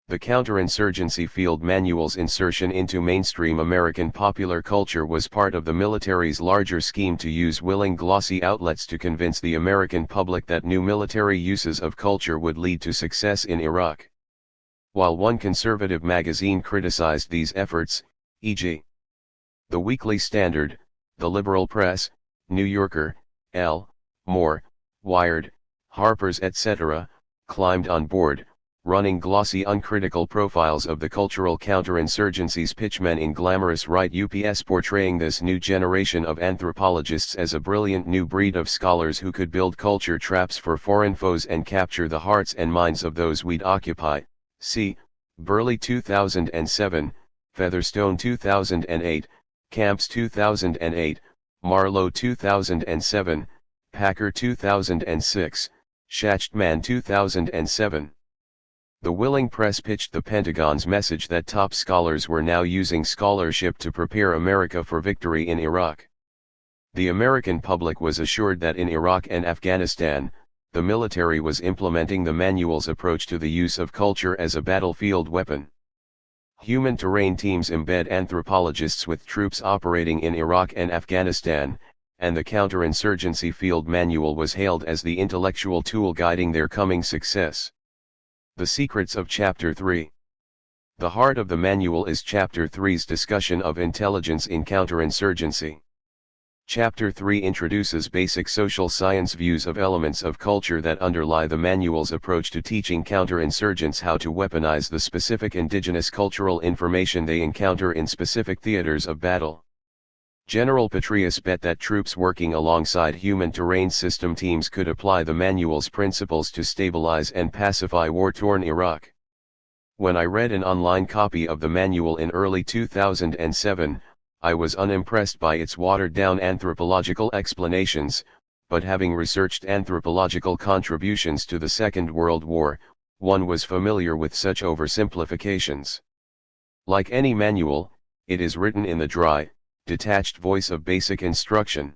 The counterinsurgency field manual's insertion into mainstream American popular culture was part of the military's larger scheme to use willing glossy outlets to convince the American public that new military uses of culture would lead to success in Iraq. While one conservative magazine criticized these efforts, e.g. The Weekly Standard, The Liberal Press, New Yorker, L. Moore, Wired, Harper's etc., climbed on board, running glossy uncritical profiles of the cultural counterinsurgency's pitchmen in glamorous right UPS, portraying this new generation of anthropologists as a brilliant new breed of scholars who could build culture traps for foreign foes and capture the hearts and minds of those we'd occupy. See, Burley 2007, Featherstone 2008, Camps 2008, Marlowe 2007, Packer 2006, Schachtman 2007. The willing press pitched the Pentagon's message that top scholars were now using scholarship to prepare America for victory in Iraq. The American public was assured that in Iraq and Afghanistan, the military was implementing the manual's approach to the use of culture as a battlefield weapon. Human terrain teams embed anthropologists with troops operating in Iraq and Afghanistan, and the counterinsurgency field manual was hailed as the intellectual tool guiding their coming success. The secrets of Chapter 3. The heart of the manual is Chapter 3's discussion of intelligence in counterinsurgency. Chapter 3 introduces basic social science views of elements of culture that underlie the manual's approach to teaching counterinsurgents how to weaponize the specific indigenous cultural information they encounter in specific theaters of battle. General Petraeus bet that troops working alongside human terrain system teams could apply the manual's principles to stabilize and pacify war-torn Iraq. When I read an online copy of the manual in early 2007, I was unimpressed by its watered-down anthropological explanations, but having researched anthropological contributions to the Second World War, one was familiar with such oversimplifications. Like any manual, it is written in the dry, detached voice of basic instruction.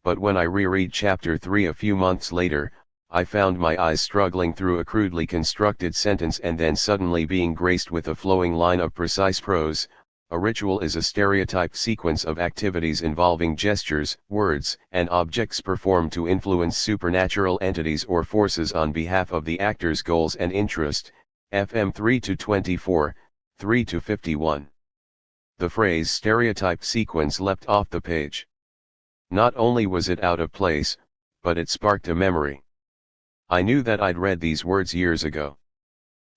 But when I reread Chapter 3 a few months later, I found my eyes struggling through a crudely constructed sentence and then suddenly being graced with a flowing line of precise prose. A ritual is a stereotyped sequence of activities involving gestures, words, and objects performed to influence supernatural entities or forces on behalf of the actor's goals and interest. FM 3-24, 3-51. The phrase stereotyped sequence leapt off the page. Not only was it out of place, but it sparked a memory. I knew that I'd read these words years ago.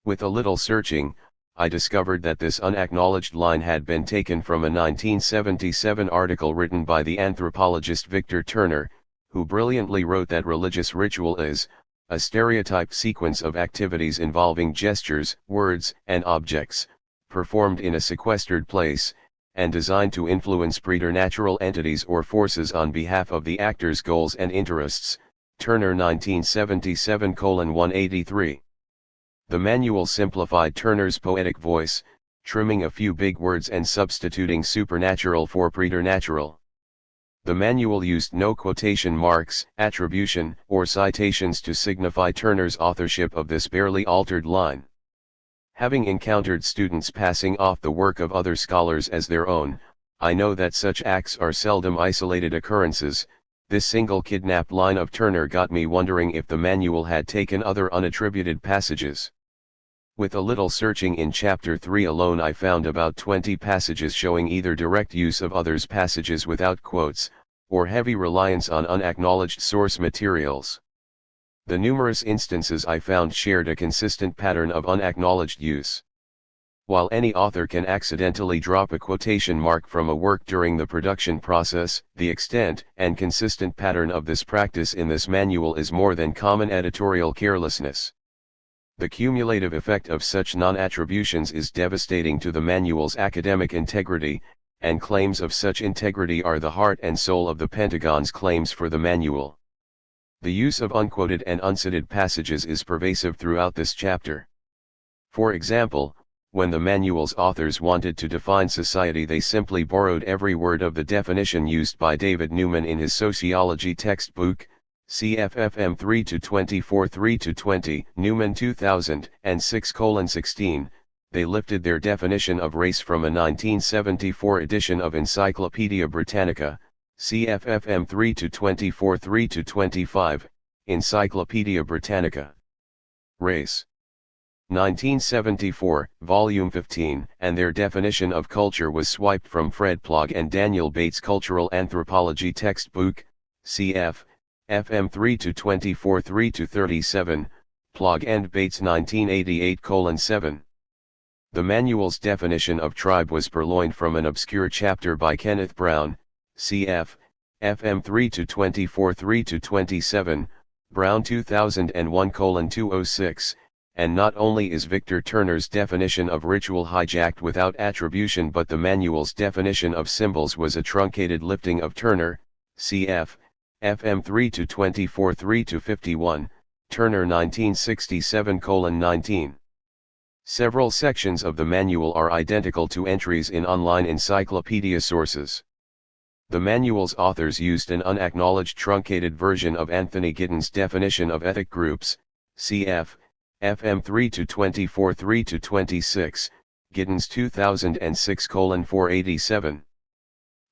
With a little searching, I discovered that this unacknowledged line had been taken from a 1977 article written by the anthropologist Victor Turner, who brilliantly wrote that religious ritual is a stereotyped sequence of activities involving gestures, words, and objects, performed in a sequestered place, and designed to influence preternatural entities or forces on behalf of the actor's goals and interests. Turner 1977:183. The manual simplified Turner's poetic voice, trimming a few big words and substituting supernatural for preternatural. The manual used no quotation marks, attribution, or citations to signify Turner's authorship of this barely altered line. Having encountered students passing off the work of other scholars as their own, I know that such acts are seldom isolated occurrences. This single kidnapped line of Turner got me wondering if the manual had taken other unattributed passages. With a little searching in Chapter 3 alone, I found about 20 passages showing either direct use of others' passages without quotes, or heavy reliance on unacknowledged source materials. The numerous instances I found shared a consistent pattern of unacknowledged use. While any author can accidentally drop a quotation mark from a work during the production process, the extent and consistent pattern of this practice in this manual is more than common editorial carelessness. The cumulative effect of such non-attributions is devastating to the manual's academic integrity, and claims of such integrity are the heart and soul of the Pentagon's claims for the manual. The use of unquoted and uncited passages is pervasive throughout this chapter. For example, when the manual's authors wanted to define society, they simply borrowed every word of the definition used by David Newman in his sociology textbook, CFFM 3-24 3-20, Newman 2006:16. They lifted their definition of race from a 1974 edition of Encyclopedia Britannica, CFFM 3-24 3-25, Encyclopedia Britannica. Race. 1974, Volume 15, and their definition of culture was swiped from Fred Plogg and Daniel Bates' Cultural Anthropology textbook, cf. FM 3-24 3-37, Plogg and Bates 1988:7. The manual's definition of tribe was purloined from an obscure chapter by Kenneth Brown, cf. FM 3-24 3-27, Brown 2001:206. And not only is Victor Turner's definition of ritual hijacked without attribution, but the manual's definition of symbols was a truncated lifting of Turner, cf. FM 3-24 3-51, Turner 1967:19. Several sections of the manual are identical to entries in online encyclopedia sources. The manual's authors used an unacknowledged truncated version of Anthony Giddens' definition of ethnic groups, cf. FM 3-24 3-26, Giddens 2006:487.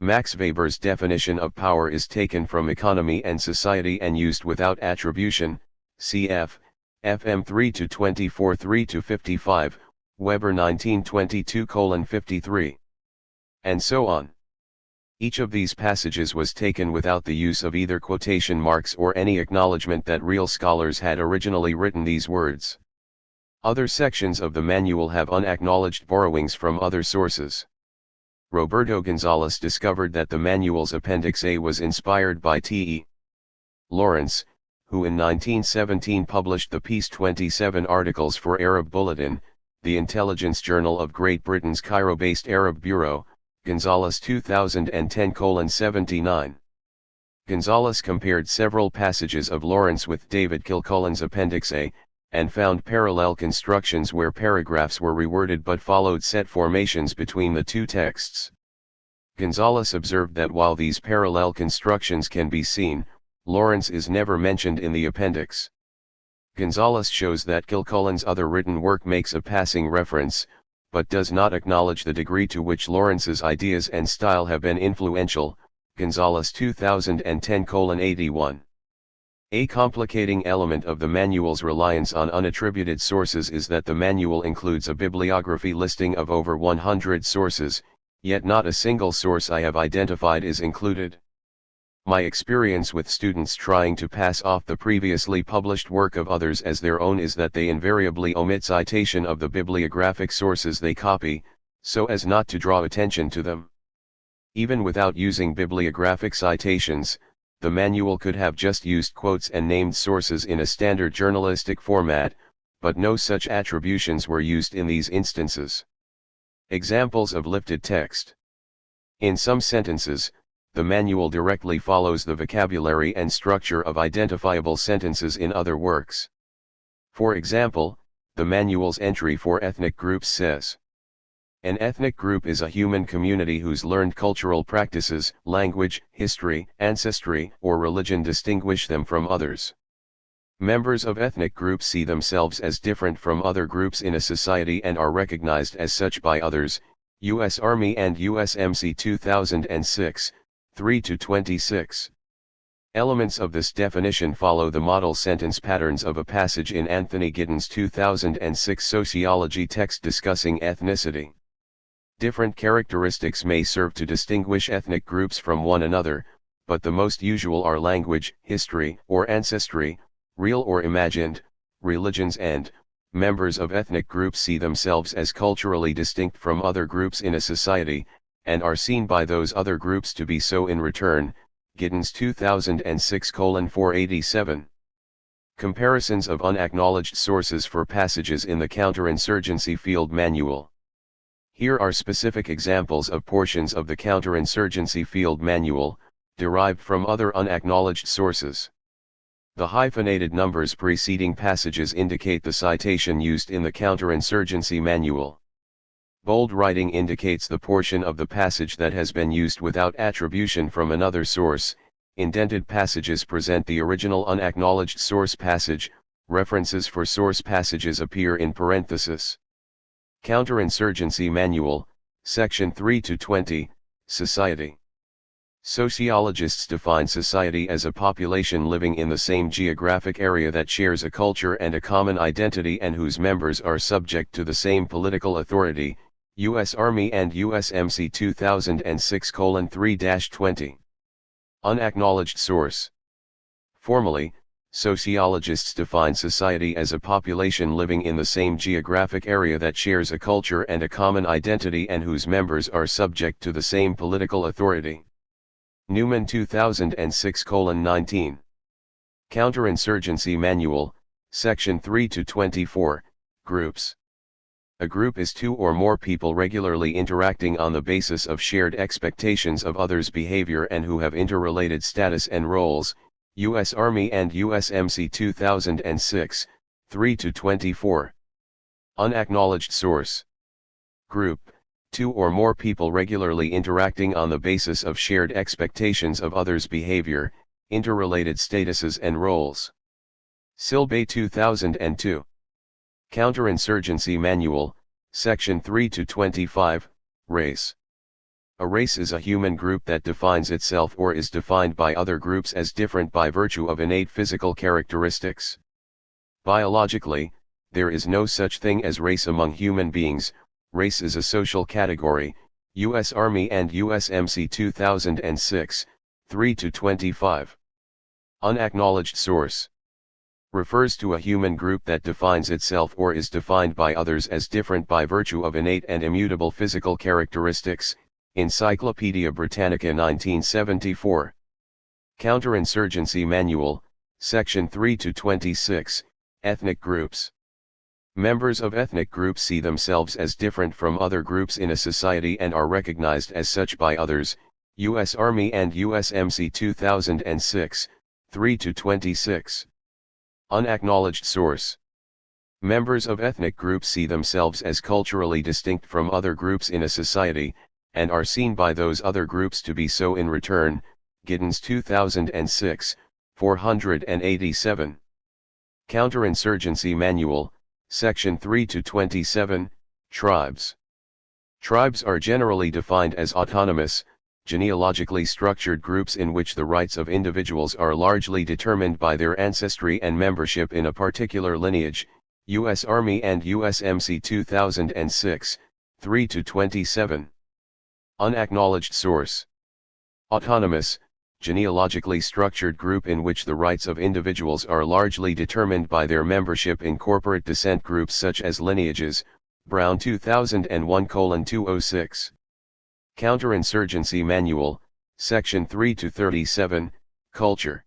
Max Weber's definition of power is taken from Economy and Society and used without attribution, cf. FM 3-24 3-55, Weber 1922:53. And so on. Each of these passages was taken without the use of either quotation marks or any acknowledgement that real scholars had originally written these words. Other sections of the manual have unacknowledged borrowings from other sources. Roberto Gonzalez discovered that the manual's Appendix A was inspired by T.E. Lawrence, who in 1917 published the piece 27 articles for Arab Bulletin, the intelligence journal of Great Britain's Cairo-based Arab Bureau, Gonzalez 2010:79. Gonzalez compared several passages of Lawrence with David Kilcullen's Appendix A, and found parallel constructions where paragraphs were reworded but followed set formations between the two texts. Gonzalez observed that while these parallel constructions can be seen, Lawrence is never mentioned in the appendix. Gonzalez shows that Kilcullen's other written work makes a passing reference, but does not acknowledge the degree to which Lawrence's ideas and style have been influential, Gonzalez 2010:81. A complicating element of the manual's reliance on unattributed sources is that the manual includes a bibliography listing of over 100 sources, yet not a single source I have identified is included. My experience with students trying to pass off the previously published work of others as their own is that they invariably omit citation of the bibliographic sources they copy, so as not to draw attention to them. Even without using bibliographic citations, the manual could have just used quotes and named sources in a standard journalistic format, but no such attributions were used in these instances. Examples of lifted text. In some sentences, the manual directly follows the vocabulary and structure of identifiable sentences in other works. For example, the manual's entry for ethnic groups says, "An ethnic group is a human community whose learned cultural practices, language, history, ancestry, or religion distinguish them from others. Members of ethnic groups see themselves as different from other groups in a society and are recognized as such by others." U.S. Army and USMC 2006, 3-26. Elements of this definition follow the model sentence patterns of a passage in Anthony Giddens' 2006 sociology text discussing ethnicity. Different characteristics may serve to distinguish ethnic groups from one another, but the most usual are language, history, or ancestry, Real or imagined, religions and members of ethnic groups see themselves as culturally distinct from other groups in a society, and are seen by those other groups to be so in return. Giddens 2006:487. Comparisons of unacknowledged sources for passages in the Counterinsurgency Field Manual. Here are specific examples of portions of the Counterinsurgency Field Manual, derived from other unacknowledged sources. The hyphenated numbers preceding passages indicate the citation used in the Counterinsurgency Manual. Bold writing indicates the portion of the passage that has been used without attribution from another source. Indented passages present the original unacknowledged source passage. References for source passages appear in parenthesis. Counterinsurgency Manual, Section 3-20, Society. Sociologists define society as a population living in the same geographic area that shares a culture and a common identity and whose members are subject to the same political authority. U.S. Army and USMC 2006:3-20. Unacknowledged source. Formally, sociologists define society as a population living in the same geographic area that shares a culture and a common identity and whose members are subject to the same political authority. Newman 2006:19. Counterinsurgency Manual, Section 3-24, Groups. A group is two or more people regularly interacting on the basis of shared expectations of others' behavior and who have interrelated status and roles. U.S. Army and USMC 2006, 3-24. Unacknowledged source. Group, two or more people regularly interacting on the basis of shared expectations of others' behavior, interrelated statuses and roles. Silbey 2002. Counterinsurgency Manual, Section 3-25, Race. A race is a human group that defines itself or is defined by other groups as different by virtue of innate physical characteristics. Biologically, there is no such thing as race among human beings. Race is a social category. U.S. Army and USMC 2006, 3-25. Unacknowledged source. Refers to a human group that defines itself or is defined by others as different by virtue of innate and immutable physical characteristics. Encyclopaedia Britannica 1974. Counterinsurgency Manual, Section 3-26, Ethnic Groups. Members of ethnic groups see themselves as different from other groups in a society and are recognized as such by others. U.S. Army and USMC 2006, 3-26. Unacknowledged source. Members of ethnic groups see themselves as culturally distinct from other groups in a society, and are seen by those other groups to be so in return. Giddens 2006, 487. Counterinsurgency Manual, Section 3-27, Tribes. Tribes are generally defined as autonomous, genealogically structured groups in which the rights of individuals are largely determined by their ancestry and membership in a particular lineage. U.S. Army and USMC 2006, 3-27. Unacknowledged source. Autonomous, genealogically structured group in which the rights of individuals are largely determined by their membership in corporate descent groups such as lineages. Brown 2001:206. Counterinsurgency Manual, Section 3-37, Culture.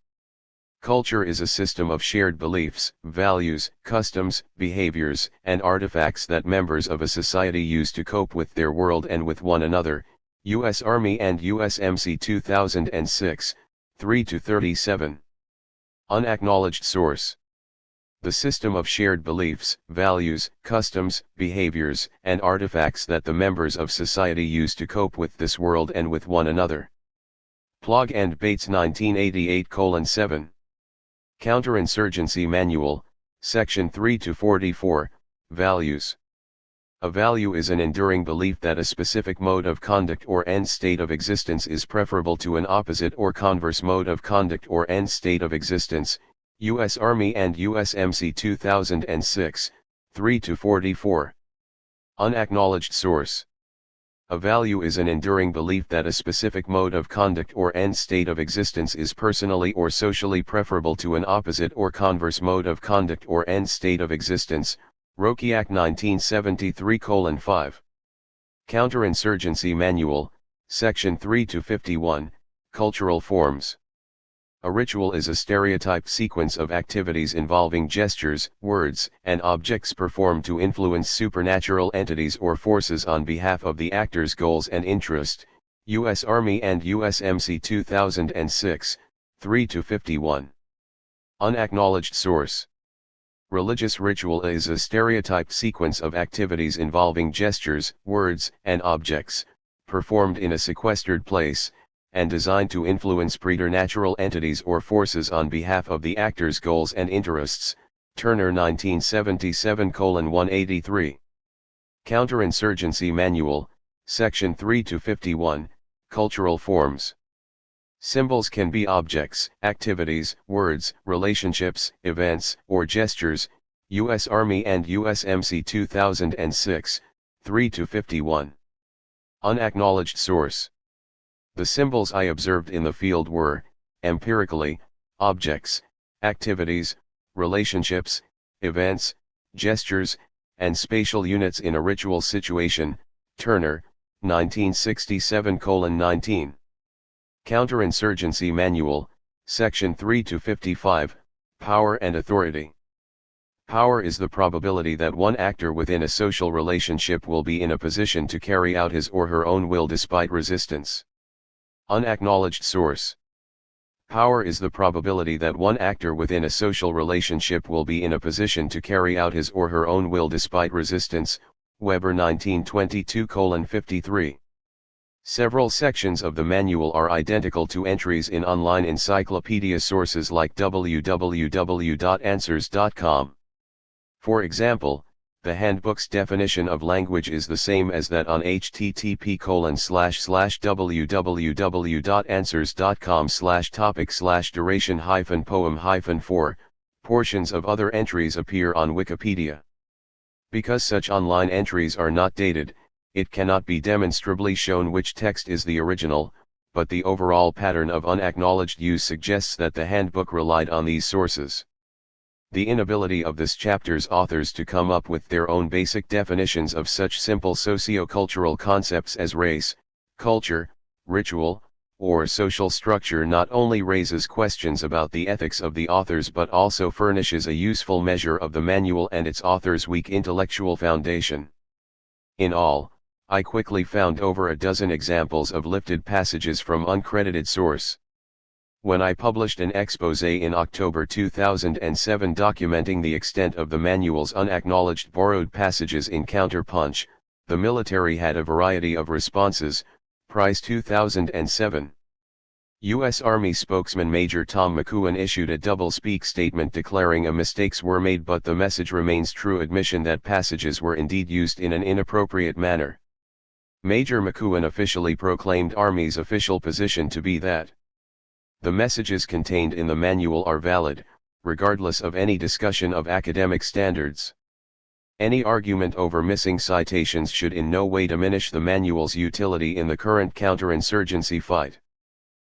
Culture is a system of shared beliefs, values, customs, behaviors, and artifacts that members of a society use to cope with their world and with one another. U.S. Army and USMC 2006, 3-37. Unacknowledged source. The system of shared beliefs, values, customs, behaviors, and artifacts that the members of society use to cope with this world and with one another. Plog and Bates 1988:7. Counterinsurgency Manual, Section 3-44, Values. A value is an enduring belief that a specific mode of conduct or end state of existence is preferable to an opposite or converse mode of conduct or end state of existence. U.S. Army and USMC 2006, 3-44. Unacknowledged source. A value is an enduring belief that a specific mode of conduct or end state of existence is personally or socially preferable to an opposite or converse mode of conduct or end state of existence. Rokiak 1973:5. Counterinsurgency Manual, Section 3-51, Cultural Forms. A ritual is a stereotyped sequence of activities involving gestures, words, and objects performed to influence supernatural entities or forces on behalf of the actor's goals and interest. U.S. Army and USMC 2006, 3-51. Unacknowledged source. Religious ritual is a stereotyped sequence of activities involving gestures, words, and objects, performed in a sequestered place, and designed to influence preternatural entities or forces on behalf of the actor's goals and interests. Turner 1977:183. Counterinsurgency Manual, Section 3-51, Cultural Forms. Symbols can be objects, activities, words, relationships, events, or gestures. U.S. Army and USMC 2006, 3-51. Unacknowledged source. The symbols I observed in the field were, empirically, objects, activities, relationships, events, gestures, and spatial units in a ritual situation. Turner, 1967:19. Counterinsurgency Manual, Section 3-55, Power and Authority. Power is the probability that one actor within a social relationship will be in a position to carry out his or her own will despite resistance. Unacknowledged source. Power is the probability that one actor within a social relationship will be in a position to carry out his or her own will despite resistance. Weber 1922:53. Several sections of the manual are identical to entries in online encyclopedia sources like www.answers.com. For example, the handbook's definition of language is the same as that on http://www.answers.com/topic/duration-poem-4. Portions of other entries appear on Wikipedia. Because such online entries are not dated, it cannot be demonstrably shown which text is the original, but the overall pattern of unacknowledged use suggests that the handbook relied on these sources. The inability of this chapter's authors to come up with their own basic definitions of such simple socio-cultural concepts as race, culture, ritual, or social structure not only raises questions about the ethics of the authors but also furnishes a useful measure of the manual and its authors' weak intellectual foundation. In all, I quickly found over a dozen examples of lifted passages from uncredited source. When I published an exposé in October 2007 documenting the extent of the manual's unacknowledged borrowed passages in Counterpunch, the military had a variety of responses. Price 2007. U.S. Army spokesman Major Tom McEwen issued a double-speak statement declaring mistakes were made but the message remains true, admission that passages were indeed used in an inappropriate manner. Major McEwen officially proclaimed Army's official position to be that the messages contained in the manual are valid, regardless of any discussion of academic standards. Any argument over missing citations should in no way diminish the manual's utility in the current counterinsurgency fight.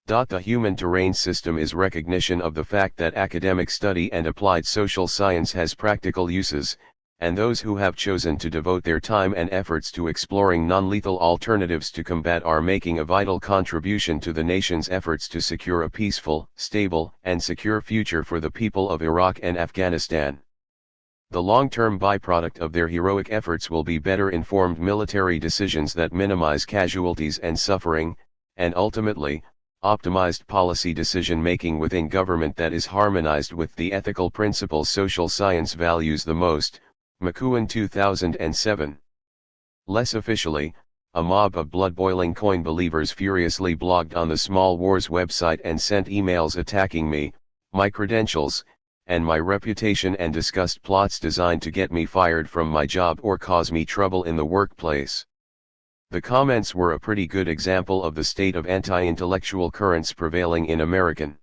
The human terrain system is recognition of the fact that academic study and applied social science has practical uses, and those who have chosen to devote their time and efforts to exploring non-lethal alternatives to combat are making a vital contribution to the nation's efforts to secure a peaceful, stable, and secure future for the people of Iraq and Afghanistan. The long-term byproduct of their heroic efforts will be better informed military decisions that minimize casualties and suffering, and ultimately, optimized policy decision-making within government that is harmonized with the ethical principles social science values the most. McEwen 2007. Less officially, a mob of blood-boiling coin believers furiously blogged on the Small Wars website and sent emails attacking me, my credentials, and my reputation and discussed plots designed to get me fired from my job or cause me trouble in the workplace. The comments were a pretty good example of the state of anti-intellectual currents prevailing in American.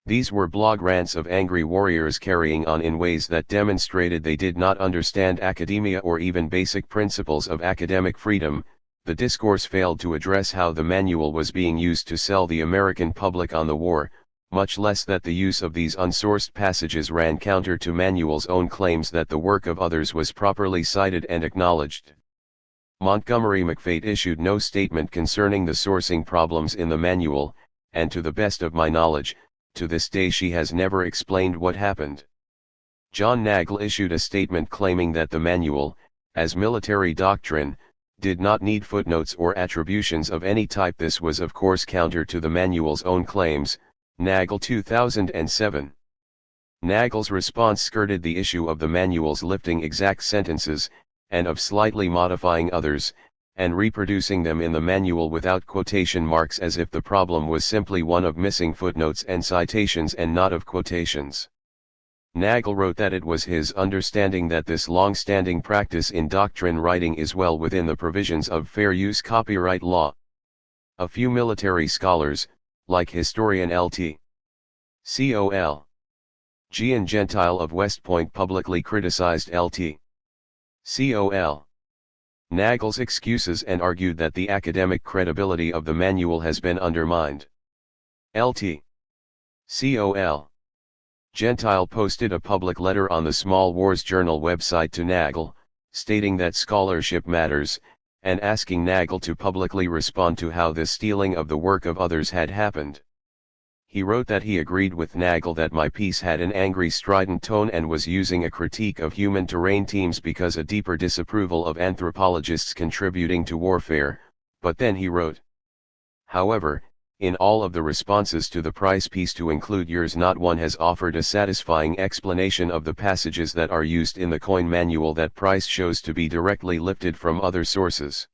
These were blog rants of angry warriors carrying on in ways that demonstrated they did not understand academia or even basic principles of academic freedom. The discourse failed to address how the manual was being used to sell the American public on the war, much less that the use of these unsourced passages ran counter to manual's own claims that the work of others was properly cited and acknowledged. Montgomery McFate issued no statement concerning the sourcing problems in the manual, and to the best of my knowledge, to this day she has never explained what happened. John Nagel issued a statement claiming that the manual, as military doctrine, did not need footnotes or attributions of any type. This was of course counter to the manual's own claims. Nagel 2007. Nagel's response skirted the issue of the manual's lifting exact sentences, and of slightly modifying others, and reproducing them in the manual without quotation marks, as if the problem was simply one of missing footnotes and citations and not of quotations. Nagel wrote that it was his understanding that this long-standing practice in doctrine writing is well within the provisions of fair use copyright law. A few military scholars, like historian L.T. Col. Gian Gentile of West Point, publicly criticized L.T. Col. Nagel's excuses and argued that the academic credibility of the manual has been undermined. L.T. Col. Gentile posted a public letter on the Small Wars Journal website to Nagel, stating that scholarship matters, and asking Nagel to publicly respond to how this stealing of the work of others had happened. He wrote that he agreed with Nagel that my piece had an angry, strident tone and was using a critique of human terrain teams because a deeper disapproval of anthropologists contributing to warfare, but then he wrote, however, in all of the responses to the Price piece, to include yours, not one has offered a satisfying explanation of the passages that are used in the coin manual that Price shows to be directly lifted from other sources.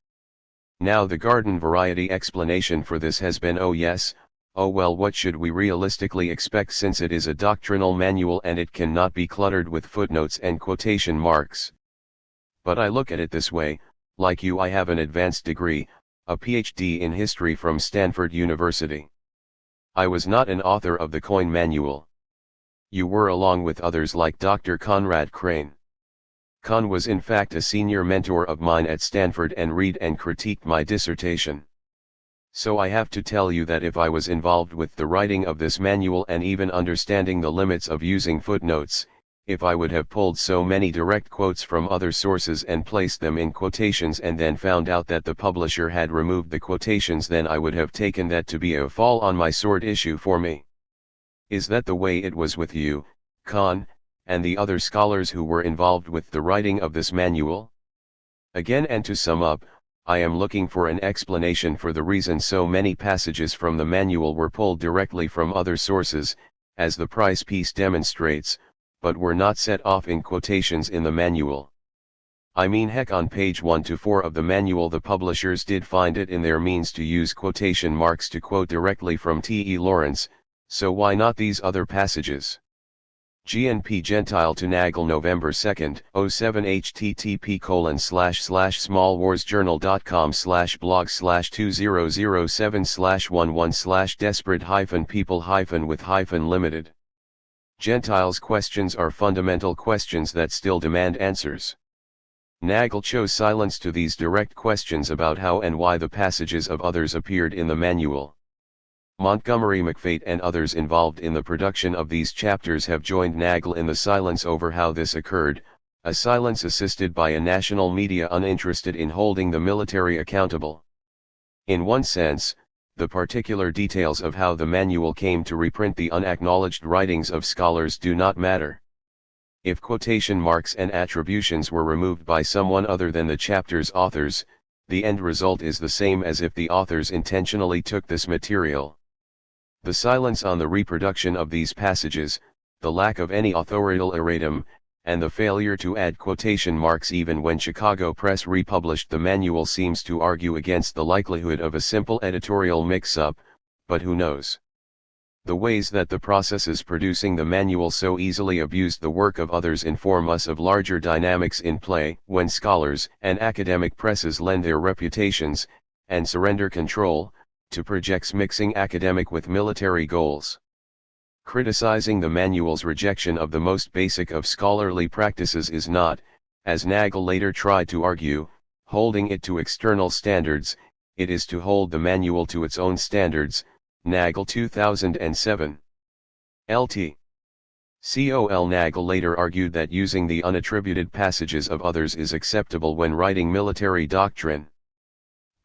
Now the garden variety explanation for this has been, oh yes, oh well, what should we realistically expect since it is a doctrinal manual and it cannot be cluttered with footnotes and quotation marks. But I look at it this way, like you, I have an advanced degree, a PhD in history from Stanford University. I was not an author of the coin manual. You were, along with others like Dr. Conrad Crane. Con was in fact a senior mentor of mine at Stanford and read and critiqued my dissertation. So I have to tell you that if I was involved with the writing of this manual and even understanding the limits of using footnotes, if I would have pulled so many direct quotes from other sources and placed them in quotations and then found out that the publisher had removed the quotations, then I would have taken that to be a fall on my sword issue for me. Is that the way it was with you, Con, and the other scholars who were involved with the writing of this manual? Again, and to sum up, I am looking for an explanation for the reason so many passages from the manual were pulled directly from other sources, as the Price piece demonstrates, but were not set off in quotations in the manual. I mean, heck, on page 1 to 4 of the manual the publishers did find it in their means to use quotation marks to quote directly from T.E. Lawrence, so why not these other passages? GNP Gentile to Nagel, November 2, 07, http://smallwarsjournal.com/blog/2007/11/desperate-people-with-limited. Gentile's questions are fundamental questions that still demand answers. Nagel chose silence to these direct questions about how and why the passages of others appeared in the manual. Montgomery McFate and others involved in the production of these chapters have joined Nagel in the silence over how this occurred, a silence assisted by a national media uninterested in holding the military accountable. In one sense, the particular details of how the manual came to reprint the unacknowledged writings of scholars do not matter. If quotation marks and attributions were removed by someone other than the chapter's authors, the end result is the same as if the authors intentionally took this material. The silence on the reproduction of these passages, the lack of any authorial erratum, and the failure to add quotation marks even when Chicago Press republished the manual seems to argue against the likelihood of a simple editorial mix-up, but who knows? The ways that the processes producing the manual so easily abused the work of others inform us of larger dynamics in play when scholars and academic presses lend their reputations, and surrender control, to projects mixing academic with military goals. Criticizing the manual's rejection of the most basic of scholarly practices is not, as Nagel later tried to argue, holding it to external standards, it is to hold the manual to its own standards, Nagel 2007. Lt. Col Nagel later argued that using the unattributed passages of others is acceptable when writing military doctrine.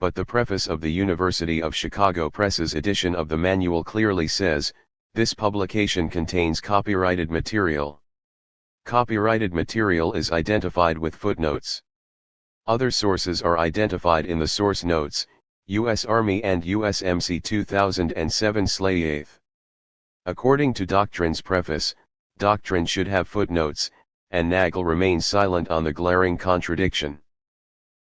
But the preface of the University of Chicago Press's edition of the manual clearly says, this publication contains copyrighted material. Copyrighted material is identified with footnotes. Other sources are identified in the source notes, U.S. Army and USMC 2007 Slayev. According to Doctrine's preface, Doctrine should have footnotes, and Nagel remains silent on the glaring contradiction.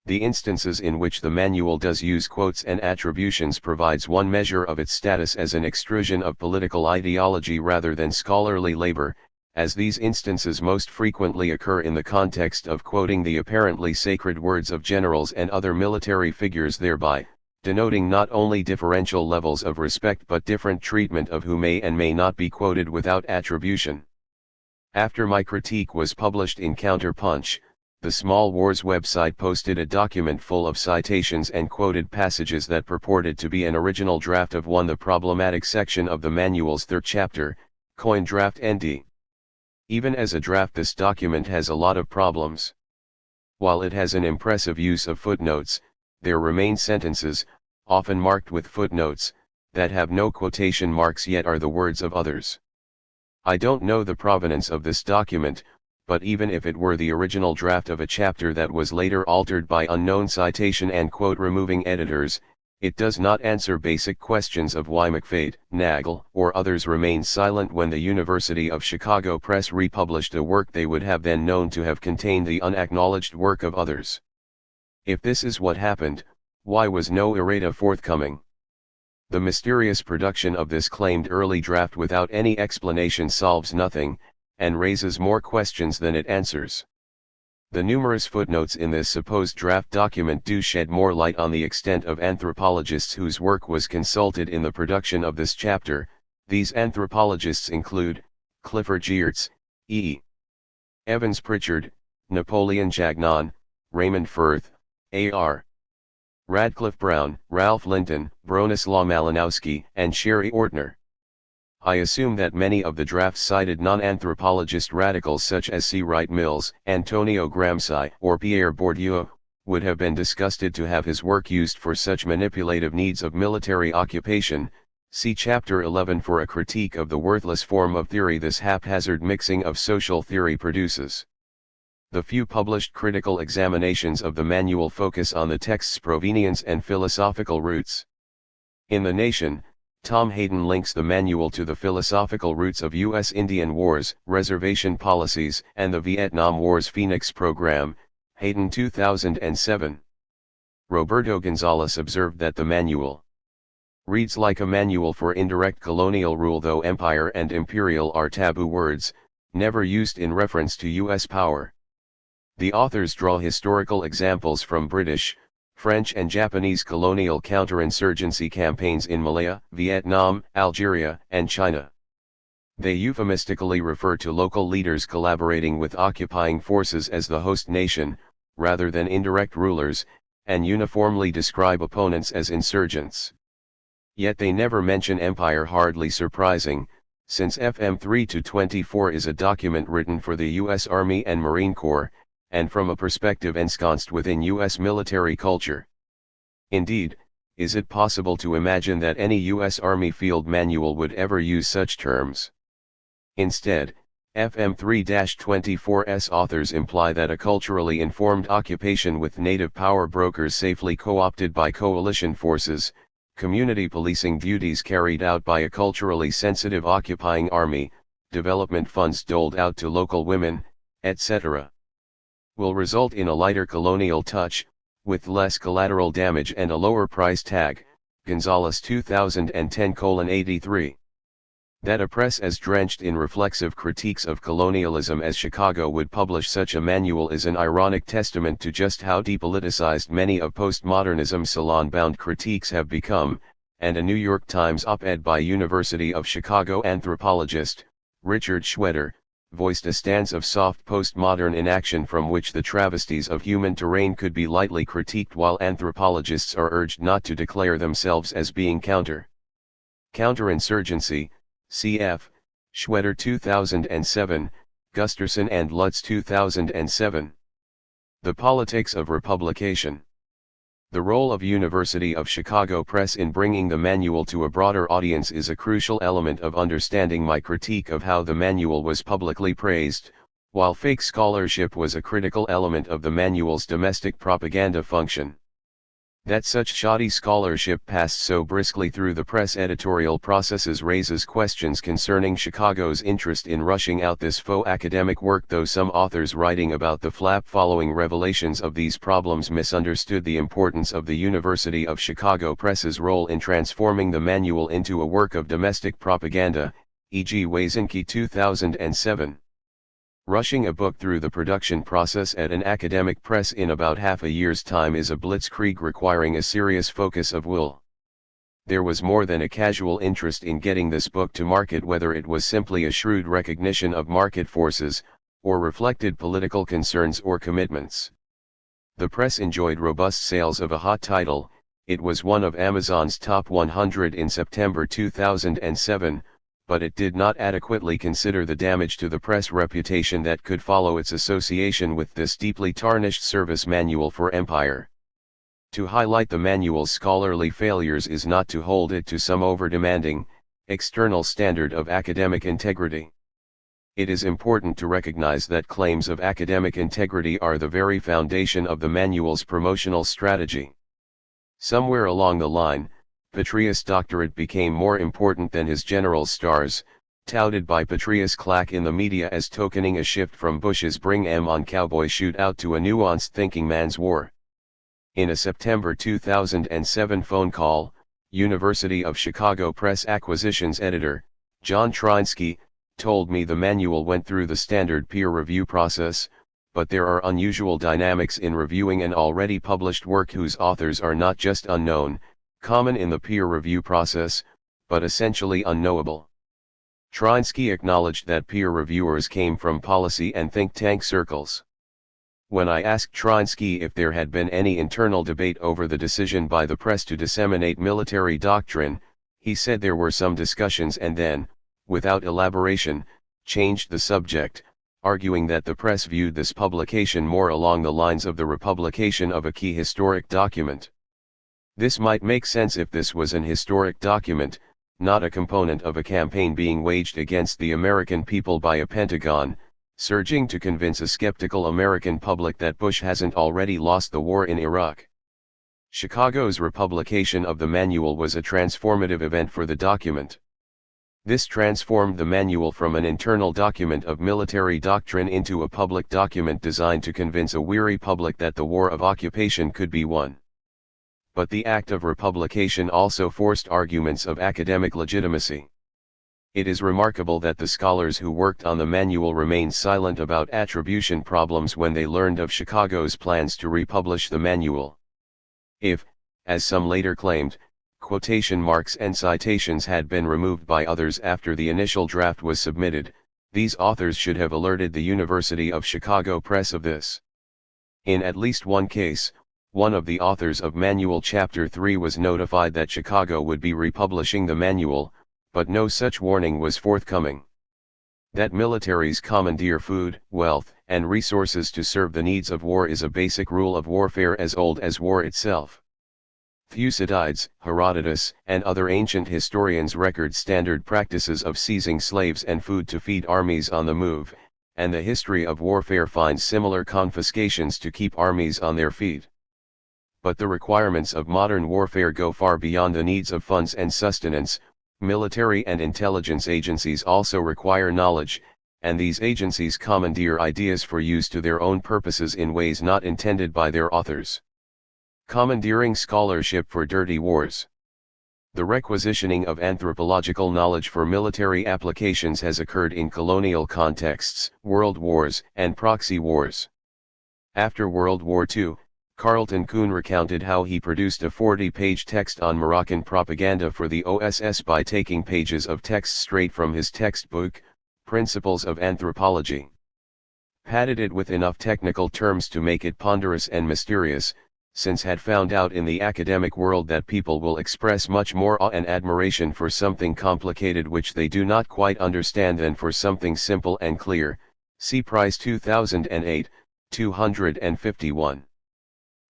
The instances in which the manual does use quotes and attributions provides one measure of its status as an extrusion of political ideology rather than scholarly labor, as these instances most frequently occur in the context of quoting the apparently sacred words of generals and other military figures, thereby denoting not only differential levels of respect but different treatment of who may and may not be quoted without attribution. After my critique was published in Counterpunch, the Small Wars website posted a document full of citations and quoted passages that purported to be an original draft of the problematic section of the manual's third chapter, Coin Draft ND. Even as a draft, this document has a lot of problems. While it has an impressive use of footnotes, there remain sentences, often marked with footnotes, that have no quotation marks yet are the words of others. I don't know the provenance of this document, but even if it were the original draft of a chapter that was later altered by unknown citation and quote-removing editors, it does not answer basic questions of why McFadden, Nagel, or others remained silent when the University of Chicago Press republished a work they would have then known to have contained the unacknowledged work of others. If this is what happened, why was no errata forthcoming? The mysterious production of this claimed early draft without any explanation solves nothing, and raises more questions than it answers. The numerous footnotes in this supposed draft document do shed more light on the extent of anthropologists whose work was consulted in the production of this chapter. These anthropologists include Clifford Geertz, E. Evans Pritchard, Napoleon Jagnon, Raymond Firth, A.R. Radcliffe Brown, Ralph Linton, Bronislaw Malinowski, and Sherry Ortner. I assume that many of the drafts cited non-anthropologist radicals such as C. Wright Mills, Antonio Gramsci, or Pierre Bourdieu, would have been disgusted to have his work used for such manipulative needs of military occupation. See Chapter 11 for a critique of the worthless form of theory this haphazard mixing of social theory produces. The few published critical examinations of the manual focus on the text's provenience and philosophical roots. In The Nation, Tom Hayden links the manual to the philosophical roots of U.S. Indian Wars, reservation policies, and the Vietnam War's Phoenix program, Hayden 2007. Roberto Gonzalez observed that the manual reads like a manual for indirect colonial rule, though empire and imperial are taboo words, never used in reference to U.S. power. The authors draw historical examples from British, French and Japanese colonial counterinsurgency campaigns in Malaya, Vietnam, Algeria, and China. They euphemistically refer to local leaders collaborating with occupying forces as the host nation, rather than indirect rulers, and uniformly describe opponents as insurgents. Yet they never mention empire, hardly surprising, since FM 3-24 is a document written for the U.S. Army and Marine Corps, and from a perspective ensconced within U.S. military culture. Indeed, is it possible to imagine that any U.S. Army field manual would ever use such terms? Instead, FM 3-24's authors imply that a culturally informed occupation with native power brokers safely co-opted by coalition forces, community policing duties carried out by a culturally sensitive occupying army, development funds doled out to local women, etc., will result in a lighter colonial touch, with less collateral damage and a lower price tag. Gonzalez 2010:83. That a press as drenched in reflexive critiques of colonialism as Chicago would publish such a manual is an ironic testament to just how depoliticized many of postmodernism's salon-bound critiques have become, and a New York Times op-ed by University of Chicago anthropologist Richard Schweder, voiced a stance of soft postmodern inaction from which the travesties of human terrain could be lightly critiqued, while anthropologists are urged not to declare themselves as being counterinsurgency, cf. Schweder 2007, Gusterson and Lutz 2007. The politics of republication. The role of University of Chicago Press in bringing the manual to a broader audience is a crucial element of understanding my critique of how the manual was publicly praised, while fake scholarship was a critical element of the manual's domestic propaganda function. That such shoddy scholarship passed so briskly through the press editorial processes raises questions concerning Chicago's interest in rushing out this faux academic work, though some authors writing about the flap following revelations of these problems misunderstood the importance of the University of Chicago Press's role in transforming the manual into a work of domestic propaganda, e.g. Weaponizing 2007. Rushing a book through the production process at an academic press in about half a year's time is a blitzkrieg requiring a serious focus of will. There was more than a casual interest in getting this book to market, whether it was simply a shrewd recognition of market forces, or reflected political concerns or commitments. The press enjoyed robust sales of a hot title. It was one of Amazon's top 100 in September 2007, but it did not adequately consider the damage to the press reputation that could follow its association with this deeply tarnished service manual for empire. To highlight the manual's scholarly failures is not to hold it to some over-demanding, external standard of academic integrity. It is important to recognize that claims of academic integrity are the very foundation of the manual's promotional strategy. Somewhere along the line, Petraeus' doctorate became more important than his general stars, touted by Petraeus Clack in the media as tokening a shift from Bush's bring 'em on cowboy shootout to a nuanced thinking man's war. In a September 2007 phone call, University of Chicago Press acquisitions editor, John Trinsky, told me the manual went through the standard peer review process, but there are unusual dynamics in reviewing an already published work whose authors are not just unknown, common in the peer review process, but essentially unknowable. Trinsky acknowledged that peer reviewers came from policy and think tank circles. When I asked Trinsky if there had been any internal debate over the decision by the press to disseminate military doctrine, he said there were some discussions and then, without elaboration, changed the subject, arguing that the press viewed this publication more along the lines of the republication of a key historic document. This might make sense if this was an historic document, not a component of a campaign being waged against the American people by a Pentagon, surging to convince a skeptical American public that Bush hasn't already lost the war in Iraq. Chicago's republication of the manual was a transformative event for the document. This transformed the manual from an internal document of military doctrine into a public document designed to convince a weary public that the war of occupation could be won. But the act of republication also forced arguments of academic legitimacy. It is remarkable that the scholars who worked on the manual remained silent about attribution problems when they learned of Chicago's plans to republish the manual. If, as some later claimed, quotation marks and citations had been removed by others after the initial draft was submitted, these authors should have alerted the University of Chicago Press of this. In at least one case, one of the authors of Manual Chapter 3 was notified that Chicago would be republishing the manual, but no such warning was forthcoming. That militaries commandeer food, wealth, and resources to serve the needs of war is a basic rule of warfare as old as war itself. Thucydides, Herodotus, and other ancient historians record standard practices of seizing slaves and food to feed armies on the move, and the history of warfare finds similar confiscations to keep armies on their feet. But the requirements of modern warfare go far beyond the needs of funds and sustenance. Military and intelligence agencies also require knowledge, and these agencies commandeer ideas for use to their own purposes in ways not intended by their authors. Commandeering scholarship for dirty wars. The requisitioning of anthropological knowledge for military applications has occurred in colonial contexts, world wars, and proxy wars. After World War II, Carlton Kuhn recounted how he produced a 40-page text on Moroccan propaganda for the OSS by taking pages of text straight from his textbook, Principles of Anthropology. Padded it with enough technical terms to make it ponderous and mysterious, since had found out in the academic world that people will express much more awe and admiration for something complicated which they do not quite understand than for something simple and clear. See Price 2008, 251.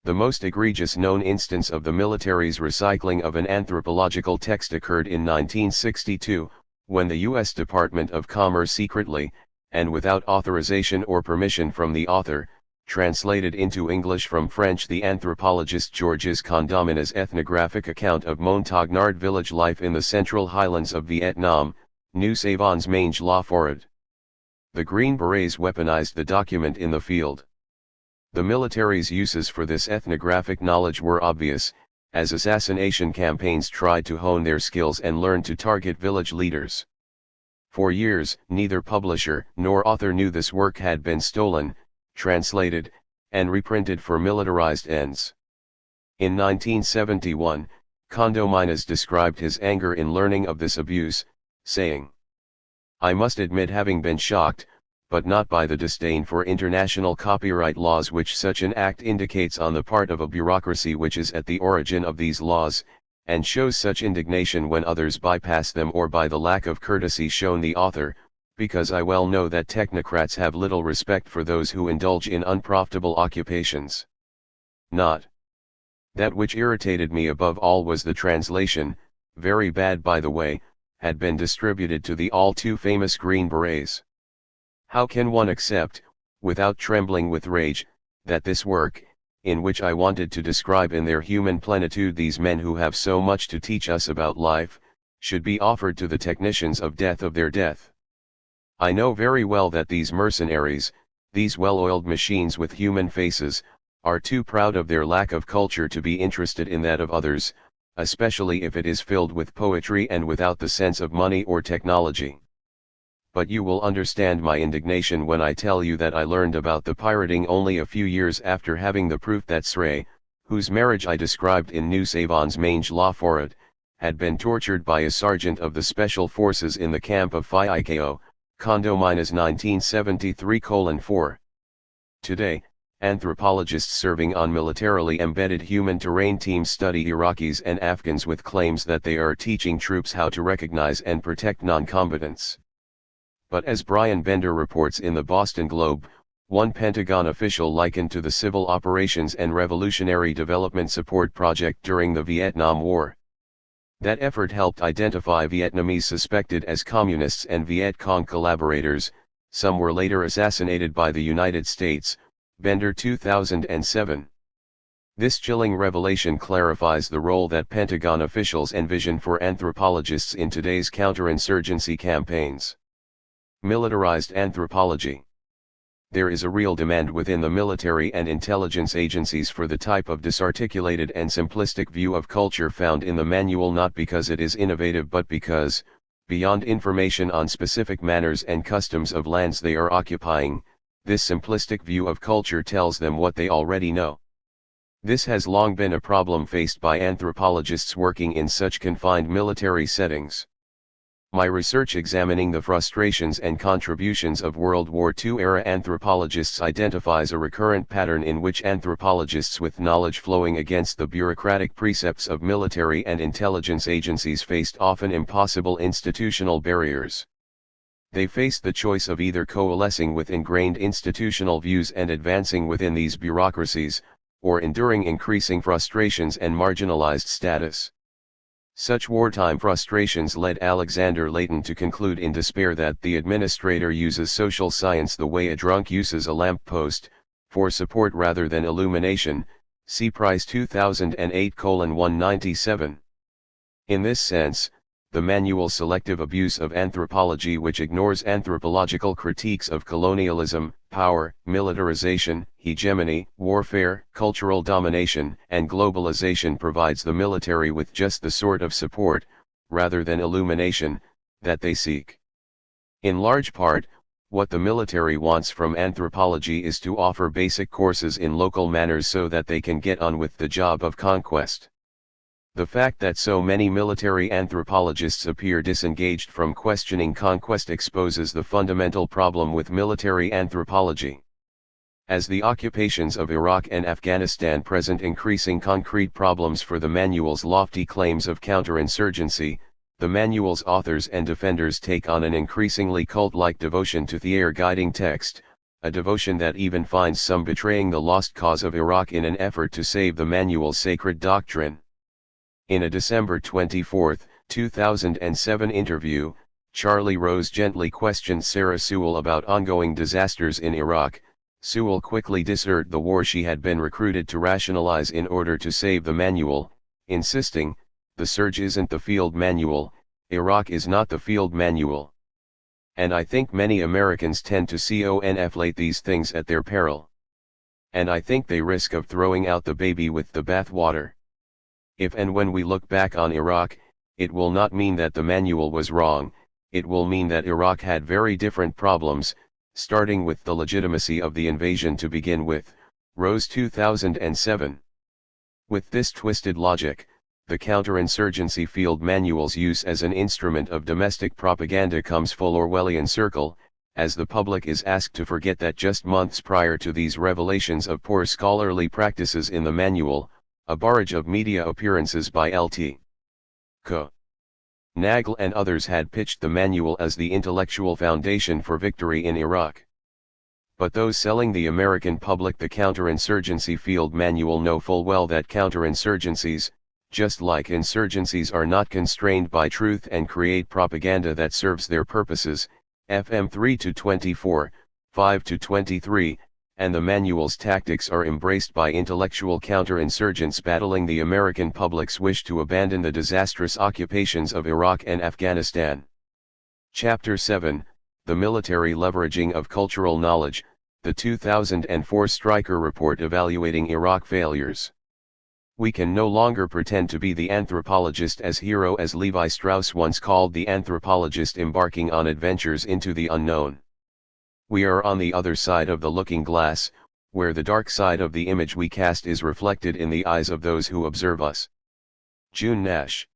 The most egregious known instance of the military's recycling of an anthropological text occurred in 1962, when the U.S. Department of Commerce secretly, and without authorization or permission from the author, translated into English from French the anthropologist Georges Condamines' ethnographic account of Montagnard village life in the central highlands of Vietnam, Nous avons mange la forêt. The Green Berets weaponized the document in the field. The military's uses for this ethnographic knowledge were obvious, as assassination campaigns tried to hone their skills and learn to target village leaders. For years, neither publisher nor author knew this work had been stolen, translated, and reprinted for militarized ends. In 1971, Condamines described his anger in learning of this abuse, saying, "I must admit having been shocked, but not by the disdain for international copyright laws which such an act indicates on the part of a bureaucracy which is at the origin of these laws, and shows such indignation when others bypass them, or by the lack of courtesy shown the author, because I well know that technocrats have little respect for those who indulge in unprofitable occupations. Not. That which irritated me above all was the translation, very bad by the way, had been distributed to the all too famous Green Berets. How can one accept, without trembling with rage, that this work, in which I wanted to describe in their human plenitude these men who have so much to teach us about life, should be offered to the technicians of death of their death? I know very well that these mercenaries, these well-oiled machines with human faces, are too proud of their lack of culture to be interested in that of others, especially if it is filled with poetry and without the sense of money or technology. But you will understand my indignation when I tell you that I learned about the pirating only a few years after having the proof that Srey, whose marriage I described in Nous avons mange la forêt, had been tortured by a sergeant of the special forces in the camp of Fiikao, Condamines 1973:4. Today, anthropologists serving on militarily embedded human terrain teams study Iraqis and Afghans with claims that they are teaching troops how to recognize and protect non-combatants. But as Brian Bender reports in the Boston Globe, one Pentagon official likened to the Civil Operations and Revolutionary Development Support Project during the Vietnam War. That effort helped identify Vietnamese suspected as communists and Viet Cong collaborators. Some were later assassinated by the United States, Bender 2007. This chilling revelation clarifies the role that Pentagon officials envision for anthropologists in today's counterinsurgency campaigns. Militarized anthropology. There is a real demand within the military and intelligence agencies for the type of disarticulated and simplistic view of culture found in the manual, not because it is innovative but because, beyond information on specific manners and customs of lands they are occupying, this simplistic view of culture tells them what they already know. This has long been a problem faced by anthropologists working in such confined military settings. My research examining the frustrations and contributions of World War II-era anthropologists identifies a recurrent pattern in which anthropologists with knowledge flowing against the bureaucratic precepts of military and intelligence agencies faced often impossible institutional barriers. They faced the choice of either coalescing with ingrained institutional views and advancing within these bureaucracies, or enduring increasing frustrations and marginalized status. Such wartime frustrations led Alexander Layton to conclude in despair that the administrator uses social science the way a drunk uses a lamppost, for support rather than illumination. See Price 2008:197. In this sense, the manual's selective abuse of anthropology, which ignores anthropological critiques of colonialism, power, militarization, hegemony, warfare, cultural domination, and globalization, provides the military with just the sort of support, rather than illumination, that they seek. In large part, what the military wants from anthropology is to offer basic courses in local manners so that they can get on with the job of conquest. The fact that so many military anthropologists appear disengaged from questioning conquest exposes the fundamental problem with military anthropology. As the occupations of Iraq and Afghanistan present increasing concrete problems for the manual's lofty claims of counterinsurgency, the manual's authors and defenders take on an increasingly cult-like devotion to the guiding text, a devotion that even finds some betraying the lost cause of Iraq in an effort to save the manual's sacred doctrine. In a December 24, 2007 interview, Charlie Rose gently questioned Sarah Sewell about ongoing disasters in Iraq. Sewell quickly discerned the war she had been recruited to rationalize in order to save the manual, insisting, "The surge isn't the field manual, Iraq is not the field manual." And I think many Americans tend to conflate these things at their peril. And I think they risk of throwing out the baby with the bathwater. If and when we look back on Iraq, it will not mean that the manual was wrong, it will mean that Iraq had very different problems, starting with the legitimacy of the invasion to begin with, Rose 2007. With this twisted logic, the counterinsurgency field manual's use as an instrument of domestic propaganda comes full Orwellian circle, as the public is asked to forget that just months prior to these revelations of poor scholarly practices in the manual, a barrage of media appearances by Lt. Co. Nagel and others had pitched the manual as the intellectual foundation for victory in Iraq. But those selling the American public the counterinsurgency field manual know full well that counterinsurgencies, just like insurgencies, are not constrained by truth and create propaganda that serves their purposes, FM 3-24, 5-23, and the manual's tactics are embraced by intellectual counterinsurgents battling the American public's wish to abandon the disastrous occupations of Iraq and Afghanistan. Chapter 7, The Military Leveraging of Cultural Knowledge, the 2004 Stryker Report Evaluating Iraq Failures. We can no longer pretend to be the anthropologist as hero as Levi Strauss once called the anthropologist embarking on adventures into the unknown. We are on the other side of the looking glass, where the dark side of the image we cast is reflected in the eyes of those who observe us. June Nash.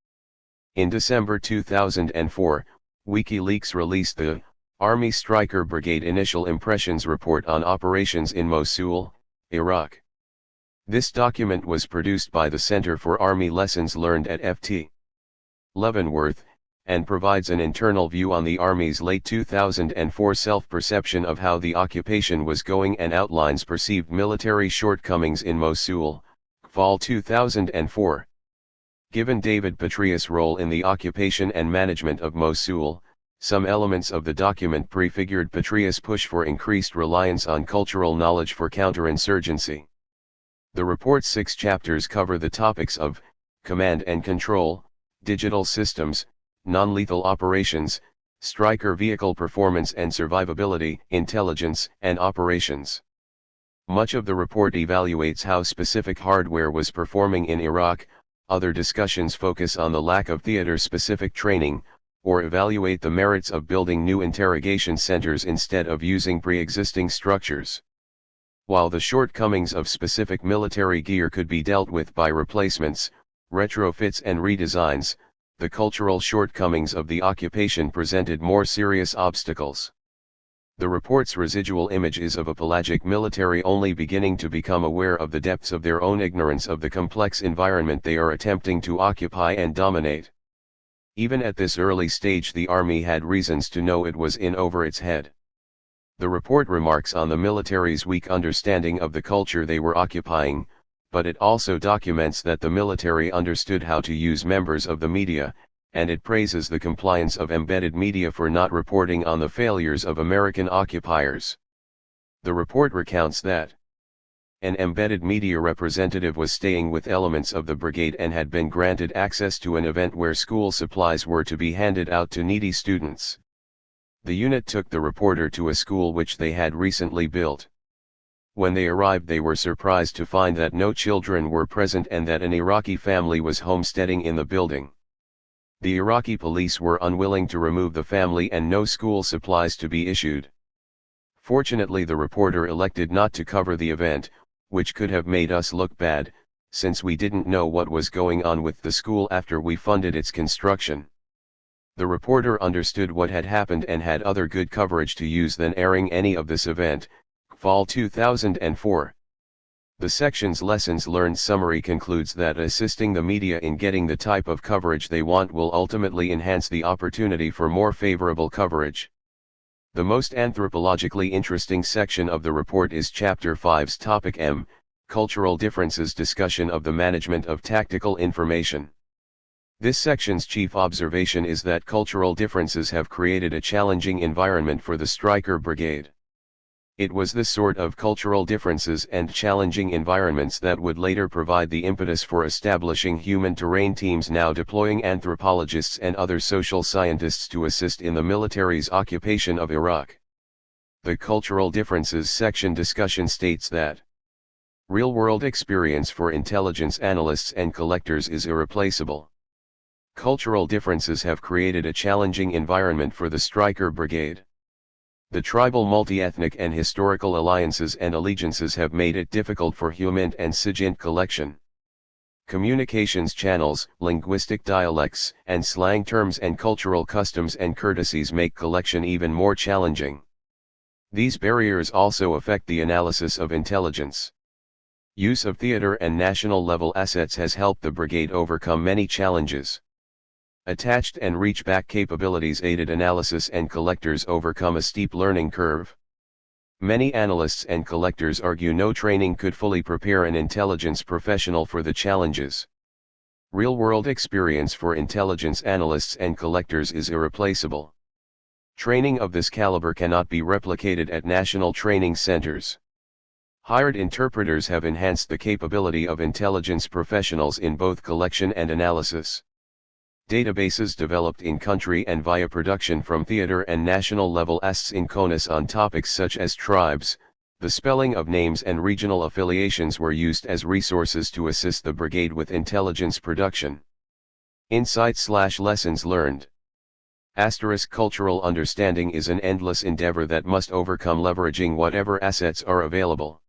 In December 2004, WikiLeaks released the Army Stryker Brigade Initial Impressions Report on Operations in Mosul, Iraq. This document was produced by the Center for Army Lessons Learned at Ft. Leavenworth, and provides an internal view on the Army's late 2004 self-perception of how the occupation was going and outlines perceived military shortcomings in Mosul, fall 2004. Given David Petraeus' role in the occupation and management of Mosul, some elements of the document prefigured Petraeus' push for increased reliance on cultural knowledge for counterinsurgency. The report's 6 chapters cover the topics of command and control, digital systems, non-lethal operations, Stryker vehicle performance and survivability, intelligence and operations. Much of the report evaluates how specific hardware was performing in Iraq, other discussions focus on the lack of theater-specific training, or evaluate the merits of building new interrogation centers instead of using pre-existing structures. While the shortcomings of specific military gear could be dealt with by replacements, retrofits and redesigns, the cultural shortcomings of the occupation presented more serious obstacles. The report's residual image is of a pelagic military only beginning to become aware of the depths of their own ignorance of the complex environment they are attempting to occupy and dominate. Even at this early stage, the Army had reasons to know it was in over its head. The report remarks on the military's weak understanding of the culture they were occupying, but it also documents that the military understood how to use members of the media, and it praises the compliance of embedded media for not reporting on the failures of American occupiers. The report recounts that an embedded media representative was staying with elements of the brigade and had been granted access to an event where school supplies were to be handed out to needy students. The unit took the reporter to a school which they had recently built. When they arrived, they were surprised to find that no children were present and that an Iraqi family was homesteading in the building. The Iraqi police were unwilling to remove the family and no school supplies to be issued. Fortunately, the reporter elected not to cover the event, which could have made us look bad, since we didn't know what was going on with the school after we funded its construction. The reporter understood what had happened and had other good coverage to use than airing any of this event. Fall 2004. The section's lessons learned summary concludes that assisting the media in getting the type of coverage they want will ultimately enhance the opportunity for more favorable coverage. The most anthropologically interesting section of the report is Chapter 5's Topic M, Cultural Differences discussion of the management of tactical information. This section's chief observation is that cultural differences have created a challenging environment for the Stryker Brigade. It was this sort of cultural differences and challenging environments that would later provide the impetus for establishing human terrain teams now deploying anthropologists and other social scientists to assist in the military's occupation of Iraq. The cultural differences section discussion states that real-world experience for intelligence analysts and collectors is irreplaceable. Cultural differences have created a challenging environment for the Stryker Brigade. The tribal multi-ethnic and historical alliances and allegiances have made it difficult for HUMINT and SIGINT collection. Communications channels, linguistic dialects, and slang terms and cultural customs and courtesies make collection even more challenging. These barriers also affect the analysis of intelligence. Use of theater and national-level assets has helped the brigade overcome many challenges. Attached and reach-back capabilities aided analysis and collectors overcome a steep learning curve. Many analysts and collectors argue no training could fully prepare an intelligence professional for the challenges. Real-world experience for intelligence analysts and collectors is irreplaceable. Training of this caliber cannot be replicated at national training centers. Hired interpreters have enhanced the capability of intelligence professionals in both collection and analysis. Databases developed in country and via production from theater and national level asks in CONUS on topics such as tribes, the spelling of names and regional affiliations were used as resources to assist the brigade with intelligence production. Insights/lessons learned. Cultural understanding is an endless endeavor that must overcome leveraging whatever assets are available.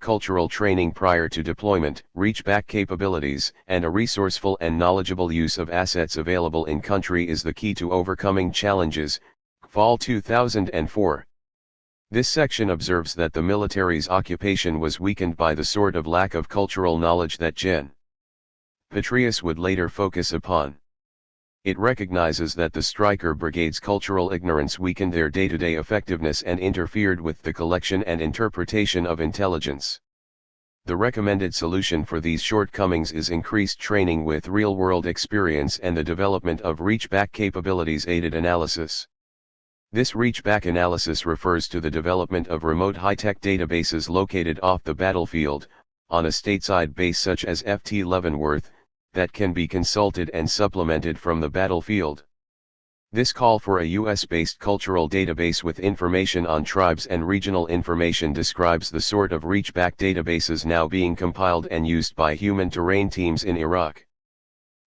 Cultural training prior to deployment, reach-back capabilities, and a resourceful and knowledgeable use of assets available in country is the key to overcoming challenges. Fall 2004. This section observes that the military's occupation was weakened by the sort of lack of cultural knowledge that Gen. Petraeus would later focus upon. It recognizes that the Stryker Brigade's cultural ignorance weakened their day-to-day effectiveness and interfered with the collection and interpretation of intelligence. The recommended solution for these shortcomings is increased training with real-world experience and the development of reach-back capabilities-aided analysis. This reach-back analysis refers to the development of remote high-tech databases located off the battlefield, on a stateside base such as FT Leavenworth, that can be consulted and supplemented from the battlefield. This call for a US-based cultural database with information on tribes and regional information describes the sort of reach-back databases now being compiled and used by human terrain teams in Iraq.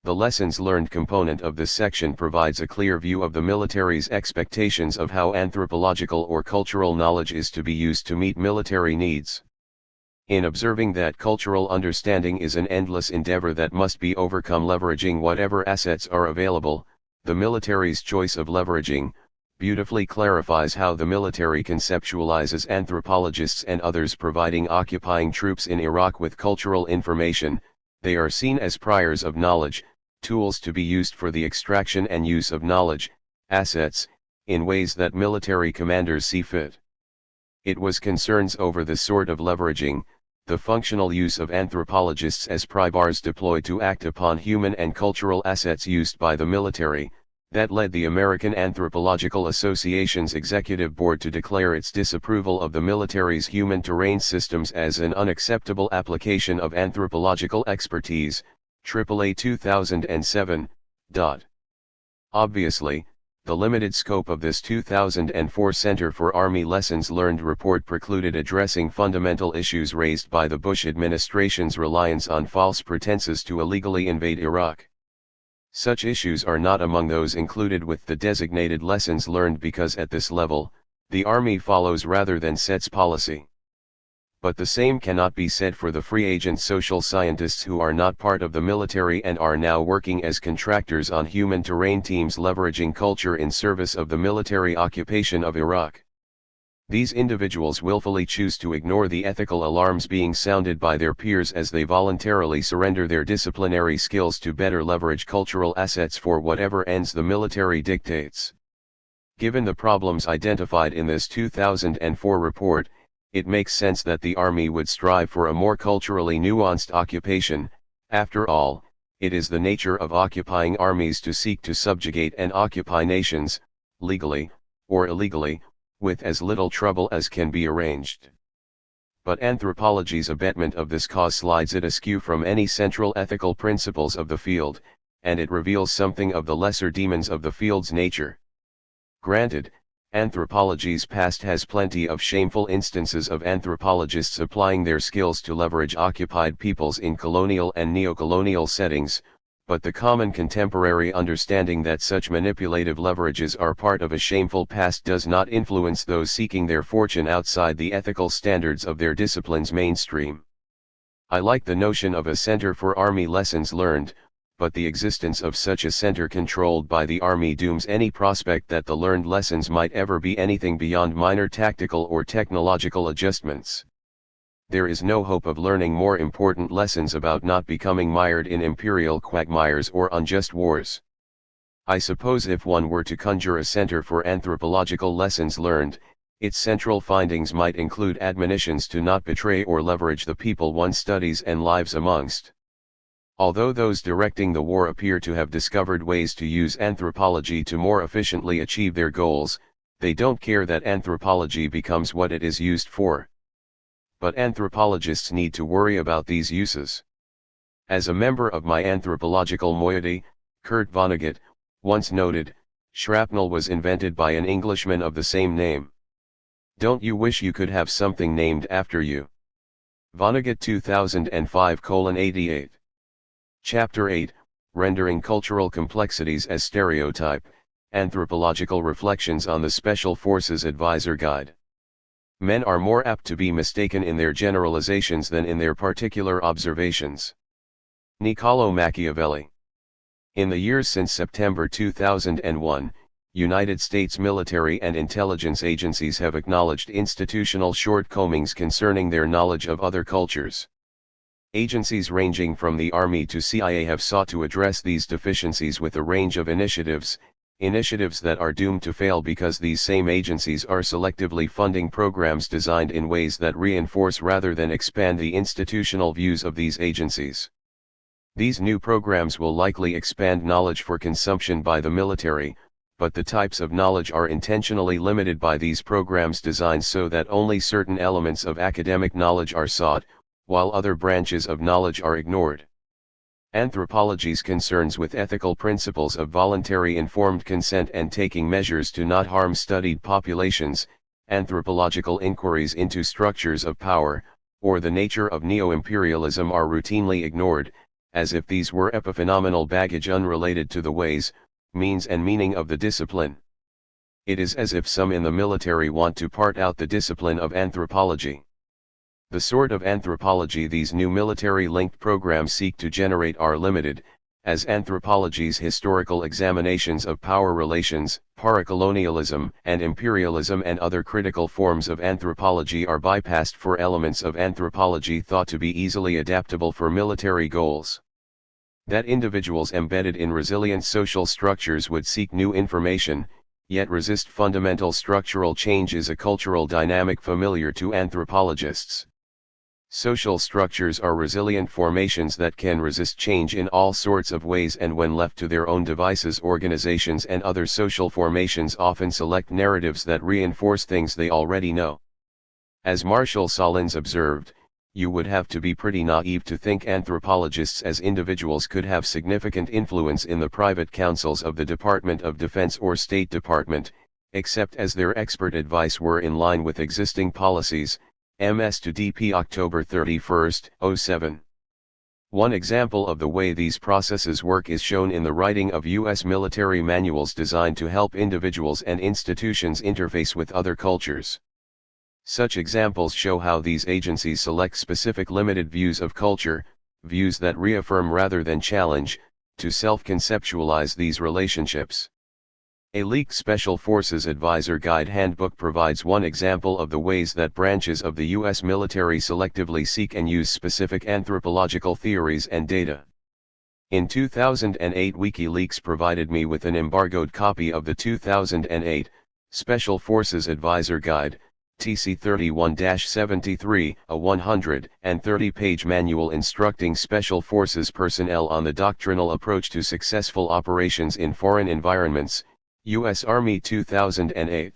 The lessons learned component of this section provides a clear view of the military's expectations of how anthropological or cultural knowledge is to be used to meet military needs. In observing that cultural understanding is an endless endeavor that must be overcome leveraging whatever assets are available, the military's choice of leveraging, beautifully clarifies how the military conceptualizes anthropologists and others providing occupying troops in Iraq with cultural information. They are seen as priors of knowledge, tools to be used for the extraction and use of knowledge, assets, in ways that military commanders see fit. It was concerns over this sort of leveraging, the functional use of anthropologists as pry-bars deployed to act upon human and cultural assets used by the military, that led the American Anthropological Association's executive board to declare its disapproval of the military's human terrain systems as an unacceptable application of anthropological expertise, AAA 2007. Obviously, the limited scope of this 2004 Center for Army Lessons Learned report precluded addressing fundamental issues raised by the Bush administration's reliance on false pretenses to illegally invade Iraq. Such issues are not among those included with the designated lessons learned because at this level, the Army follows rather than sets policy. But the same cannot be said for the free agent social scientists who are not part of the military and are now working as contractors on human terrain teams leveraging culture in service of the military occupation of Iraq. These individuals willfully choose to ignore the ethical alarms being sounded by their peers as they voluntarily surrender their disciplinary skills to better leverage cultural assets for whatever ends the military dictates. Given the problems identified in this 2004 report, it makes sense that the Army would strive for a more culturally nuanced occupation. After all, it is the nature of occupying armies to seek to subjugate and occupy nations, legally, or illegally, with as little trouble as can be arranged. But anthropology's abetment of this cause slides it askew from any central ethical principles of the field, and it reveals something of the lesser demons of the field's nature. Granted, anthropology's past has plenty of shameful instances of anthropologists applying their skills to leverage occupied peoples in colonial and neocolonial settings, but the common contemporary understanding that such manipulative leverages are part of a shameful past does not influence those seeking their fortune outside the ethical standards of their discipline's mainstream. I like the notion of a center for Army lessons learned, but the existence of such a center controlled by the Army dooms any prospect that the learned lessons might ever be anything beyond minor tactical or technological adjustments. There is no hope of learning more important lessons about not becoming mired in imperial quagmires or unjust wars. I suppose if one were to conjure a center for anthropological lessons learned, its central findings might include admonitions to not betray or leverage the people one studies and lives amongst. Although those directing the war appear to have discovered ways to use anthropology to more efficiently achieve their goals, they don't care that anthropology becomes what it is used for. But anthropologists need to worry about these uses. As a member of my anthropological moiety, Kurt Vonnegut, once noted, shrapnel was invented by an Englishman of the same name. Don't you wish you could have something named after you? Vonnegut 2005:88. Chapter 8, Rendering Cultural Complexities as Stereotype, Anthropological Reflections on the Special Forces Advisor Guide. Men are more apt to be mistaken in their generalizations than in their particular observations. Niccolò Machiavelli. In the years since September 2001, United States military and intelligence agencies have acknowledged institutional shortcomings concerning their knowledge of other cultures. Agencies ranging from the Army to CIA have sought to address these deficiencies with a range of initiatives that are doomed to fail because these same agencies are selectively funding programs designed in ways that reinforce rather than expand the institutional views of these agencies. These new programs will likely expand knowledge for consumption by the military, but the types of knowledge are intentionally limited by these programs designed so that only certain elements of academic knowledge are sought, while other branches of knowledge are ignored. Anthropology's concerns with ethical principles of voluntary informed consent and taking measures to not harm studied populations, anthropological inquiries into structures of power, or the nature of neo-imperialism are routinely ignored, as if these were epiphenomenal baggage unrelated to the ways, means and meaning of the discipline. It is as if some in the military want to part out the discipline of anthropology. The sort of anthropology these new military-linked programs seek to generate are limited, as anthropology's historical examinations of power relations, paracolonialism, and imperialism and other critical forms of anthropology are bypassed for elements of anthropology thought to be easily adaptable for military goals. That individuals embedded in resilient social structures would seek new information, yet resist fundamental structural change is a cultural dynamic familiar to anthropologists. Social structures are resilient formations that can resist change in all sorts of ways, and when left to their own devices, organizations and other social formations often select narratives that reinforce things they already know. As Marshall Solins observed, you would have to be pretty naive to think anthropologists as individuals could have significant influence in the private councils of the Department of Defense or State Department, except as their expert advice were in line with existing policies. MS to DP October 31, 07. One example of the way these processes work is shown in the writing of U.S. military manuals designed to help individuals and institutions interface with other cultures. Such examples show how these agencies select specific limited views of culture, views that reaffirm rather than challenge, to self-conceptualize these relationships. A leaked Special Forces Advisor Guide Handbook provides one example of the ways that branches of the U.S. military selectively seek and use specific anthropological theories and data. In 2008, WikiLeaks provided me with an embargoed copy of the 2008 Special Forces Advisor Guide, TC 31-73, a 130-page manual instructing Special Forces personnel on the doctrinal approach to successful operations in foreign environments, U.S. Army 2008.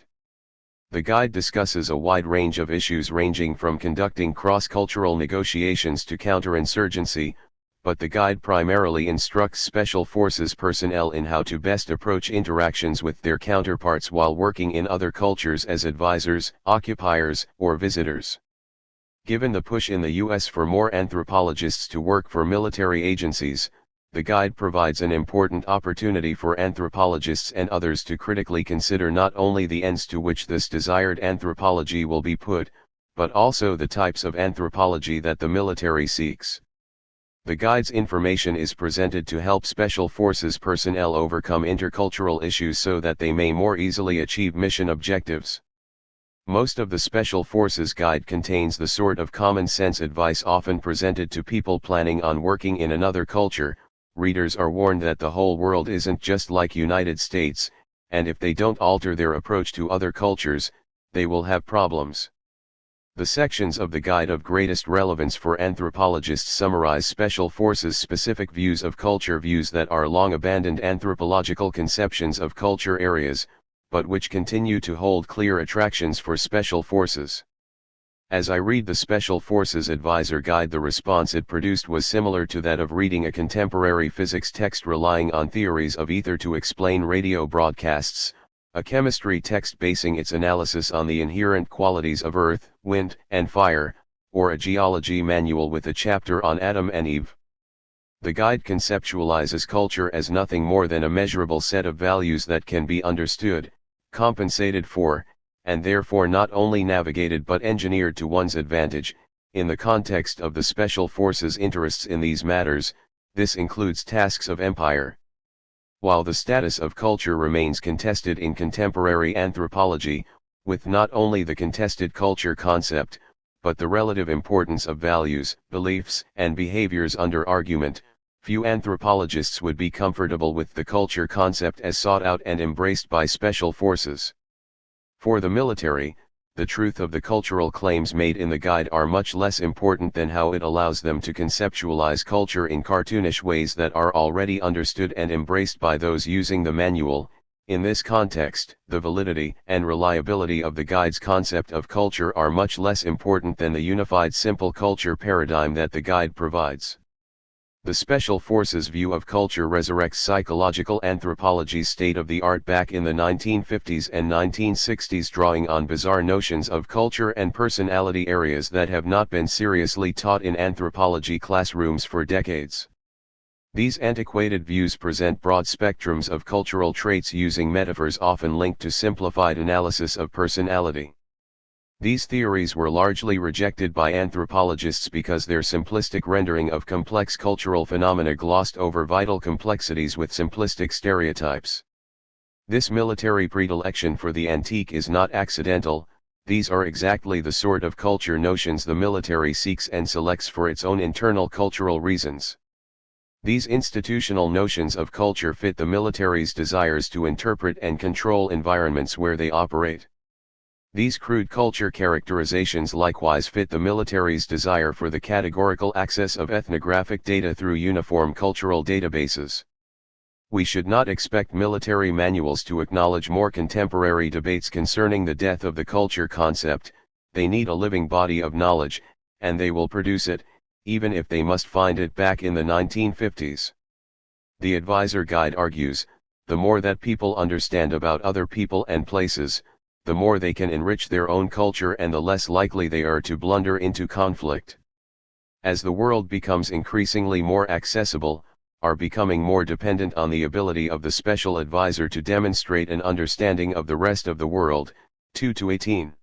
The guide discusses a wide range of issues ranging from conducting cross-cultural negotiations to counterinsurgency, but the guide primarily instructs Special Forces personnel in how to best approach interactions with their counterparts while working in other cultures as advisors, occupiers, or visitors. Given the push in the U.S. for more anthropologists to work for military agencies, the guide provides an important opportunity for anthropologists and others to critically consider not only the ends to which this desired anthropology will be put, but also the types of anthropology that the military seeks. The guide's information is presented to help Special Forces personnel overcome intercultural issues so that they may more easily achieve mission objectives. Most of the Special Forces Guide contains the sort of common sense advice often presented to people planning on working in another culture. Readers are warned that the whole world isn't just like United States, and if they don't alter their approach to other cultures, they will have problems. The sections of the guide of greatest relevance for anthropologists summarize Special Forces' specific views of culture, views that are long abandoned anthropological conceptions of culture areas, but which continue to hold clear attractions for Special Forces. As I read the Special Forces Advisor Guide, the response it produced was similar to that of reading a contemporary physics text relying on theories of ether to explain radio broadcasts, a chemistry text basing its analysis on the inherent qualities of earth, wind, and fire, or a geology manual with a chapter on Adam and Eve. The guide conceptualizes culture as nothing more than a measurable set of values that can be understood, compensated for, and therefore not only navigated but engineered to one's advantage. In the context of the Special Forces' interests in these matters, this includes tasks of empire. While the status of culture remains contested in contemporary anthropology, with not only the contested culture concept, but the relative importance of values, beliefs, and behaviors under argument, few anthropologists would be comfortable with the culture concept as sought out and embraced by Special Forces. For the military, the truth of the cultural claims made in the guide are much less important than how it allows them to conceptualize culture in cartoonish ways that are already understood and embraced by those using the manual. In this context, the validity and reliability of the guide's concept of culture are much less important than the unified simple culture paradigm that the guide provides. The Special Forces view of culture resurrects psychological anthropology's state-of-the-art back in the 1950s and 1960s, drawing on bizarre notions of culture and personality areas that have not been seriously taught in anthropology classrooms for decades. These antiquated views present broad spectrums of cultural traits using metaphors often linked to simplified analysis of personality. These theories were largely rejected by anthropologists because their simplistic rendering of complex cultural phenomena glossed over vital complexities with simplistic stereotypes. This military predilection for the antique is not accidental. These are exactly the sort of culture notions the military seeks and selects for its own internal cultural reasons. These institutional notions of culture fit the military's desires to interpret and control environments where they operate. These crude culture characterizations likewise fit the military's desire for the categorical access of ethnographic data through uniform cultural databases. We should not expect military manuals to acknowledge more contemporary debates concerning the death of the culture concept. They need a living body of knowledge, and they will produce it, even if they must find it back in the 1950s. The Advisor Guide argues, the more that people understand about other people and places, the more they can enrich their own culture and the less likely they are to blunder into conflict. As the world becomes increasingly more accessible, are becoming more dependent on the ability of the special advisor to demonstrate an understanding of the rest of the world. 2-18.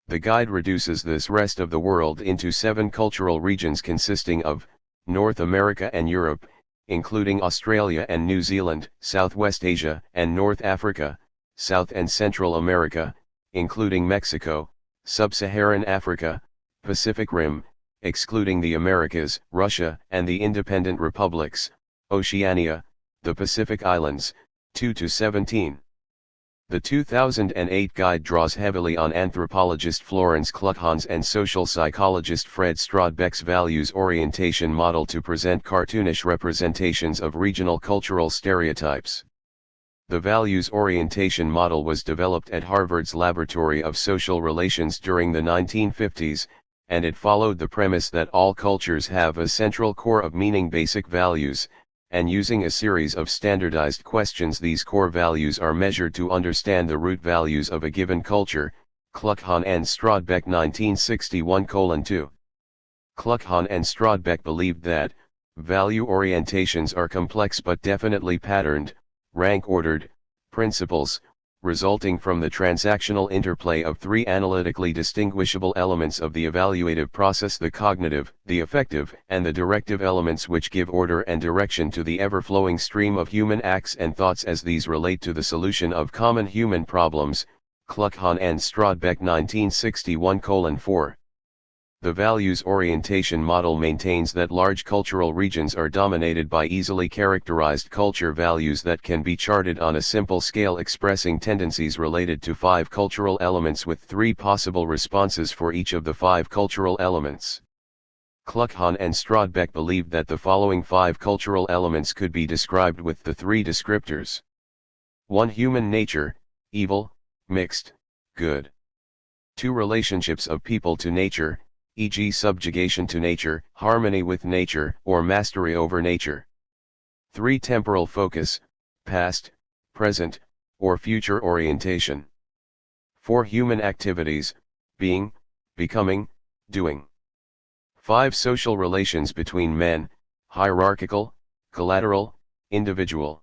The guide reduces this rest of the world into 7 cultural regions consisting of North America and Europe, including Australia and New Zealand, Southwest Asia and North Africa, South and Central America, including Mexico, Sub-Saharan Africa, Pacific Rim, excluding the Americas, Russia and the independent republics, Oceania, the Pacific Islands, 2 to 17. The 2008 guide draws heavily on anthropologist Florence Kluckhohn's and social psychologist Fred Strodbeck's values orientation model to present cartoonish representations of regional cultural stereotypes. The values orientation model was developed at Harvard's Laboratory of Social Relations during the 1950s, and it followed the premise that all cultures have a central core of meaning basic values, and using a series of standardized questions these core values are measured to understand the root values of a given culture. Kluckhohn and Strodbeck 1961:2. Kluckhohn and Strodbeck believed that value orientations are complex but definitely patterned, rank-ordered, principles, resulting from the transactional interplay of 3 analytically distinguishable elements of the evaluative process: the cognitive, the affective, and the directive elements which give order and direction to the ever-flowing stream of human acts and thoughts as these relate to the solution of common human problems. Kluckhohn and Strodbeck 1961:4. The values orientation model maintains that large cultural regions are dominated by easily characterized culture values that can be charted on a simple scale expressing tendencies related to 5 cultural elements with 3 possible responses for each of the 5 cultural elements. Kluckhohn and Strodbeck believed that the following 5 cultural elements could be described with the 3 descriptors. 1. Human nature, evil, mixed, good. 2. Relationships of people to nature, e.g. subjugation to nature, harmony with nature, or mastery over nature. 3. Temporal focus, past, present, or future orientation. 4. Human activities, being, becoming, doing. 5. Social relations between men, hierarchical, collateral, individual.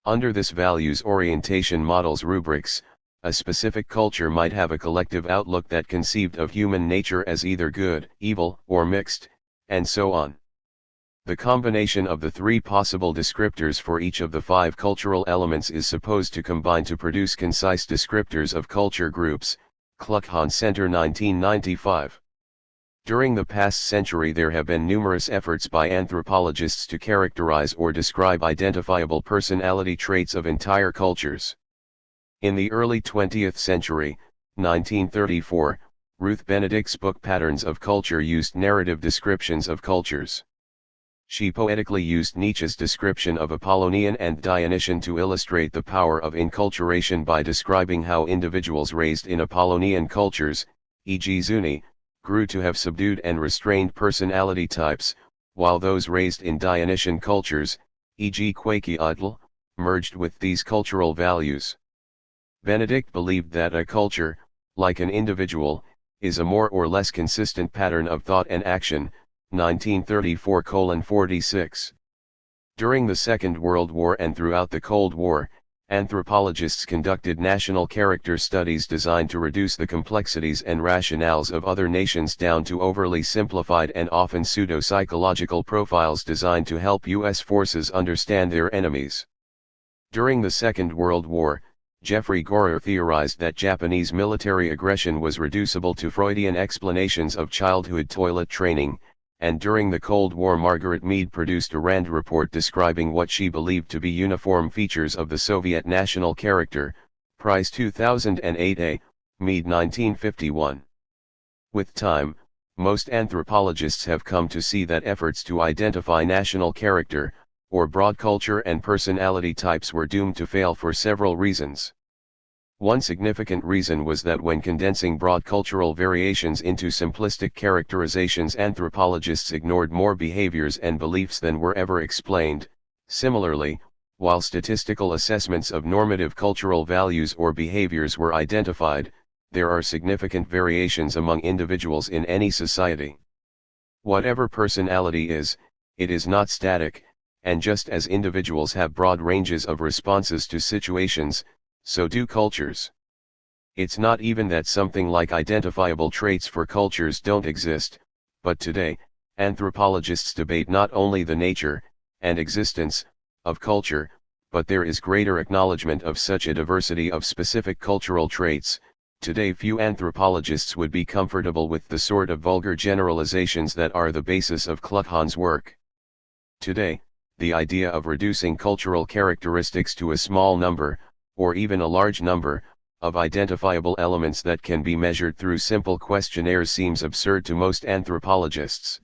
Under this values orientation model's rubrics, a specific culture might have a collective outlook that conceived of human nature as either good, evil, or mixed, and so on. The combination of the 3 possible descriptors for each of the 5 cultural elements is supposed to combine to produce concise descriptors of culture groups. Kluckhohn Center 1995. During the past century there have been numerous efforts by anthropologists to characterize or describe identifiable personality traits of entire cultures. In the early 20th century, 1934, Ruth Benedict's book Patterns of Culture used narrative descriptions of cultures. She poetically used Nietzsche's description of Apollonian and Dionysian to illustrate the power of inculturation by describing how individuals raised in Apollonian cultures, e.g. Zuni, grew to have subdued and restrained personality types, while those raised in Dionysian cultures, e.g. Quetzalcoatl, merged with these cultural values. Benedict believed that a culture, like an individual, is a more or less consistent pattern of thought and action. 1934:46. During the Second World War and throughout the Cold War, anthropologists conducted national character studies designed to reduce the complexities and rationales of other nations down to overly simplified and often pseudo-psychological profiles designed to help U.S. forces understand their enemies. During the Second World War, Jeffrey Gorer theorized that Japanese military aggression was reducible to Freudian explanations of childhood toilet training, and during the Cold War Margaret Mead produced a RAND report describing what she believed to be uniform features of the Soviet national character, Price 2008a, Mead 1951. With time, most anthropologists have come to see that efforts to identify national character, or broad culture and personality types were doomed to fail for several reasons. One significant reason was that when condensing broad cultural variations into simplistic characterizations, anthropologists ignored more behaviors and beliefs than were ever explained. Similarly, while statistical assessments of normative cultural values or behaviors were identified, there are significant variations among individuals in any society. Whatever personality is, it is not static, and just as individuals have broad ranges of responses to situations, so do cultures. It's not even that something like identifiable traits for cultures don't exist, but today, anthropologists debate not only the nature, and existence, of culture, but there is greater acknowledgement of such a diversity of specific cultural traits. Today few anthropologists would be comfortable with the sort of vulgar generalizations that are the basis of Cluckhan's work. Today, the idea of reducing cultural characteristics to a small number, or even a large number, of identifiable elements that can be measured through simple questionnaires seems absurd to most anthropologists.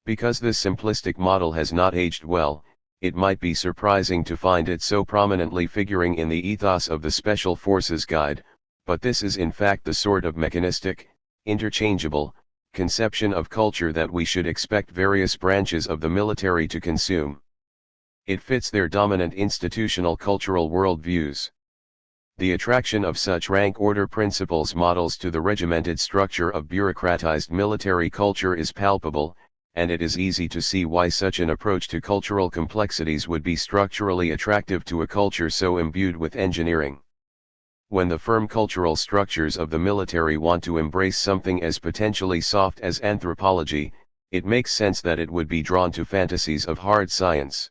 Because this simplistic model has not aged well, it might be surprising to find it so prominently figuring in the ethos of the Special Forces Guide, but this is in fact the sort of mechanistic, interchangeable, conception of culture that we should expect various branches of the military to consume. It fits their dominant institutional cultural worldviews. The attraction of such rank-order principles models to the regimented structure of bureaucratized military culture is palpable, and it is easy to see why such an approach to cultural complexities would be structurally attractive to a culture so imbued with engineering. When the firm cultural structures of the military want to embrace something as potentially soft as anthropology, it makes sense that it would be drawn to fantasies of hard science.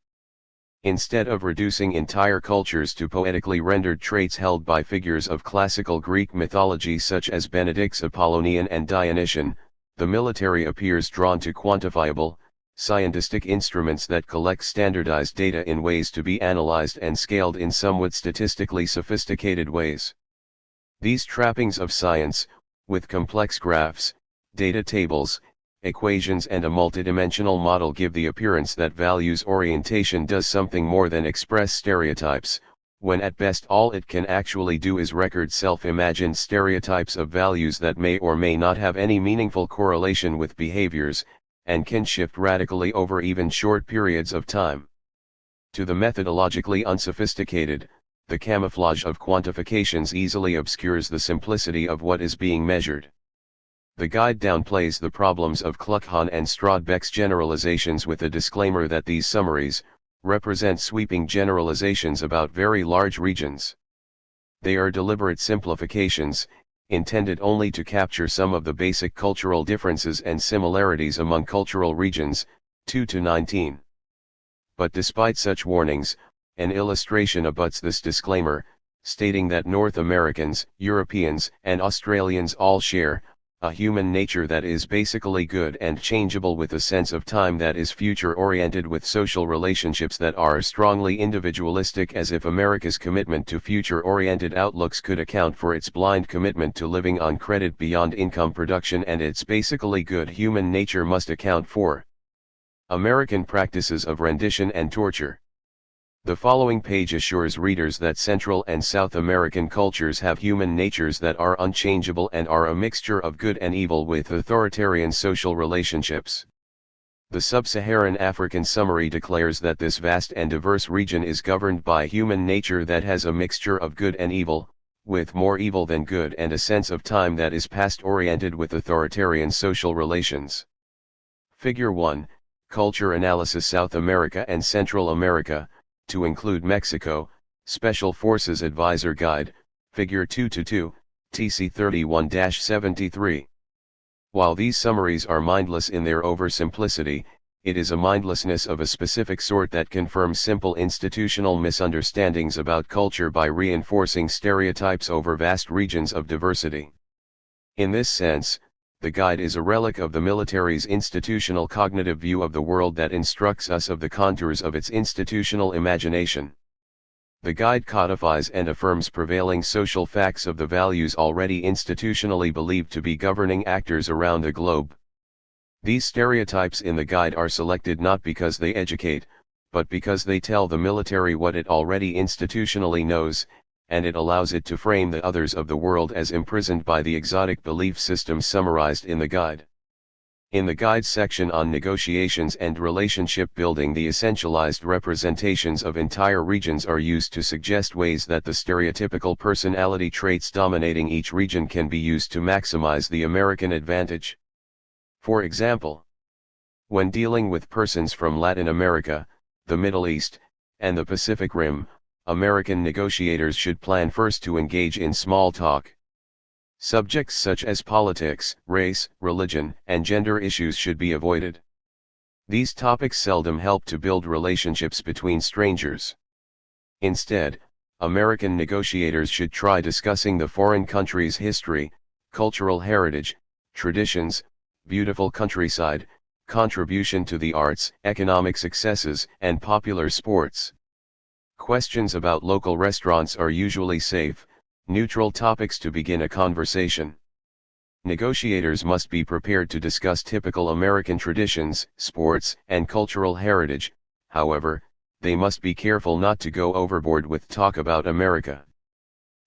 Instead of reducing entire cultures to poetically rendered traits held by figures of classical Greek mythology such as Benedict's Apollonian and Dionysian, the military appears drawn to quantifiable, scientific instruments that collect standardized data in ways to be analyzed and scaled in somewhat statistically sophisticated ways. These trappings of science, with complex graphs, data tables, equations and a multidimensional model give the appearance that values orientation does something more than express stereotypes, when at best all it can actually do is record self-imagined stereotypes of values that may or may not have any meaningful correlation with behaviors, and can shift radically over even short periods of time. To the methodologically unsophisticated, the camouflage of quantifications easily obscures the simplicity of what is being measured. The guide downplays the problems of Cluckhan and Strodbeck's generalizations with a disclaimer that these summaries represent sweeping generalizations about very large regions. They are deliberate simplifications, intended only to capture some of the basic cultural differences and similarities among cultural regions, 2-19. But despite such warnings, an illustration abuts this disclaimer, stating that North Americans, Europeans, and Australians all share a human nature that is basically good and changeable, with a sense of time that is future-oriented, with social relationships that are strongly individualistic, as if America's commitment to future-oriented outlooks could account for its blind commitment to living on credit beyond income production, and its basically good human nature must account for American practices of rendition and torture. The following page assures readers that Central and South American cultures have human natures that are unchangeable and are a mixture of good and evil with authoritarian social relationships. The Sub-Saharan African summary declares that this vast and diverse region is governed by human nature that has a mixture of good and evil, with more evil than good, and a sense of time that is past-oriented with authoritarian social relations. Figure 1, Culture Analysis South America and Central America, to include Mexico, Special Forces Advisor Guide, Figure 2-2, TC 31-73. While these summaries are mindless in their oversimplicity, it is a mindlessness of a specific sort that confirms simple institutional misunderstandings about culture by reinforcing stereotypes over vast regions of diversity. In this sense, the guide is a relic of the military's institutional cognitive view of the world that instructs us of the contours of its institutional imagination. The guide codifies and affirms prevailing social facts of the values already institutionally believed to be governing actors around the globe. These stereotypes in the guide are selected not because they educate, but because they tell the military what it already institutionally knows, and it allows it to frame the others of the world as imprisoned by the exotic belief systems summarized in the guide. In the guide section on negotiations and relationship building, the essentialized representations of entire regions are used to suggest ways that the stereotypical personality traits dominating each region can be used to maximize the American advantage. For example, when dealing with persons from Latin America, the Middle East, and the Pacific Rim, American negotiators should plan first to engage in small talk. Subjects such as politics, race, religion, and gender issues should be avoided. These topics seldom help to build relationships between strangers. Instead, American negotiators should try discussing the foreign country's history, cultural heritage, traditions, beautiful countryside, contribution to the arts, economic successes, and popular sports. Questions about local restaurants are usually safe, neutral topics to begin a conversation. Negotiators must be prepared to discuss typical American traditions, sports, and cultural heritage. However, they must be careful not to go overboard with talk about America.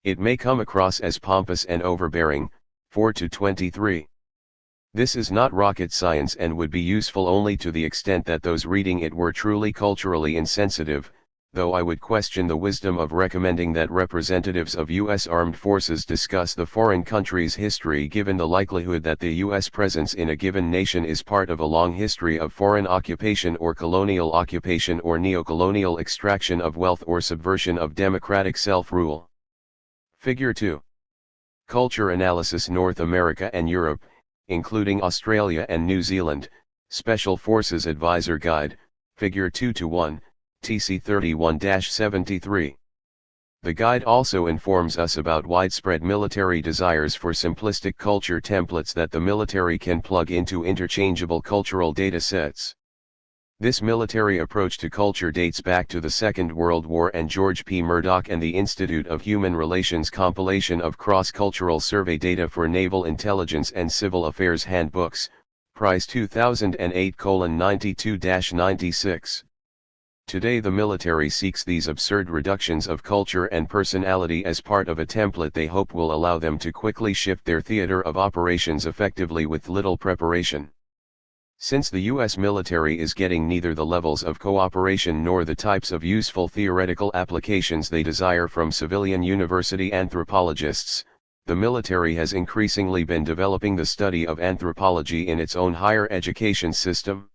It may come across as pompous and overbearing. 4-23. This is not rocket science and would be useful only to the extent that those reading it were truly culturally insensitive, though I would question the wisdom of recommending that representatives of U.S. armed forces discuss the foreign country's history, given the likelihood that the U.S. presence in a given nation is part of a long history of foreign occupation or colonial occupation or neocolonial extraction of wealth or subversion of democratic self-rule. Figure 2. Culture Analysis North America and Europe, including Australia and New Zealand, Special Forces Advisor Guide, Figure 2-1. TC 31-73. The guide also informs us about widespread military desires for simplistic culture templates that the military can plug into interchangeable cultural data sets. This military approach to culture dates back to the Second World War and George P. Murdoch and the Institute of Human Relations compilation of cross-cultural survey data for Naval Intelligence and Civil Affairs Handbooks, Price 2008:92-96. Today the military seeks these absurd reductions of culture and personality as part of a template they hope will allow them to quickly shift their theater of operations effectively with little preparation. Since the U.S. military is getting neither the levels of cooperation nor the types of useful theoretical applications they desire from civilian university anthropologists, the military has increasingly been developing the study of anthropology in its own higher education system.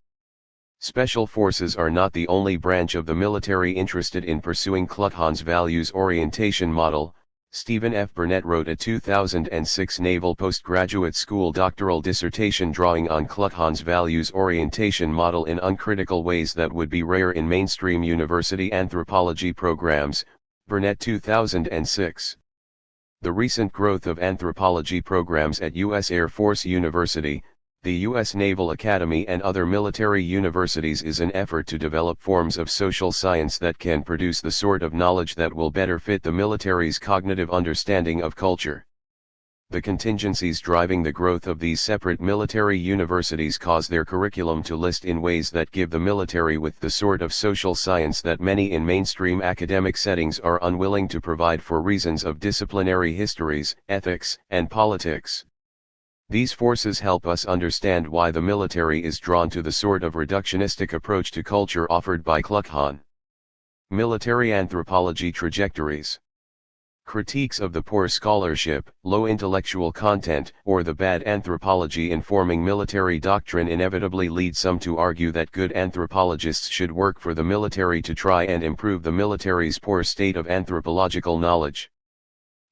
Special Forces are not the only branch of the military interested in pursuing Cluckhan's values orientation model. Stephen F. Burnett wrote a 2006 Naval Postgraduate School doctoral dissertation drawing on Cluckhan's values orientation model in uncritical ways that would be rare in mainstream university anthropology programs. Burnett 2006. The recent growth of anthropology programs at U.S. Air Force University, the U.S. Naval Academy and other military universities is an effort to develop forms of social science that can produce the sort of knowledge that will better fit the military's cognitive understanding of culture. The contingencies driving the growth of these separate military universities cause their curriculum to list in ways that give the military with the sort of social science that many in mainstream academic settings are unwilling to provide for reasons of disciplinary histories, ethics, and politics. These forces help us understand why the military is drawn to the sort of reductionistic approach to culture offered by Cluckhan. Military Anthropology Trajectories. Critiques of the poor scholarship, low intellectual content, or the bad anthropology informing military doctrine inevitably lead some to argue that good anthropologists should work for the military to try and improve the military's poor state of anthropological knowledge.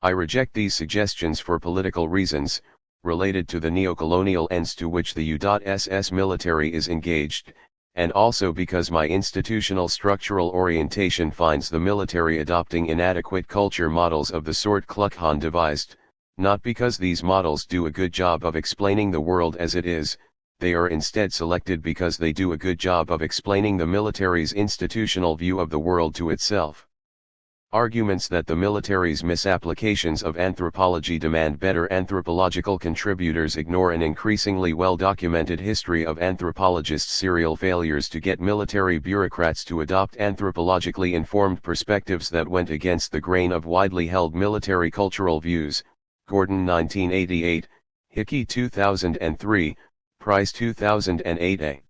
I reject these suggestions for political reasons, related to the neocolonial ends to which the U.SS military is engaged, and also because my institutional structural orientation finds the military adopting inadequate culture models of the sort Cluckhan devised, not because these models do a good job of explaining the world as it is, they are instead selected because they do a good job of explaining the military's institutional view of the world to itself. Arguments that the military's misapplications of anthropology demand better anthropological contributors ignore an increasingly well-documented history of anthropologists' serial failures to get military bureaucrats to adopt anthropologically informed perspectives that went against the grain of widely held military cultural views. Gordon 1988, Hickey 2003, Price 2008a.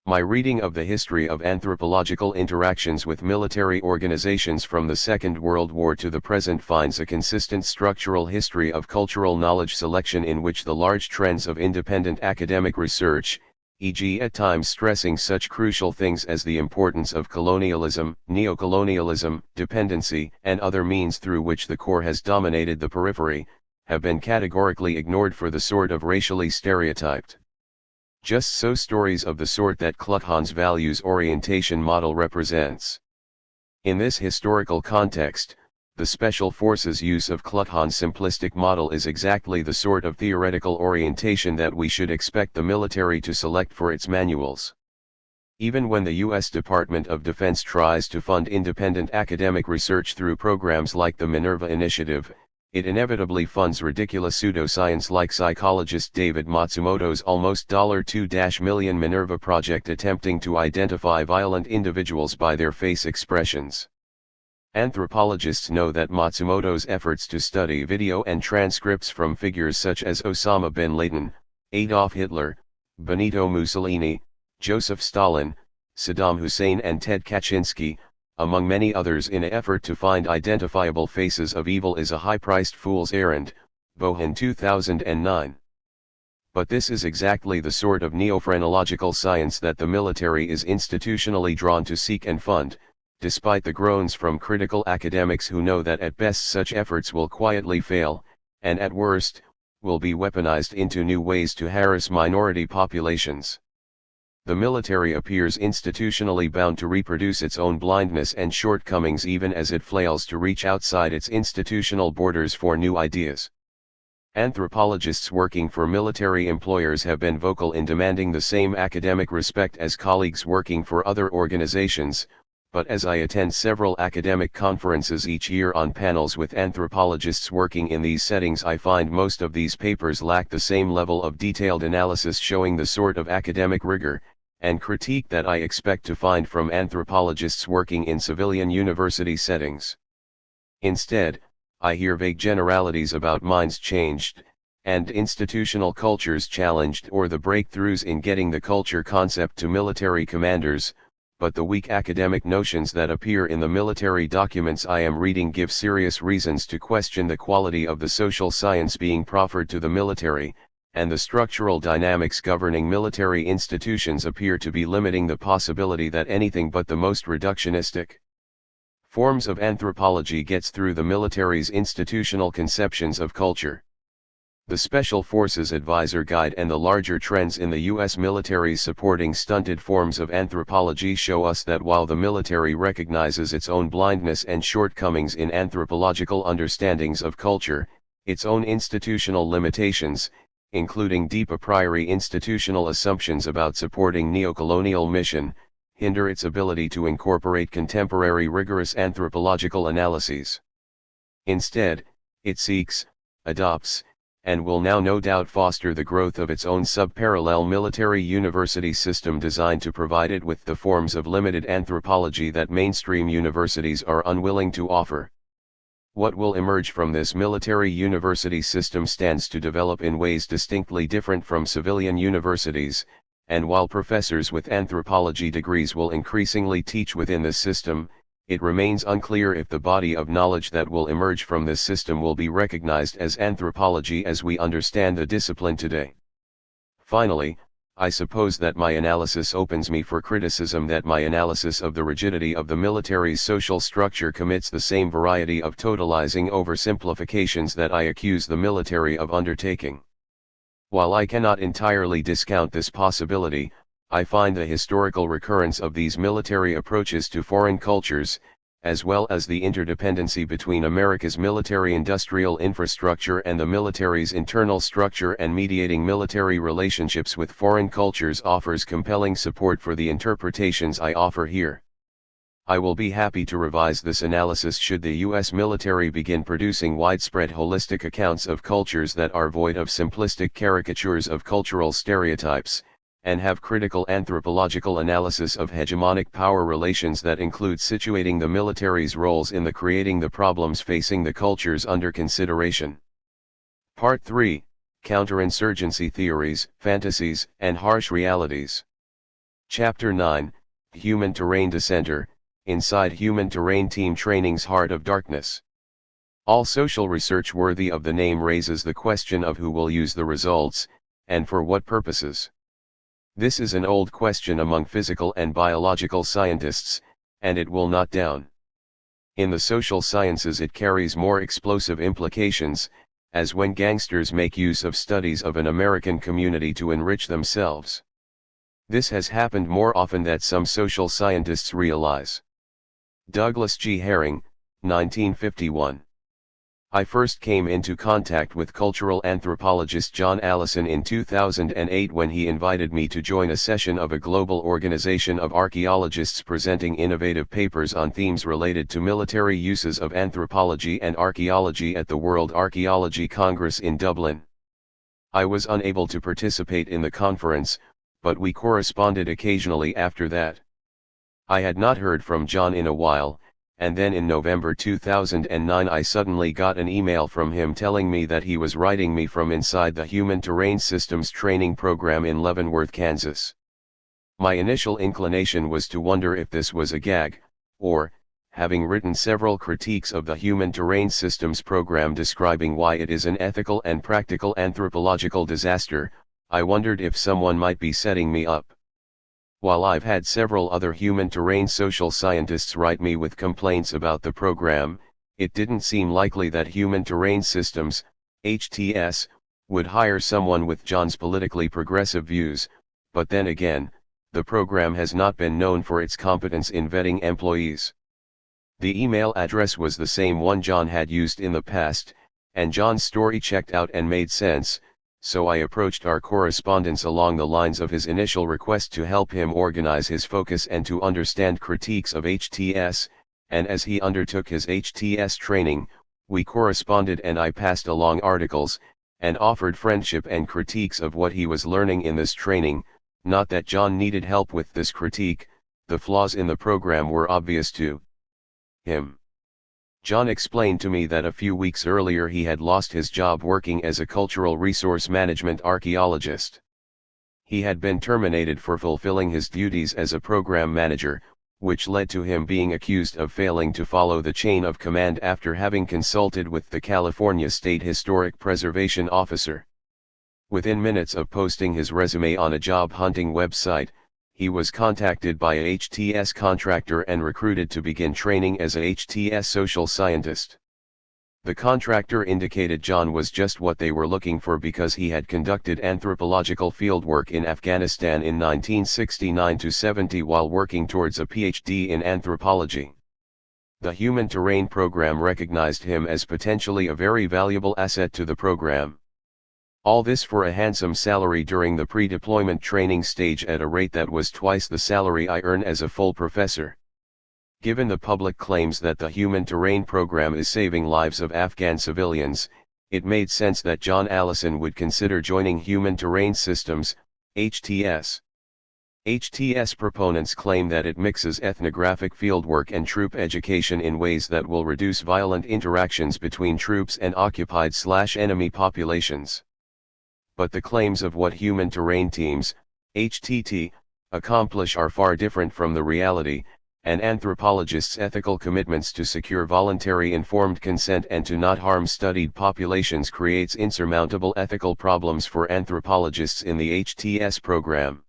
My reading of the history of anthropological interactions with military organizations from the Second World War to the present finds a consistent structural history of cultural knowledge selection in which the large trends of independent academic research, e.g. at times stressing such crucial things as the importance of colonialism, neocolonialism, dependency, and other means through which the core has dominated the periphery, have been categorically ignored for the sort of racially stereotyped. Just so stories of the sort that Cluckhan's values orientation model represents. In this historical context, the Special Forces' use of Cluckhan's simplistic model is exactly the sort of theoretical orientation that we should expect the military to select for its manuals. Even when the U.S. Department of Defense tries to fund independent academic research through programs like the Minerva Initiative, it inevitably funds ridiculous pseudoscience like psychologist David Matsumoto's almost $2 million Minerva project attempting to identify violent individuals by their face expressions. Anthropologists know that Matsumoto's efforts to study video and transcripts from figures such as Osama bin Laden, Adolf Hitler, Benito Mussolini, Joseph Stalin, Saddam Hussein and Ted Kaczynski, among many others in an effort to find identifiable faces of evil is a high-priced fool's errand, Bohan 2009. But this is exactly the sort of neophrenological science that the military is institutionally drawn to seek and fund, despite the groans from critical academics who know that at best such efforts will quietly fail, and at worst, will be weaponized into new ways to harass minority populations. The military appears institutionally bound to reproduce its own blindness and shortcomings even as it flails to reach outside its institutional borders for new ideas. Anthropologists working for military employers have been vocal in demanding the same academic respect as colleagues working for other organizations, but as I attend several academic conferences each year on panels with anthropologists working in these settings, I find most of these papers lack the same level of detailed analysis showing the sort of academic rigor and critique that I expect to find from anthropologists working in civilian university settings. Instead, I hear vague generalities about minds changed, and institutional cultures challenged or the breakthroughs in getting the culture concept to military commanders, but the weak academic notions that appear in the military documents I am reading give serious reasons to question the quality of the social science being proffered to the military, and the structural dynamics governing military institutions appear to be limiting the possibility that anything but the most reductionistic forms of anthropology gets through the military's institutional conceptions of culture. The Special Forces Advisor Guide and the larger trends in the U.S. military's supporting stunted forms of anthropology show us that while the military recognizes its own blindness and shortcomings in anthropological understandings of culture, its own institutional limitations, including deep a priori institutional assumptions about supporting neocolonial mission, hinder its ability to incorporate contemporary rigorous anthropological analyses. Instead, it seeks, adopts, and will now no doubt foster the growth of its own sub-parallel military university system designed to provide it with the forms of limited anthropology that mainstream universities are unwilling to offer. What will emerge from this military university system stands to develop in ways distinctly different from civilian universities, and while professors with anthropology degrees will increasingly teach within this system, it remains unclear if the body of knowledge that will emerge from this system will be recognized as anthropology as we understand the discipline today. Finally, I suppose that my analysis opens me for criticism that my analysis of the rigidity of the military's social structure commits the same variety of totalizing oversimplifications that I accuse the military of undertaking. While I cannot entirely discount this possibility, I find the historical recurrence of these military approaches to foreign cultures, as well as the interdependency between America's military-industrial infrastructure and the military's internal structure and mediating military relationships with foreign cultures offers compelling support for the interpretations I offer here. I will be happy to revise this analysis should the U.S. military begin producing widespread holistic accounts of cultures that are void of simplistic caricatures of cultural stereotypes, and have critical anthropological analysis of hegemonic power relations that include situating the military's roles in creating the problems facing the cultures under consideration. Part 3, Counterinsurgency Theories, Fantasies, and Harsh Realities. Chapter 9, Human Terrain Dissenter, Inside Human Terrain Team Training's Heart of Darkness. All social research worthy of the name raises the question of who will use the results, and for what purposes. This is an old question among physical and biological scientists, and it will not down. In the social sciences it carries more explosive implications, as when gangsters make use of studies of an American community to enrich themselves. This has happened more often than some social scientists realize. Douglas G. Herring, 1951. I first came into contact with cultural anthropologist John Allison in 2008 when he invited me to join a session of a global organization of archaeologists presenting innovative papers on themes related to military uses of anthropology and archaeology at the World Archaeology Congress in Dublin. I was unable to participate in the conference, but we corresponded occasionally after that. I had not heard from John in a while, and then in November 2009 I suddenly got an email from him telling me that he was writing me from inside the Human Terrain Systems training program in Leavenworth, Kansas. My initial inclination was to wonder if this was a gag, or, having written several critiques of the Human Terrain Systems program describing why it is an ethical and practical anthropological disaster, I wondered if someone might be setting me up. While I've had several other human terrain social scientists write me with complaints about the program, it didn't seem likely that Human Terrain Systems, HTS, would hire someone with John's politically progressive views, but then again, the program has not been known for its competence in vetting employees. The email address was the same one John had used in the past, and John's story checked out and made sense, so I approached our correspondence along the lines of his initial request to help him organize his focus and to understand critiques of HTS, and as he undertook his HTS training, we corresponded and I passed along articles, and offered friendship and critiques of what he was learning in this training. Not that John needed help with this critique, the flaws in the program were obvious to him. John explained to me that a few weeks earlier he had lost his job working as a cultural resource management archaeologist. He had been terminated for fulfilling his duties as a program manager, which led to him being accused of failing to follow the chain of command after having consulted with the California State Historic Preservation Officer. Within minutes of posting his resume on a job hunting website, he was contacted by a HTS contractor and recruited to begin training as a HTS social scientist. The contractor indicated John was just what they were looking for because he had conducted anthropological fieldwork in Afghanistan in 1969-70 while working towards a PhD in anthropology. The Human Terrain program recognized him as potentially a very valuable asset to the program. All this for a handsome salary during the pre-deployment training stage at a rate that was twice the salary I earn as a full professor. Given the public claims that the Human Terrain program is saving lives of Afghan civilians, it made sense that John Allison would consider joining Human Terrain Systems, HTS. HTS proponents claim that it mixes ethnographic fieldwork and troop education in ways that will reduce violent interactions between troops and occupied/enemy populations. But the claims of what human terrain teams, HTT, accomplish are far different from the reality, and anthropologists' ethical commitments to secure voluntary informed consent and to not harm studied populations creates insurmountable ethical problems for anthropologists in the HTS program.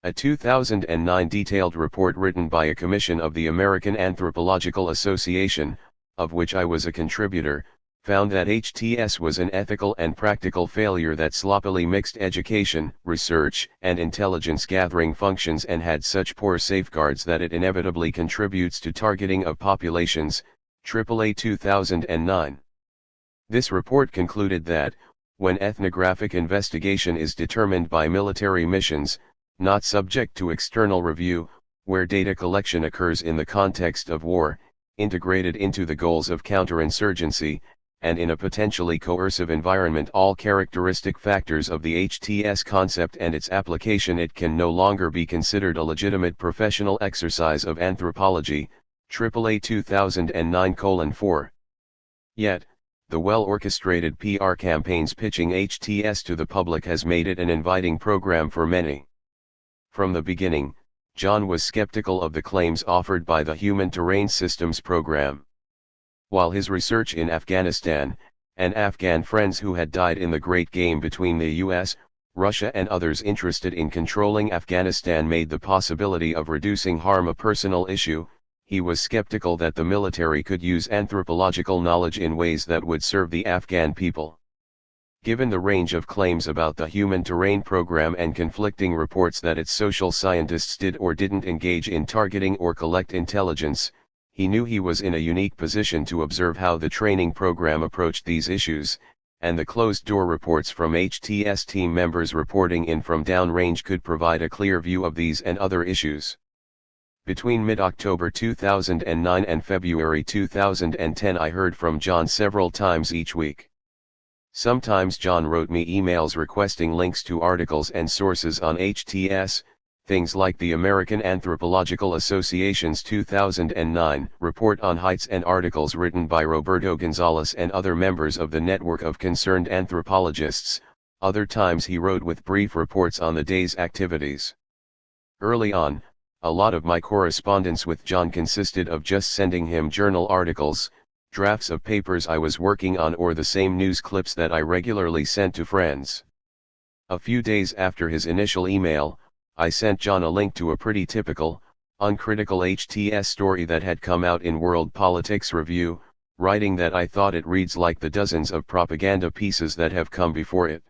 A 2009 detailed report written by a commission of the American Anthropological Association, of which I was a contributor, found that HTS was an ethical and practical failure that sloppily mixed education, research, and intelligence gathering functions and had such poor safeguards that it inevitably contributes to targeting of populations. AAA 2009. This report concluded that, when ethnographic investigation is determined by military missions, not subject to external review, where data collection occurs in the context of war, integrated into the goals of counterinsurgency, and in a potentially coercive environment, all characteristic factors of the HTS concept and its application, it can no longer be considered a legitimate professional exercise of anthropology. AAA 2009:4. Yet, the well-orchestrated PR campaigns pitching HTS to the public has made it an inviting program for many. From the beginning, John was skeptical of the claims offered by the Human Terrain Systems program. While his research in Afghanistan, and Afghan friends who had died in the Great Game between the US, Russia and others interested in controlling Afghanistan made the possibility of reducing harm a personal issue, he was skeptical that the military could use anthropological knowledge in ways that would serve the Afghan people. Given the range of claims about the Human Terrain program and conflicting reports that its social scientists did or didn't engage in targeting or collect intelligence, he knew he was in a unique position to observe how the training program approached these issues, and the closed-door reports from HTS team members reporting in from downrange could provide a clear view of these and other issues. Between mid-October 2009 and February 2010 I heard from John several times each week. Sometimes John wrote me emails requesting links to articles and sources on HTS, things like the American Anthropological Association's 2009 report on heights and articles written by Roberto Gonzalez and other members of the network of concerned anthropologists. Other times he wrote with brief reports on the day's activities. Early on, a lot of my correspondence with John consisted of just sending him journal articles, drafts of papers I was working on, or the same news clips that I regularly sent to friends. A few days after his initial email, I sent John a link to a pretty typical, uncritical HTS story that had come out in World Politics Review, writing that I thought it reads like the dozens of propaganda pieces that have come before it.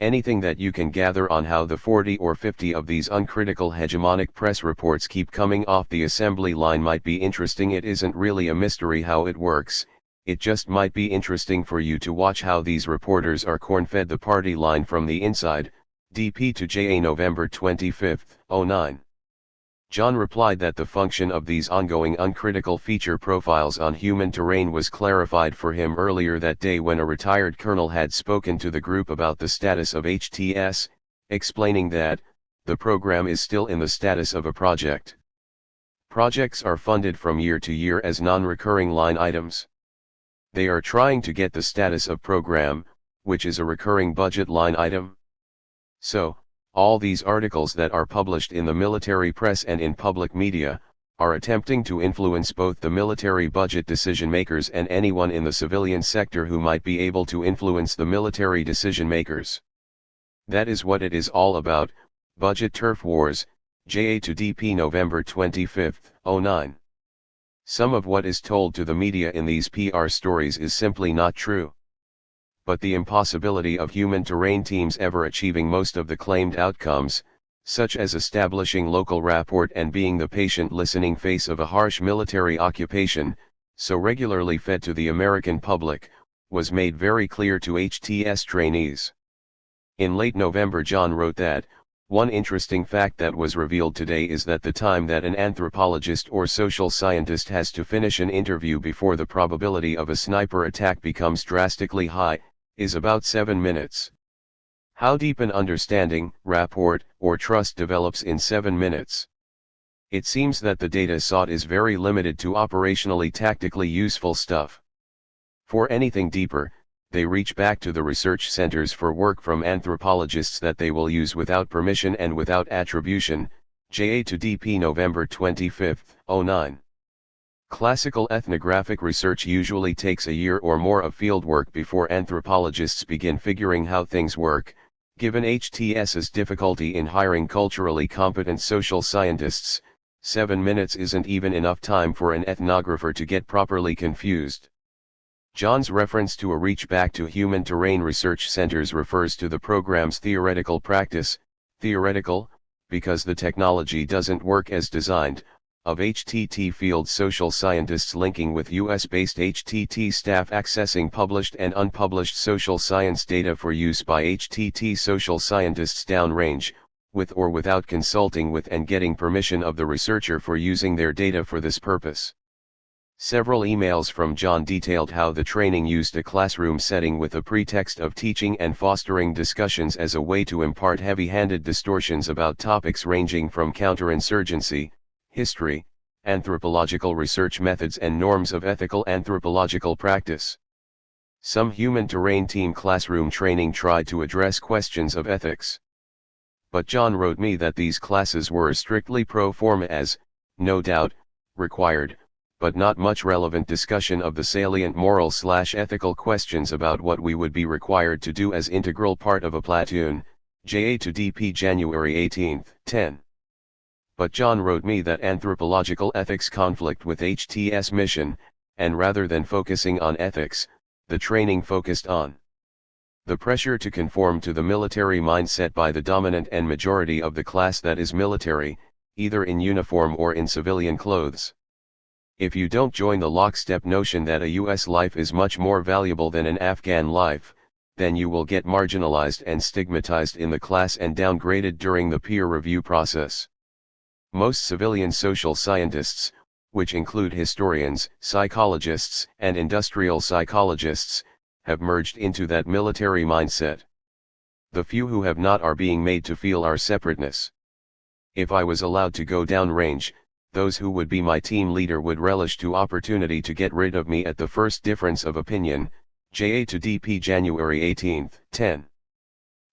Anything that you can gather on how the 40 or 50 of these uncritical hegemonic press reports keep coming off the assembly line might be interesting. It isn't really a mystery how it works, it just might be interesting for you to watch how these reporters are corn-fed the party line from the inside. DP to JA November 25, 09. John replied that the function of these ongoing uncritical feature profiles on human terrain was clarified for him earlier that day when a retired colonel had spoken to the group about the status of HTS, explaining that the program is still in the status of a project. Projects are funded from year to year as non-recurring line items. They are trying to get the status of program, which is a recurring budget line item. So, all these articles that are published in the military press and in public media, are attempting to influence both the military budget decision makers and anyone in the civilian sector who might be able to influence the military decision makers. That is what it is all about. Budget turf wars. JA to DP November 25, 09. Some of what is told to the media in these PR stories is simply not true. But the impossibility of human terrain teams ever achieving most of the claimed outcomes, such as establishing local rapport and being the patient listening face of a harsh military occupation, so regularly fed to the American public, was made very clear to HTS trainees. In late November John wrote that, one interesting fact that was revealed today is that the time that an anthropologist or social scientist has to finish an interview before the probability of a sniper attack becomes drastically high, is about 7 minutes. How deep an understanding, rapport, or trust develops in 7 minutes? It seems that the data sought is very limited to operationally tactically useful stuff. For anything deeper, they reach back to the research centers for work from anthropologists that they will use without permission and without attribution. JA to DP November 25, 09. Classical ethnographic research usually takes a year or more of fieldwork before anthropologists begin figuring how things work. Given HTS's difficulty in hiring culturally competent social scientists, 7 minutes isn't even enough time for an ethnographer to get properly confused. John's reference to a reach back to human terrain research centers refers to the program's theoretical practice, theoretical, because the technology doesn't work as designed, of HTT field social scientists linking with US-based HTT staff accessing published and unpublished social science data for use by HTT social scientists downrange, with or without consulting with and getting permission of the researcher for using their data for this purpose. Several emails from John detailed how the training used a classroom setting with a pretext of teaching and fostering discussions as a way to impart heavy-handed distortions about topics ranging from counterinsurgency, history, anthropological research methods and norms of ethical anthropological practice. Some human terrain team classroom training tried to address questions of ethics. But John wrote me that these classes were strictly pro forma as, no doubt, required, but not much relevant discussion of the salient moral/ethical questions about what we would be required to do as integral part of a platoon. JA to DP January 18, 10. But John wrote me that anthropological ethics conflict with HTS mission, and rather than focusing on ethics, the training focused on the pressure to conform to the military mindset by the dominant and majority of the class that is military, either in uniform or in civilian clothes. If you don't join the lockstep notion that a US life is much more valuable than an Afghan life, then you will get marginalized and stigmatized in the class and downgraded during the peer review process. Most civilian social scientists, which include historians, psychologists, and industrial psychologists, have merged into that military mindset. The few who have not are being made to feel our separateness. If I was allowed to go downrange, those who would be my team leader would relish to opportunity to get rid of me at the first difference of opinion. JA to DP January 18, 10.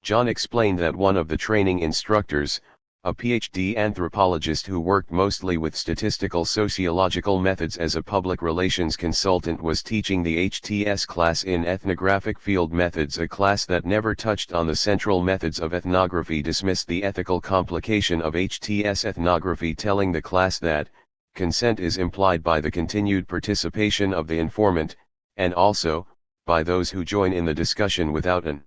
John explained that one of the training instructors, a PhD anthropologist who worked mostly with statistical sociological methods as a public relations consultant, was teaching the HTS class in ethnographic field methods, a class that never touched on the central methods of ethnography, dismissed the ethical complication of HTS ethnography, telling the class that consent is implied by the continued participation of the informant, and also by those who join in the discussion without an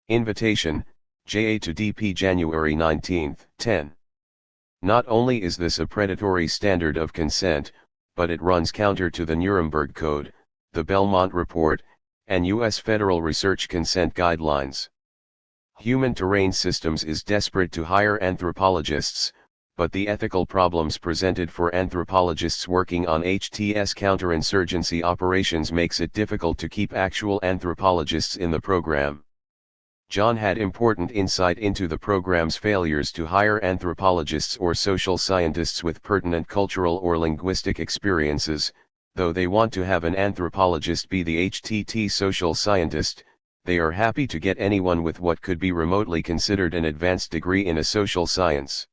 invitation. JA to DP January 19, 10. Not only is this a predatory standard of consent, but it runs counter to the Nuremberg Code, the Belmont Report, and U.S. Federal Research Consent Guidelines. Human Terrain Systems is desperate to hire anthropologists, but the ethical problems presented for anthropologists working on HTS counterinsurgency operations makes it difficult to keep actual anthropologists in the program. John had important insight into the program's failures to hire anthropologists or social scientists with pertinent cultural or linguistic experiences. Though they want to have an anthropologist be the HTT social scientist, they are happy to get anyone with what could be remotely considered an advanced degree in a social science.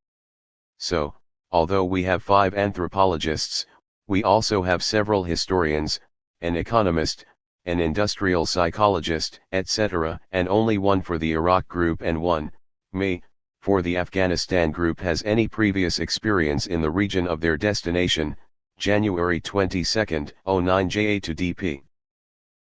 So, although we have 5 anthropologists, we also have several historians, an economist, an industrial psychologist, etc., and only one for the Iraq group and one, me, for the Afghanistan group has any previous experience in the region of their destination. January 22, 09 JA to DP.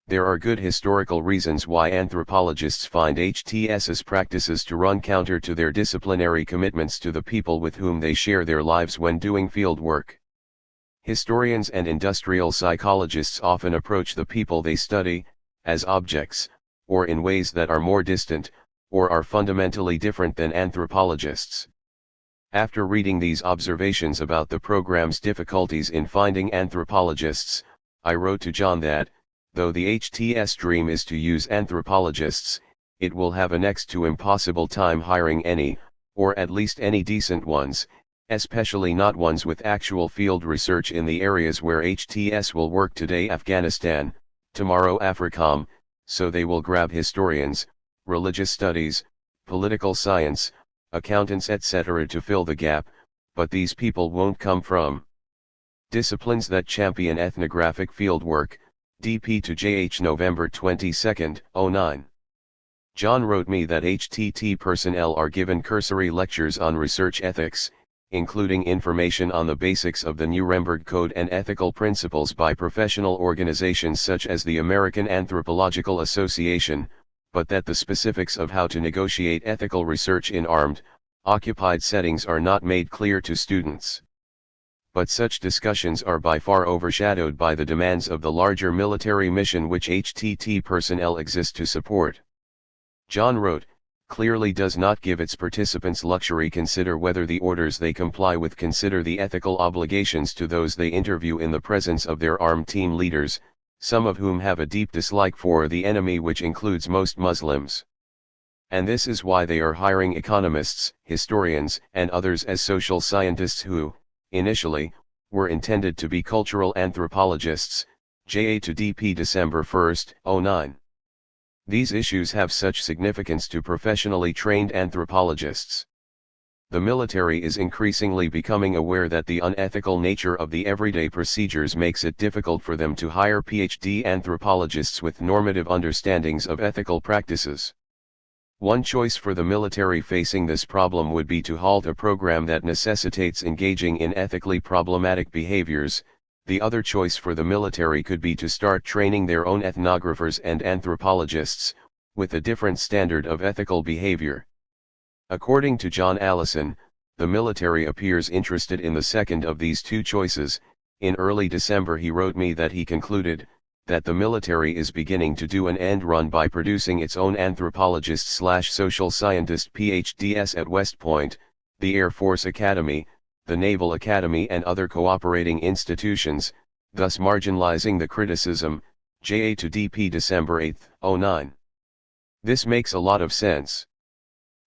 There are good historical reasons why anthropologists find HTS's practices to run counter to their disciplinary commitments to the people with whom they share their lives when doing field work. Historians and industrial psychologists often approach the people they study as objects, or in ways that are more distant, or are fundamentally different than anthropologists. After reading these observations about the program's difficulties in finding anthropologists, I wrote to John that, though the HTS dream is to use anthropologists, it will have a next to impossible time hiring any, or at least any decent ones, especially not ones with actual field research in the areas where HTS will work today: Afghanistan, tomorrow AFRICOM, so they will grab historians, religious studies, political science, accountants etc. to fill the gap, but these people won't come from disciplines that champion ethnographic fieldwork. DP to JH November 22, 09. John wrote me that HTT personnel are given cursory lectures on research ethics, including information on the basics of the Nuremberg Code and ethical principles by professional organizations such as the American Anthropological Association, but that the specifics of how to negotiate ethical research in armed, occupied settings are not made clear to students. But such discussions are by far overshadowed by the demands of the larger military mission which HTT personnel exist to support. John wrote, clearly does not give its participants luxury consider whether the orders they comply with consider the ethical obligations to those they interview in the presence of their armed team leaders, some of whom have a deep dislike for the enemy which includes most Muslims. And this is why they are hiring economists, historians, and others as social scientists who, initially, were intended to be cultural anthropologists. JA to DP December 1, 09. These issues have such significance to professionally trained anthropologists. The military is increasingly becoming aware that the unethical nature of the everyday procedures makes it difficult for them to hire PhD anthropologists with normative understandings of ethical practices. One choice for the military facing this problem would be to halt a program that necessitates engaging in ethically problematic behaviors. The other choice for the military could be to start training their own ethnographers and anthropologists, with a different standard of ethical behavior. According to John Allison, the military appears interested in the second of these two choices. In early December he wrote me that he concluded that the military is beginning to do an end run by producing its own anthropologist/social scientist PhDs at West Point, the Air Force Academy, the Naval Academy and other cooperating institutions, thus marginalizing the criticism. JA to DP December 8, 09. This makes a lot of sense.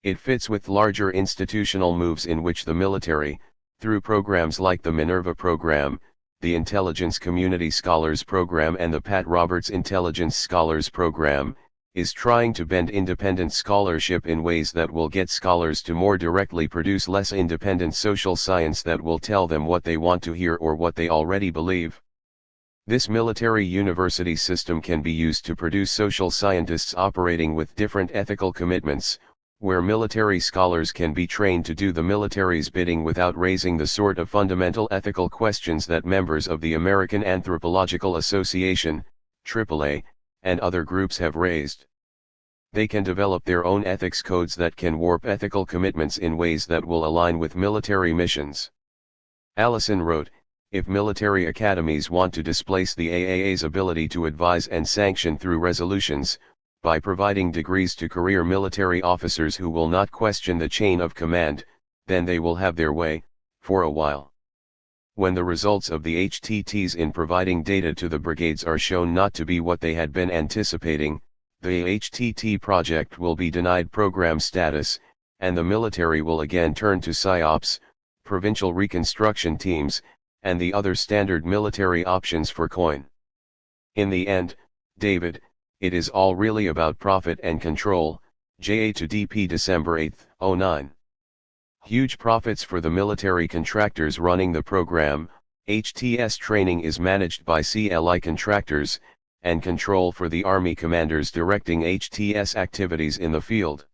It fits with larger institutional moves in which the military, through programs like the Minerva Program, the Intelligence Community Scholars Program and the Pat Roberts Intelligence Scholars Program, is trying to bend independent scholarship in ways that will get scholars to more directly produce less independent social science that will tell them what they want to hear or what they already believe. This military university system can be used to produce social scientists operating with different ethical commitments, where military scholars can be trained to do the military's bidding without raising the sort of fundamental ethical questions that members of the American Anthropological Association, AAA, and other groups have raised. They can develop their own ethics codes that can warp ethical commitments in ways that will align with military missions. Allison wrote, if military academies want to displace the AAA's ability to advise and sanction through resolutions, by providing degrees to career military officers who will not question the chain of command, then they will have their way, for a while. When the results of the HTTs in providing data to the brigades are shown not to be what they had been anticipating, the HTT project will be denied program status, and the military will again turn to PSYOPs, provincial reconstruction teams, and the other standard military options for coin. In the end, David, it is all really about profit and control. JA to DP December 8, 09. Huge profits for the military contractors running the program. HTS training is managed by CLI contractors, and control for the Army commanders directing HTS activities in the field.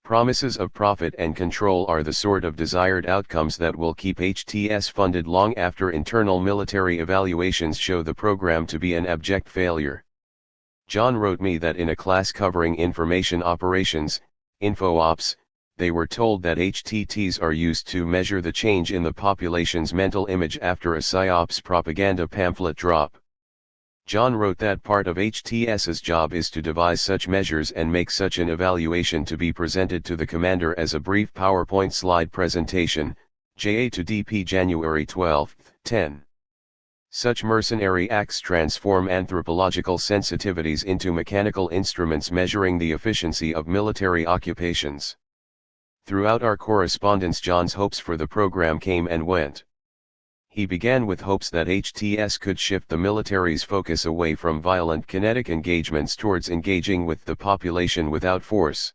Promises of profit and control are the sort of desired outcomes that will keep HTS funded long after internal military evaluations show the program to be an abject failure. John wrote me that in a class covering information operations, InfoOps, they were told that HTTs are used to measure the change in the population's mental image after a PSYOPs propaganda pamphlet drop. John wrote that part of HTS's job is to devise such measures and make such an evaluation to be presented to the commander as a brief PowerPoint slide presentation. JA to DP January 12, 10. Such mercenary acts transform anthropological sensitivities into mechanical instruments measuring the efficiency of military occupations. Throughout our correspondence, John's hopes for the program came and went. He began with hopes that HTS could shift the military's focus away from violent kinetic engagements towards engaging with the population without force.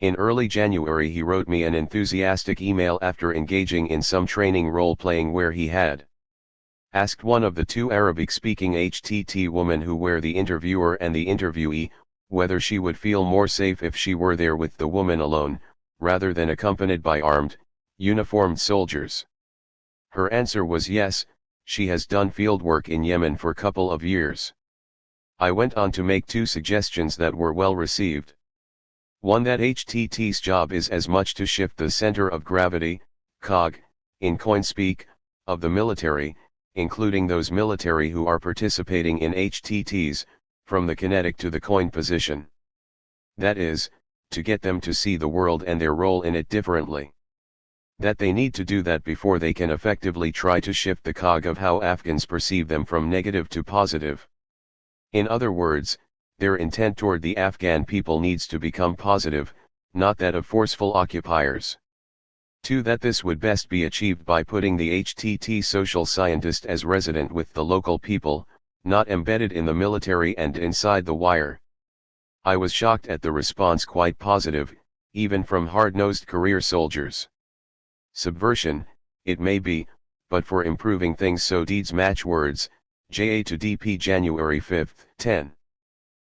In early January he wrote me an enthusiastic email after engaging in some training role-playing where he had asked one of the two Arabic-speaking HTT women who were the interviewer and the interviewee, whether she would feel more safe if she were there with the woman alone, rather than accompanied by armed, uniformed soldiers. Her answer was yes, she has done field work in Yemen for a couple of years. I went on to make two suggestions that were well received. One, that HTT's job is as much to shift the center of gravity, COG, in coin speak, of the military, including those military who are participating in HTTs, from the kinetic to the coin position. That is, to get them to see the world and their role in it differently. That they need to do that before they can effectively try to shift the cog of how Afghans perceive them from negative to positive. In other words, their intent toward the Afghan people needs to become positive, not that of forceful occupiers. 2. That this would best be achieved by putting the HTT social scientist as resident with the local people, not embedded in the military and inside the wire. I was shocked at the response, quite positive, even from hard-nosed career soldiers. Subversion, it may be, but for improving things so deeds match words. JA to DP January 5, 10.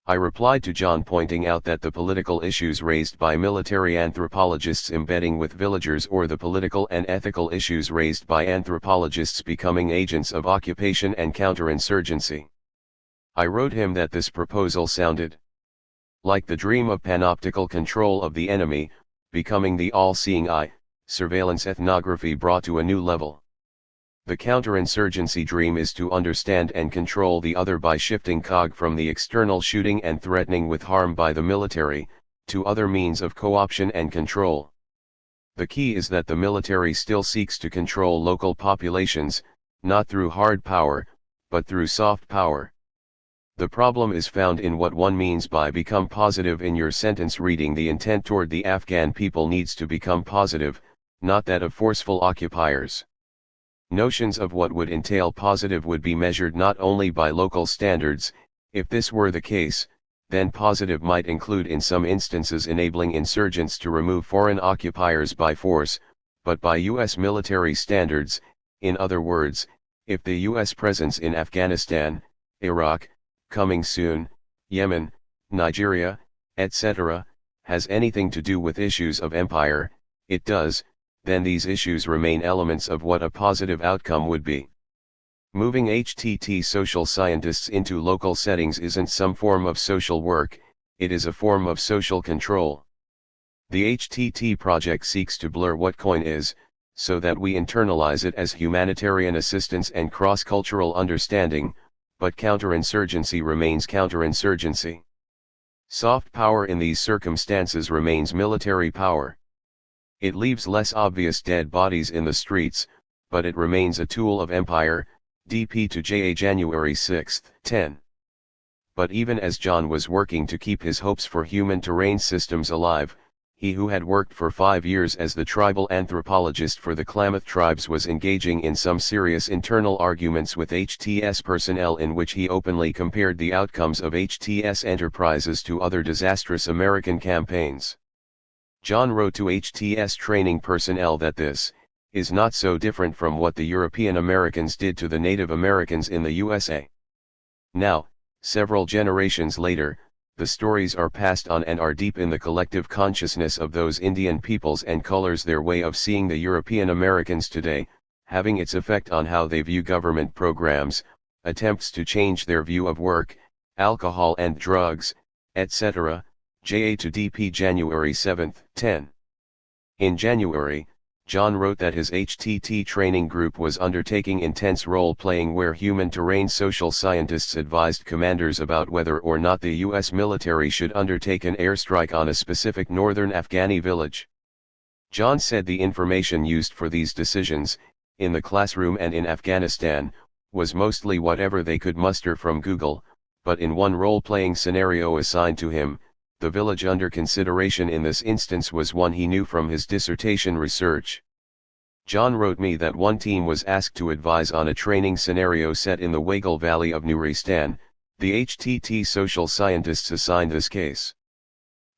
I replied to John, pointing out that the political issues raised by military anthropologists embedding with villagers, or the political and ethical issues raised by anthropologists becoming agents of occupation and counterinsurgency. I wrote him that this proposal sounded like the dream of panoptical control of the enemy, becoming the all-seeing eye, surveillance ethnography brought to a new level. The counterinsurgency dream is to understand and control the other by shifting cog from the external shooting and threatening with harm by the military, to other means of co-option and control. The key is that the military still seeks to control local populations, not through hard power, but through soft power. The problem is found in what one means by become positive in your sentence reading. The intent toward the Afghan people needs to become positive, not that of forceful occupiers. Notions of what would entail positive would be measured not only by local standards. If this were the case, then positive might include in some instances enabling insurgents to remove foreign occupiers by force, but by U.S. military standards. In other words, if the U.S. presence in Afghanistan, Iraq, coming soon, Yemen, Nigeria, etc., has anything to do with issues of empire, it does, then these issues remain elements of what a positive outcome would be. Moving HTT social scientists into local settings isn't some form of social work, it is a form of social control. The HTT project seeks to blur what coin is, so that we internalize it as humanitarian assistance and cross-cultural understanding, but counterinsurgency remains counterinsurgency. Soft power in these circumstances remains military power. It leaves less obvious dead bodies in the streets, but it remains a tool of empire. DP to JA January 6, 10. But even as John was working to keep his hopes for human terrain systems alive, he who had worked for 5 years as the tribal anthropologist for the Klamath tribes was engaging in some serious internal arguments with HTS personnel in which he openly compared the outcomes of HTS enterprises to other disastrous American campaigns. John wrote to HTS training personnel that this is not so different from what the European Americans did to the Native Americans in the USA. Now, several generations later, the stories are passed on and are deep in the collective consciousness of those Indian peoples and colors their way of seeing the European Americans today, having its effect on how they view government programs, attempts to change their view of work, alcohol and drugs, etc. JA to DP January 7, 10. In January, John wrote that his HTT training group was undertaking intense role-playing where human terrain social scientists advised commanders about whether or not the U.S. military should undertake an airstrike on a specific northern Afghani village. John said the information used for these decisions, in the classroom and in Afghanistan, was mostly whatever they could muster from Google, but in one role-playing scenario assigned to him, the village under consideration in this instance was one he knew from his dissertation research. John wrote me that one team was asked to advise on a training scenario set in the Weigel Valley of Nuristan. The HTT social scientists assigned this case.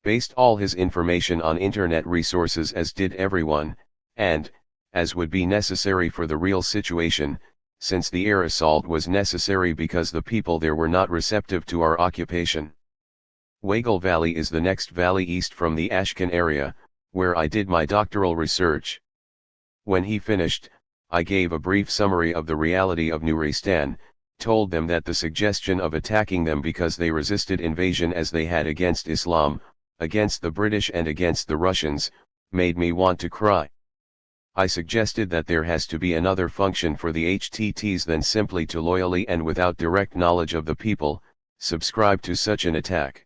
Based all his information on internet resources as did everyone, and, as would be necessary for the real situation, since the air assault was necessary because the people there were not receptive to our occupation. Weigel Valley is the next valley east from the Ashcan area, where I did my doctoral research. When he finished, I gave a brief summary of the reality of Nuristan, told them that the suggestion of attacking them because they resisted invasion as they had against Islam, against the British and against the Russians, made me want to cry. I suggested that there has to be another function for the HTTs than simply to loyally and without direct knowledge of the people, subscribe to such an attack.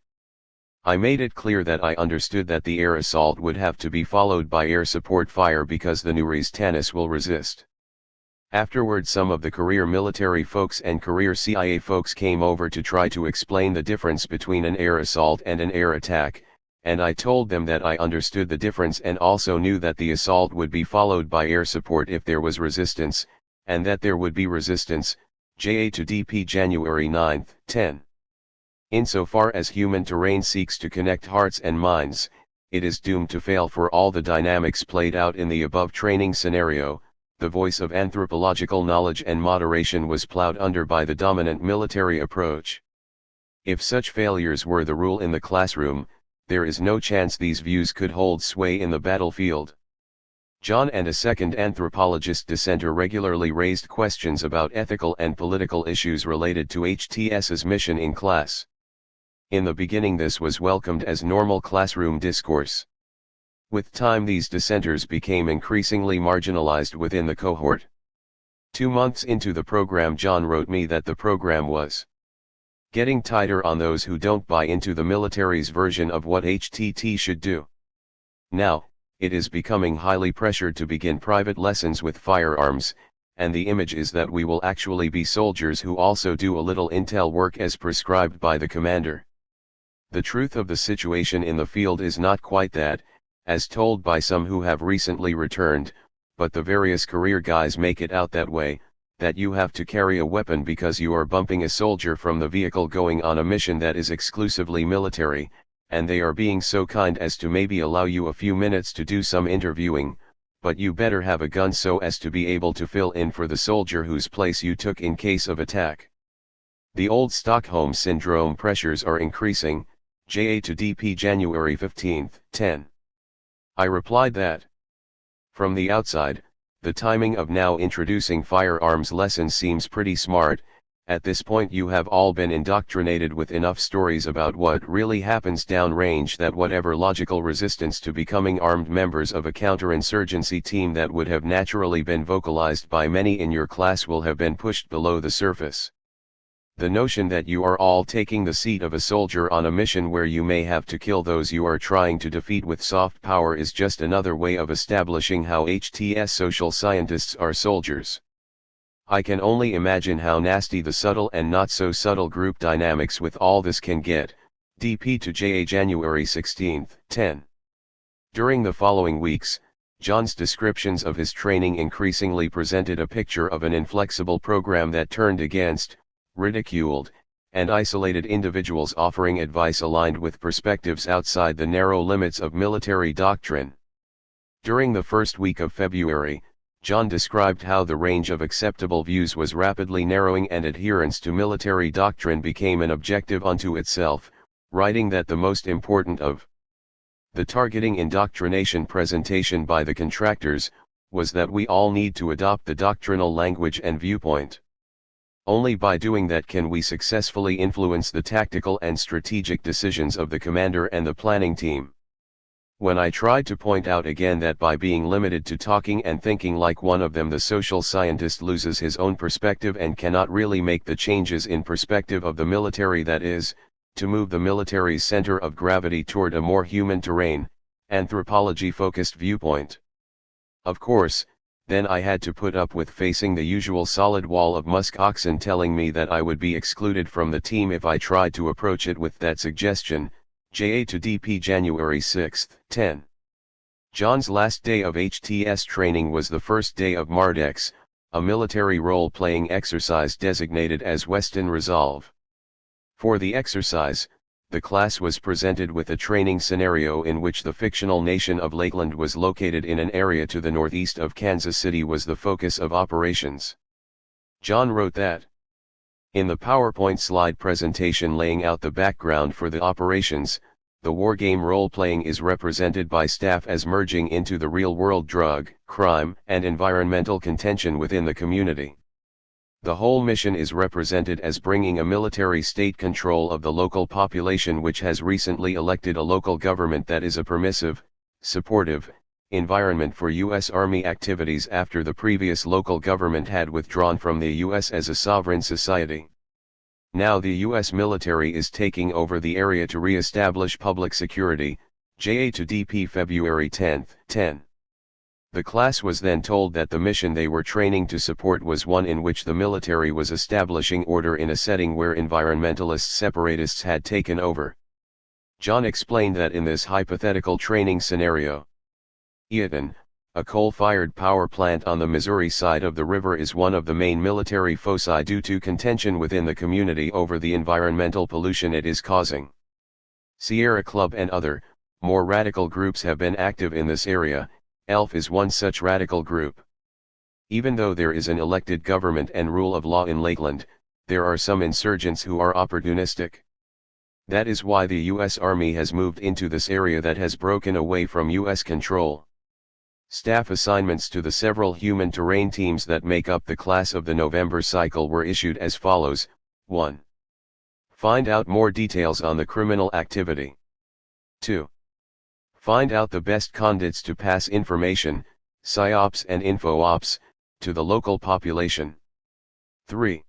I made it clear that I understood that the air assault would have to be followed by air support fire because the Nuristanis will resist. Afterward, some of the career military folks and career CIA folks came over to try to explain the difference between an air assault and an air attack, and I told them that I understood the difference and also knew that the assault would be followed by air support if there was resistance, and that there would be resistance. JA to DP January 9, 10. Insofar as human terrain seeks to connect hearts and minds, it is doomed to fail for all the dynamics played out in the above training scenario. The voice of anthropological knowledge and moderation was plowed under by the dominant military approach. If such failures were the rule in the classroom, there is no chance these views could hold sway in the battlefield. John and a second anthropologist dissenter regularly raised questions about ethical and political issues related to HTS's mission in class. In the beginning this was welcomed as normal classroom discourse. With time these dissenters became increasingly marginalized within the cohort. 2 months into the program John wrote me that the program was getting tighter on those who don't buy into the military's version of what HTT should do. Now, it is becoming highly pressured to begin private lessons with firearms, and the image is that we will actually be soldiers who also do a little intel work as prescribed by the commander. The truth of the situation in the field is not quite that, as told by some who have recently returned, but the various career guys make it out that way, that you have to carry a weapon because you are bumping a soldier from the vehicle going on a mission that is exclusively military, and they are being so kind as to maybe allow you a few minutes to do some interviewing, but you better have a gun so as to be able to fill in for the soldier whose place you took in case of attack. The old Stockholm Syndrome pressures are increasing. JA to DP January 15, 10. I replied that, from the outside, the timing of now introducing firearms lessons seems pretty smart. At this point you have all been indoctrinated with enough stories about what really happens downrange that whatever logical resistance to becoming armed members of a counterinsurgency team that would have naturally been vocalized by many in your class will have been pushed below the surface. The notion that you are all taking the seat of a soldier on a mission where you may have to kill those you are trying to defeat with soft power is just another way of establishing how HTS social scientists are soldiers. I can only imagine how nasty the subtle and not so subtle group dynamics with all this can get. DP to JA January 16, 10. During the following weeks, John's descriptions of his training increasingly presented a picture of an inflexible program that turned against, ridiculed, and isolated individuals offering advice aligned with perspectives outside the narrow limits of military doctrine. During the first week of February, John described how the range of acceptable views was rapidly narrowing and adherence to military doctrine became an objective unto itself, writing that the most important of the targeting indoctrination presentation by the contractors was that we all need to adopt the doctrinal language and viewpoint. Only by doing that can we successfully influence the tactical and strategic decisions of the commander and the planning team. When I tried to point out again that by being limited to talking and thinking like one of them the social scientist loses his own perspective and cannot really make the changes in perspective of the military, that is, to move the military's center of gravity toward a more human terrain, anthropology-focused viewpoint. Of course, then I had to put up with facing the usual solid wall of musk oxen telling me that I would be excluded from the team if I tried to approach it with that suggestion. JA to DP January 6, 10. John's last day of HTS training was the first day of MARDEX, a military role-playing exercise designated as Weston Resolve. For the exercise, the class was presented with a training scenario in which the fictional nation of Lakeland was located in an area to the northeast of Kansas City was the focus of operations. John wrote that, in the PowerPoint slide presentation laying out the background for the operations, the wargame role-playing is represented by staff as merging into the real-world drug, crime, and environmental contention within the community. The whole mission is represented as bringing a military state control of the local population which has recently elected a local government that is a permissive, supportive, environment for U.S. Army activities after the previous local government had withdrawn from the U.S. as a sovereign society. Now the U.S. military is taking over the area to re-establish public security. JA to DP February 10, 10. The class was then told that the mission they were training to support was one in which the military was establishing order in a setting where environmentalist separatists had taken over. John explained that in this hypothetical training scenario, Eaton, a coal-fired power plant on the Missouri side of the river, is one of the main military foci due to contention within the community over the environmental pollution it is causing. Sierra Club and other, more radical groups have been active in this area. ELF is one such radical group. Even though there is an elected government and rule of law in Lakeland, there are some insurgents who are opportunistic. That is why the US Army has moved into this area that has broken away from US control. Staff assignments to the several human terrain teams that make up the class of the November cycle were issued as follows: 1. Find out more details on the criminal activity. 2. Find out the best conduits to pass information, PSYOPs and info-ops, to the local population. 3.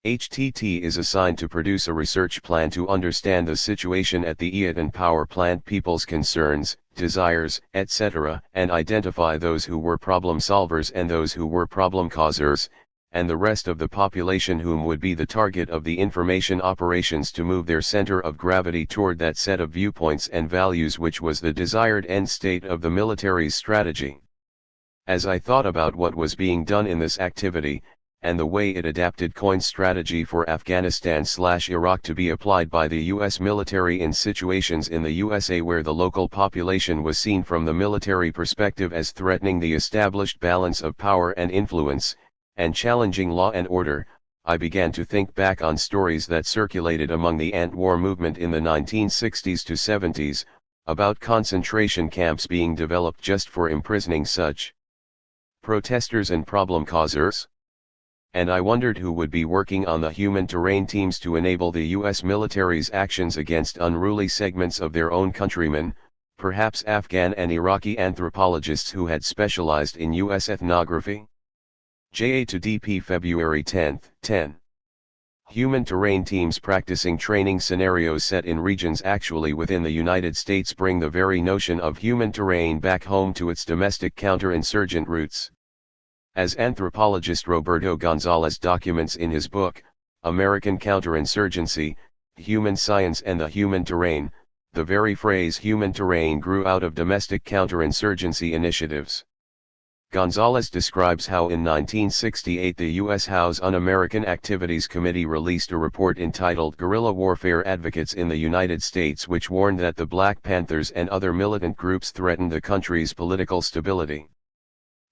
HTT is assigned to produce a research plan to understand the situation at the Eaton power plant, people's concerns, desires, etc., and identify those who were problem solvers and those who were problem causers, and the rest of the population whom would be the target of the information operations to move their center of gravity toward that set of viewpoints and values which was the desired end state of the military's strategy. As I thought about what was being done in this activity, and the way it adapted coin strategy for Afghanistan/Iraq to be applied by the US military in situations in the USA where the local population was seen from the military perspective as threatening the established balance of power and influence, and challenging law and order, I began to think back on stories that circulated among the anti-war movement in the 1960s to 70s, about concentration camps being developed just for imprisoning such protesters and problem causers. And I wondered who would be working on the human terrain teams to enable the US military's actions against unruly segments of their own countrymen, perhaps Afghan and Iraqi anthropologists who had specialized in US ethnography. JA to DP February 10, 10. Human terrain teams practicing training scenarios set in regions actually within the United States bring the very notion of human terrain back home to its domestic counterinsurgent roots. As anthropologist Roberto Gonzalez documents in his book, American Counterinsurgency, Human Science and the Human Terrain, the very phrase human terrain grew out of domestic counterinsurgency initiatives. Gonzalez describes how in 1968 the U.S. House Un-American Activities Committee released a report entitled Guerrilla Warfare Advocates in the United States, which warned that the Black Panthers and other militant groups threatened the country's political stability.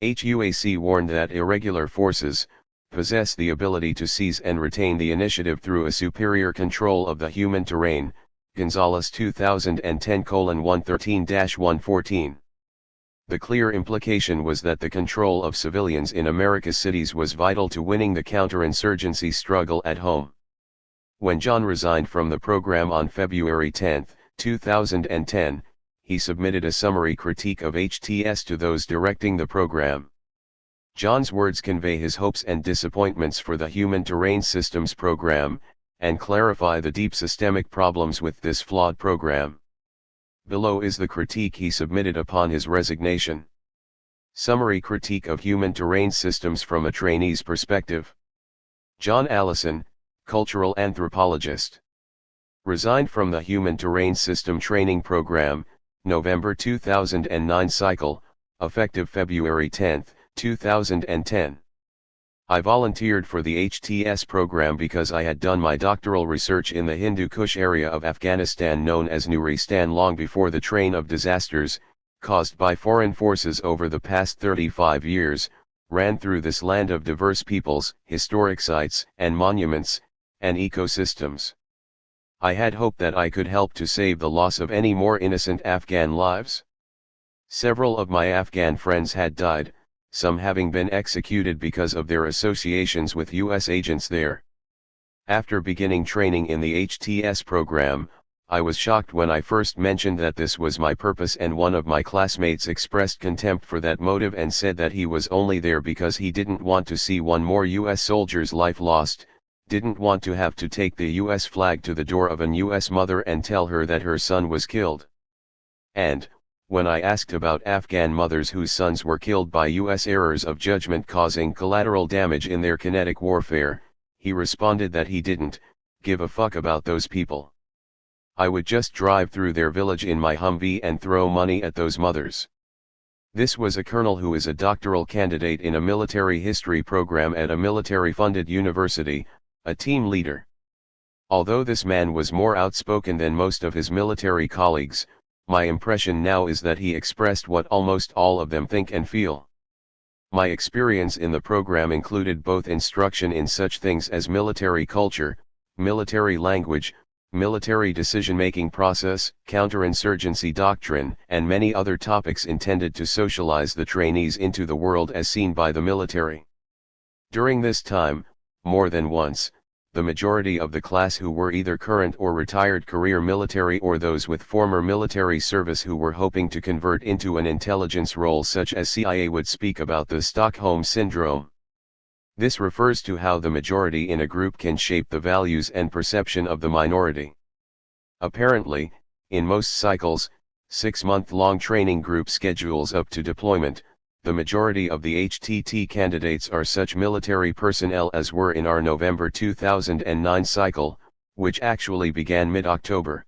HUAC warned that irregular forces possess the ability to seize and retain the initiative through a superior control of the human terrain, Gonzalez 2010:113-114. The clear implication was that the control of civilians in America's cities was vital to winning the counterinsurgency struggle at home. When John resigned from the program on February 10, 2010, he submitted a summary critique of HTS to those directing the program. John's words convey his hopes and disappointments for the Human Terrain Systems program, and clarify the deep systemic problems with this flawed program. Below is the critique he submitted upon his resignation. Summary critique of human terrain systems from a trainee's perspective. John Allison, cultural anthropologist. Resigned from the Human Terrain System Training Program, November 2009 cycle, effective February 10, 2010. I volunteered for the HTS program because I had done my doctoral research in the Hindu Kush area of Afghanistan known as Nuristan long before the train of disasters, caused by foreign forces over the past 35 years, ran through this land of diverse peoples, historic sites and monuments, and ecosystems. I had hoped that I could help to save the loss of any more innocent Afghan lives. Several of my Afghan friends had died, some having been executed because of their associations with US agents there. After beginning training in the HTS program, I was shocked when I first mentioned that this was my purpose, and one of my classmates expressed contempt for that motive and said that he was only there because he didn't want to see one more US soldier's life lost, didn't want to have to take the US flag to the door of an US mother and tell her that her son was killed. And, when I asked about Afghan mothers whose sons were killed by US errors of judgment causing collateral damage in their kinetic warfare, he responded that he didn't give a fuck about those people. I would just drive through their village in my Humvee and throw money at those mothers. This was a colonel who is a doctoral candidate in a military history program at a military-funded university, a team leader. Although this man was more outspoken than most of his military colleagues, my impression now is that he expressed what almost all of them think and feel. My experience in the program included both instruction in such things as military culture, military language, military decision-making process, counterinsurgency doctrine, and many other topics intended to socialize the trainees into the world as seen by the military. During this time, more than once, the majority of the class who were either current or retired career military or those with former military service who were hoping to convert into an intelligence role such as CIA would speak about the Stockholm Syndrome. This refers to how the majority in a group can shape the values and perception of the minority. Apparently, in most cycles, 6-month-long training group schedules up to deployment, the majority of the HTT candidates are such military personnel as were in our November 2009 cycle, which actually began mid-October.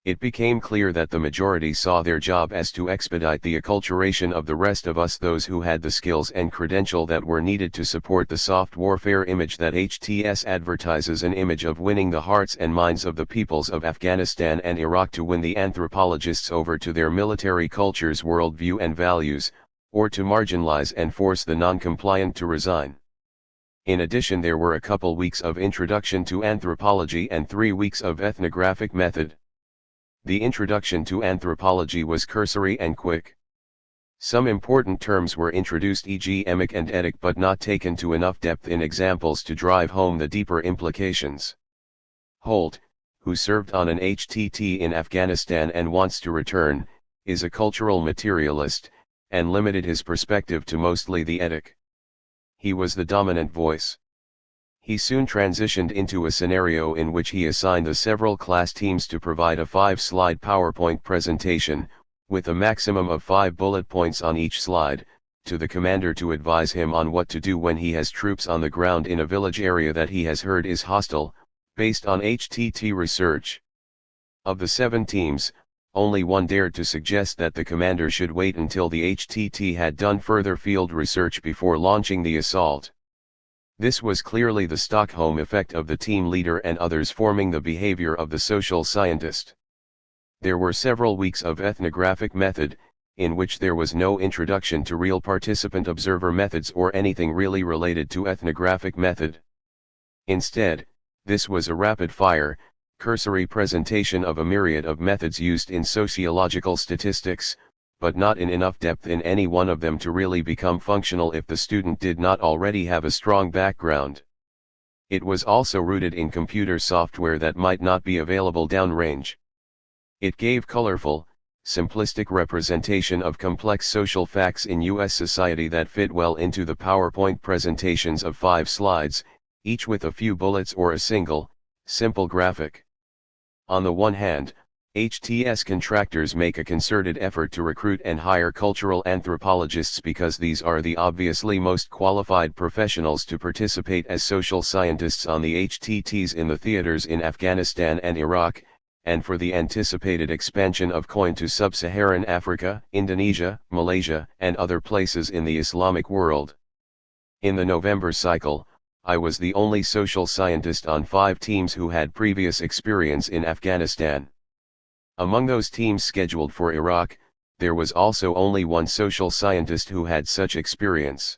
It became clear that the majority saw their job as to expedite the acculturation of the rest of us, those who had the skills and credential that were needed to support the soft warfare image that HTS advertises, an image of winning the hearts and minds of the peoples of Afghanistan and Iraq to win the anthropologists over to their military cultures, worldview and values, or to marginalize and force the non-compliant to resign. In addition, there were a couple weeks of introduction to anthropology and 3 weeks of ethnographic method. The introduction to anthropology was cursory and quick. Some important terms were introduced, e.g. emic and etic, but not taken to enough depth in examples to drive home the deeper implications. Holt, who served on an HTT in Afghanistan and wants to return, is a cultural materialist, and limited his perspective to mostly the etic. He was the dominant voice. He soon transitioned into a scenario in which he assigned the several class teams to provide a 5-slide PowerPoint presentation, with a maximum of 5 bullet points on each slide, to the commander to advise him on what to do when he has troops on the ground in a village area that he has heard is hostile, based on HTT research. Of the 7 teams, only one dared to suggest that the commander should wait until the HTT had done further field research before launching the assault. This was clearly the Stockholm effect of the team leader and others forming the behavior of the social scientist. There were several weeks of ethnographic method, in which there was no introduction to real participant observer methods or anything really related to ethnographic method. Instead, this was a rapid-fire, cursory presentation of a myriad of methods used in sociological statistics, but not in enough depth in any one of them to really become functional if the student did not already have a strong background. It was also rooted in computer software that might not be available downrange. It gave colorful, simplistic representation of complex social facts in U.S. society that fit well into the PowerPoint presentations of 5 slides, each with a few bullets or a single, simple graphic. On the one hand, HTS contractors make a concerted effort to recruit and hire cultural anthropologists because these are the obviously most qualified professionals to participate as social scientists on the HTTs in the theaters in Afghanistan and Iraq, and for the anticipated expansion of COIN to sub-Saharan Africa, Indonesia, Malaysia, and other places in the Islamic world. In the November cycle, I was the only social scientist on 5 teams who had previous experience in Afghanistan. Among those teams scheduled for Iraq, there was also only one social scientist who had such experience.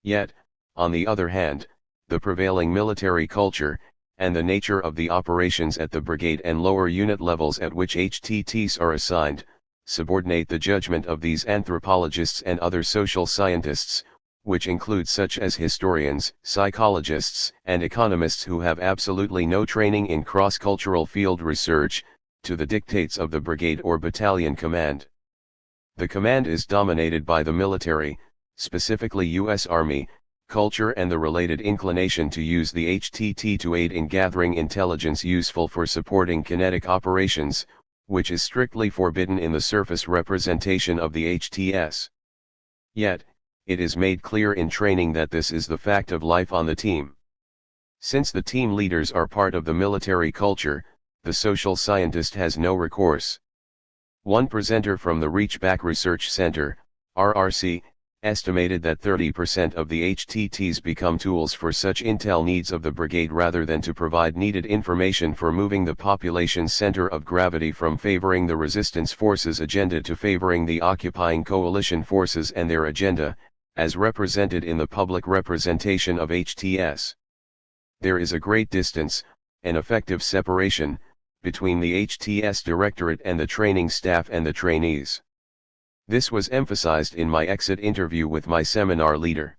Yet, on the other hand, the prevailing military culture, and the nature of the operations at the brigade and lower unit levels at which HTTs are assigned, subordinate the judgment of these anthropologists and other social scientists, which include such as historians, psychologists, and economists who have absolutely no training in cross-cultural field research, to the dictates of the brigade or battalion command. The command is dominated by the military, specifically U.S. Army, culture and the related inclination to use the HTT to aid in gathering intelligence useful for supporting kinetic operations, which is strictly forbidden in the surface representation of the HTS. Yet, it is made clear in training that this is the fact of life on the team. Since the team leaders are part of the military culture, the social scientist has no recourse. One presenter from the Reachback Research Center, RRC, estimated that 30% of the HTTs become tools for such intel needs of the brigade rather than to provide needed information for moving the population's center of gravity from favoring the resistance forces' agenda to favoring the occupying coalition forces and their agenda, as represented in the public representation of HTS. There is a great distance, an effective separation, between the HTS Directorate and the training staff and the trainees. This was emphasized in my exit interview with my seminar leader.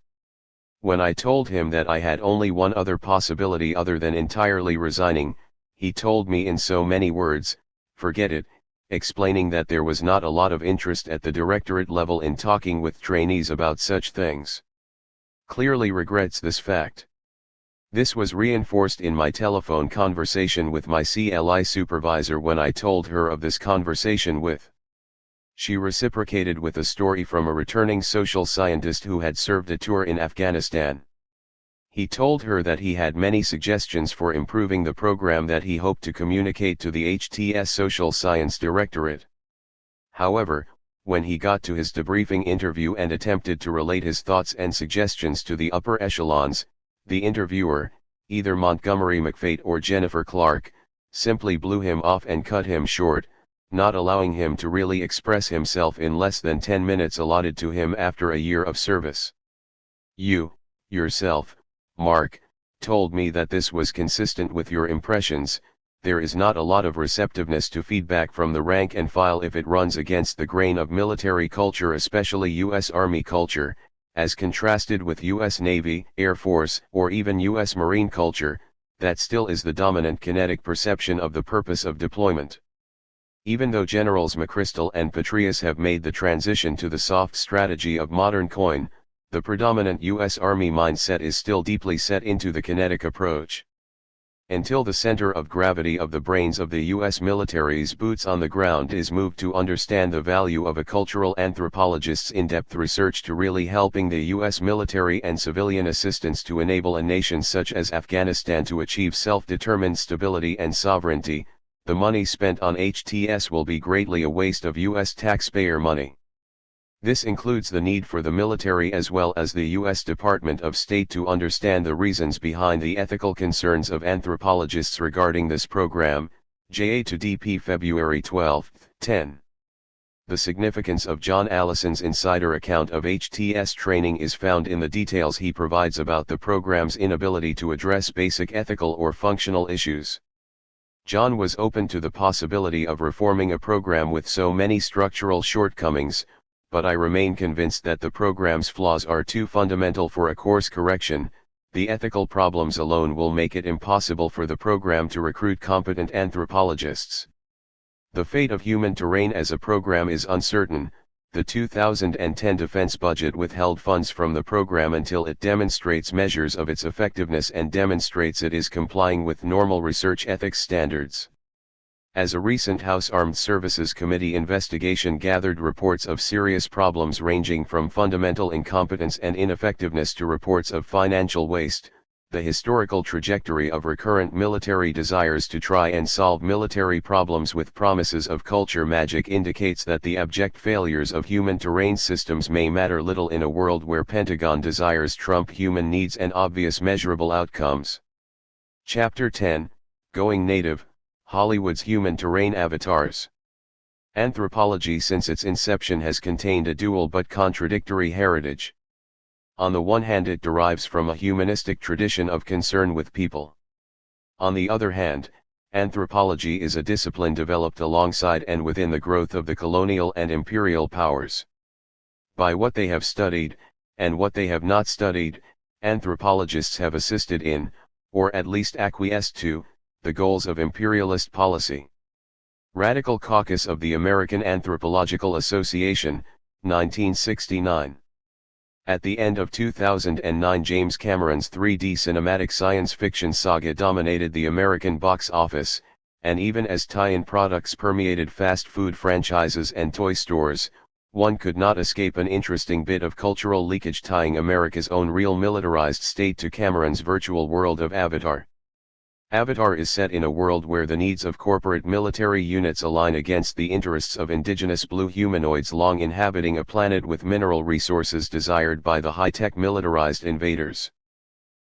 When I told him that I had only one other possibility other than entirely resigning, he told me in so many words, "Forget it," explaining that there was not a lot of interest at the directorate level in talking with trainees about such things. Clearly regrets this fact. This was reinforced in my telephone conversation with my CLI supervisor when I told her of this conversation with. She reciprocated with a story from a returning social scientist who had served a tour in Afghanistan. He told her that he had many suggestions for improving the program that he hoped to communicate to the HTS Social Science Directorate. However, when he got to his debriefing interview and attempted to relate his thoughts and suggestions to the upper echelons, the interviewer, either Montgomery McFate or Jennifer Clark, simply blew him off and cut him short, not allowing him to really express himself in less than 10 minutes allotted to him after a year of service. You, yourself, Mark, told me that this was consistent with your impressions. There is not a lot of receptiveness to feedback from the rank and file if it runs against the grain of military culture, especially U.S. Army culture, as contrasted with U.S. Navy, Air Force, or even U.S. Marine culture, that still is the dominant kinetic perception of the purpose of deployment. Even though Generals McChrystal and Petraeus have made the transition to the soft strategy of modern coin, the predominant U.S. Army mindset is still deeply set into the kinetic approach. Until the center of gravity of the brains of the U.S. military's boots on the ground is moved to understand the value of a cultural anthropologist's in-depth research to really helping the U.S. military and civilian assistance to enable a nation such as Afghanistan to achieve self-determined stability and sovereignty, the money spent on HTS will be greatly a waste of U.S. taxpayer money. This includes the need for the military as well as the U.S. Department of State to understand the reasons behind the ethical concerns of anthropologists regarding this program. JA2DP February 12, 10. The significance of John Allison's insider account of HTS training is found in the details he provides about the program's inability to address basic ethical or functional issues. John was open to the possibility of reforming a program with so many structural shortcomings, but I remain convinced that the program's flaws are too fundamental for a course correction. The ethical problems alone will make it impossible for the program to recruit competent anthropologists. The fate of human terrain as a program is uncertain. The 2010 defense budget withheld funds from the program until it demonstrates measures of its effectiveness and demonstrates it is complying with normal research ethics standards. As a recent House Armed Services Committee investigation gathered reports of serious problems ranging from fundamental incompetence and ineffectiveness to reports of financial waste, the historical trajectory of recurrent military desires to try and solve military problems with promises of culture magic indicates that the abject failures of human terrain systems may matter little in a world where Pentagon desires trump human needs and obvious measurable outcomes. Chapter 10, Going Native, Hollywood's Human Terrain Avatars. Anthropology since its inception has contained a dual but contradictory heritage. On the one hand, it derives from a humanistic tradition of concern with people. On the other hand, anthropology is a discipline developed alongside and within the growth of the colonial and imperial powers. By what they have studied, and what they have not studied, anthropologists have assisted in, or at least acquiesced to, the goals of imperialist policy. Radical Caucus of the American Anthropological Association, 1969. At the end of 2009, James Cameron's 3D cinematic science fiction saga dominated the American box office, and even as tie-in products permeated fast food franchises and toy stores, one could not escape an interesting bit of cultural leakage tying America's own real militarized state to Cameron's virtual world of Avatar. Avatar is set in a world where the needs of corporate military units align against the interests of indigenous blue humanoids long inhabiting a planet with mineral resources desired by the high-tech militarized invaders.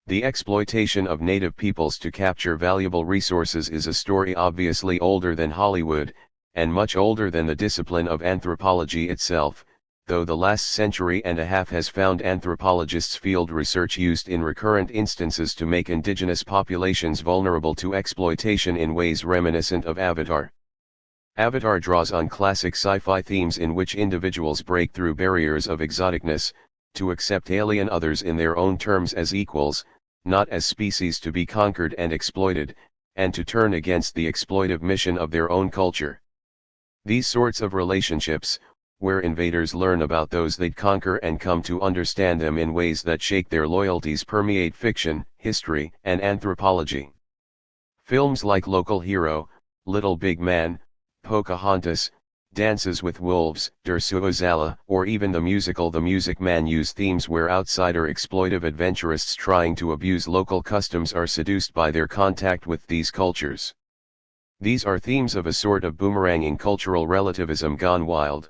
The exploitation of native peoples to capture valuable resources is a story obviously older than Hollywood, and much older than the discipline of anthropology itself. though the last century and a half has found anthropologists' field research used in recurrent instances to make indigenous populations vulnerable to exploitation in ways reminiscent of Avatar. Avatar draws on classic sci-fi themes in which individuals break through barriers of exoticness, to accept alien others in their own terms as equals, not as species to be conquered and exploited, and to turn against the exploitive mission of their own culture. These sorts of relationships, where invaders learn about those they'd conquer and come to understand them in ways that shake their loyalties, permeate fiction, history, and anthropology. Films like Local Hero, Little Big Man, Pocahontas, Dances with Wolves, Der Suozala, or even the musical The Music Man use themes where outsider exploitive adventurists trying to abuse local customs are seduced by their contact with these cultures. These are themes of a sort of boomeranging cultural relativism gone wild.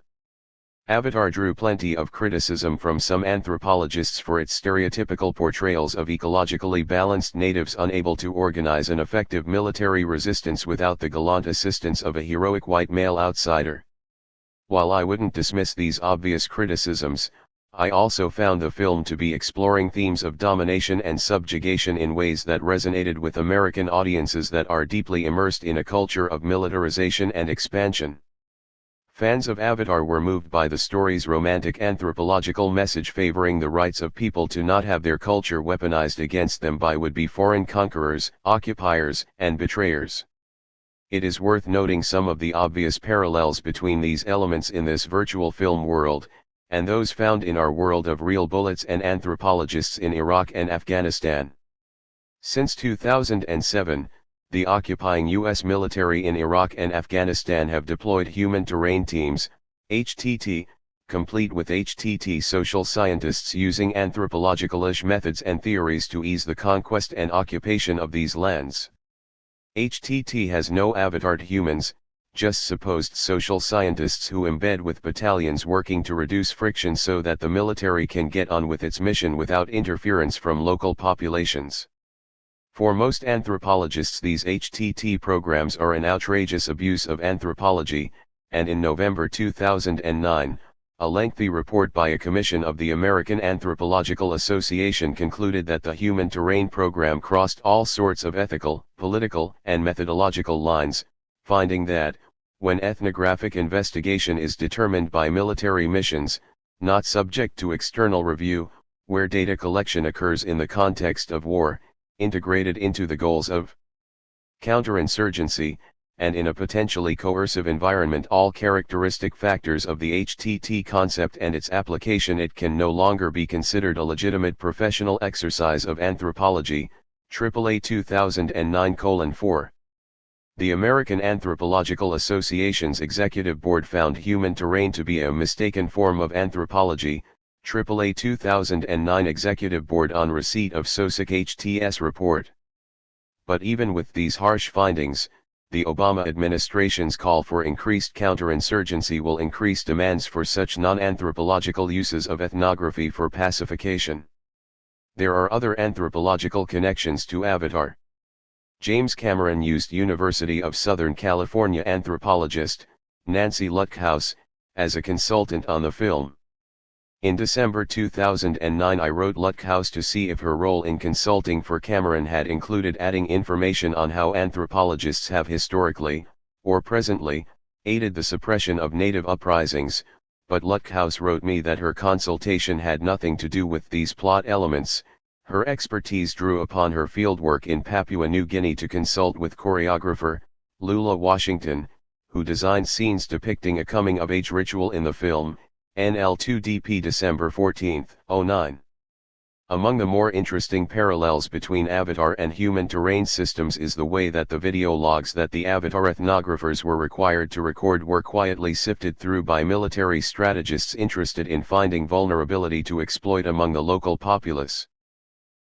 Avatar drew plenty of criticism from some anthropologists for its stereotypical portrayals of ecologically balanced natives unable to organize an effective military resistance without the gallant assistance of a heroic white male outsider. While I wouldn't dismiss these obvious criticisms, I also found the film to be exploring themes of domination and subjugation in ways that resonated with American audiences that are deeply immersed in a culture of militarization and expansion. Fans of Avatar were moved by the story's romantic anthropological message favoring the rights of people to not have their culture weaponized against them by would-be foreign conquerors, occupiers, and betrayers. It is worth noting some of the obvious parallels between these elements in this virtual film world, and those found in our world of real bullets and anthropologists in Iraq and Afghanistan. Since 2007, the occupying U.S. military in Iraq and Afghanistan have deployed Human Terrain Teams, HTT, complete with HTT social scientists using anthropological-ish methods and theories to ease the conquest and occupation of these lands. HTT has no avatared humans, just supposed social scientists who embed with battalions working to reduce friction so that the military can get on with its mission without interference from local populations. For most anthropologists, these HTT programs are an outrageous abuse of anthropology, and in November 2009, a lengthy report by a commission of the American Anthropological Association concluded that the Human Terrain program crossed all sorts of ethical, political, and methodological lines, finding that, when ethnographic investigation is determined by military missions, not subject to external review, where data collection occurs in the context of war, integrated into the goals of counterinsurgency, and in a potentially coercive environment, all characteristic factors of the HTT concept and its application, it can no longer be considered a legitimate professional exercise of anthropology. AAA 2009:4. The American Anthropological Association's Executive Board found Human Terrain to be a mistaken form of anthropology. AAA 2009 Executive Board on receipt of SOSIC HTS report. But even with these harsh findings, the Obama administration's call for increased counterinsurgency will increase demands for such non-anthropological uses of ethnography for pacification. There are other anthropological connections to Avatar. James Cameron used University of Southern California anthropologist, Nancy Lutkows, as a consultant on the film. In December 2009, I wrote Lutkows to see if her role in consulting for Cameron had included adding information on how anthropologists have historically, or presently, aided the suppression of native uprisings, but Lutkows wrote me that her consultation had nothing to do with these plot elements. Her expertise drew upon her fieldwork in Papua New Guinea to consult with choreographer, Lula Washington, who designed scenes depicting a coming-of-age ritual in the film, NL2DP December 14, 09. Among the more interesting parallels between Avatar and Human Terrain systems is the way that the video logs that the Avatar ethnographers were required to record were quietly sifted through by military strategists interested in finding vulnerability to exploit among the local populace.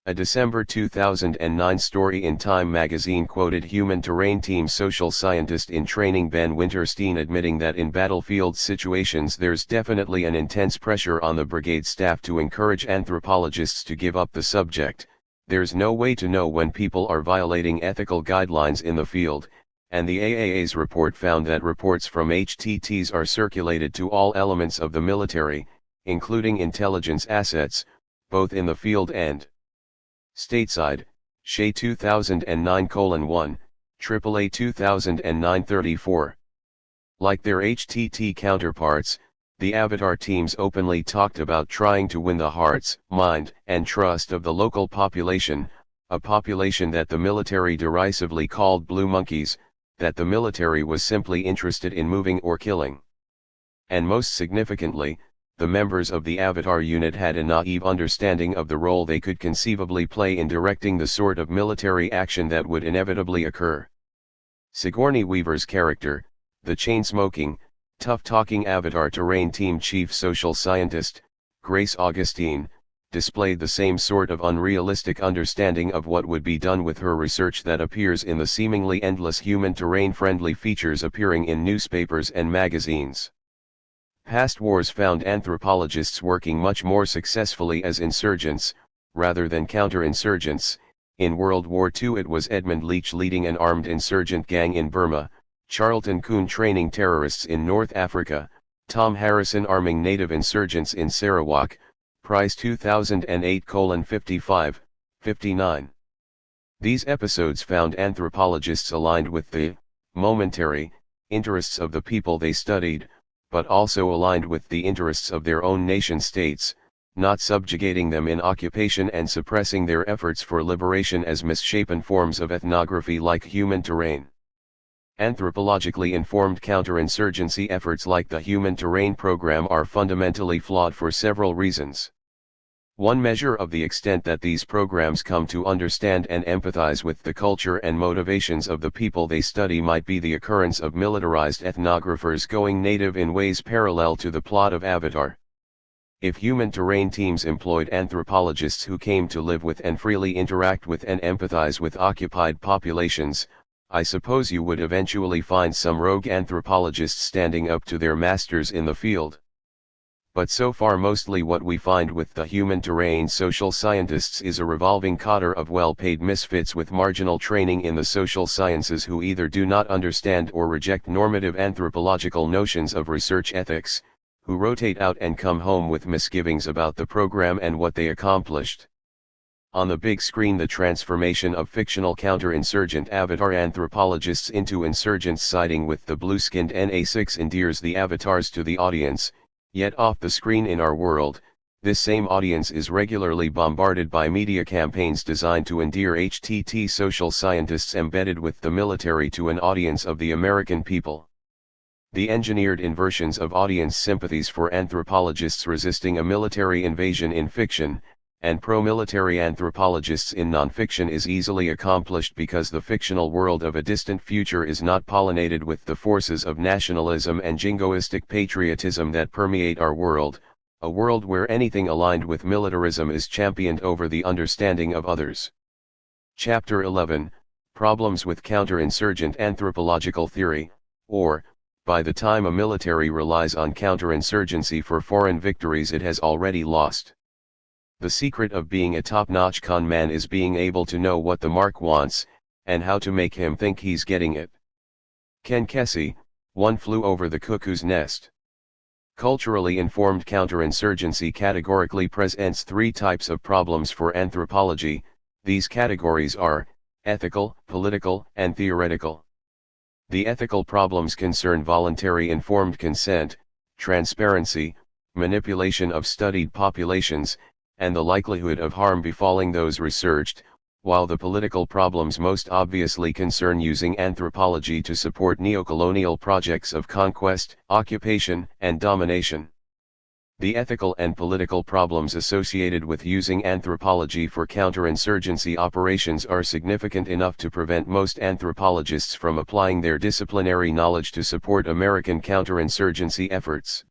A December 2009 story in Time magazine quoted Human Terrain Team social scientist in training Ben Winterstein admitting that in battlefield situations there's definitely an intense pressure on the brigade staff to encourage anthropologists to give up the subject. There's no way to know when people are violating ethical guidelines in the field, and the AAA's report found that reports from HTTs are circulated to all elements of the military, including intelligence assets, both in the field and stateside. Shea 2009:1, AAA 2009-34. Like their HTT counterparts, the Avatar teams openly talked about trying to win the hearts, mind, and trust of the local population, a population that the military derisively called blue monkeys, that the military was simply interested in moving or killing. And most significantly, the members of the Avatar unit had a naive understanding of the role they could conceivably play in directing the sort of military action that would inevitably occur. Sigourney Weaver's character, the chain-smoking, tough-talking Avatar terrain team chief social scientist, Grace Augustine, displayed the same sort of unrealistic understanding of what would be done with her research that appears in the seemingly endless human terrain-friendly features appearing in newspapers and magazines. Past wars found anthropologists working much more successfully as insurgents, rather than counter-insurgents. In World War II it was Edmund Leach leading an armed insurgent gang in Burma, Charlton Coon training terrorists in North Africa, Tom Harrison arming native insurgents in Sarawak, Price 2008:55-59. These episodes found anthropologists aligned with the momentary interests of the people they studied, but also aligned with the interests of their own nation-states, not subjugating them in occupation and suppressing their efforts for liberation as misshapen forms of ethnography like human terrain. Anthropologically informed counterinsurgency efforts like the Human Terrain Program are fundamentally flawed for several reasons. One measure of the extent that these programs come to understand and empathize with the culture and motivations of the people they study might be the occurrence of militarized ethnographers going native in ways parallel to the plot of Avatar. If human terrain teams employed anthropologists who came to live with and freely interact with and empathize with occupied populations, I suppose you would eventually find some rogue anthropologists standing up to their masters in the field. But so far mostly what we find with the human terrain social scientists is a revolving cadre of well-paid misfits with marginal training in the social sciences who either do not understand or reject normative anthropological notions of research ethics, who rotate out and come home with misgivings about the program and what they accomplished. On the big screen, the transformation of fictional counter-insurgent Avatar anthropologists into insurgents siding with the blue-skinned NA6 endears the avatars to the audience. Yet off the screen in our world, this same audience is regularly bombarded by media campaigns designed to endear HTT social scientists embedded with the military to an audience of the American people. The engineered inversions of audience sympathies for anthropologists resisting a military invasion in fiction, and pro-military anthropologists in nonfiction is easily accomplished because the fictional world of a distant future is not pollinated with the forces of nationalism and jingoistic patriotism that permeate our world, a world where anything aligned with militarism is championed over the understanding of others. Chapter 11, Problems with Counterinsurgent Anthropological Theory, or, by the time a military relies on counterinsurgency for foreign victories it has already lost. The secret of being a top-notch con man is being able to know what the mark wants, and how to make him think he's getting it. Ken Kesey, One Flew Over the Cuckoo's Nest. Culturally informed counterinsurgency categorically presents three types of problems for anthropology. These categories are ethical, political, and theoretical. The ethical problems concern voluntary informed consent, transparency, manipulation of studied populations, and the likelihood of harm befalling those researched, while the political problems most obviously concern using anthropology to support neocolonial projects of conquest, occupation, and domination. The ethical and political problems associated with using anthropology for counterinsurgency operations are significant enough to prevent most anthropologists from applying their disciplinary knowledge to support American counterinsurgency efforts.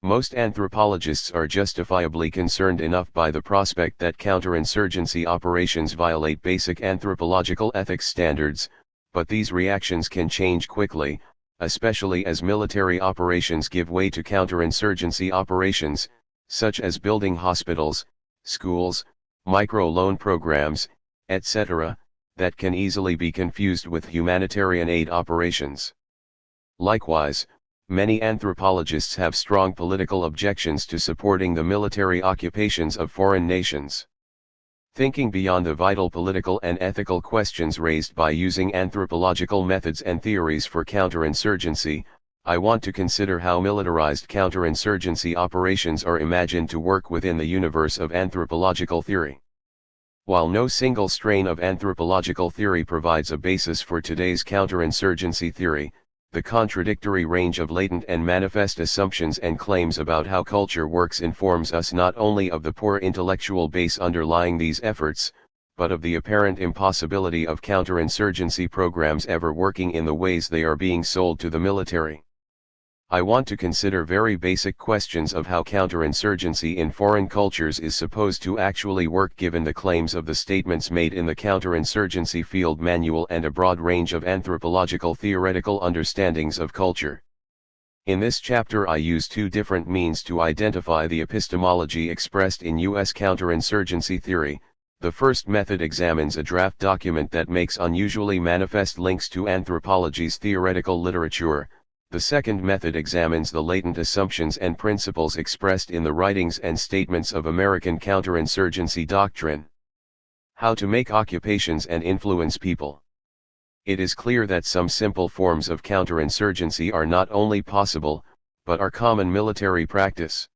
Most anthropologists are justifiably concerned enough by the prospect that counterinsurgency operations violate basic anthropological ethics standards, but these reactions can change quickly, especially as military operations give way to counterinsurgency operations, such as building hospitals, schools, micro-loan programs, etc., that can easily be confused with humanitarian aid operations. Likewise, Many anthropologists have strong political objections to supporting the military occupations of foreign nations. Thinking beyond the vital political and ethical questions raised by using anthropological methods and theories for counterinsurgency, I want to consider how militarized counterinsurgency operations are imagined to work within the universe of anthropological theory. While no single strain of anthropological theory provides a basis for today's counterinsurgency theory, the contradictory range of latent and manifest assumptions and claims about how culture works informs us not only of the poor intellectual base underlying these efforts, but of the apparent impossibility of counterinsurgency programs ever working in the ways they are being sold to the military. I want to consider very basic questions of how counterinsurgency in foreign cultures is supposed to actually work given the claims of the statements made in the Counterinsurgency Field Manual and a broad range of anthropological theoretical understandings of culture. In this chapter I use two different means to identify the epistemology expressed in U.S. counterinsurgency theory. The first method examines a draft document that makes unusually manifest links to anthropology's theoretical literature. The second method examines the latent assumptions and principles expressed in the writings and statements of American counterinsurgency doctrine. How to make occupations and influence people. It is clear that some simple forms of counterinsurgency are not only possible, but are common military practice.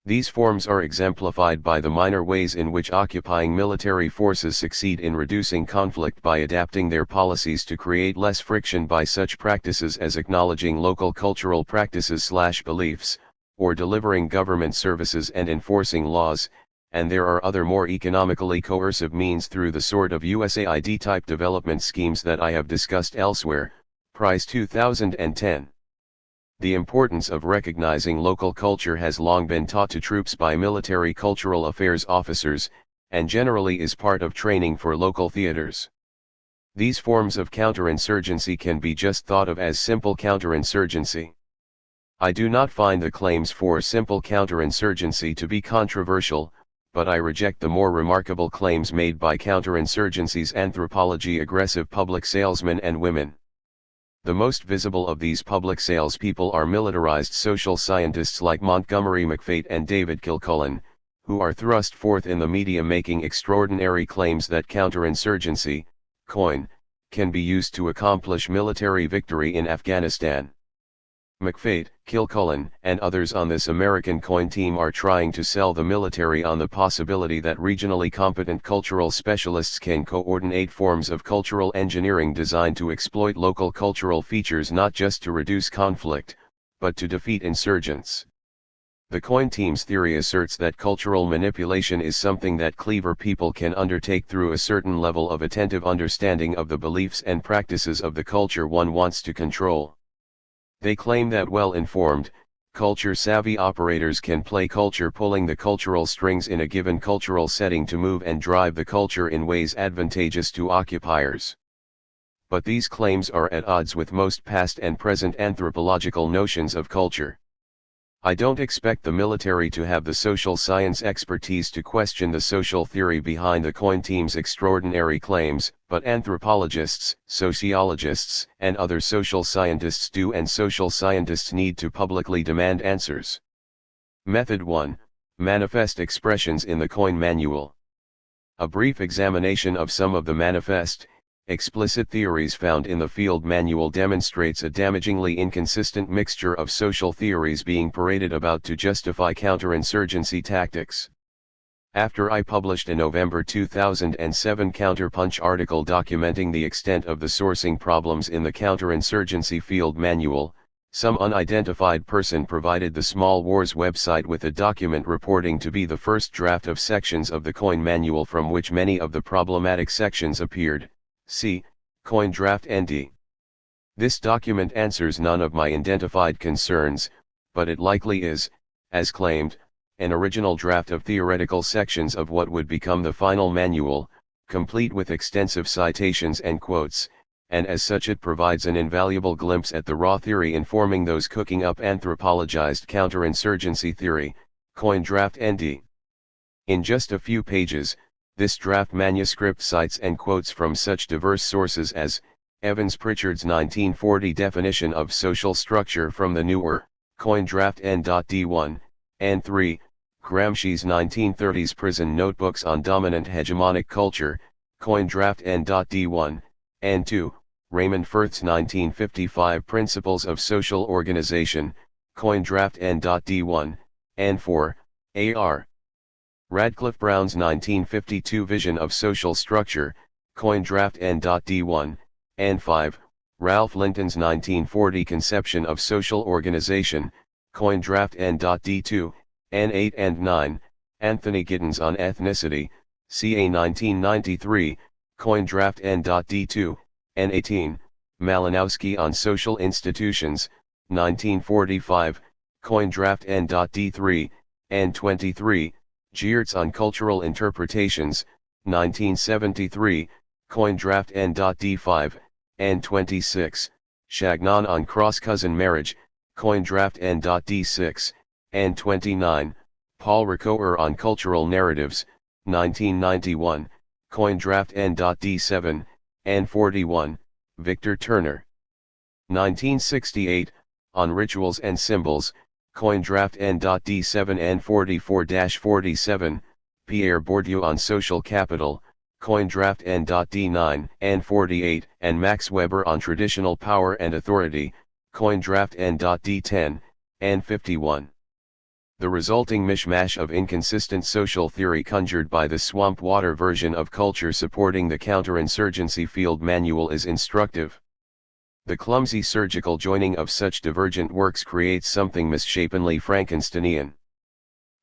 These forms are exemplified by the minor ways in which occupying military forces succeed in reducing conflict by adapting their policies to create less friction by such practices as acknowledging local cultural practices/beliefs, or delivering government services and enforcing laws, and there are other more economically coercive means through the sort of USAID-type development schemes that I have discussed elsewhere. Price 2010. The importance of recognizing local culture has long been taught to troops by military cultural affairs officers, and generally is part of training for local theaters. These forms of counterinsurgency can be just thought of as simple counterinsurgency. I do not find the claims for simple counterinsurgency to be controversial, but I reject the more remarkable claims made by counterinsurgency's anthropology aggressive public salesmen and women. The most visible of these public salespeople are militarized social scientists like Montgomery McFate and David Kilcullen, who are thrust forth in the media making extraordinary claims that counterinsurgency, COIN, can be used to accomplish military victory in Afghanistan. McFate, Kilcullen, and others on this American COIN team are trying to sell the military on the possibility that regionally competent cultural specialists can coordinate forms of cultural engineering designed to exploit local cultural features not just to reduce conflict, but to defeat insurgents. The COIN team's theory asserts that cultural manipulation is something that clever people can undertake through a certain level of attentive understanding of the beliefs and practices of the culture one wants to control. They claim that well-informed, culture-savvy operators can play culture pulling the cultural strings in a given cultural setting to move and drive the culture in ways advantageous to occupiers. But these claims are at odds with most past and present anthropological notions of culture. I don't expect the military to have the social science expertise to question the social theory behind the COIN team's extraordinary claims, but anthropologists, sociologists, and other social scientists do, and social scientists need to publicly demand answers. Method 1. Manifest expressions in the COIN manual. A brief examination of some of the manifest, explicit theories found in the field manual demonstrates a damagingly inconsistent mixture of social theories being paraded about to justify counterinsurgency tactics. After I published a November 2007 Counterpunch article documenting the extent of the sourcing problems in the counterinsurgency field manual, some unidentified person provided the Small Wars website with a document reporting to be the first draft of sections of the COIN manual from which many of the problematic sections appeared. See, COIN Draft ND. This document answers none of my identified concerns, but it likely is, as claimed, an original draft of theoretical sections of what would become the final manual, complete with extensive citations and quotes, and as such it provides an invaluable glimpse at the raw theory informing those cooking up anthropologized counterinsurgency theory. COIN Draft ND. In just a few pages, this draft manuscript cites and quotes from such diverse sources as Evans-Pritchard's 1940 definition of social structure from the newer, coin draft N.D1, and 3, Gramsci's 1930s prison notebooks on dominant hegemonic culture, coin draft N.D1, and 2, Raymond Firth's 1955 Principles of Social Organization, coin draft N.D1, and 4, A.R. Radcliffe Brown's 1952 Vision of Social Structure, coin draft N.D1, and 5, Ralph Linton's 1940 Conception of Social Organization, coin draft N.D2, and 8 and 9, Anthony Giddens on Ethnicity, CA 1993, coin draft N.D2, and 18, Malinowski on Social Institutions, 1945, coin draft N.D3, and 23, Geertz on Cultural Interpretations, 1973, coin draft N.D5, and 26, Chagnon on Cross-Cousin Marriage, coin draft N.D6, and 29, Paul Ricoeur on Cultural Narratives, 1991, coin draft N.D7, and 41, Victor Turner. 1968, on Rituals and Symbols, coin draft N.D7 and 44-47, Pierre Bourdieu on Social Capital, coin draft N.D9 and 48, and Max Weber on Traditional Power and Authority, coin draft N.D10, and 51. The resulting mishmash of inconsistent social theory conjured by the swamp water version of culture supporting the counterinsurgency field manual is instructive. The clumsy surgical joining of such divergent works creates something misshapenly Frankensteinian.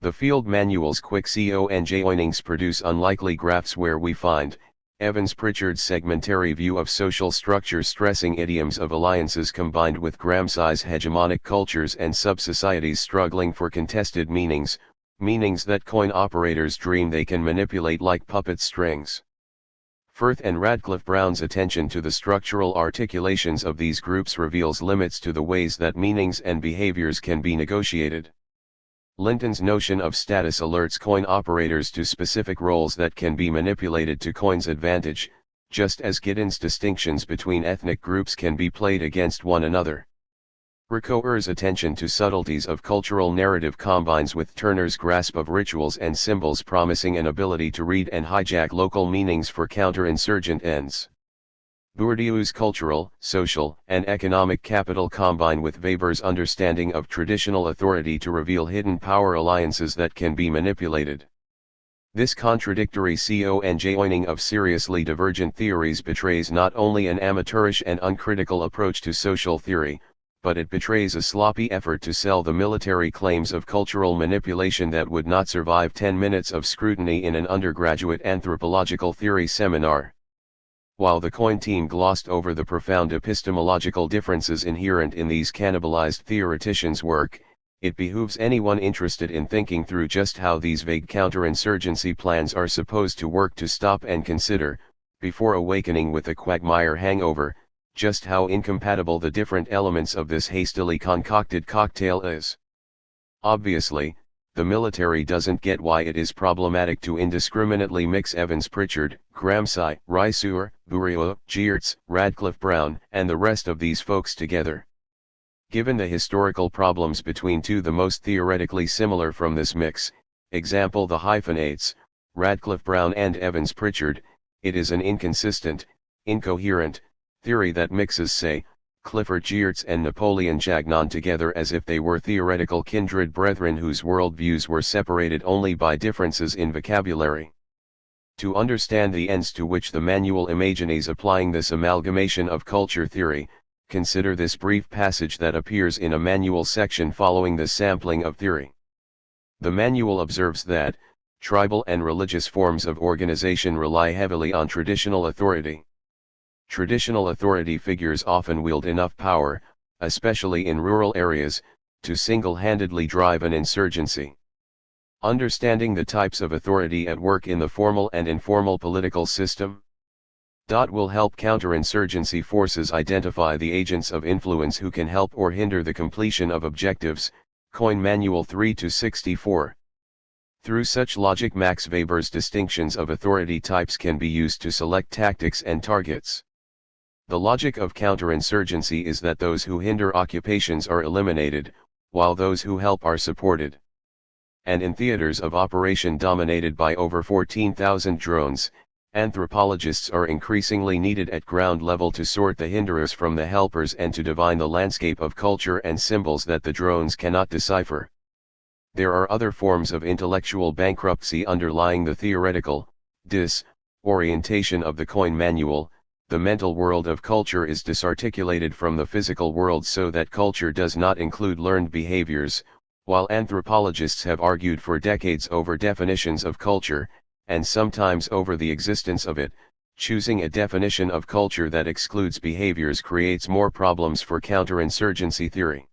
The field manual's quick conjoinings produce unlikely graphs where we find Evans-Pritchard's segmentary view of social structure stressing idioms of alliances combined with Gramsci's hegemonic cultures and sub-societies struggling for contested meanings, meanings that coin operators dream they can manipulate like puppet strings. Firth and Radcliffe Brown's attention to the structural articulations of these groups reveals limits to the ways that meanings and behaviors can be negotiated. Linton's notion of status alerts coin operators to specific roles that can be manipulated to coin's advantage, just as Giddens' distinctions between ethnic groups can be played against one another. Ricoeur's attention to subtleties of cultural narrative combines with Turner's grasp of rituals and symbols promising an ability to read and hijack local meanings for counterinsurgent ends. Bourdieu's cultural, social, and economic capital combine with Weber's understanding of traditional authority to reveal hidden power alliances that can be manipulated. This contradictory conjoining of seriously divergent theories betrays not only an amateurish and uncritical approach to social theory, but it betrays a sloppy effort to sell the military claims of cultural manipulation that would not survive 10 minutes of scrutiny in an undergraduate anthropological theory seminar. While the coin team glossed over the profound epistemological differences inherent in these cannibalized theoreticians' work, it behooves anyone interested in thinking through just how these vague counterinsurgency plans are supposed to work to stop and consider, before awakening with a quagmire hangover, just how incompatible the different elements of this hastily concocted cocktail is. Obviously, the military doesn't get why it is problematic to indiscriminately mix Evans-Pritchard, Gramsci, Ricoeur, Bourdieu, Geertz, Radcliffe Brown, and the rest of these folks together. Given the historical problems between the most theoretically similar from this mix, example the hyphenates, Radcliffe Brown and Evans-Pritchard, it is an inconsistent, incoherent, theory that mixes say, Clifford Geertz and Napoleon Chagnon together as if they were theoretical kindred brethren whose worldviews were separated only by differences in vocabulary. To understand the ends to which the manual imagines applying this amalgamation of culture theory, consider this brief passage that appears in a manual section following the sampling of theory. The manual observes that, tribal and religious forms of organization rely heavily on traditional authority. Traditional authority figures often wield enough power, especially in rural areas, to single-handedly drive an insurgency. Understanding the types of authority at work in the formal and informal political system will help counterinsurgency forces identify the agents of influence who can help or hinder the completion of objectives, Coin Manual 3-64. Through such logic Max Weber's distinctions of authority types can be used to select tactics and targets. The logic of counterinsurgency is that those who hinder occupations are eliminated, while those who help are supported. And in theaters of operation dominated by over 14,000 drones, anthropologists are increasingly needed at ground level to sort the hinderers from the helpers and to divine the landscape of culture and symbols that the drones cannot decipher. There are other forms of intellectual bankruptcy underlying the theoretical disorientation of the coin manual. The mental world of culture is disarticulated from the physical world so that culture does not include learned behaviors, while anthropologists have argued for decades over definitions of culture, and sometimes over the existence of it. Choosing a definition of culture that excludes behaviors creates more problems for counterinsurgency theory.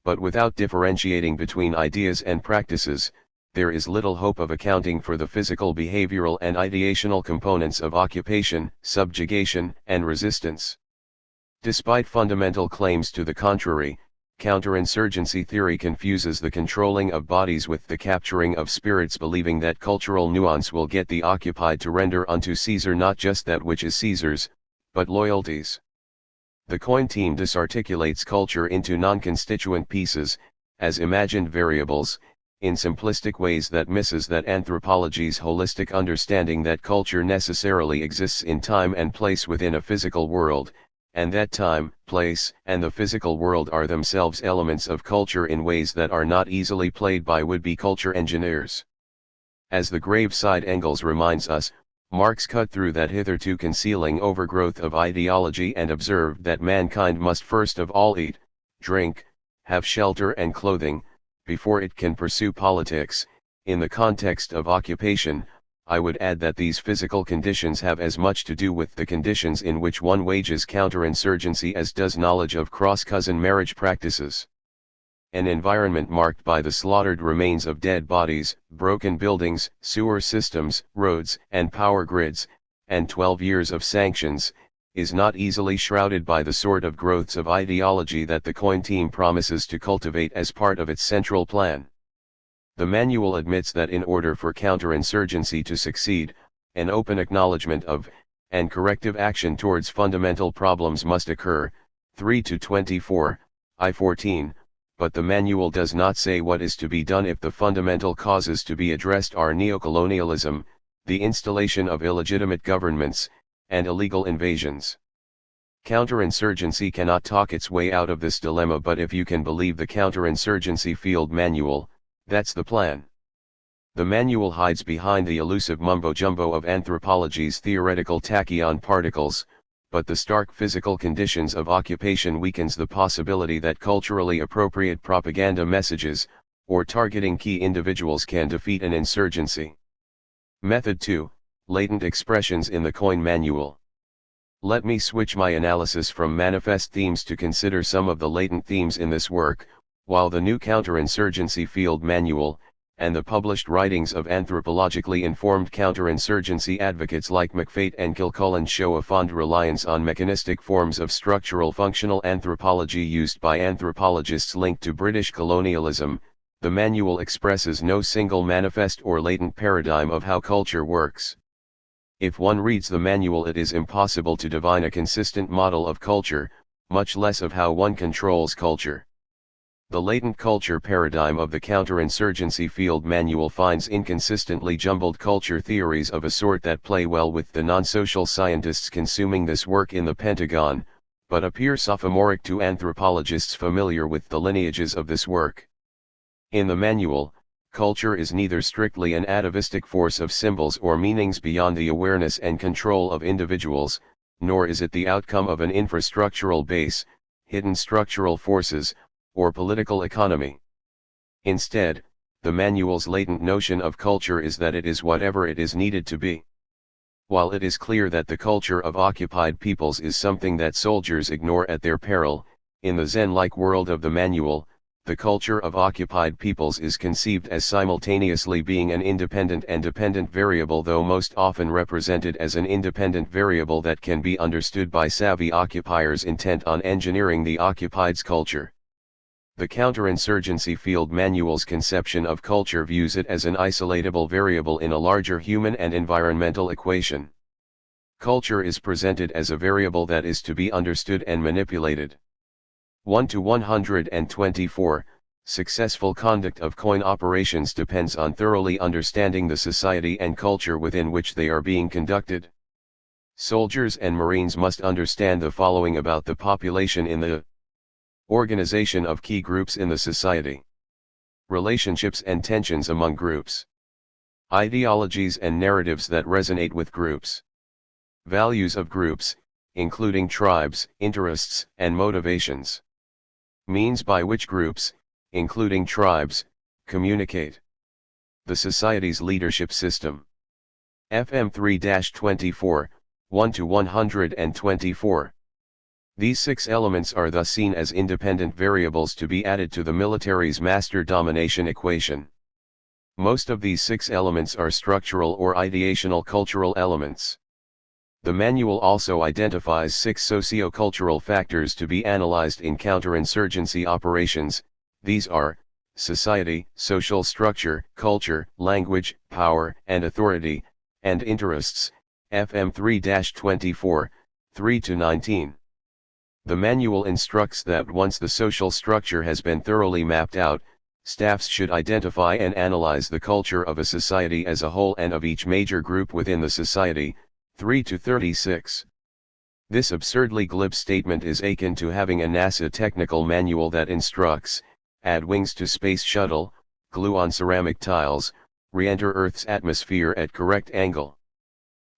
But without differentiating between ideas and practices, there is little hope of accounting for the physical, behavioral and ideational components of occupation, subjugation, and resistance. Despite fundamental claims to the contrary, counterinsurgency theory confuses the controlling of bodies with the capturing of spirits, believing that cultural nuance will get the occupied to render unto Caesar not just that which is Caesar's, but loyalties. The coin team disarticulates culture into non-constituent pieces, as imagined variables, in simplistic ways that misses that anthropology's holistic understanding that culture necessarily exists in time and place within a physical world, and that time, place, and the physical world are themselves elements of culture in ways that are not easily played by would-be culture engineers. As the graveside Engels reminds us, Marx cut through that hitherto concealing overgrowth of ideology and observed that mankind must first of all eat, drink, have shelter and clothing, before it can pursue politics. In the context of occupation, I would add that these physical conditions have as much to do with the conditions in which one wages counterinsurgency as does knowledge of cross-cousin marriage practices. An environment marked by the slaughtered remains of dead bodies, broken buildings, sewer systems, roads, and power grids, and 12 years of sanctions, is not easily shrouded by the sort of growths of ideology that the coin team promises to cultivate as part of its central plan. The manual admits that in order for counterinsurgency to succeed, an open acknowledgement of, and corrective action towards fundamental problems must occur, 3-24, I-14, but the manual does not say what is to be done if the fundamental causes to be addressed are neocolonialism, the installation of illegitimate governments, and illegal invasions. Counterinsurgency cannot talk its way out of this dilemma, but if you can believe the counterinsurgency field manual, that's the plan. The manual hides behind the elusive mumbo-jumbo of anthropology's theoretical tachyon particles, but the stark physical conditions of occupation weakens the possibility that culturally appropriate propaganda messages, or targeting key individuals, can defeat an insurgency. Method 2. Latent expressions in the coin manual. Let me switch my analysis from manifest themes to consider some of the latent themes in this work. While the new counterinsurgency field manual, and the published writings of anthropologically informed counterinsurgency advocates like McFate and Kilcullen show a fond reliance on mechanistic forms of structural functional anthropology used by anthropologists linked to British colonialism, the manual expresses no single manifest or latent paradigm of how culture works. If one reads the manual, it is impossible to divine a consistent model of culture, much less of how one controls culture. The latent culture paradigm of the counterinsurgency field manual finds inconsistently jumbled culture theories of a sort that play well with the non-social scientists consuming this work in the Pentagon, but appear sophomoric to anthropologists familiar with the lineages of this work. In the manual, culture is neither strictly an atavistic force of symbols or meanings beyond the awareness and control of individuals, nor is it the outcome of an infrastructural base, hidden structural forces, or political economy. Instead, the manual's latent notion of culture is that it is whatever it is needed to be. While it is clear that the culture of occupied peoples is something that soldiers ignore at their peril, in the Zen-like world of the manual, the culture of occupied peoples is conceived as simultaneously being an independent and dependent variable, though most often represented as an independent variable that can be understood by savvy occupiers intent on engineering the occupied's culture. The counterinsurgency field manual's conception of culture views it as an isolatable variable in a larger human and environmental equation. Culture is presented as a variable that is to be understood and manipulated. 1 to 124. Successful conduct of coin operations depends on thoroughly understanding the society and culture within which they are being conducted. Soldiers and Marines must understand the following about the population in the organization of key groups in the society, relationships and tensions among groups, ideologies and narratives that resonate with groups, values of groups, including tribes, interests, and motivations, means by which groups, including tribes, communicate, the society's leadership system. FM 3-24, 1 to 124. These 6 elements are thus seen as independent variables to be added to the military's master domination equation. Most of these 6 elements are structural or ideational cultural elements. The manual also identifies 6 socio-cultural factors to be analyzed in counterinsurgency operations. These are society, social structure, culture, language, power and authority, and interests. FM 3-24, 3 to 19. The manual instructs that once the social structure has been thoroughly mapped out, staffs should identify and analyze the culture of a society as a whole and of each major group within the society. 3 to 36. This absurdly glib statement is akin to having a NASA technical manual that instructs: add wings to space shuttle, glue on ceramic tiles, re-enter Earth's atmosphere at correct angle.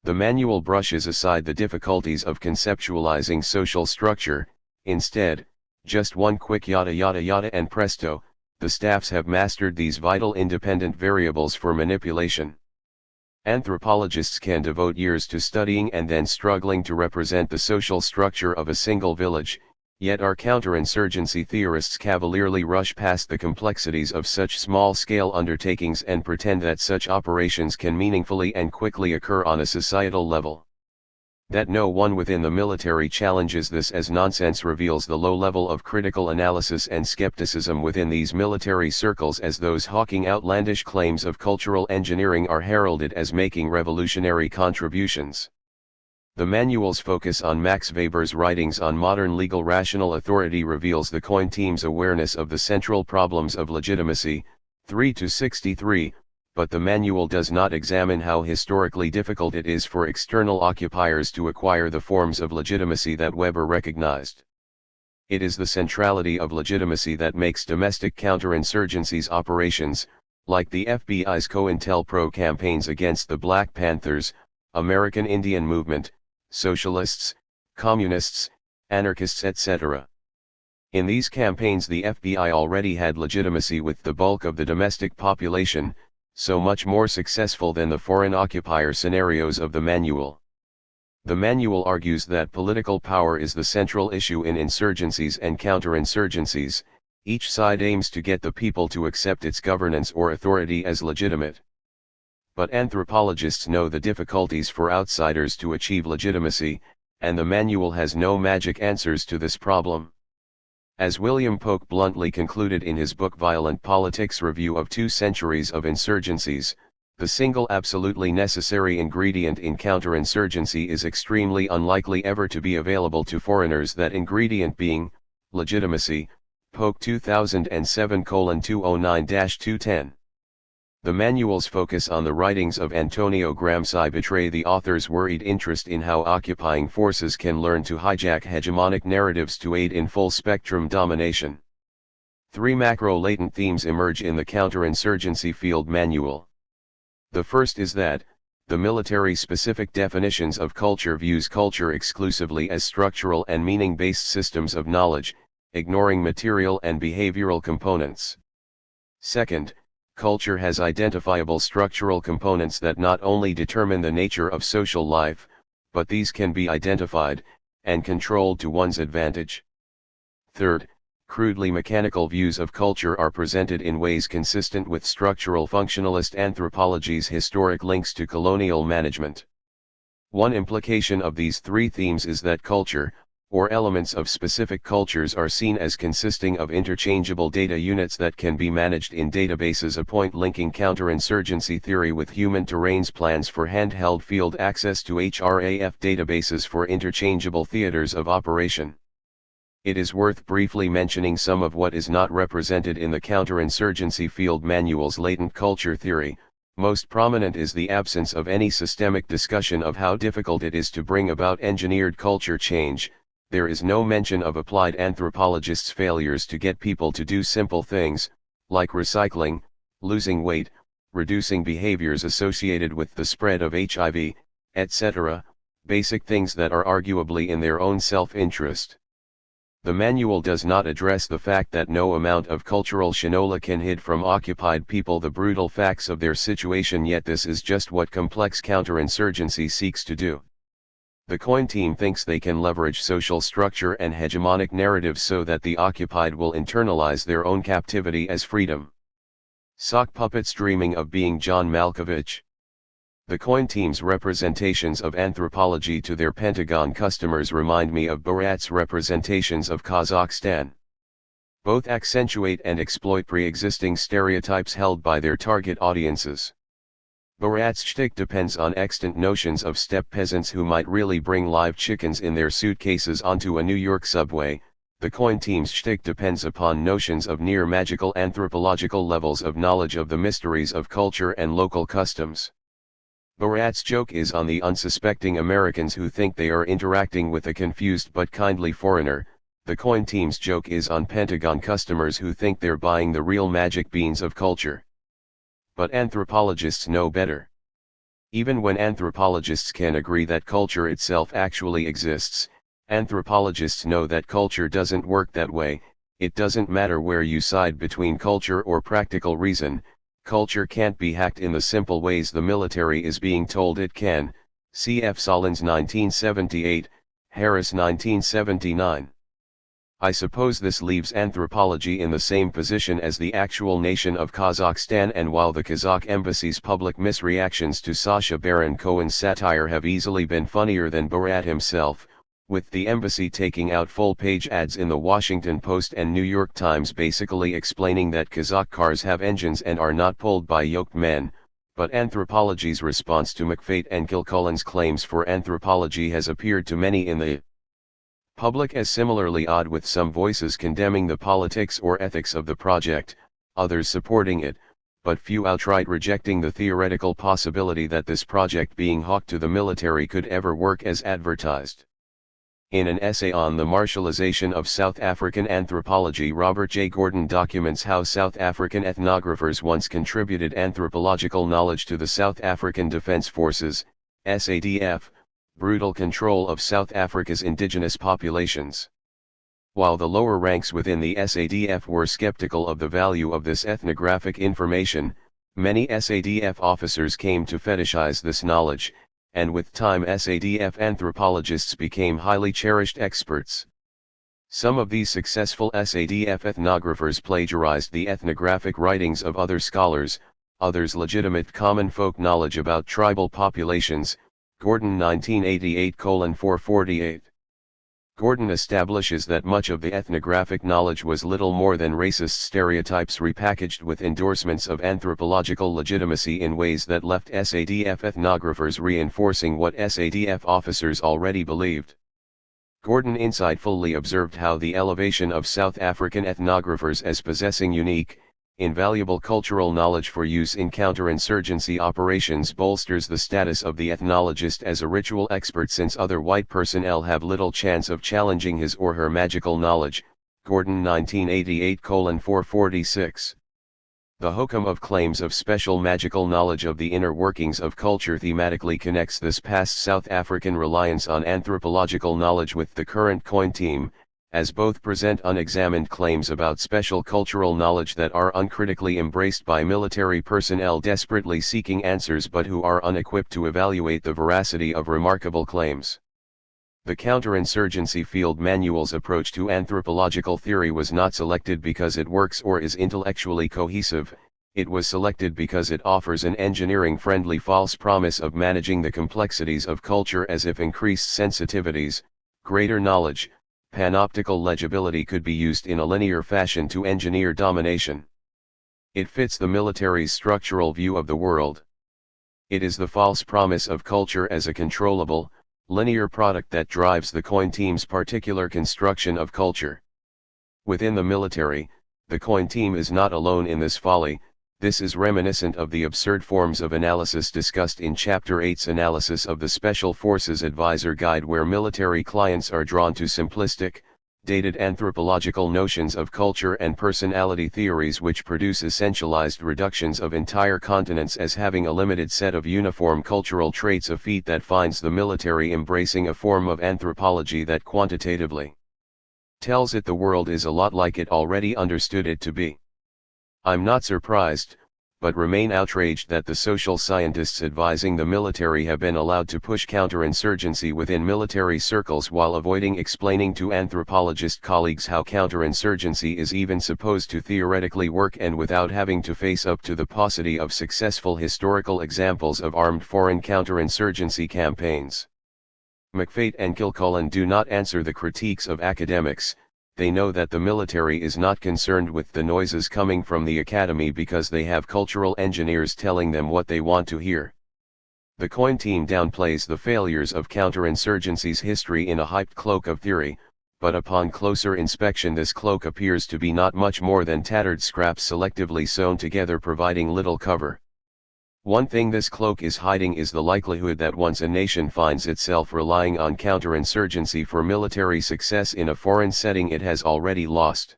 The manual brushes aside the difficulties of conceptualizing social structure. Instead, just one quick yada yada yada and presto, the staffs have mastered these vital independent variables for manipulation. Anthropologists can devote years to studying and then struggling to represent the social structure of a single village, yet our counterinsurgency theorists cavalierly rush past the complexities of such small-scale undertakings and pretend that such operations can meaningfully and quickly occur on a societal level. That no one within the military challenges this as nonsense reveals the low level of critical analysis and skepticism within these military circles, as those hawking outlandish claims of cultural engineering are heralded as making revolutionary contributions. The manual's focus on Max Weber's writings on modern legal rational authority reveals the COIN team's awareness of the central problems of legitimacy. 3 to 63. But the manual does not examine how historically difficult it is for external occupiers to acquire the forms of legitimacy that Weber recognized. It is the centrality of legitimacy that makes domestic counterinsurgencies operations, like the FBI's COINTELPRO campaigns against the Black Panthers, American Indian Movement, socialists, communists, anarchists etc. In these campaigns the FBI already had legitimacy with the bulk of the domestic population, so much more successful than the foreign occupier scenarios of the manual. The manual argues that political power is the central issue in insurgencies and counterinsurgencies. Each side aims to get the people to accept its governance or authority as legitimate. But anthropologists know the difficulties for outsiders to achieve legitimacy, and the manual has no magic answers to this problem. As William Polk bluntly concluded in his book Violent Politics Review of 2 Centuries of Insurgencies, the single absolutely necessary ingredient in counterinsurgency is extremely unlikely ever to be available to foreigners, that ingredient being legitimacy. Polk 2007:209-210. The manual's focus on the writings of Antonio Gramsci betray the author's worried interest in how occupying forces can learn to hijack hegemonic narratives to aid in full-spectrum domination. 3 macro-latent themes emerge in the counterinsurgency field manual. The first is that, the military-specific definitions of culture views culture exclusively as structural and meaning-based systems of knowledge, ignoring material and behavioral components. Second, culture has identifiable structural components that not only determine the nature of social life, but these can be identified and controlled to one's advantage. Third, crudely mechanical views of culture are presented in ways consistent with structural functionalist anthropology's historic links to colonial management. One implication of these 3 themes is that culture, or elements of specific cultures are seen as consisting of interchangeable data units that can be managed in databases. A point linking counterinsurgency theory with human terrains plans for handheld field access to HRAF databases for interchangeable theaters of operation. It is worth briefly mentioning some of what is not represented in the counterinsurgency field manual's latent culture theory. Most prominent is the absence of any systemic discussion of how difficult it is to bring about engineered culture change. There is no mention of applied anthropologists' failures to get people to do simple things, like recycling, losing weight, reducing behaviors associated with the spread of HIV, etc., basic things that are arguably in their own self-interest. The manual does not address the fact that no amount of cultural shinola can hide from occupied people the brutal facts of their situation, yet this is just what complex counterinsurgency seeks to do. The COIN team thinks they can leverage social structure and hegemonic narratives so that the occupied will internalize their own captivity as freedom. Sock puppets dreaming of being John Malkovich. The COIN team's representations of anthropology to their Pentagon customers remind me of Borat's representations of Kazakhstan. Both accentuate and exploit pre-existing stereotypes held by their target audiences. Borat's shtick depends on extant notions of steppe peasants who might really bring live chickens in their suitcases onto a New York subway. The COIN team's shtick depends upon notions of near-magical anthropological levels of knowledge of the mysteries of culture and local customs. Borat's joke is on the unsuspecting Americans who think they are interacting with a confused but kindly foreigner. The COIN team's joke is on Pentagon customers who think they're buying the real magic beans of culture. But anthropologists know better. Even when anthropologists can agree that culture itself actually exists, anthropologists know that culture doesn't work that way. It doesn't matter where you side between culture or practical reason. Culture can't be hacked in the simple ways the military is being told it can. Cf. Solins 1978, Harris 1979. I suppose this leaves anthropology in the same position as the actual nation of Kazakhstan, and while the Kazakh embassy's public misreactions to Sacha Baron Cohen's satire have easily been funnier than Borat himself, with the embassy taking out full-page ads in the Washington Post and New York Times basically explaining that Kazakh cars have engines and are not pulled by yoked men, but anthropology's response to McFate and Kilcullen's claims for anthropology has appeared to many in the public as similarly odd, with some voices condemning the politics or ethics of the project, others supporting it, but few outright rejecting the theoretical possibility that this project being hawked to the military could ever work as advertised. In an essay on the martialization of South African anthropology, Robert J. Gordon documents how South African ethnographers once contributed anthropological knowledge to the South African Defence Forces, SADF, brutal control of South Africa's indigenous populations. While the lower ranks within the SADF were skeptical of the value of this ethnographic information, many SADF officers came to fetishize this knowledge, and with time SADF anthropologists became highly cherished experts. Some of these successful SADF ethnographers plagiarized the ethnographic writings of other scholars, others legitimate common folk knowledge about tribal populations. Gordon 1988:448. Gordon establishes that much of the ethnographic knowledge was little more than racist stereotypes repackaged with endorsements of anthropological legitimacy in ways that left SADF ethnographers reinforcing what SADF officers already believed. Gordon insightfully observed how the elevation of South African ethnographers as possessing unique, invaluable cultural knowledge for use in counterinsurgency operations bolsters the status of the ethnologist as a ritual expert, since other white personnel have little chance of challenging his or her magical knowledge. Gordon 1988:446. The hokum of claims of special magical knowledge of the inner workings of culture thematically connects this past South African reliance on anthropological knowledge with the current COIN team, as both present unexamined claims about special cultural knowledge that are uncritically embraced by military personnel desperately seeking answers but who are unequipped to evaluate the veracity of remarkable claims. The counterinsurgency field manual's approach to anthropological theory was not selected because it works or is intellectually cohesive. It was selected because it offers an engineering-friendly false promise of managing the complexities of culture as if increased sensitivities, greater knowledge, panoptical legibility could be used in a linear fashion to engineer domination. It fits the military's structural view of the world. It is the false promise of culture as a controllable, linear product that drives the coin team's particular construction of culture. Within the military, the coin team is not alone in this folly. This is reminiscent of the absurd forms of analysis discussed in Chapter 8's analysis of the Special Forces Advisor Guide, where military clients are drawn to simplistic, dated anthropological notions of culture and personality theories which produce essentialized reductions of entire continents as having a limited set of uniform cultural traits, a feat that finds the military embracing a form of anthropology that quantitatively tells it the world is a lot like it already understood it to be. I'm not surprised, but remain outraged that the social scientists advising the military have been allowed to push counterinsurgency within military circles while avoiding explaining to anthropologist colleagues how counterinsurgency is even supposed to theoretically work, and without having to face up to the paucity of successful historical examples of armed foreign counterinsurgency campaigns. McFate and Kilcullen do not answer the critiques of academics. They know that the military is not concerned with the noises coming from the academy because they have cultural engineers telling them what they want to hear. The coin team downplays the failures of counterinsurgency's history in a hyped cloak of theory, but upon closer inspection this cloak appears to be not much more than tattered scraps selectively sewn together, providing little cover. One thing this cloak is hiding is the likelihood that once a nation finds itself relying on counterinsurgency for military success in a foreign setting, it has already lost.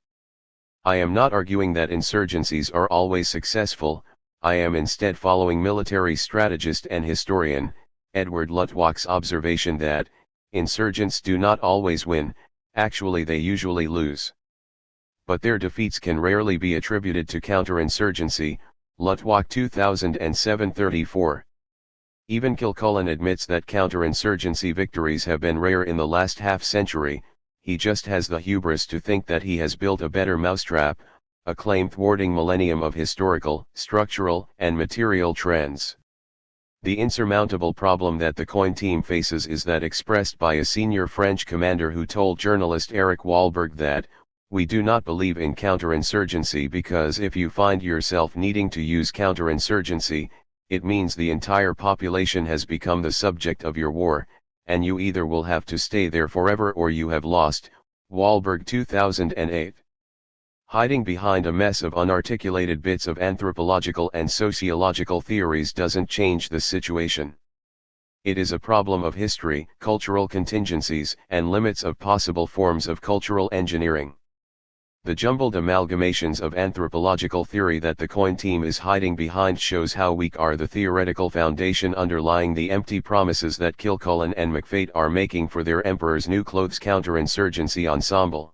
I am not arguing that insurgencies are always successful. I am instead following military strategist and historian Edward Luttwak's observation that insurgents do not always win, actually they usually lose. But their defeats can rarely be attributed to counterinsurgency. Luttwak 2007-34. Even Kilcullen admits that counterinsurgency victories have been rare in the last half-century. He just has the hubris to think that he has built a better mousetrap, a claim thwarting millennium of historical, structural, and material trends. The insurmountable problem that the coin team faces is that expressed by a senior French commander who told journalist Eric Wahlberg that, "We do not believe in counterinsurgency because if you find yourself needing to use counterinsurgency, it means the entire population has become the subject of your war, and you either will have to stay there forever or you have lost." Wahlberg 2008. Hiding behind a mess of unarticulated bits of anthropological and sociological theories doesn't change the situation. It is a problem of history, cultural contingencies, and limits of possible forms of cultural engineering. The jumbled amalgamations of anthropological theory that the coin team is hiding behind shows how weak are the theoretical foundation underlying the empty promises that Kilcullen and McFate are making for their Emperor's New Clothes counterinsurgency ensemble.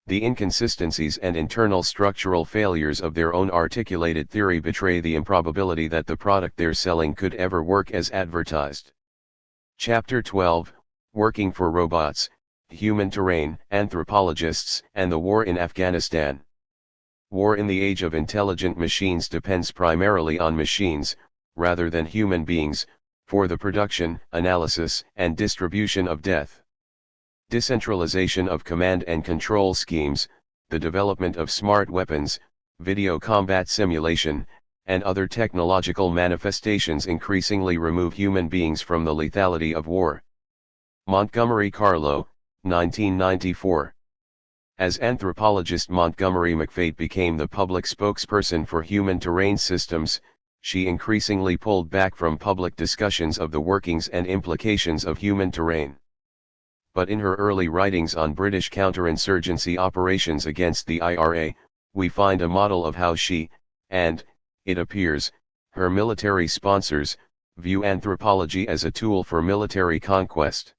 The inconsistencies and internal structural failures of their own articulated theory betray the improbability that the product they're selling could ever work as advertised. Chapter 12, Working for Robots, Human Terrain, Anthropologists, and the War in Afghanistan. War in the age of intelligent machines depends primarily on machines, rather than human beings, for the production, analysis, and distribution of death. Decentralization of command and control schemes, the development of smart weapons, video combat simulation, and other technological manifestations increasingly remove human beings from the lethality of war. Montgomery Carlo, 1994. As anthropologist Montgomery McFate became the public spokesperson for human terrain systems, she increasingly pulled back from public discussions of the workings and implications of human terrain. But in her early writings on British counterinsurgency operations against the IRA, we find a model of how she, and, it appears, her military sponsors, view anthropology as a tool for military conquest.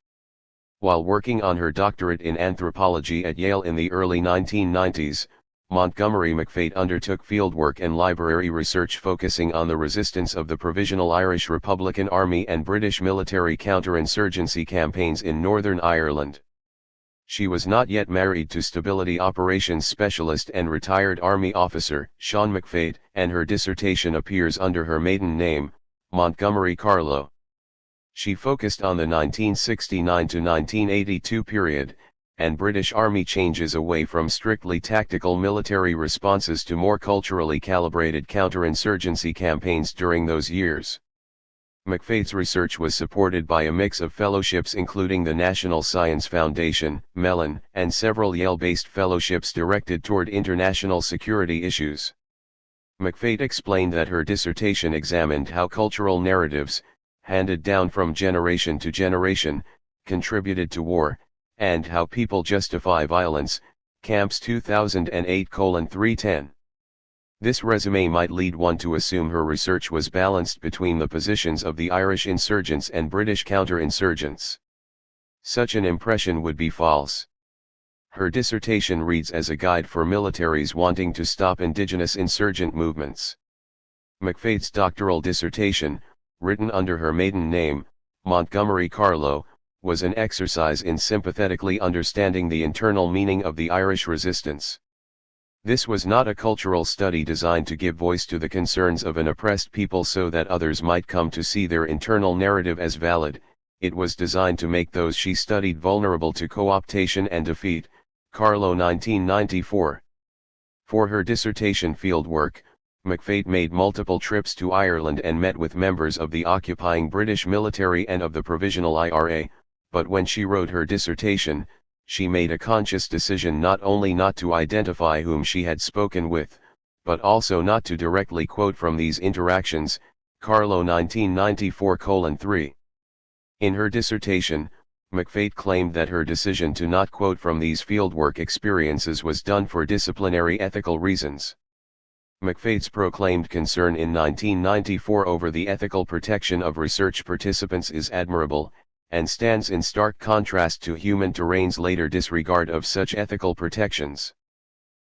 While working on her doctorate in anthropology at Yale in the early 1990s, Montgomery McFate undertook fieldwork and library research focusing on the resistance of the Provisional Irish Republican Army and British military counterinsurgency campaigns in Northern Ireland. She was not yet married to stability operations specialist and retired Army officer Sean McFate, and her dissertation appears under her maiden name, Montgomery Carlo. She focused on the 1969 to 1982 period, and British Army changes away from strictly tactical military responses to more culturally calibrated counterinsurgency campaigns during those years. McFate's research was supported by a mix of fellowships including the National Science Foundation, Mellon, and several Yale-based fellowships directed toward international security issues. McFate explained that her dissertation examined how cultural narratives, handed down from generation to generation, contributed to war, and how people justify violence. Camps 2008:310. This resume might lead one to assume her research was balanced between the positions of the Irish insurgents and British counterinsurgents. Such an impression would be false. Her dissertation reads as a guide for militaries wanting to stop indigenous insurgent movements. McFate's doctoral dissertation, written under her maiden name, Montgomery Carlo, was an exercise in sympathetically understanding the internal meaning of the Irish resistance. This was not a cultural study designed to give voice to the concerns of an oppressed people so that others might come to see their internal narrative as valid. It was designed to make those she studied vulnerable to co-optation and defeat. Carlo 1994. For her dissertation fieldwork, McFate made multiple trips to Ireland and met with members of the occupying British military and of the Provisional IRA, but when she wrote her dissertation, she made a conscious decision not only not to identify whom she had spoken with, but also not to directly quote from these interactions. Carlo 1994:3. In her dissertation, McFate claimed that her decision to not quote from these fieldwork experiences was done for disciplinary ethical reasons. McFate's proclaimed concern in 1994 over the ethical protection of research participants is admirable, and stands in stark contrast to Human Terrain's later disregard of such ethical protections.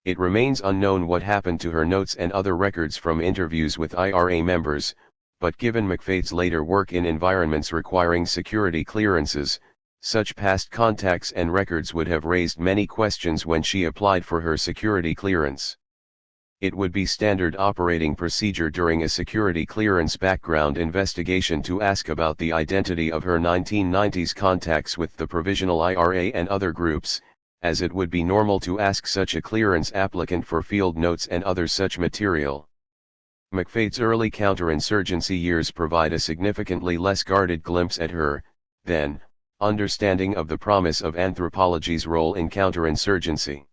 It remains unknown what happened to her notes and other records from interviews with IRA members, but given McFate's later work in environments requiring security clearances, such past contacts and records would have raised many questions when she applied for her security clearance. It would be standard operating procedure during a security clearance background investigation to ask about the identity of her 1990s contacts with the Provisional IRA and other groups, as it would be normal to ask such a clearance applicant for field notes and other such material. McFate's early counterinsurgency years provide a significantly less guarded glimpse at her, then, understanding of the promise of anthropology's role in counterinsurgency.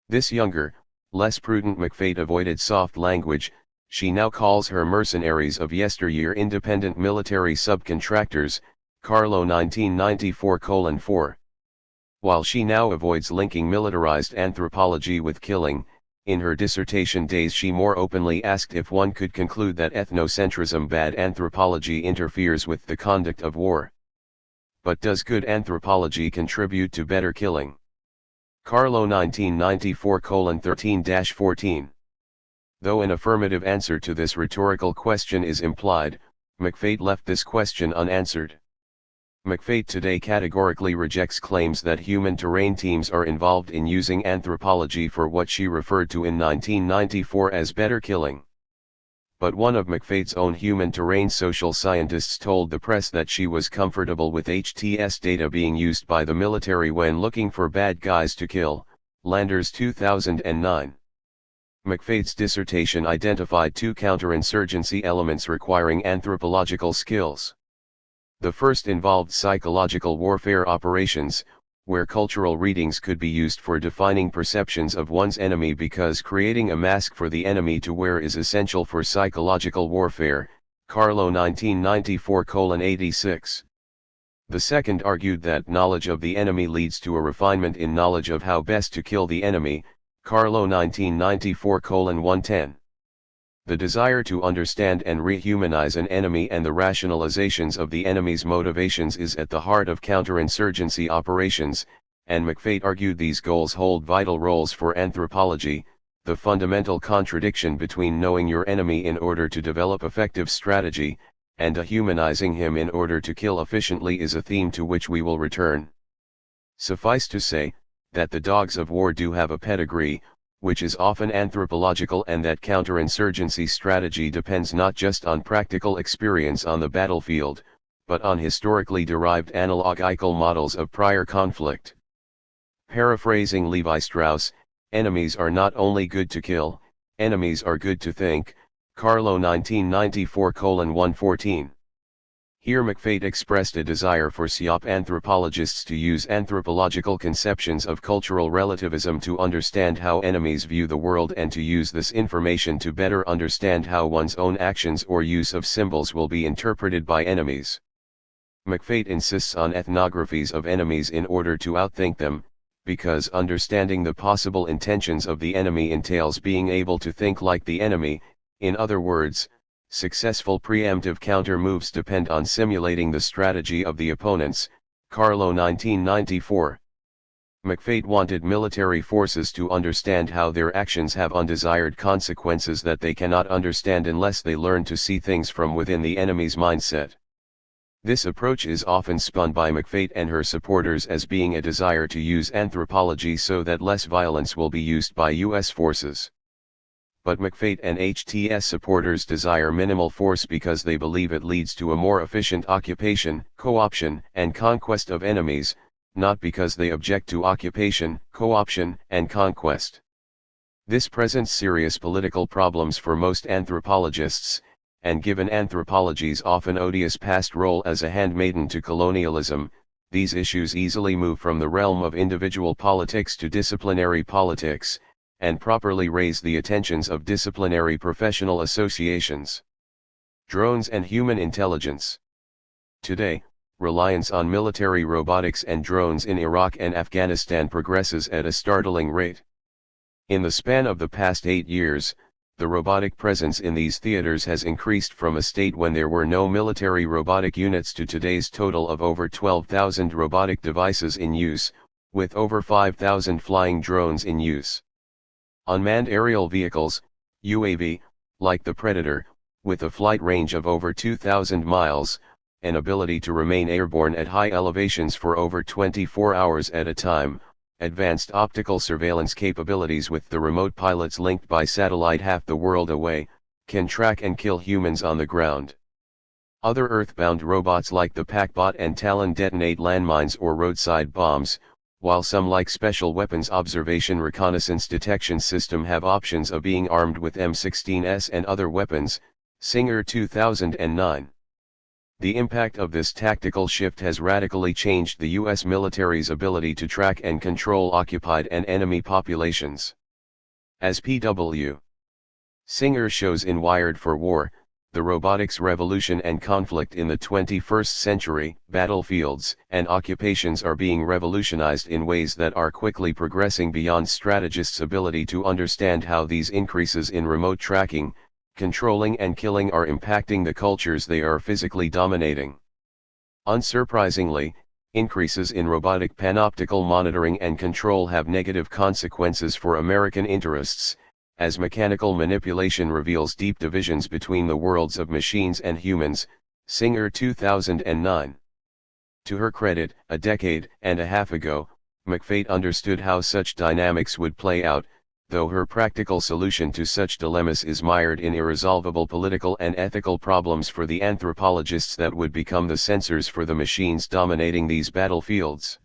This younger, less prudent McFate avoided soft language. She now calls her mercenaries of yesteryear independent military subcontractors. Carlo 1994:4. While she now avoids linking militarized anthropology with killing, in her dissertation days she more openly asked if one could conclude that ethnocentrism bad anthropology interferes with the conduct of war. But does good anthropology contribute to better killing? Carlo 1994:13-14. Though an affirmative answer to this rhetorical question is implied, McFate left this question unanswered. McFate today categorically rejects claims that Human Terrain teams are involved in using anthropology for what she referred to in 1994 as better killing. But one of McFate's own Human Terrain social scientists told the press that she was comfortable with HTS data being used by the military when looking for bad guys to kill. Landers 2009. McFate's dissertation identified two counterinsurgency elements requiring anthropological skills. The first involved psychological warfare operations, where cultural readings could be used for defining perceptions of one's enemy because creating a mask for the enemy to wear is essential for psychological warfare. Carlo 1994:86. The second argued that knowledge of the enemy leads to a refinement in knowledge of how best to kill the enemy. Carlo 1994:110. The desire to understand and rehumanize an enemy and the rationalizations of the enemy's motivations is at the heart of counterinsurgency operations, and McFate argued these goals hold vital roles for anthropology. The fundamental contradiction between knowing your enemy in order to develop effective strategy, and dehumanizing him in order to kill efficiently is a theme to which we will return. Suffice to say, that the dogs of war do have a pedigree, which is often anthropological, and that counterinsurgency strategy depends not just on practical experience on the battlefield, but on historically derived analogical models of prior conflict. Paraphrasing Levi Strauss, enemies are not only good to kill, enemies are good to think, Carlo 1994:114. Here McFate expressed a desire for SIOP anthropologists to use anthropological conceptions of cultural relativism to understand how enemies view the world and to use this information to better understand how one's own actions or use of symbols will be interpreted by enemies. McFate insists on ethnographies of enemies in order to outthink them, because understanding the possible intentions of the enemy entails being able to think like the enemy. In other words, successful preemptive counter moves depend on simulating the strategy of the opponents, Carlo 1994. McFate wanted military forces to understand how their actions have undesired consequences that they cannot understand unless they learn to see things from within the enemy's mindset. This approach is often spun by McFate and her supporters as being a desire to use anthropology so that less violence will be used by U.S. forces. But McFate and HTS supporters desire minimal force because they believe it leads to a more efficient occupation, co-option, and conquest of enemies, not because they object to occupation, co-option, and conquest. This presents serious political problems for most anthropologists, and given anthropology's often odious past role as a handmaiden to colonialism, these issues easily move from the realm of individual politics to disciplinary politics, and properly raise the attentions of disciplinary professional associations. Drones and human intelligence. Today, reliance on military robotics and drones in Iraq and Afghanistan progresses at a startling rate. In the span of the past 8 years, the robotic presence in these theaters has increased from a state when there were no military robotic units to today's total of over 12,000 robotic devices in use, with over 5,000 flying drones in use. Unmanned aerial vehicles, UAV, like the Predator, with a flight range of over 2,000 miles, an ability to remain airborne at high elevations for over 24 hours at a time, advanced optical surveillance capabilities with the remote pilots linked by satellite half the world away, can track and kill humans on the ground. Other earthbound robots like the Packbot and Talon detonate landmines or roadside bombs, while some like Special Weapons Observation Reconnaissance Detection System have options of being armed with M16s and other weapons, Singer 2009. The impact of this tactical shift has radically changed the U.S. military's ability to track and control occupied and enemy populations. As P.W. Singer shows in Wired for War, the robotics revolution and conflict in the 21st century, battlefields and occupations are being revolutionized in ways that are quickly progressing beyond strategists' ability to understand how these increases in remote tracking, controlling and killing are impacting the cultures they are physically dominating. Unsurprisingly, increases in robotic panoptical monitoring and control have negative consequences for American interests, as mechanical manipulation reveals deep divisions between the worlds of machines and humans, Singer 2009. To her credit, a decade and a half ago, McFate understood how such dynamics would play out, though her practical solution to such dilemmas is mired in irresolvable political and ethical problems for the anthropologists that would become the censors for the machines dominating these battlefields.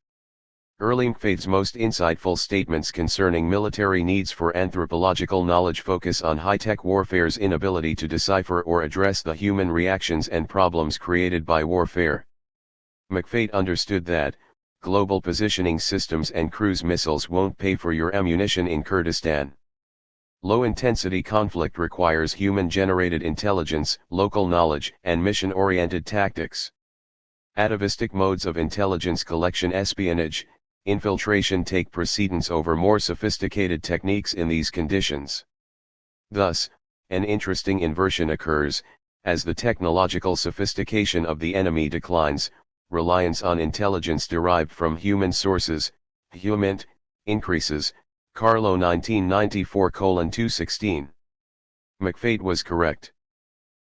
Early McFate's most insightful statements concerning military needs for anthropological knowledge focus on high-tech warfare's inability to decipher or address the human reactions and problems created by warfare. McFate understood that, global positioning systems and cruise missiles won't pay for your ammunition in Kurdistan. Low-intensity conflict requires human-generated intelligence, local knowledge, and mission-oriented tactics. Atavistic modes of intelligence collection, espionage, infiltration take precedence over more sophisticated techniques in these conditions. Thus, an interesting inversion occurs, as the technological sophistication of the enemy declines, reliance on intelligence derived from human sources, HUMINT, increases, Carlo 1994:216. McFate was correct.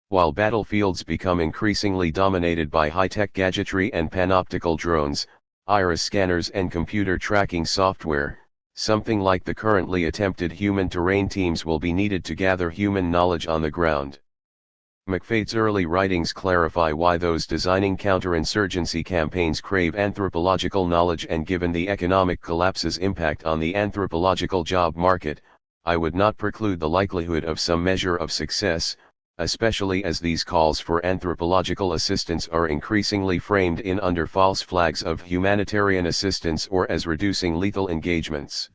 While battlefields become increasingly dominated by high-tech gadgetry and panoptical drones, iris scanners and computer tracking software, something like the currently attempted human terrain teams will be needed to gather human knowledge on the ground. McFate's early writings clarify why those designing counterinsurgency campaigns crave anthropological knowledge, and given the economic collapse's impact on the anthropological job market, I would not preclude the likelihood of some measure of success, especially as these calls for anthropological assistance are increasingly framed in under false flags of humanitarian assistance or as reducing lethal engagements.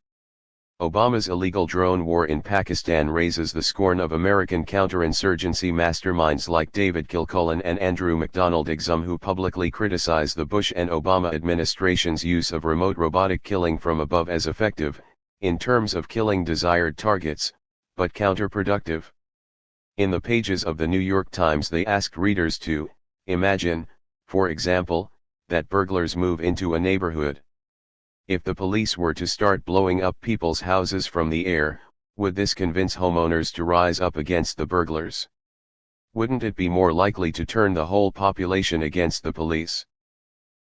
Obama's illegal drone war in Pakistan raises the scorn of American counterinsurgency masterminds like David Kilcullen and Andrew McDonald Exum, who publicly criticize the Bush and Obama administration's use of remote robotic killing from above as effective, in terms of killing desired targets, but counterproductive. In the pages of the New York Times, they asked readers to imagine, for example, that burglars move into a neighborhood. If the police were to start blowing up people's houses from the air, would this convince homeowners to rise up against the burglars? Wouldn't it be more likely to turn the whole population against the police?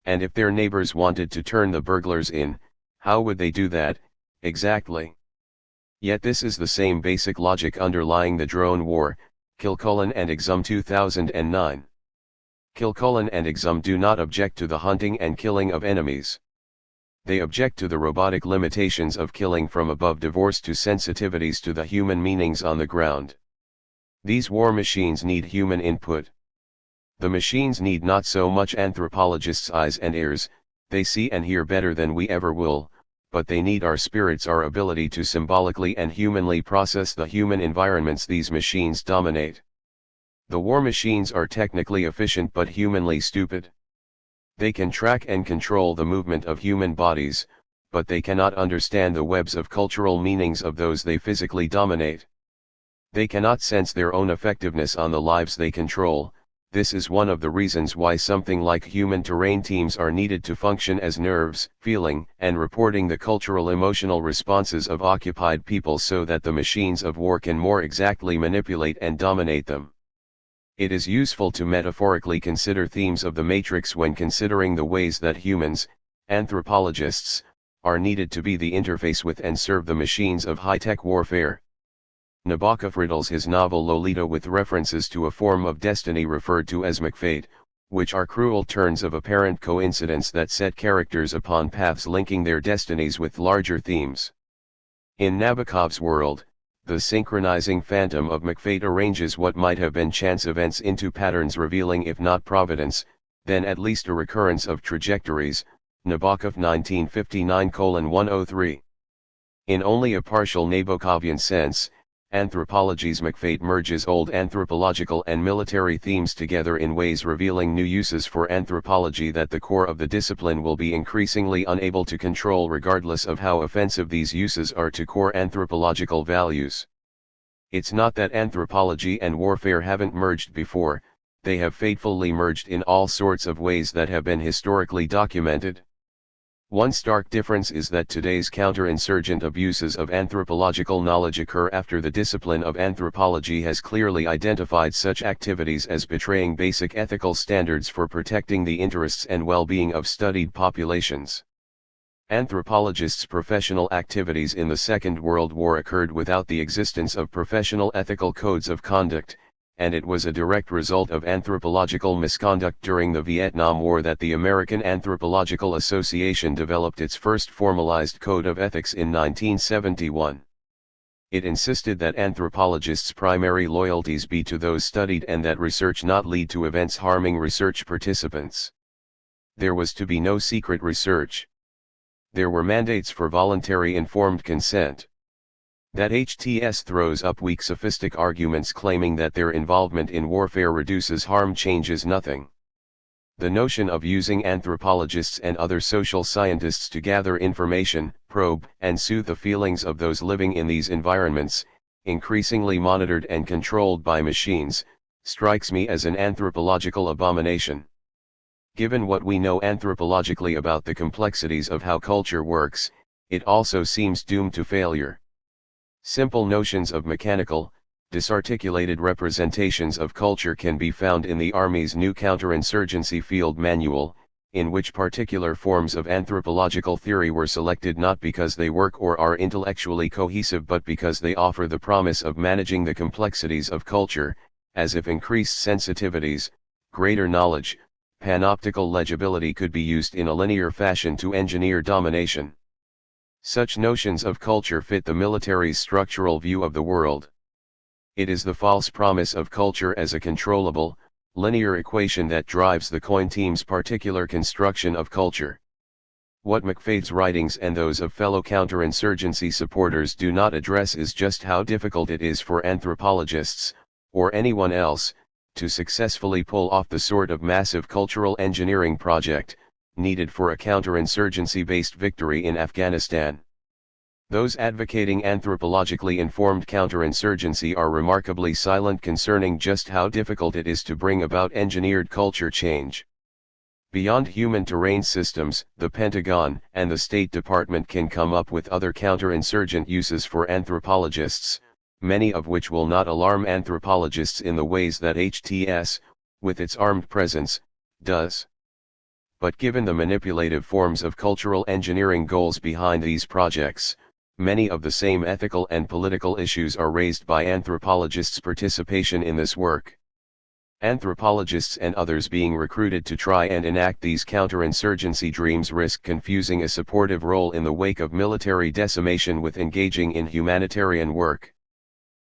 And if their neighbors wanted to turn the burglars in, how would they do that, exactly? Yet this is the same basic logic underlying the drone war, Kilcullen and Exum 2009. Kilcullen and Exum do not object to the hunting and killing of enemies. They object to the robotic limitations of killing from above, divorced to sensitivities to the human meanings on the ground. These war machines need human input. The machines need not so much anthropologists' eyes and ears, they see and hear better than we ever will, but they need our spirits, our ability to symbolically and humanly process the human environments these machines dominate. The war machines are technically efficient but humanly stupid. They can track and control the movement of human bodies, but they cannot understand the webs of cultural meanings of those they physically dominate. They cannot sense their own effectiveness on the lives they control. This is one of the reasons why something like human terrain teams are needed to function as nerves, feeling and reporting the cultural emotional responses of occupied people, so that the machines of war can more exactly manipulate and dominate them. It is useful to metaphorically consider themes of the Matrix when considering the ways that humans, anthropologists, are needed to be the interface with and serve the machines of high-tech warfare. Nabokov riddles his novel Lolita with references to a form of destiny referred to as McFate, which are cruel turns of apparent coincidence that set characters upon paths linking their destinies with larger themes. In Nabokov's world, the synchronizing phantom of McFate arranges what might have been chance events into patterns revealing, if not providence, then at least a recurrence of trajectories. Nabokov 1959:103. In only a partial Nabokovian sense, anthropology's McFate merges old anthropological and military themes together in ways revealing new uses for anthropology that the core of the discipline will be increasingly unable to control, regardless of how offensive these uses are to core anthropological values. It's not that anthropology and warfare haven't merged before, they have fatefully merged in all sorts of ways that have been historically documented. One stark difference is that today's counterinsurgent abuses of anthropological knowledge occur after the discipline of anthropology has clearly identified such activities as betraying basic ethical standards for protecting the interests and well-being of studied populations. Anthropologists' professional activities in the Second World War occurred without the existence of professional ethical codes of conduct, and it was a direct result of anthropological misconduct during the Vietnam War that the American Anthropological Association developed its first formalized code of ethics in 1971. It insisted that anthropologists' primary loyalties be to those studied and that research not lead to events harming research participants. There was to be no secret research. There were mandates for voluntary informed consent. That HTS throws up weak sophistic arguments claiming that their involvement in warfare reduces harm changes nothing. The notion of using anthropologists and other social scientists to gather information, probe, and soothe the feelings of those living in these environments, increasingly monitored and controlled by machines, strikes me as an anthropological abomination. Given what we know anthropologically about the complexities of how culture works, it also seems doomed to failure. Simple notions of mechanical, disarticulated representations of culture can be found in the Army's new counterinsurgency field manual, in which particular forms of anthropological theory were selected not because they work or are intellectually cohesive but because they offer the promise of managing the complexities of culture, as if increased sensitivities, greater knowledge, panoptical legibility could be used in a linear fashion to engineer domination. Such notions of culture fit the military's structural view of the world. It is the false promise of culture as a controllable, linear equation that drives the coin team's particular construction of culture. What McFade's writings and those of fellow counterinsurgency supporters do not address is just how difficult it is for anthropologists, or anyone else, to successfully pull off the sort of massive cultural engineering project needed for a counterinsurgency-based victory in Afghanistan. Those advocating anthropologically informed counterinsurgency are remarkably silent concerning just how difficult it is to bring about engineered culture change. Beyond human terrain systems, the Pentagon and the State Department can come up with other counterinsurgent uses for anthropologists, many of which will not alarm anthropologists in the ways that HTS, with its armed presence, does. But given the manipulative forms of cultural engineering goals behind these projects, many of the same ethical and political issues are raised by anthropologists' participation in this work. Anthropologists and others being recruited to try and enact these counterinsurgency dreams risk confusing a supportive role in the wake of military decimation with engaging in humanitarian work.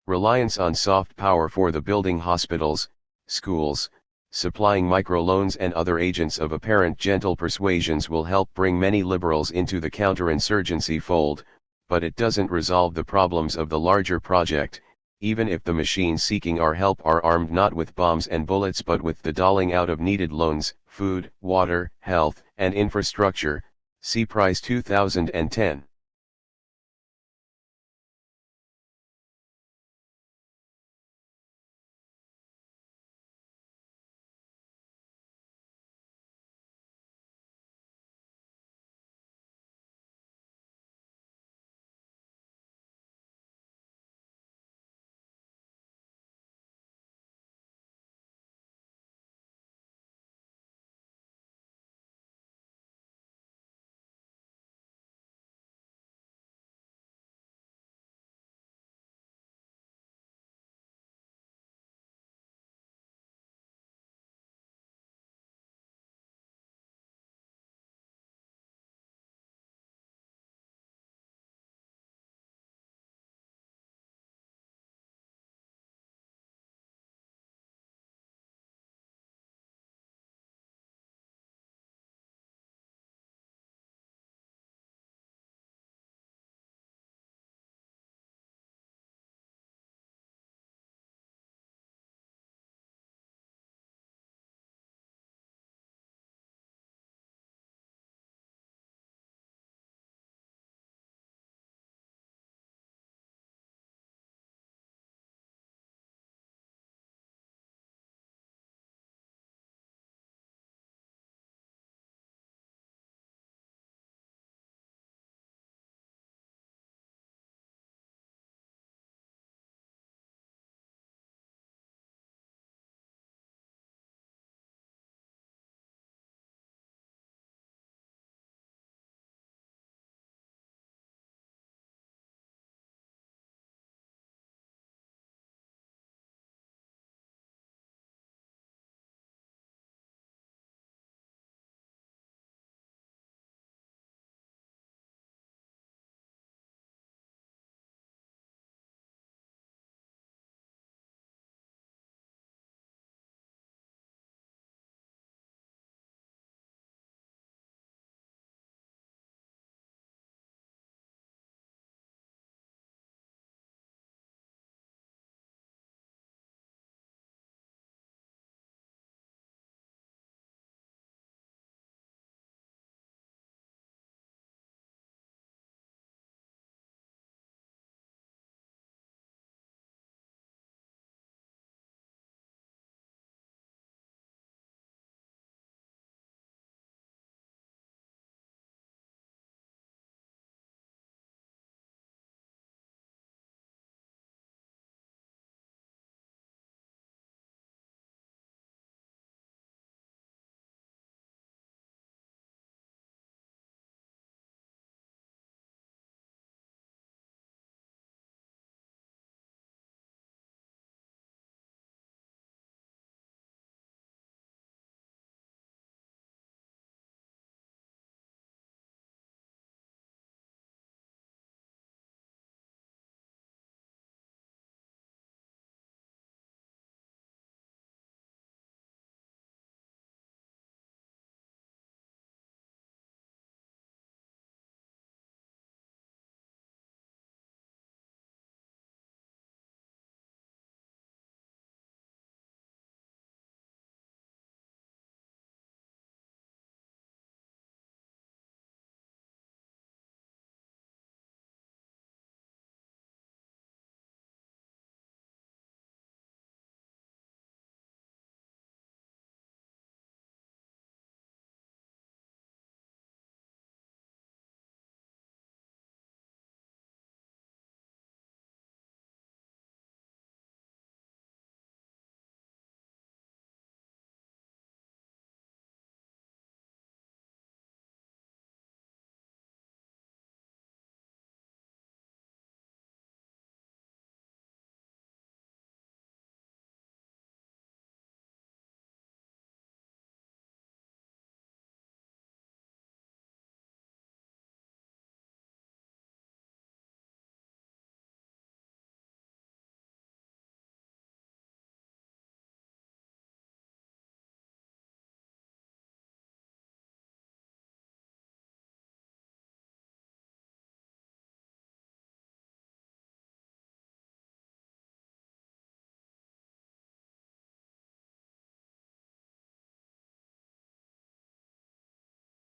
Reliance on soft power for the building hospitals, schools, supplying microloans and other agents of apparent gentle persuasions will help bring many liberals into the counterinsurgency fold, but it doesn't resolve the problems of the larger project, even if the machines seeking our help are armed not with bombs and bullets but with the doling out of needed loans, food, water, health, and infrastructure. See Price 2010.